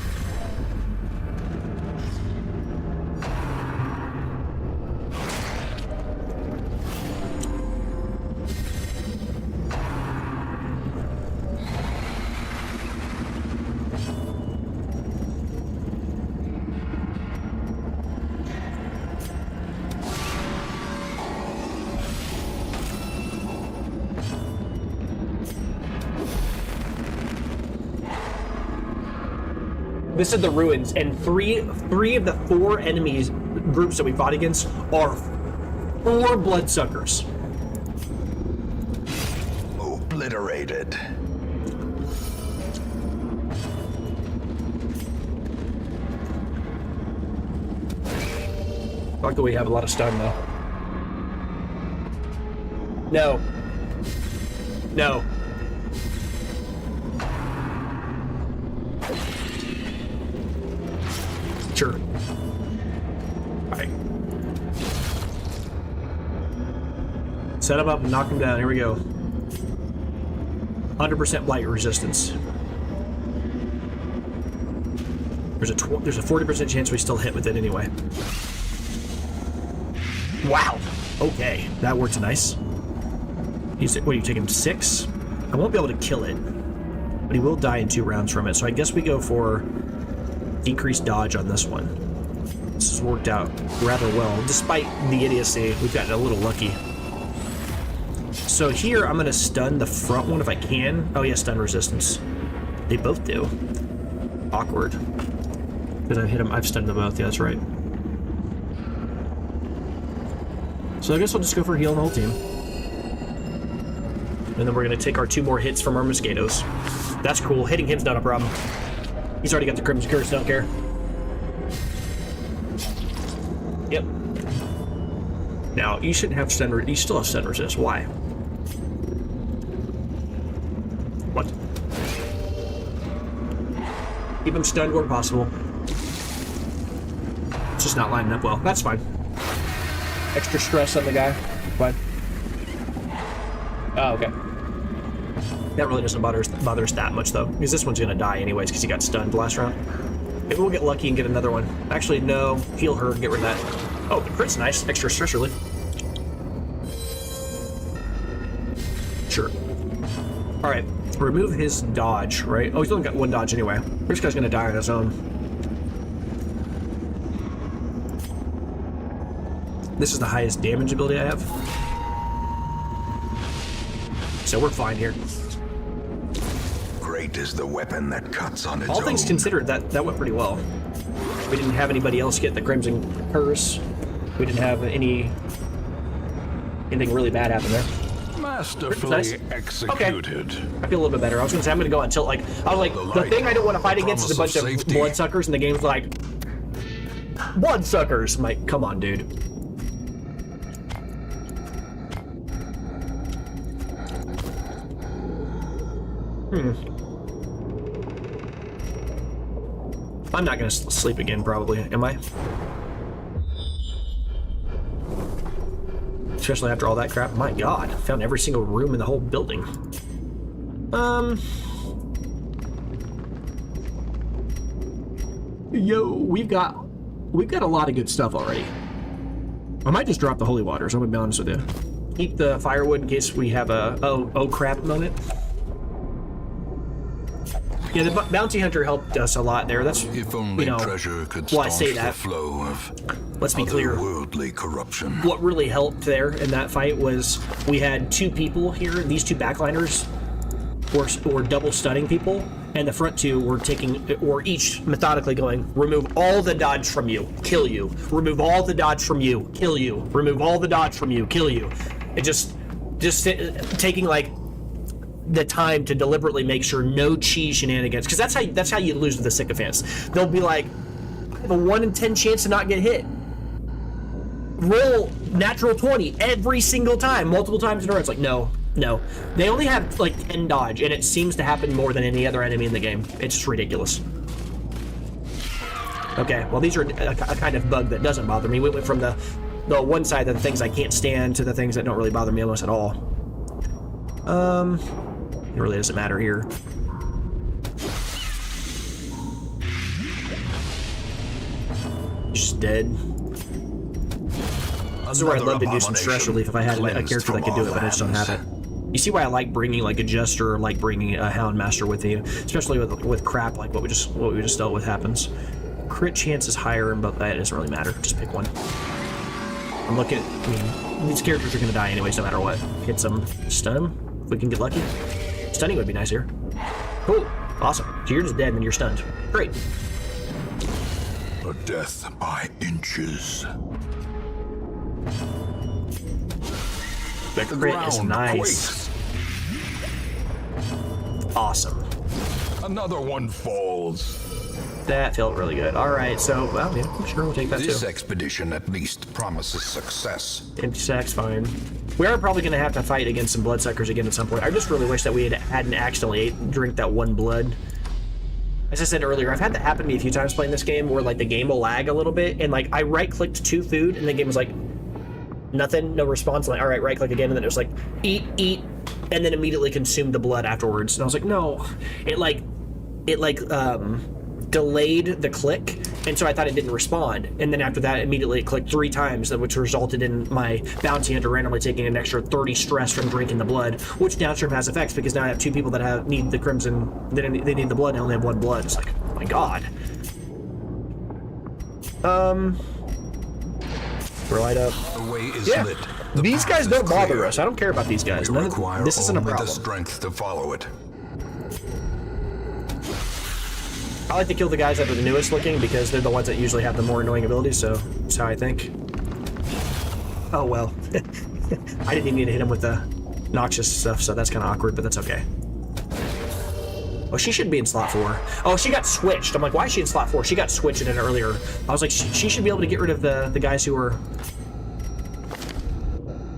This is the ruins, and three of the 4 enemies groups that we fought against are 4 bloodsuckers. Obliterated. Luckily, we have a lot of stun though. No. No. Sure. Alright. Set him up and knock him down. Here we go. 100% blight resistance. There's a 40% chance we still hit with it anyway. Wow. Okay, that worked nice. What do you take him 6? I won't be able to kill it, but he will die in 2 rounds from it. So I guess we go for decreased dodge on this one. This has worked out rather well. Despite the idiocy, we've gotten a little lucky. So here, I'm going to stun the front one if I can. Oh yeah, stun resistance. They both do. Awkward. Because I've hit them, I've stunned them both. Yeah, that's right. So I guess we'll just go for heal the whole team. And then we're gonna take our 2 more hits from our mosquitoes. That's cool. Hitting him's not a problem. He's already got the Crimson Curse, don't care. Yep. Now, you shouldn't have stun, you still have stun resist. Why? What? Keep him stunned where possible. It's just not lining up well. That's fine. Extra stress on the guy. Fine. Oh, okay. That really doesn't bother us that much, though, because this one's gonna die anyways, because he got stunned last round. Maybe we'll get lucky and get another one. Actually, no. Heal her and get rid of that. Oh, the crit's nice. Extra stress relief. Sure. Alright. Remove his dodge, right? Oh, he's only got 1 dodge anyway. This guy's gonna die on his own. This is the highest damage ability I have. So we're fine here. Great is the weapon that cuts on its All things own. considered, that went pretty well. We didn't have anybody else get the Crimson Curse. We didn't have anything really bad happen there. Masterfully Nice. executed. I feel a little bit better. I was gonna say I'm gonna go until like I was like the thing I don't want to fight against is a bunch of Safety. bloodsuckers, and the game's like bloodsuckers. I'm like, come on, dude. I'm not gonna sleep again, probably. Am I? Especially after all that crap. My God, found every single room in the whole building. Yo, we've got a lot of good stuff already. I might just drop the holy waters. I'm gonna be honest with you. Keep the firewood in case we have a oh crap moment. Yeah, the bounty hunter helped us a lot there. That's, If only you know, treasure could well, I staunch say the that. flow of Let's be clear. otherworldly corruption. What really helped there in that fight was we had 2 people here. These 2 backliners were double stunning people, and the front 2 were each methodically going, remove all the dodge from you, kill you. Remove all the dodge from you, kill you. Remove all the dodge from you, kill you. It just taking like the time to deliberately make sure no cheese shenanigans, because that's how you lose to the sycophants. They'll be like, I have a 1 in 10 chance to not get hit. Roll natural 20 every single time, multiple times in a row. It's like, no. They only have like 10 dodge, and it seems to happen more than any other enemy in the game. It's just ridiculous. Okay, well, these are a kind of bug that doesn't bother me. We went from the one side of the things I can't stand to the things that don't really bother me almost at all. It really doesn't matter here. Just dead. This is where I'd love to do some stress relief if I had a character that could do it, but I just don't have it. You see why I like bringing like a Jester, or like bringing a Houndmaster with you, especially with crap like what we just dealt with happens. Crit chance is higher, but that doesn't really matter. Just pick one. I'm looking at, I mean, these characters are gonna die anyways, no matter what. Hit some, stun them, if we can get lucky. Stunning would be nice here. Cool, awesome. So you're just dead and then you're stunned. Great. A death by inches. The crit is nice. Awesome. Another one falls. That felt really good. All right, so, well, yeah, I'm sure we'll take that This too. expedition at least promises success. Empty sack's fine. We are probably going to have to fight against some bloodsuckers again at some point. I just really wish that we hadn't accidentally drank that 1 blood. As I said earlier, I've had that happen to me a few times playing this game where, like, the game will lag a little bit, and, like, I right-clicked to food, and the game was like, nothing, no response. I'm like, all right, right-click again, and then it was like, eat, and then immediately consumed the blood afterwards. And I was like, no. It delayed the click, and so I thought it didn't respond. And then after that, immediately it clicked 3 times, which resulted in my bounty hunter randomly taking an extra 30 stress from drinking the blood, which downstream has effects because now I have 2 people that need the crimson. They need the blood, and I only have 1 blood. It's like, oh my god. We're light up. The way is Yeah, lit. these path guys is don't bother clear. us. I don't care about these guys. We require This isn't a only problem. the strength to follow it. I like to kill the guys that are the newest looking because they're the ones that usually have the more annoying abilities, so that's how I think. Oh well. I didn't even need to hit him with the noxious stuff, so that's kind of awkward, but that's okay. Oh, she should be in slot 4. Oh, she got switched. I'm like, why is she in slot 4? She got switched in it earlier. I was like, she should be able to get rid of the guys who were...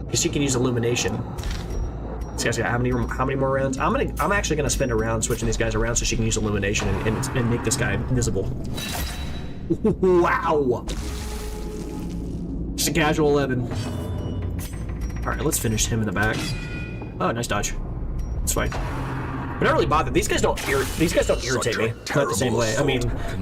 Because she can use illumination. This guy's got how many more rounds? I'm actually gonna spend a round switching these guys around so she can use illumination and make this guy invisible. Wow! Just a casual 11. All right, let's finish him in the back. Oh, nice dodge. It's fine. But not really bothered. These guys don't irritate me. Not the same way. I mean,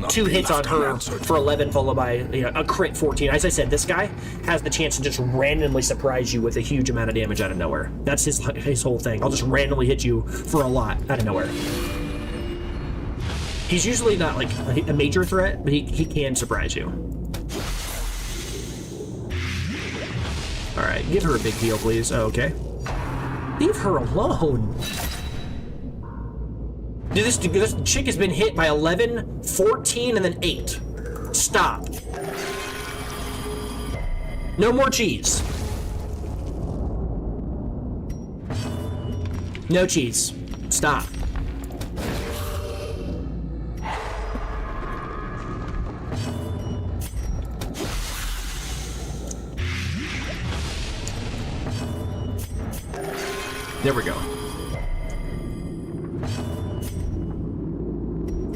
2 hits on her for 11 followed by a crit 14. As I said, this guy has the chance to just randomly surprise you with a huge amount of damage out of nowhere. That's his whole thing. I'll just randomly hit you for a lot out of nowhere. He's usually not like a major threat, but he can surprise you. All right, give her a big heal, please. Oh, okay. Leave her alone. Dude, this chick has been hit by 11, 14, and then 8. Stop. No more cheese. No cheese. Stop. There we go.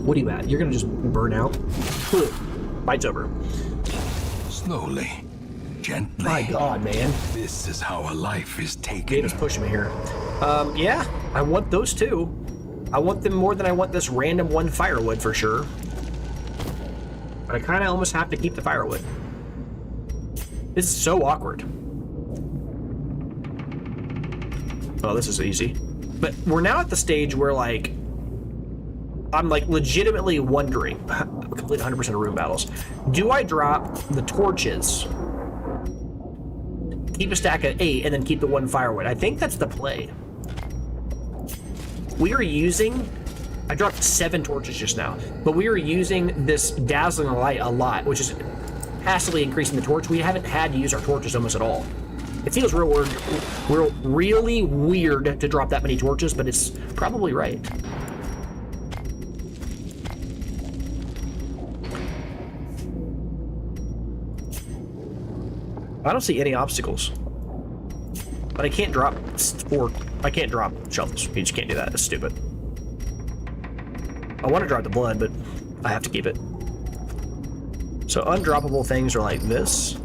What are you at? You're gonna just burn out? Cool. Fight's over. Slowly, gently. My God, man. This is how a life is taken. Gator's pushing me here. Yeah, I want those too. I want them more than I want this random 1 firewood for sure. But I kind of almost have to keep the firewood. This is so awkward. Oh, this is easy. But we're now at the stage where, like, I'm, like, legitimately wondering, complete 100% of room battles, do I drop the torches, keep a stack of 8, and then keep the 1 firewood? I think that's the play. We are using... I dropped 7 torches just now, but we are using this dazzling light a lot, which is passively increasing the torch. We haven't had to use our torches almost at all. It feels really weird to drop that many torches, but it's probably right. I don't see any obstacles, but I can't drop shovels. You just can't do that. It's stupid. I want to drop the blood, but I have to keep it. So undroppable things are like this.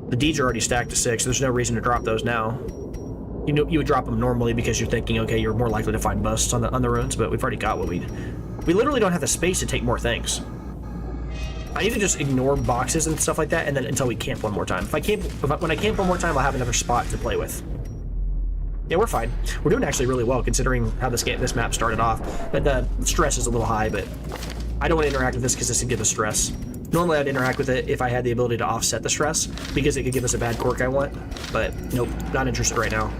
The deeds are already stacked to 6, so there's no reason to drop those now. You know, you would drop them normally because you're thinking, okay, you're more likely to find busts on the runes, but we've already got what we literally don't have the space to take more things. I need to just ignore boxes and stuff like that, and then until we camp one more time. When I camp one more time, I'll have another spot to play with. Yeah, we're fine. We're doing actually really well considering how this map started off. But the stress is a little high, but I don't want to interact with this because this would give us stress. Normally I'd interact with it if I had the ability to offset the stress because it could give us a bad quirk I want, but nope, not interested right now.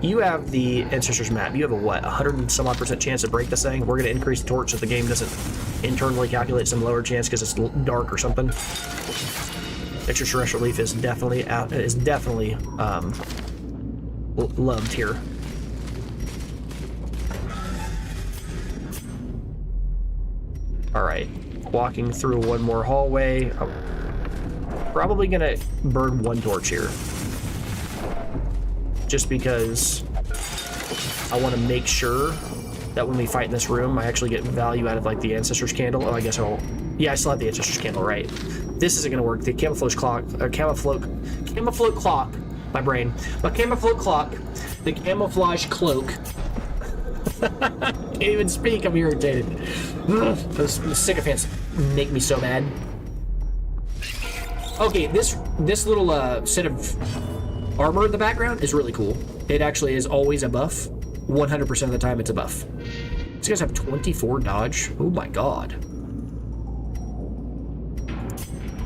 You have the Ancestors map. You have a what, 100 and some odd % chance to break this thing? We're going to increase the torch so the game doesn't internally calculate some lower chance because it's dark or something. Extraterrestrial Leaf is definitely loved here. All right, walking through one more hallway. I'm probably gonna burn 1 torch here, just because I want to make sure that when we fight in this room, I actually get value out of like the Ancestors candle. Oh, I guess yeah, I still have the Ancestors candle, right? This isn't gonna work. The camouflage clock, or camouflage clock. My brain. My camouflage clock. The camouflage cloak. Can't even speak. I'm irritated. Those sycophants make me so mad. Okay, this little set of armor in the background is really cool. It actually is always a buff. 100% of the time, it's a buff. These guys have 24 dodge. Oh my god.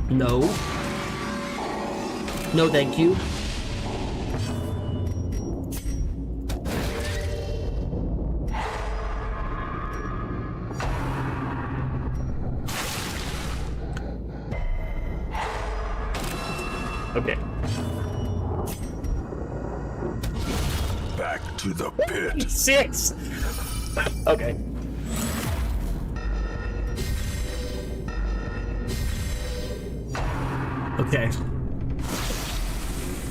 No. No, thank you. Okay. To the pit. 6. Okay. Okay.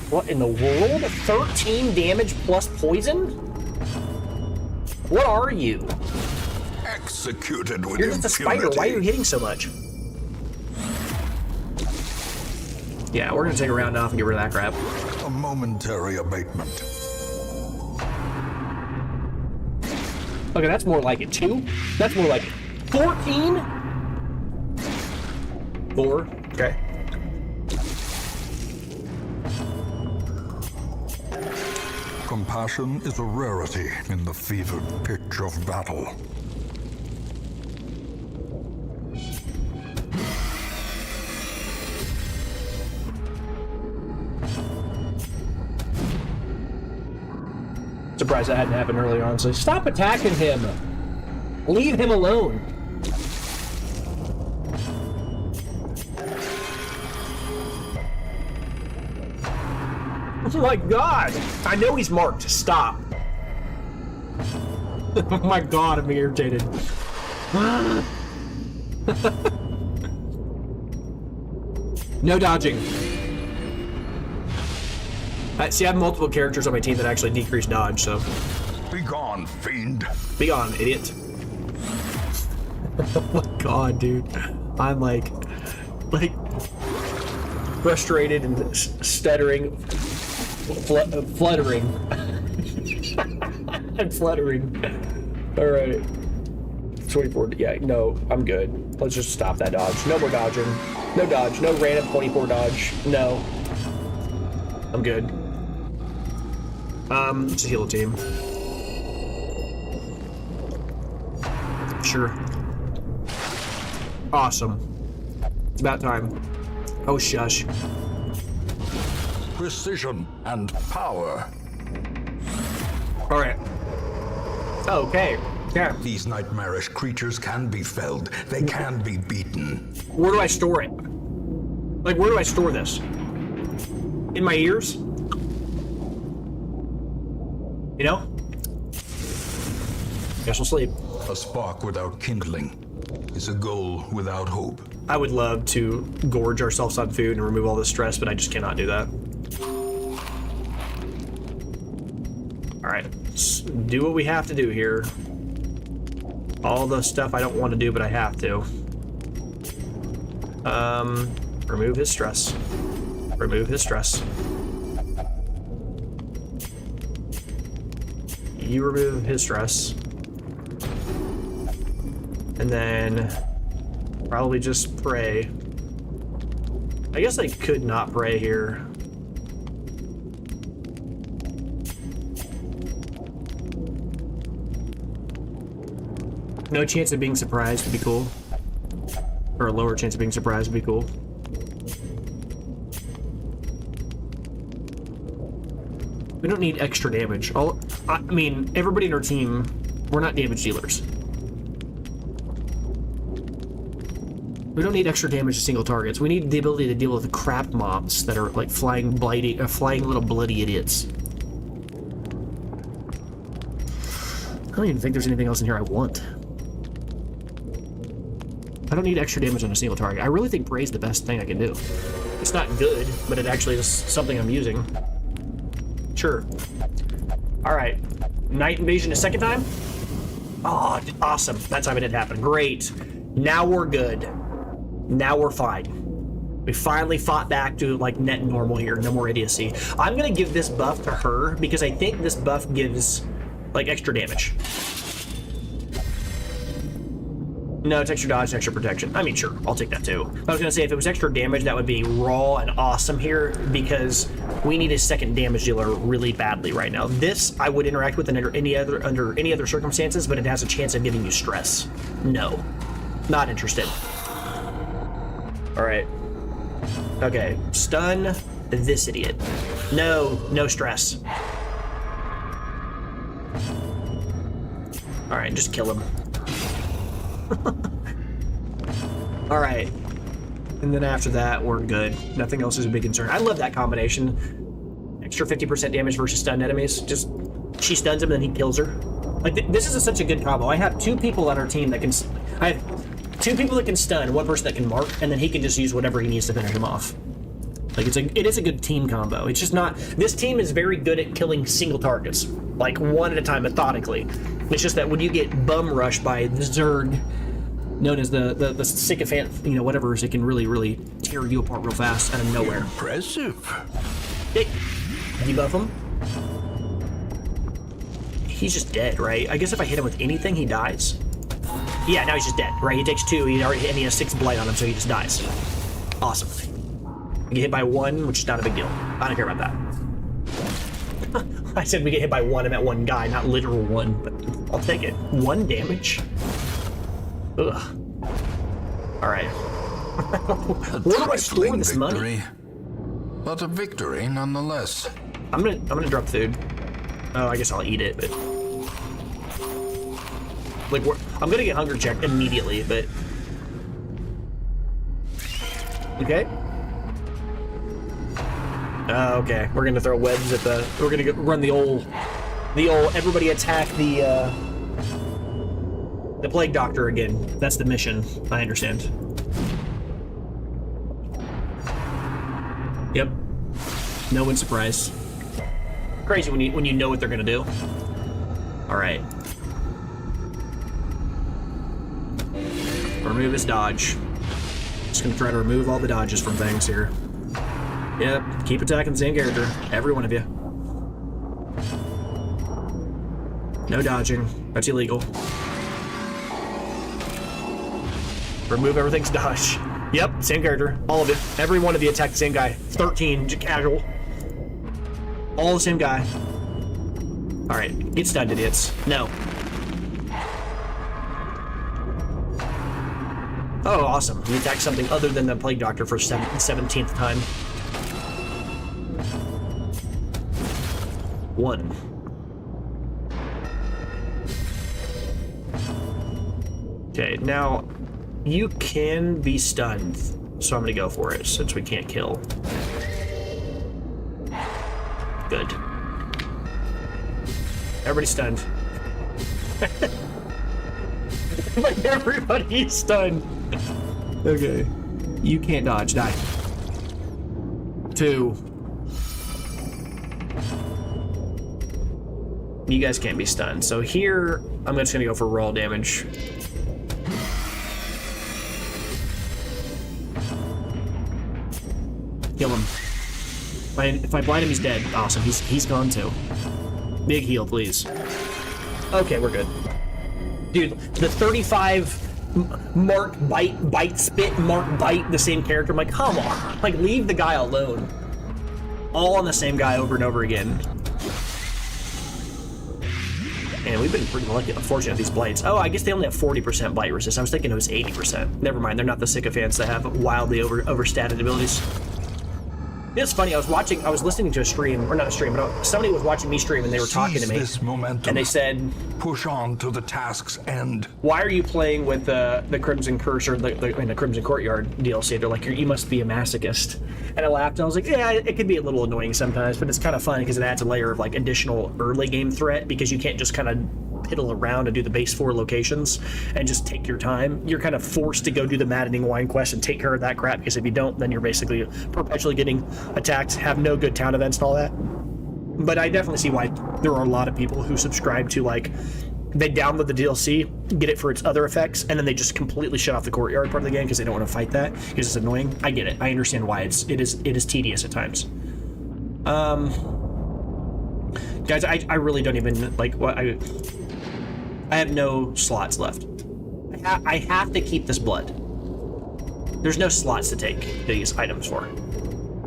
What in the world? 13 damage plus poison? What are you? Executed with You're just a spider. Why are you hitting so much? Yeah, we're gonna take a round off and get rid of that crap. A momentary abatement. Okay, that's more like it. 2? That's more like it. 14? 4. Okay. Compassion is a rarity in the fevered pitch of battle. Surprised that hadn't happened earlier, honestly. Stop attacking him! Leave him alone! Oh my god! I know he's marked. Stop. Oh my god, I'm irritated. No dodging. See, I have multiple characters on my team that actually decrease dodge, so. Begone, fiend. Be gone, idiot. Oh my god, dude. I'm like frustrated and stuttering, fluttering. I'm fluttering. All right. 24. Yeah, no, I'm good. Let's just stop that dodge. No more dodging. No dodge. No random 24 dodge. No. I'm good. Just heal the team. Sure. Awesome. It's about time. Oh, shush. Precision and power. All right. Okay. Yeah. These nightmarish creatures can be felled. They can be beaten. Where do I store it? Like, where do I store this? In my ears? You know? Guess we'll sleep. A spark without kindling is a goal without hope. I would love to gorge ourselves on food and remove all the stress, but I just cannot do that. Alright, let's do what we have to do here. All the stuff I don't want to do, but I have to. Remove his stress. Remove his stress. You remove his stress. And then probably just pray. I guess I could not pray here. No chance of being surprised would be cool. Or a lower chance of being surprised would be cool. We don't need extra damage. I mean, everybody in our team, we're not damage dealers. We don't need extra damage to single targets. We need the ability to deal with the crap mobs that are like flying little bloody idiots. I don't even think there's anything else in here I want. I don't need extra damage on a single target. I really think Prey's the best thing I can do. It's not good, but it actually is something I'm using. Sure. Alright. Night Invasion a second time? Oh, awesome. That time it didn't happen. Great. Now we're good. Now we're fine. We finally fought back to like net normal here. No more idiocy. I'm gonna give this buff to her because I think this buff gives like extra damage. No, it's extra dodge and extra protection. I mean, sure, I'll take that too. I was gonna say if it was extra damage, that would be raw and awesome here because we need a second damage dealer really badly right now. This I would interact with under any other circumstances, but it has a chance of giving you stress. No, not interested. All right. Okay, stun this idiot. No stress. All right, just kill him. All right, and then after that we're good. Nothing else is a big concern. I love that combination. Extra 50% damage versus stunned enemies. Just she stuns him and then he kills her. Like, this is such a good combo. I have 2 people on our team that can... I have 2 people that can stun, 1 person that can mark, and then he can just use whatever he needs to finish him off. Like, it is a good team combo. It's just not... This team is very good at killing single targets. Like, one at a time, methodically. It's just that when you get bum rushed by the Zerg, known as the sycophant, you know, whatever, it can really, really tear you apart real fast out of nowhere. Impressive. Hey, debuff him. He's just dead, right? I guess if I hit him with anything, he dies. Yeah, now he's just dead, right? He takes 2, and he has 6 blight on him, so he just dies. Awesome. We get hit by 1, which is not a big deal. I don't care about that. I said we get hit by 1, I meant 1 guy, not literal 1, but I'll take it. 1 damage? Ugh. Alright. Where do I store this money? But a victory nonetheless. I'm gonna drop food. Oh, I guess I'll eat it, but... Like, I'm gonna get hunger checked immediately, but... Okay. Okay, we're gonna throw webs at the... We're gonna run the old... Everybody attack the Plague Doctor again. That's the mission, I understand. Yep. No one's surprised. Crazy when you know what they're gonna do. All right. Remove his dodge. Just gonna try to remove all the dodges from things here. Yep. Keep attacking the same character. Every one of you. No dodging. That's illegal. Remove everything's dodge. Yep. Same character. All of you. Every one of you attack the same guy. 13. Casual. All the same guy. Alright, get stunned, idiots. No. Oh, awesome. You attack something other than the Plague Doctor for 17th time. 1. Okay, now, you can be stunned, so I'm gonna go for it, since we can't kill. Good. Everybody's stunned. Like, everybody's stunned. Okay. You can't dodge. Die. 2. You guys can't be stunned. So here, I'm just gonna go for raw damage. Kill him. If I blind him, he's dead. Awesome. He's gone too. Big heal, please. Okay, we're good. Dude, the 35 mark bite spit mark bite the same character. I'm like, come on. Like, leave the guy alone. All on the same guy over and over again. And we've been pretty lucky, unfortunate with these blights. Oh, I guess they only have 40% blight resist. I was thinking it was 80%. Never mind, they're not the sycophants that have wildly overstated abilities. It's funny, I was listening to a stream, or not a stream, but somebody was watching me stream and they were talking to me. This momentum. And they said, push on to the task's end. Why are you playing with the Crimson Curse or the Crimson Courtyard DLC? They're like, you must be a masochist. And I laughed and I was like, yeah, it could be a little annoying sometimes, but it's kind of fun because it adds a layer of like additional early game threat because you can't just kind of piddle around and do the base 4 locations and just take your time. You're kind of forced to go do the maddening wine quest and take care of that crap, because if you don't, then you're basically perpetually getting attacked, have no good town events and all that. But I definitely see why there are a lot of people who subscribe to, like, they download the DLC, get it for its other effects, and then they just completely shut off the courtyard part of the game because they don't want to fight that, because it's annoying. I get it. I understand why it is tedious at times. Guys, I really don't even, like, what I have no slots left. I have to keep this blood. There's no slots to take these items for.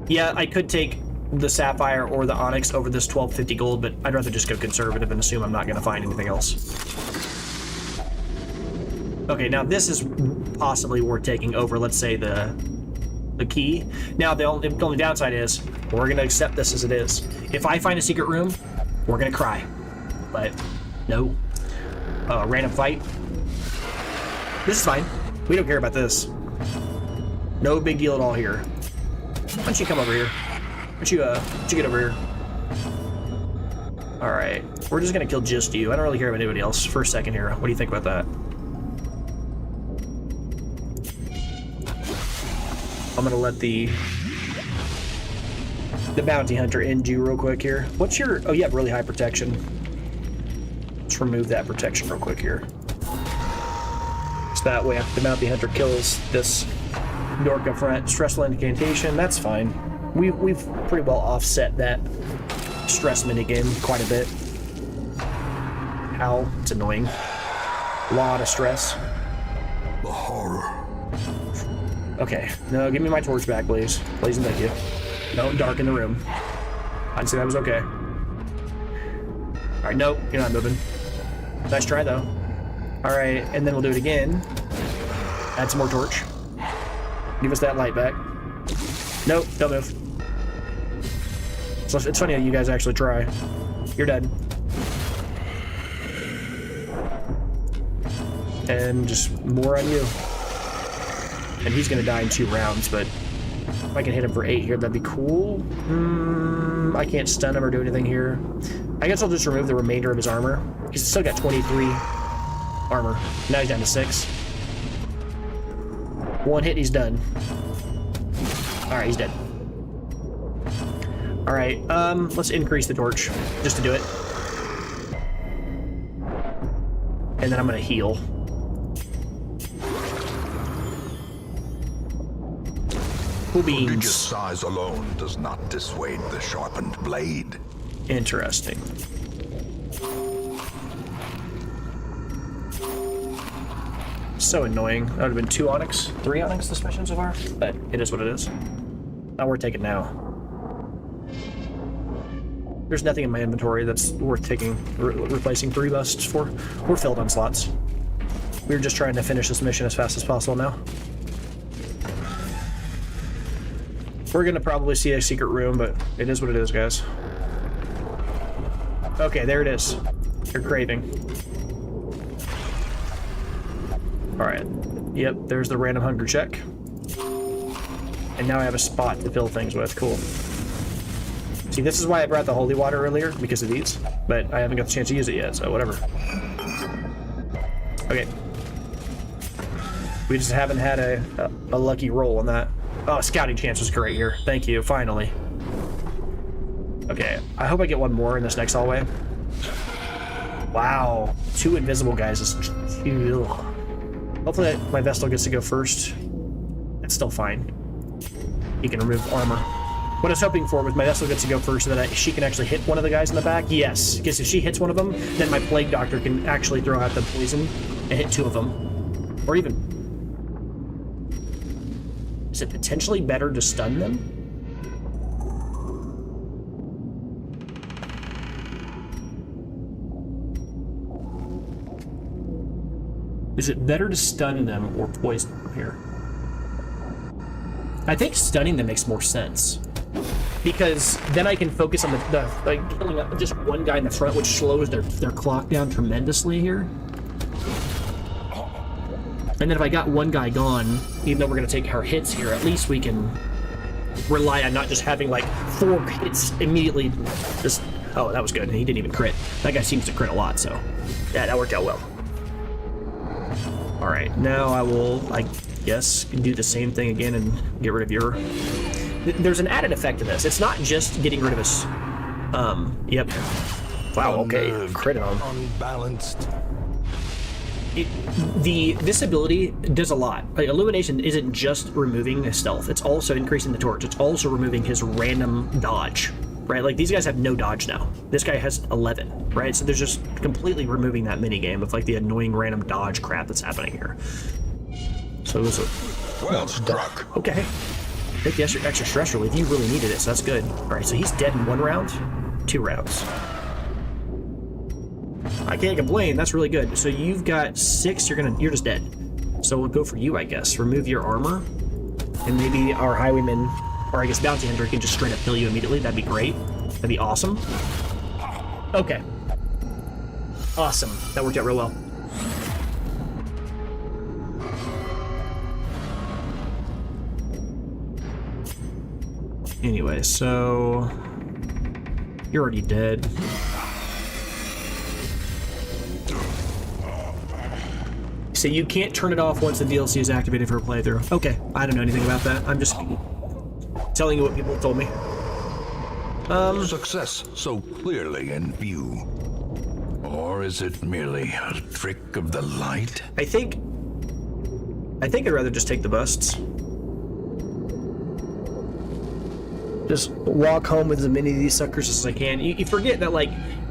Yeah, I could take the sapphire or the onyx over this 1250 gold, but I'd rather just go conservative and assume I'm not going to find anything else. Okay, now this is possibly worth taking over, let's say, the key. Now, the only downside is we're going to accept this as it is. If I find a secret room, we're going to cry. But no. Random fight. This is fine. We don't care about this. No big deal at all here. Why don't you come over here? Why don't you get over here? Alright. We're just gonna kill just you. I don't really care about anybody else for a second here. What do you think about that? I'm gonna let the bounty hunter end you real quick here. What's your... Oh, you have really high protection. Let's remove that protection real quick here. So that way, after the bounty hunter kills this dork up front, stressful incantation, that's fine. We've pretty well offset that stress minigame quite a bit. Ow, it's annoying. A lot of stress. The horror. Okay, no, give me my torch back, please. Please and thank you. Don't darken the room. I'd say that was okay. Alright, nope, you're not moving. Nice try, though. Alright, and then we'll do it again. Add some more torch. Give us that light back. Nope, don't move. So it's funny that you guys actually try. You're dead. And just more on you. And he's gonna die in 2 rounds, but if I can hit him for 8 here, that'd be cool. I can't stun him or do anything here. I guess I'll just remove the remainder of his armor. He's still got 23 armor. Now he's down to 6. 1 hit, he's done. Alright, he's dead. Alright, let's increase the torch, just to do it. And then I'm gonna heal. Cool beans. Prodigious size alone does not dissuade the sharpened blade. Interesting. So annoying. That would have been 2 onyx, 3 onyx this mission so far, but it is what it is. Not worth taking now. There's nothing in my inventory that's worth taking, replacing 3 busts for. We're filled on slots. We're just trying to finish this mission as fast as possible now. We're gonna probably see a secret room, but it is what it is, guys. Okay, there it is. You're craving. Alright. Yep, there's the random hunger check. And now I have a spot to fill things with. Cool. See, this is why I brought the holy water earlier, because of these. But I haven't got the chance to use it yet, so whatever. Okay. We just haven't had a lucky roll on that. Oh, scouting chance was great here. Thank you, finally. Okay, I hope I get one more in this next hallway. Wow, 2 invisible guys is... Ugh. Hopefully my Vestal gets to go first. That's still fine. He can remove armor. What I was hoping for was my Vestal gets to go first so that she can actually hit one of the guys in the back. Yes, because if she hits one of them, then my Plague Doctor can actually throw out the poison and hit 2 of them. Or even... Is it potentially better to stun them? Is it better to stun them or poison them here? I think stunning them makes more sense. Because then I can focus on like killing up just one guy in the front, which slows their clock down tremendously here. And then if I got one guy gone, even though we're going to take our hits here, at least we can rely on not just having like 4 hits immediately. Just, oh, that was good. He didn't even crit. That guy seems to crit a lot, so yeah, that worked out well. All right, now I will, I guess, do the same thing again and get rid of your... There's an added effect to this. It's not just getting rid of us. Yep. Wow, okay, crit on. Unbalanced. This ability does a lot. Like, Illumination isn't just removing his stealth, it's also increasing the torch. It's also removing his random dodge, right? Like, these guys have no dodge now. This guy has 11, right? So there's just completely removing that minigame of, like, the annoying random dodge crap that's happening here. So it was a... Well struck. Okay. Take the extra stress relief. You really needed it, so that's good. All right, so he's dead in 1 round, 2 rounds. I can't complain. That's really good. So you've got 6. You're just dead. So we'll go for you, I guess. Remove your armor, and maybe our highwayman, or I guess bounty hunter, can just straight up kill you immediately. That'd be great. That'd be awesome. Okay. Awesome. That worked out real well. Anyway, so you're already dead. So you can't turn it off once the DLC is activated for a playthrough. Okay, I don't know anything about that. I'm just telling you what people have told me. Success so clearly in view. Or is it merely a trick of the light? I think I'd rather just take the busts. Just walk home with as many of these suckers as I can. You forget that, like,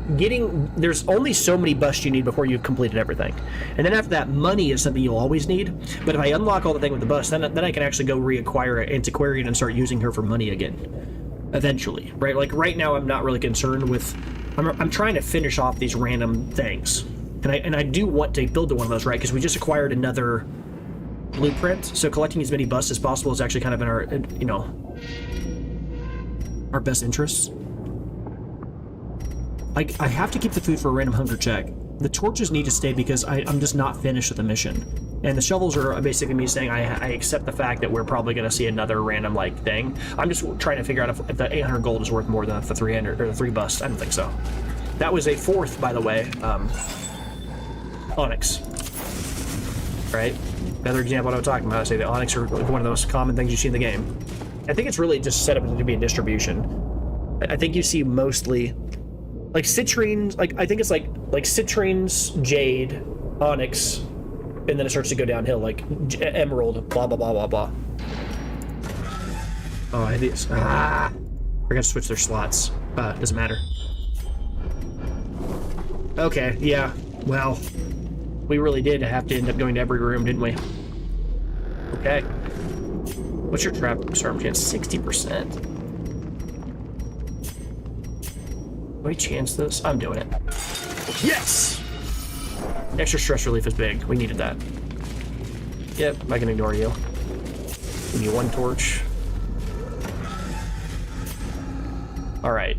there's only so many busts you need before you've completed everything. And then after that, money is something you'll always need. But if I unlock all the thing with the bust, then I can actually go reacquire an antiquarian and start using her for money again. Eventually, right? Like, right now I'm not really concerned with... I'm trying to finish off these random things. And I do want to build to one of those, right? Because we just acquired another blueprint. So collecting as many busts as possible is actually kind of in our, you know, our best interests. I have to keep the food for a random hunger check. The torches need to stay because I'm just not finished with the mission. And the shovels are basically me saying I accept the fact that we're probably going to see another random, like, thing. I'm just trying to figure out if the 800 gold is worth more than the 300 or the 3 busts. I don't think so. That was a 4th, by the way, onyx. Right? Another example of what I'm talking about. I say the onyx are one of those common things you see in the game. I think it's really just set up to be a distribution. I think you see mostly... like citrines, like I think it's like citrines, jade, onyx, and then it starts to go downhill, like emerald, blah blah blah blah blah. Oh, I think we're gonna switch their slots. Doesn't matter. Okay, yeah. Well, we really did have to end up going to every room, didn't we? Okay. What's your trap storm chance? 60%. We chance this? I'm doing it. Yes! Extra stress relief is big. We needed that. Yep, I can ignore you. Give me 1 torch. Alright.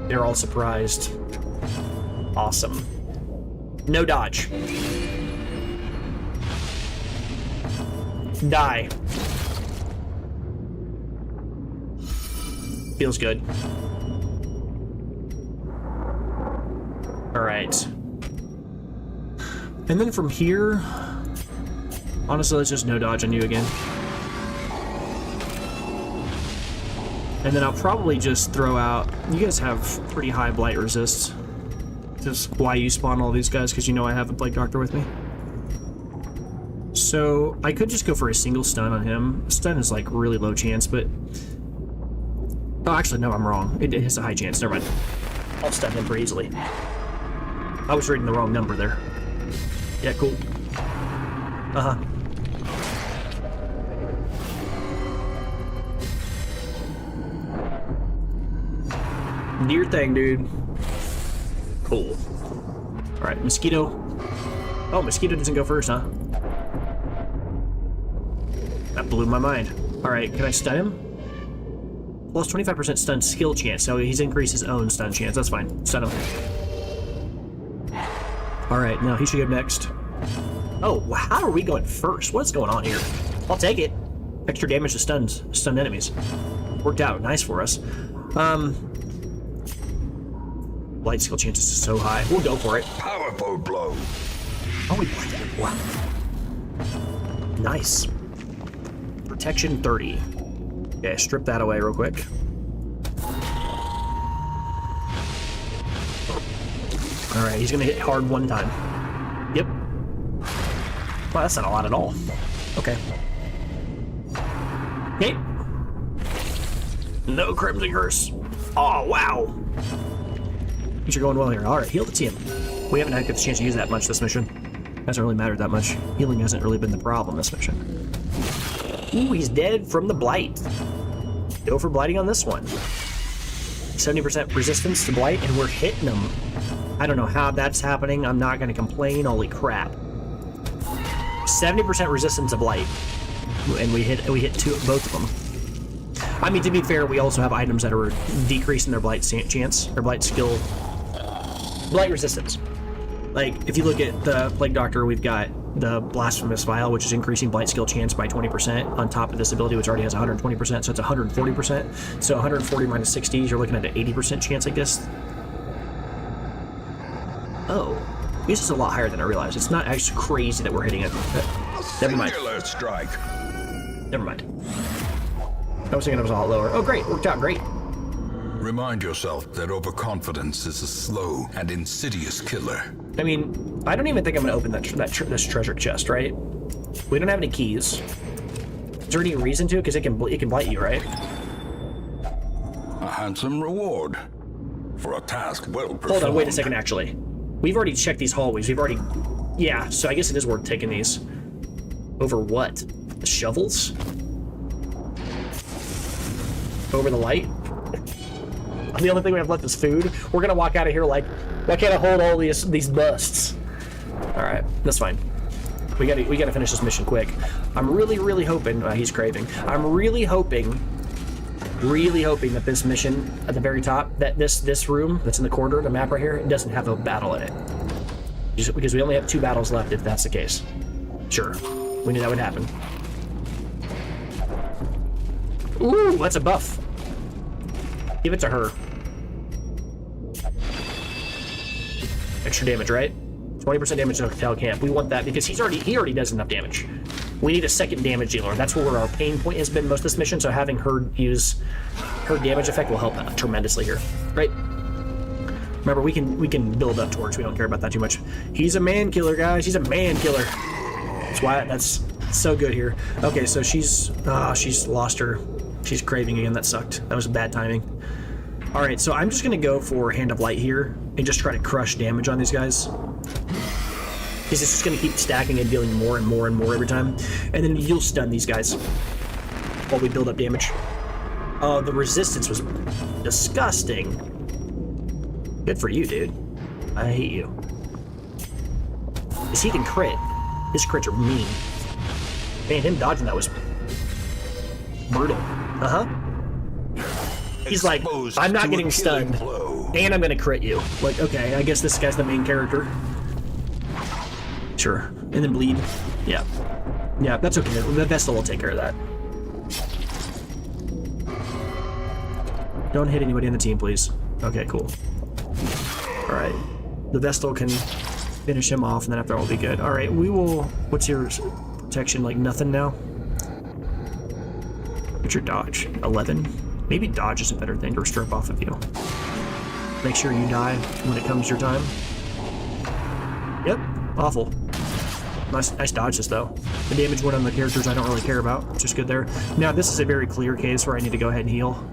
They're all surprised. Awesome. No dodge. Die. Feels good. Alright. And then from here... honestly, let's just no dodge on you again. And then I'll probably just throw out... you guys have pretty high blight resist. Just why you spawn all these guys, because you know I have a Plague Doctor with me. So, I could just go for a single stun on him. Stun is like really low chance, but... oh, actually, no, I'm wrong. It has a high chance. Never mind. I'll stun him pretty easily. I was reading the wrong number there. Yeah, cool. Uh-huh. Do your thing, dude. Cool. Alright, mosquito. Oh, mosquito doesn't go first, huh? That blew my mind. Alright, can I stun him? Plus 25% stun skill chance, so he's increased his own stun chance. That's fine. Stun him. Alright, now he should go next. Oh, how are we going first? What's going on here? I'll take it. Extra damage to stunned enemies. Worked out nice for us. Light skill chances is so high. We'll go for it. Powerful blow. Oh, we blocked it. Wow. Nice. Protection 30. Okay, strip that away real quick. Alright, he's gonna hit hard 1 time. Yep. Wow, that's not a lot at all. Okay. Okay. No Crimson Curse. Oh, wow. Things are going well here. Alright, heal the team. We haven't had a chance to use that much this mission. Hasn't really mattered that much. Healing hasn't really been the problem this mission. Ooh, he's dead from the blight. Go for blighting on this one. 70% resistance to blight, and we're hitting them. I don't know how that's happening. I'm not going to complain. Holy crap. 70% resistance to blight. And we hit both of them. I mean, to be fair, we also have items that are decreasing their blight chance, or blight skill, blight resistance. Like, if you look at the Plague Doctor, we've got the Blasphemous Vial, which is increasing blight skill chance by 20% on top of this ability, which already has 120%, so it's 140%. So 140 minus 60, you're looking at an 80% chance, I guess. Oh, this is a lot higher than I realized. It's not actually crazy that we're hitting it. Never mind. Singular strike. Never mind. I was thinking it was a lot lower. Oh, great. Worked out great. Remind yourself that overconfidence is a slow and insidious killer. I mean, I don't even think I'm going to open this treasure chest, right? We don't have any keys. Is there any reason to? Because it can blight you, right? A handsome reward for a task well performed. Hold on, wait a second, actually. We've already checked these hallways. We've already... Yeah, so I guess it is worth taking these. Over what? The shovels? Over the light? The only thing we have left is food. We're gonna walk out of here like, why can't I hold all these busts? All right, that's fine. We gotta finish this mission quick. I'm really hoping he's craving. I'm really hoping that this mission at the very top, that this room that's in the corner of the map right here, it doesn't have a battle in it. Just because we only have 2 battles left, if that's the case. Sure, we knew that would happen. Ooh, that's a buff. Give it to her. Extra damage, right? 20% damage to Hotel Camp. We want that because he already does enough damage. We need a second damage dealer. That's where our pain point has been most of this mission, so having her use her damage effect will help tremendously here. Right? Remember, we can build up towards. We don't care about that too much. He's a man killer, guys. He's a man killer. That's why that's so good here. Okay, so she's lost her. She's craving again. That sucked. That was bad timing. All right, so I'm just gonna go for Hand of Light here and just try to crush damage on these guys. Because it's just gonna keep stacking and dealing more and more and more every time. And then you'll stun these guys while we build up damage. Oh, the resistance was disgusting. Good for you, dude. I hate you. Because he can crit. His crits are mean. Man, him dodging that was brutal. Uh-huh. He's like, I'm not getting stunned, and I'm gonna crit you. Like, okay, I guess this guy's the main character. Sure. And then bleed. Yeah. Yeah, that's okay. The Vestal will take care of that. Don't hit anybody in the team, please. Okay, cool. Alright. The Vestal can finish him off, and then after that will be good. Alright, we will... What's your protection? Like, nothing now? What's your dodge? 11? Maybe dodge is a better thing to strip off of you. Make sure you die when it comes your time. Yep, awful. Nice dodges though. The damage went on the characters I don't really care about, which is good there. Now this is a very clear case where I need to go ahead and heal.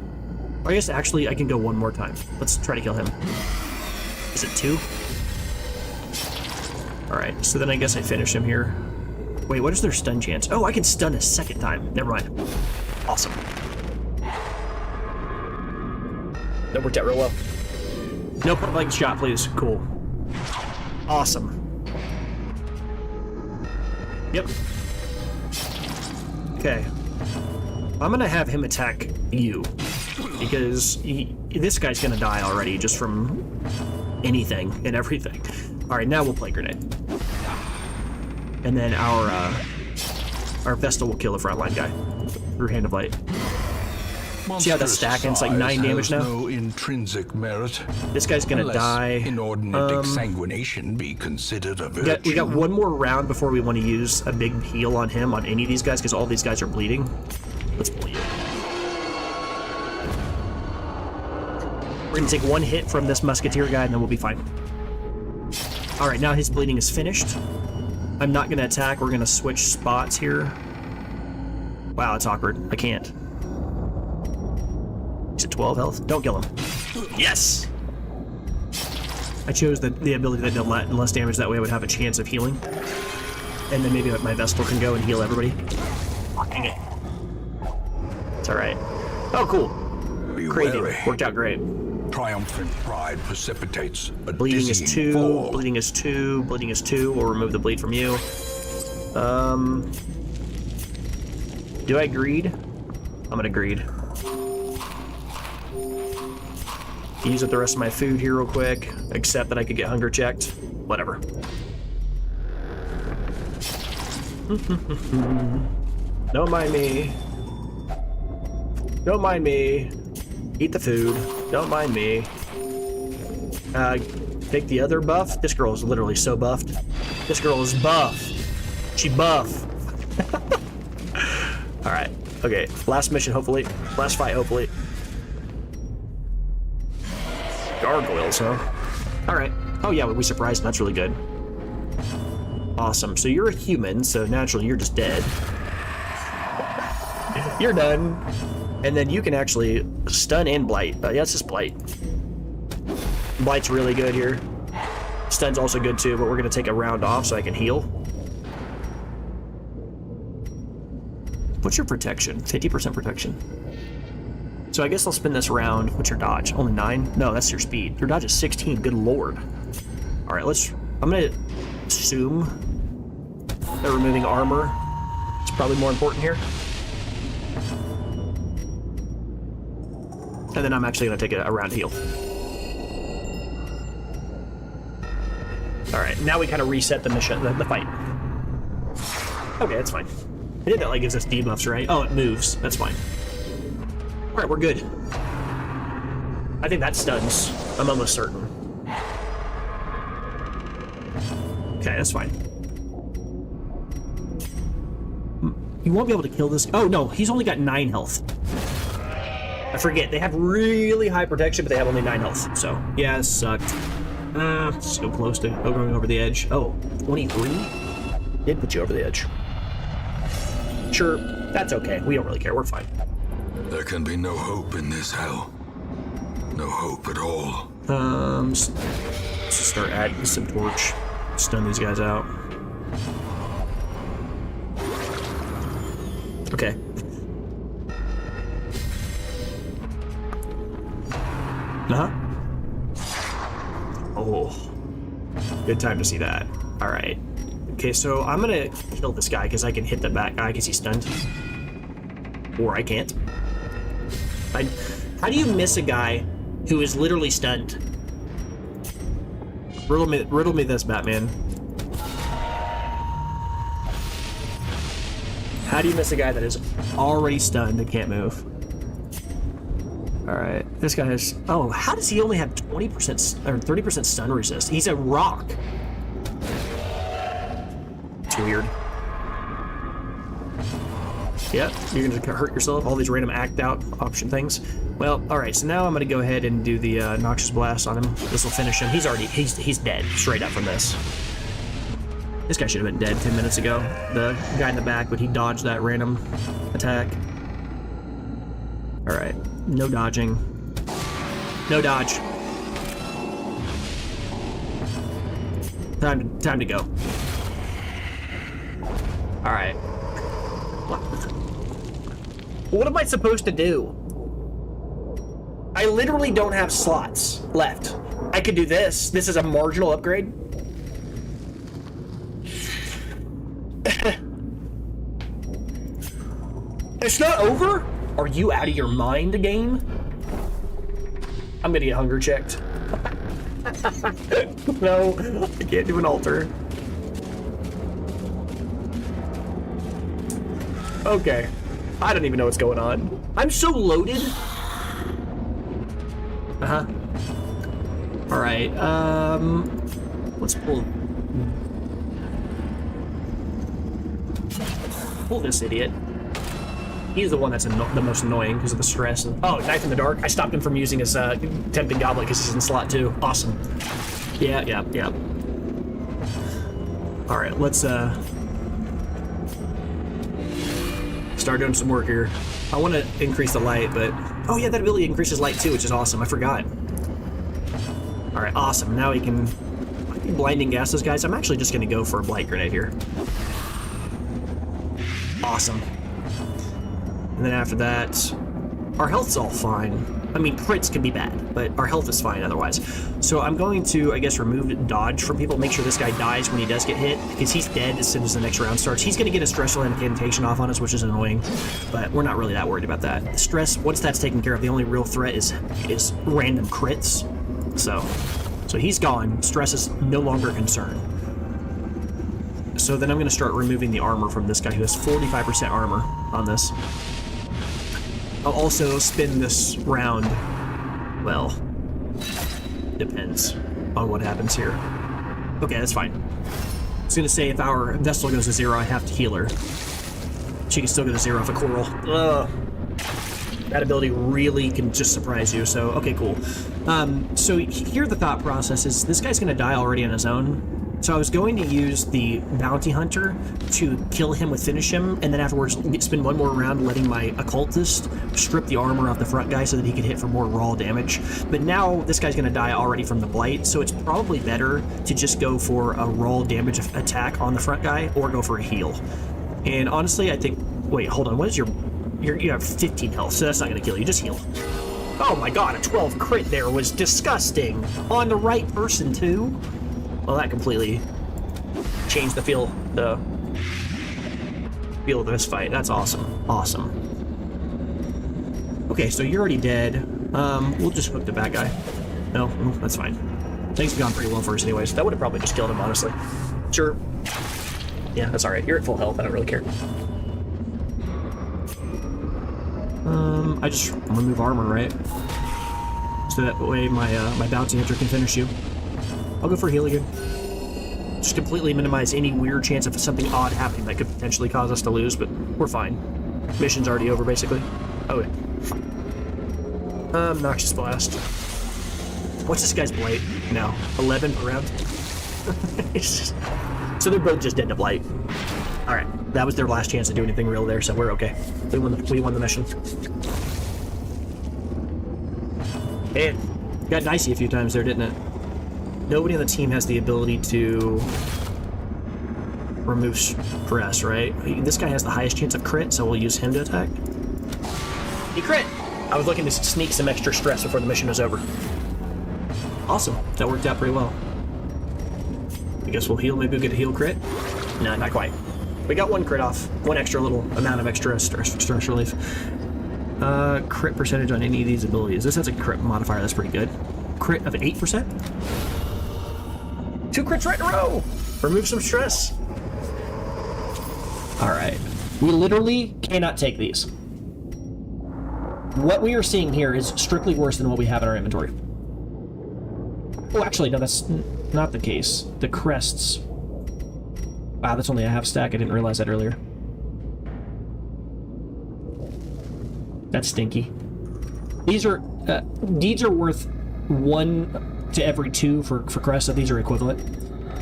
Or I guess actually I can go one more time. Let's try to kill him. Is it 2? Alright, so then I guess I finish him here. Wait, what is their stun chance? Oh, I can stun a second time. Never mind. Awesome. That worked out real well. No point blank shot, please. Cool. Awesome. Yep. Okay. I'm gonna have him attack you. Because this guy's gonna die already just from anything and everything. Alright, now we'll play grenade. And then our Vestal will kill the frontline guy through Hand of Light. See how that's stacking? It's like 9 damage now. No intrinsic merit. This guy's gonna die. Inordinate exsanguination be considered a virtue. We got one more round before we want to use a big heal on him, on any of these guys, because all these guys are bleeding. Let's bleed. We're gonna take 1 hit from this musketeer guy, and then we'll be fine. All right, now his bleeding is finished. I'm not gonna attack. We're gonna switch spots here. Wow, it's awkward. I can't. He's at 12 health. Don't kill him. Yes! I chose the ability that did less damage, that way I would have a chance of healing. And then maybe my Vestal can go and heal everybody. Oh, dang it. It's alright. Oh, cool. Be Craving. wary. Worked out great. Triumphant pride precipitates a Bleeding is dizzying 2. fall. Bleeding is 2. Bleeding is 2. We'll remove the bleed from you. Do I greed? I'm gonna greed. Use up the rest of my food here real quick, except that I could get hunger checked. Whatever. Don't mind me. Don't mind me. Eat the food. Don't mind me. Take the other buff. This girl is literally so buffed. This girl is buff. She buff. All right. Okay. Last mission, hopefully. Last fight, hopefully. Gargoyles, huh? All right. Oh yeah, we surprised him. That's really good. Awesome. So you're a human, so naturally you're just dead. You're done. And then you can actually stun and blight. Yeah, it's just blight. Blight's really good here. Stun's also good too, but we're gonna take a round off so I can heal. What's your protection? 50% protection. So I guess I'll spin this round. What's your dodge? Only 9? No, that's your speed. Your dodge is 16. Good lord. All right, I'm gonna assume that removing armor is probably more important here. And then I'm actually gonna take a round heal. All right, now we kind of reset the mission, the fight. Okay, that's fine. I think that like gives us debuffs, right? Oh, it moves. That's fine. All right, we're good. I think that stuns. I'm almost certain. Okay, that's fine. You won't be able to kill this. Oh no, he's only got 9 health. I forget, they have really high protection, but they have only 9 health. So yeah, this sucked. So close to going over the edge. Oh, 23? Did put you over the edge. Sure, that's okay. We don't really care. We're fine. There can be no hope in this hell. No hope at all. Let's just start adding some torch. Stun these guys out. Okay. Uh-huh. Oh. Good time to see that. All right. Okay, so I'm gonna kill this guy because I can hit the back guy because he's stunned. Or I can't. How do you miss a guy who is literally stunned? Riddle me this, Batman. How do you miss a guy that is already stunned and can't move? Alright, this guy has... Oh, how does he only have 20% or 30% stun resist? He's a rock. It's weird. Yep, you're gonna hurt yourself. All these random act out option things. Well, alright, so now I'm gonna go ahead and do the Noxious Blast on him. This will finish him. He's dead straight up from this. This guy should have been dead 10 minutes ago. The guy in the back, but he dodged that random attack. Alright, no dodging. No dodge. Time to go. Alright. What am I supposed to do? I literally don't have slots left. I could do this. This is a marginal upgrade. It's not over? Are you out of your mind, game? I'm gonna get hunger checked. No, I can't do an altar. Okay. I don't even know what's going on. I'm so loaded. Uh-huh. Alright, let's pull this idiot. He's the one that's the most annoying because of the stress. Oh, Knife in the Dark. I stopped him from using his Tempting Goblet because he's in slot 2. Awesome. Yeah. Alright, let's start doing some work here. I want to increase the light, but... Oh yeah, that ability increases light too, which is awesome. I forgot. Alright, awesome. Now we can blinding gas those guys. I'm actually just going to go for a Blight Grenade here. Awesome. And then after that, our health's all fine. I mean, crits can be bad, but our health is fine otherwise. So I'm going to, I guess, remove dodge from people, make sure this guy dies when he does get hit, because he's dead as soon as the next round starts. He's going to get a stressful incantation off on us, which is annoying, but we're not really that worried about that. Stress, once that's taken care of, the only real threat is random crits. So he's gone. Stress is no longer a concern. So then I'm going to start removing the armor from this guy who has 45% armor on this. I'll also spin this round, well, depends on what happens here. Okay, that's fine. I was gonna say, if our Vestal goes to 0, I have to heal her. She can still go to 0 if a coral. Ugh. That ability really can just surprise you, so, okay, cool. So here the thought process is, this guy's gonna die already on his own. So I was going to use the Bounty Hunter to kill him with Finish Him, and then afterwards spend one more round letting my Occultist strip the armor off the front guy so that he could hit for more raw damage. But now this guy's gonna die already from the Blight, so it's probably better to just go for a raw damage attack on the front guy, or go for a heal. And honestly, I think... Wait, hold on, what is you have 15 health, so that's not gonna kill you, just heal. Oh my god, a 12 crit there was disgusting! On the right person, too? Well, that completely changed the feel of this fight. That's awesome. Awesome. Okay, so you're already dead. We'll just hook the bad guy. No, that's fine. Things have gone pretty well for us anyways. That would have probably just killed him, honestly. Sure. Yeah, that's alright. You're at full health. I don't really care. I just remove armor, right? So that way my Bounty Hunter can finish you. I'll go for heal again. Just completely minimize any weird chance of something odd happening that could potentially cause us to lose, but we're fine. Mission's already over, basically. Oh, wait. Noxious Blast. What's this guy's Blight now? 11 per round? So they're both just dead to Blight. Alright, that was their last chance to do anything real there, so we're okay. We won the mission. It got dicey a few times there, didn't it? Nobody on the team has the ability to remove stress, right? This guy has the highest chance of crit, so we'll use him to attack. He crit! I was looking to sneak some extra stress before the mission was over. Awesome. That worked out pretty well. I guess we'll heal. Maybe we'll get a heal crit? No, not quite. We got one crit off. One extra little amount of extra stress relief. Crit percentage on any of these abilities. This has a crit modifier. That's pretty good. Crit of 8%? 2 crits right in a row! Remove some stress. Alright. We literally cannot take these. What we are seeing here is strictly worse than what we have in our inventory. Oh, actually, no, that's not the case. The crests... Wow, that's only a half stack. I didn't realize that earlier. That's stinky. These are... deeds are worth 1 to every 2 for crests, so these are equivalent.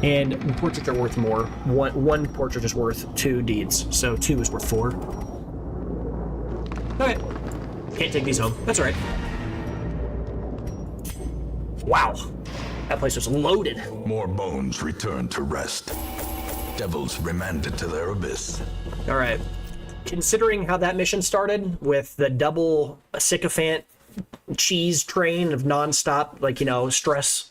And portraits are worth more. One portrait is worth 2 deeds, so 2 is worth 4. Okay. Can't take these home. That's alright. Wow. That place was loaded. More bones returned to rest. Devils remanded to their abyss. Alright. Considering how that mission started, with the double sycophant cheese train of non-stop, like, you know, stress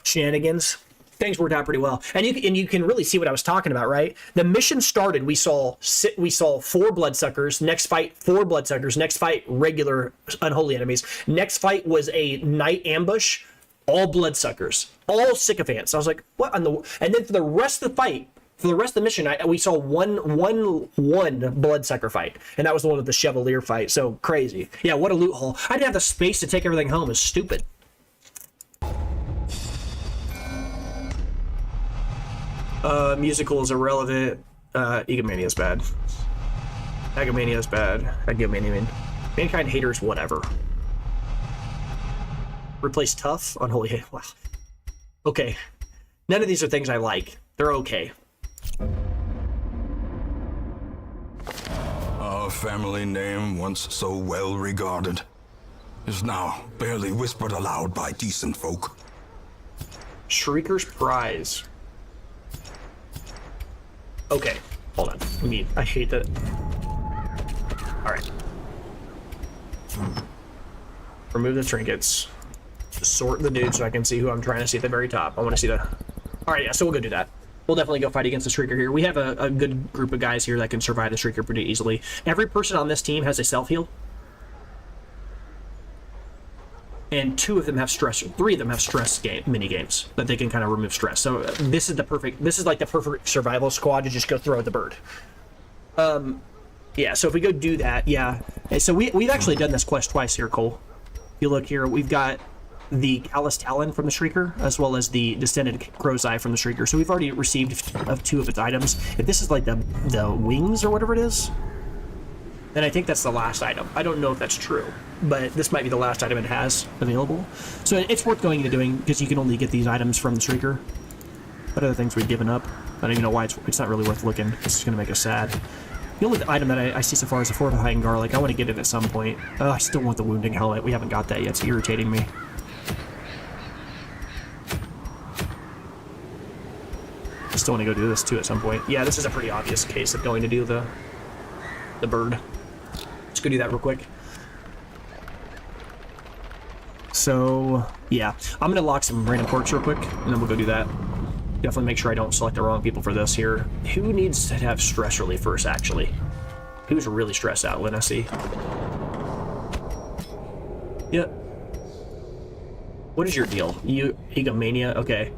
shenanigans, things worked out pretty well. And you can really see what I was talking about, right? The mission started, we saw 4 bloodsuckers. Next fight, 4 bloodsuckers. Next fight, regular unholy enemies. Next fight was a night ambush, all bloodsuckers, all sycophants. I was like, what on the? And then for the rest of the fight, for the rest of the mission, we saw one bloodsucker fight, and that was the one with the Chevalier fight. So crazy. Yeah, what a loot haul. I didn't have the space to take everything home. It's stupid. Musical is irrelevant. Egomania is bad. Agomania is bad. Agomania, Mankind haters, whatever. Replace tough, unholy. Wow. Okay. None of these are things I like. They're okay. Our family name, once so well regarded, is now barely whispered aloud by decent folk. Shrieker's Prize. Okay, hold on. I hate that. Alright. Remove the trinkets. Sort the dudes so I can see who I'm trying to see at the very top. I want to see the... Alright, yeah, so we'll go do that. We'll definitely go fight against the Shrieker here. We have a good group of guys here that can survive the Shrieker pretty easily. Every person on this team has a self-heal. And 2 of them have stress. 3 of them have stress mini games that they can kind of remove stress. So this is like the perfect survival squad to just go throw at the bird. Yeah, so if we go do that, yeah. So we've actually done this quest twice here, Cole. You look here, we've got the Callous Talon from the Shrieker, as well as the Distended Crow's Eye from the Shrieker. So we've already received 2 of its items. If this is like the wings or whatever it is, then I think that's the last item. I don't know if that's true, but this might be the last item it has available. So it's worth going into doing, because you can only get these items from the Shrieker. What other things we've given up? I don't even know why it's not really worth looking. This is going to make us sad. The only item that I see so far is the Fortifying Garlic. I want to get it at some point. I still want the Wounding Helmet. We haven't got that yet. It's irritating me. I still want to go do this too at some point. Yeah, this is a pretty obvious case of going to do the bird. Let's go do that real quick. So, yeah. I'm going to lock some random quirks real quick, and then we'll go do that. Definitely make sure I don't select the wrong people for this here. Who needs to have stress relief first, actually? Who's really stressed out? Let us see. Yep. What is your deal? You egomania? Okay.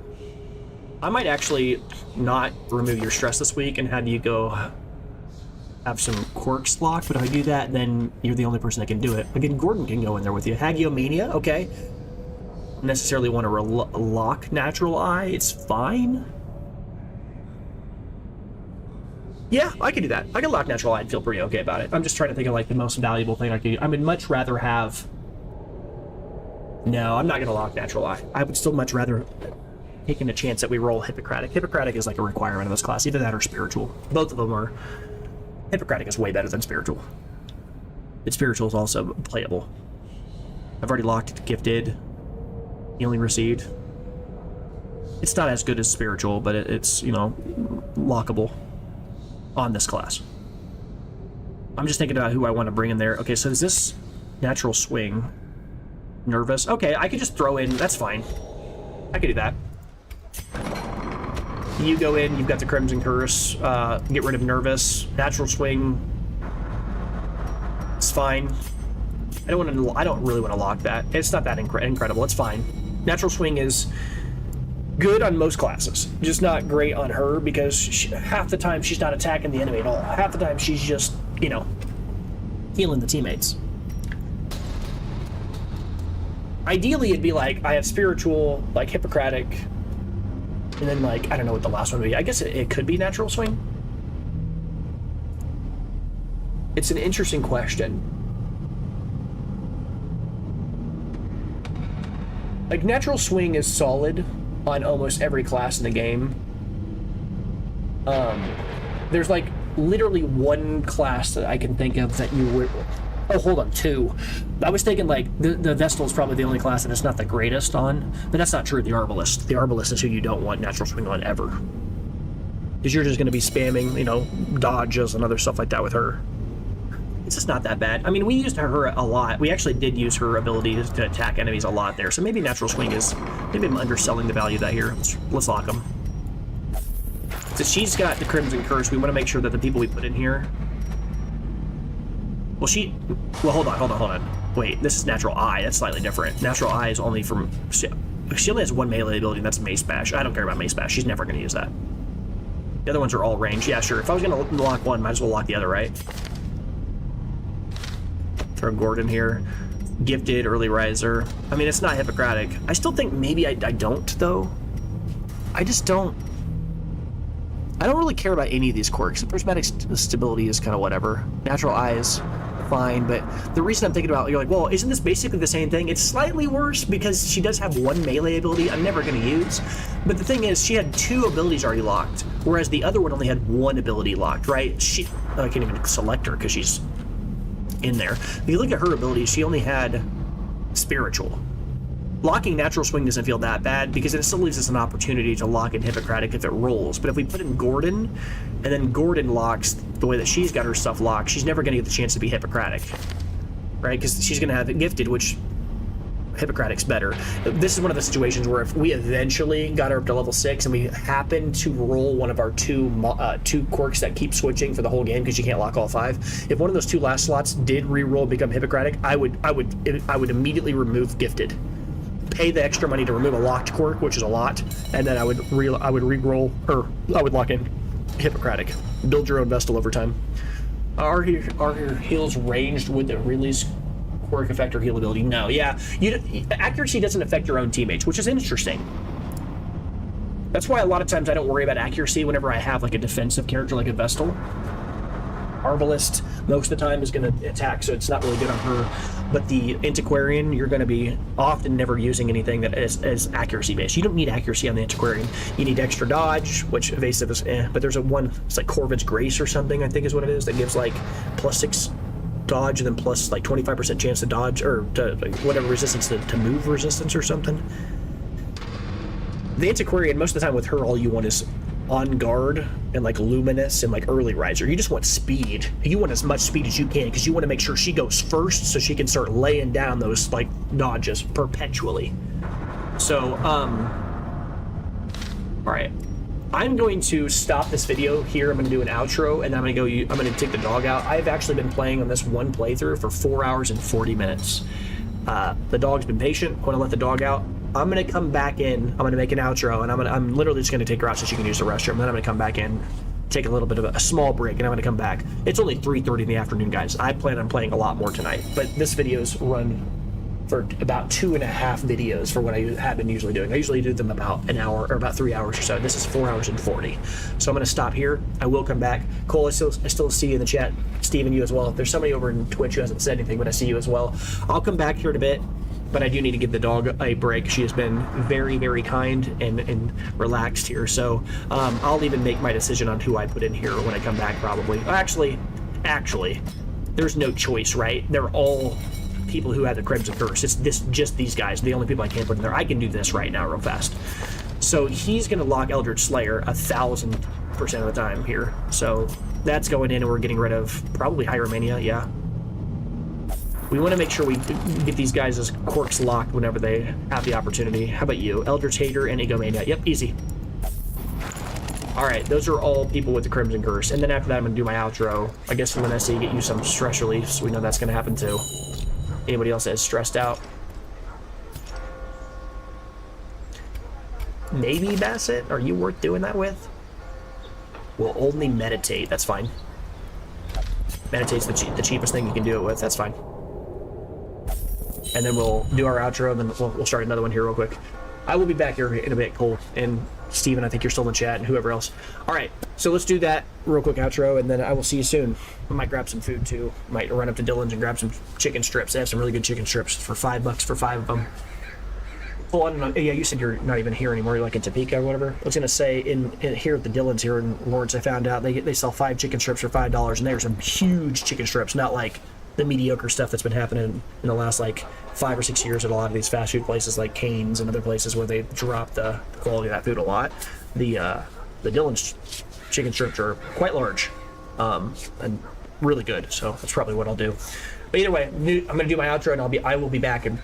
I might actually not remove your stress this week and have you go have some quirks locked, but if I do that, then you're the only person that can do it. Again, Gordon can go in there with you. Hagiomania? Okay. Necessarily want to lock Natural Eye, it's fine. Yeah, I can do that. I can lock Natural Eye and feel pretty okay about it. I'm just trying to think of like the most valuable thing I could do. I would much rather have... No, I'm not going to lock Natural Eye. I would still much rather taking a chance that we roll Hippocratic. Hippocratic is like a requirement of this class, either that or Spiritual. Both of them are... Hippocratic is way better than Spiritual. But Spiritual is also playable. I've already locked Gifted. Healing Received. It's not as good as Spiritual, but it's, you know, lockable on this class. I'm just thinking about who I want to bring in there. Okay, so is this Natural Swing? Nervous? Okay, I could just throw in, that's fine. I could do that. You go in, you've got the Crimson Curse, get rid of Nervous. Natural Swing. It's fine. I don't really want to lock that. It's not that incredible. It's fine. Natural Swing is good on most classes, just not great on her because half the time she's not attacking the enemy at all. Half the time she's just, you know, healing the teammates. Ideally, it'd be like I have Spiritual, like Hippocratic, and then like I don't know what the last one would be. I guess it could be Natural Swing. It's an interesting question. Like, Natural Swing is solid on almost every class in the game. There's, like, literally one class that I can think of that you would... Oh, hold on, 2. I was thinking, like, the Vestal is probably the only class that it's not the greatest on, but that's not true of the Arbalist. The Arbalist is who you don't want Natural Swing on ever. Because you're just going to be spamming, you know, dodges and other stuff like that with her. It's just not that bad. I mean, we used her a lot. We actually did use her ability to attack enemies a lot there. So maybe Natural Swing is... Maybe I'm underselling the value of that here. Let's lock them. So she's got the Crimson Curse. We want to make sure that the people we put in here... Well, hold on. Wait, this is Natural Eye. That's slightly different. Natural Eye is only from... She only has one melee ability, and that's Mace Bash. I don't care about Mace Bash. She's never going to use that. The other ones are all range. Yeah, sure. If I was going to lock one, might as well lock the other, right? Throw Gordon here. Gifted, Early Riser. I mean, it's not Hippocratic. I still think maybe I don't, though. I just don't... I don't really care about any of these quirks. The Prismatic Stability is kind of whatever. Natural Eye is fine, but the reason I'm thinking about, you're like, well, isn't this basically the same thing? It's slightly worse because she does have one melee ability I'm never going to use. But the thing is, she had 2 abilities already locked, whereas the other one only had 1 ability locked, right? I can't even select her because she's in there. If you look at her abilities, she only had Spiritual. Locking Natural Swing doesn't feel that bad because it still leaves us an opportunity to lock in Hippocratic if it rolls. But if we put in Gordon, and then Gordon locks the way that she's got her stuff locked, she's never going to get the chance to be Hippocratic, right? Because she's going to have it Gifted, which Hippocratic's better. This is one of the situations where if we eventually got her up to level 6 and we happen to roll one of our two quirks that keep switching for the whole game because you can't lock all 5, if one of those 2 last slots did re-roll and become Hippocratic, I would immediately remove Gifted. Pay the extra money to remove a locked quirk, which is a lot, and then I would re-roll, or I would lock in Hippocratic. Build your own Vestal over time. Are her heals ranged with the release quirk affect your heal ability? No, yeah. Accuracy doesn't affect your own teammates, which is interesting. That's why a lot of times I don't worry about accuracy whenever I have like a defensive character like a Vestal. Arbalist, most of the time, is going to attack, so it's not really good on her. But the Antiquarian, you're going to be often never using anything that is accuracy based. You don't need accuracy on the Antiquarian. You need extra dodge, which evasive is but there's a one, it's like Corvid's Grace or something, I think is what it is, that gives like +6 dodge and then plus like 25% chance to dodge, or to like, whatever resistance to move resistance or something. The Antiquarian, most of the time with her, all you want is On Guard and like Luminous and like Early Riser. You just want speed. You want as much speed as you can because you want to make sure she goes first so she can start laying down those like dodges perpetually. So, all right. I'm going to stop this video here. I'm going to do an outro, and then I'm going to take the dog out. I've actually been playing on this one playthrough for 4 hours and 40 minutes. The dog's been patient. I want to let the dog out. I'm going to come back in. I'm going to make an outro, and I'm literally just going to take her out so she can use the restroom. Then I'm going to come back in, take a little bit of a small break, and I'm going to come back. It's only 3:30 in the afternoon, guys. I plan on playing a lot more tonight, but this video's run for about 2.5 videos for what I have been usually doing. I usually do them about an hour or about 3 hours or so. This is 4 hours and 40. So I'm going to stop here. I will come back. Cole, I still see you in the chat. Steven, you as well. There's somebody over in Twitch who hasn't said anything, but I see you as well. I'll come back here in a bit, but I do need to give the dog a break. She has been very, very kind and relaxed here. So I'll even make my decision on who I put in here when I come back, probably. Actually, there's no choice, right? They're all people who have the Crimson Curse. It's just these guys, the only people I can't put in there. I can do this right now real fast. So he's going to lock Eldritch Slayer 1,000% of the time here. So that's going in, and we're getting rid of probably Hieromania, yeah. We want to make sure we get these guys as quirks locked whenever they have the opportunity. How about you? Eldritch Hater and Egomania. Yep, easy. Alright, those are all people with the Crimson Curse. And then after that, I'm going to do my outro. I guess Vanessa, get you some stress relief. We know that's going to happen too. Anybody else that is stressed out? Maybe Bassett? Are you worth doing that with? We'll only meditate. That's fine. Meditate's the cheapest thing you can do it with. That's fine. And then we'll do our outro, and then we'll start another one here real quick. I will be back here in a bit, Cole. And Steven, I think you're still in the chat, and whoever else. All right, so let's do that real quick outro, and then I will see you soon. I might grab some food, too. Might run up to Dylan's and grab some chicken strips. They have some really good chicken strips for $5 for 5 of them. Well, I don't know. Yeah, you said you're not even here anymore. You're like in Topeka or whatever. I was going to say, in here at the Dylan's here in Lawrence, I found out they sell 5 chicken strips for $5, and there's some huge chicken strips, not like the mediocre stuff that's been happening in the last like 5 or 6 years at a lot of these fast food places like Cane's and other places where they drop the quality of that food a lot. The Dylan's chicken strips are quite large and really good, so that's probably what I'll do. But either way, I'm going to do my outro, and I will be back in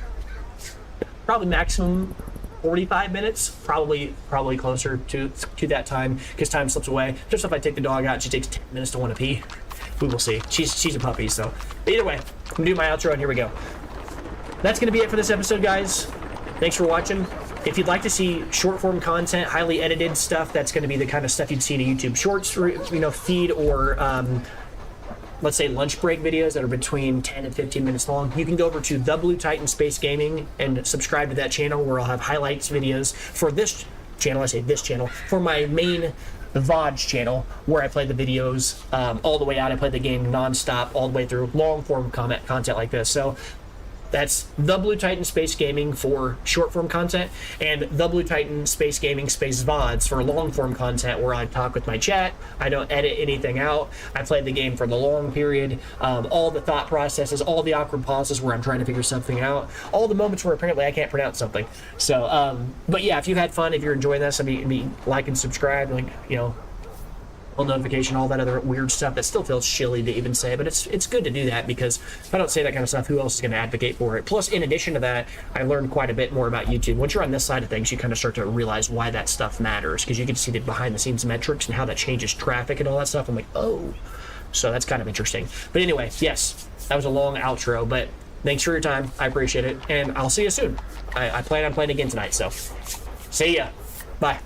probably maximum 45 minutes, probably closer to that time, because time slips away. Just if I take the dog out, she takes 10 minutes to want to pee. We will see. She's a puppy, so. But either way, I'm gonna do my outro, and here we go. That's gonna be it for this episode, guys. Thanks for watching. If you'd like to see short form content, highly edited stuff, that's gonna be the kind of stuff you'd see in a YouTube Shorts, feed, or let's say lunch break videos that are between 10 and 15 minutes long. You can go over to The Blue Titan Space Gaming and subscribe to that channel, where I'll have highlights videos for this channel. I say this channel for my main VODs channel, where I play the videos all the way out. I play the game non-stop all the way through, long form content like this. So that's The Blue Titan Space Gaming for short form content, and The Blue Titan Space Gaming Space VODs for long form content, where I talk with my chat. I don't edit anything out. I play the game for the long period, all the thought processes, all the awkward pauses where I'm trying to figure something out, all the moments where apparently I can't pronounce something. So, but yeah, if you had fun, if you're enjoying this, I mean, like and subscribe, like, notification, all that other weird stuff that still feels chilly to even say, but it's good to do that, because if I don't say that kind of stuff, who else is going to advocate for it? Plus, in addition to that, I learned quite a bit more about YouTube. Once you're on this side of things, you kind of start to realize why that stuff matters, because you get to see the behind the scenes metrics and how that changes traffic and all that stuff. I'm like, oh, so that's kind of interesting. But anyway, yes, that was a long outro, but thanks for your time. I appreciate it, and I'll see you soon. I plan on playing again tonight, so see ya. Bye.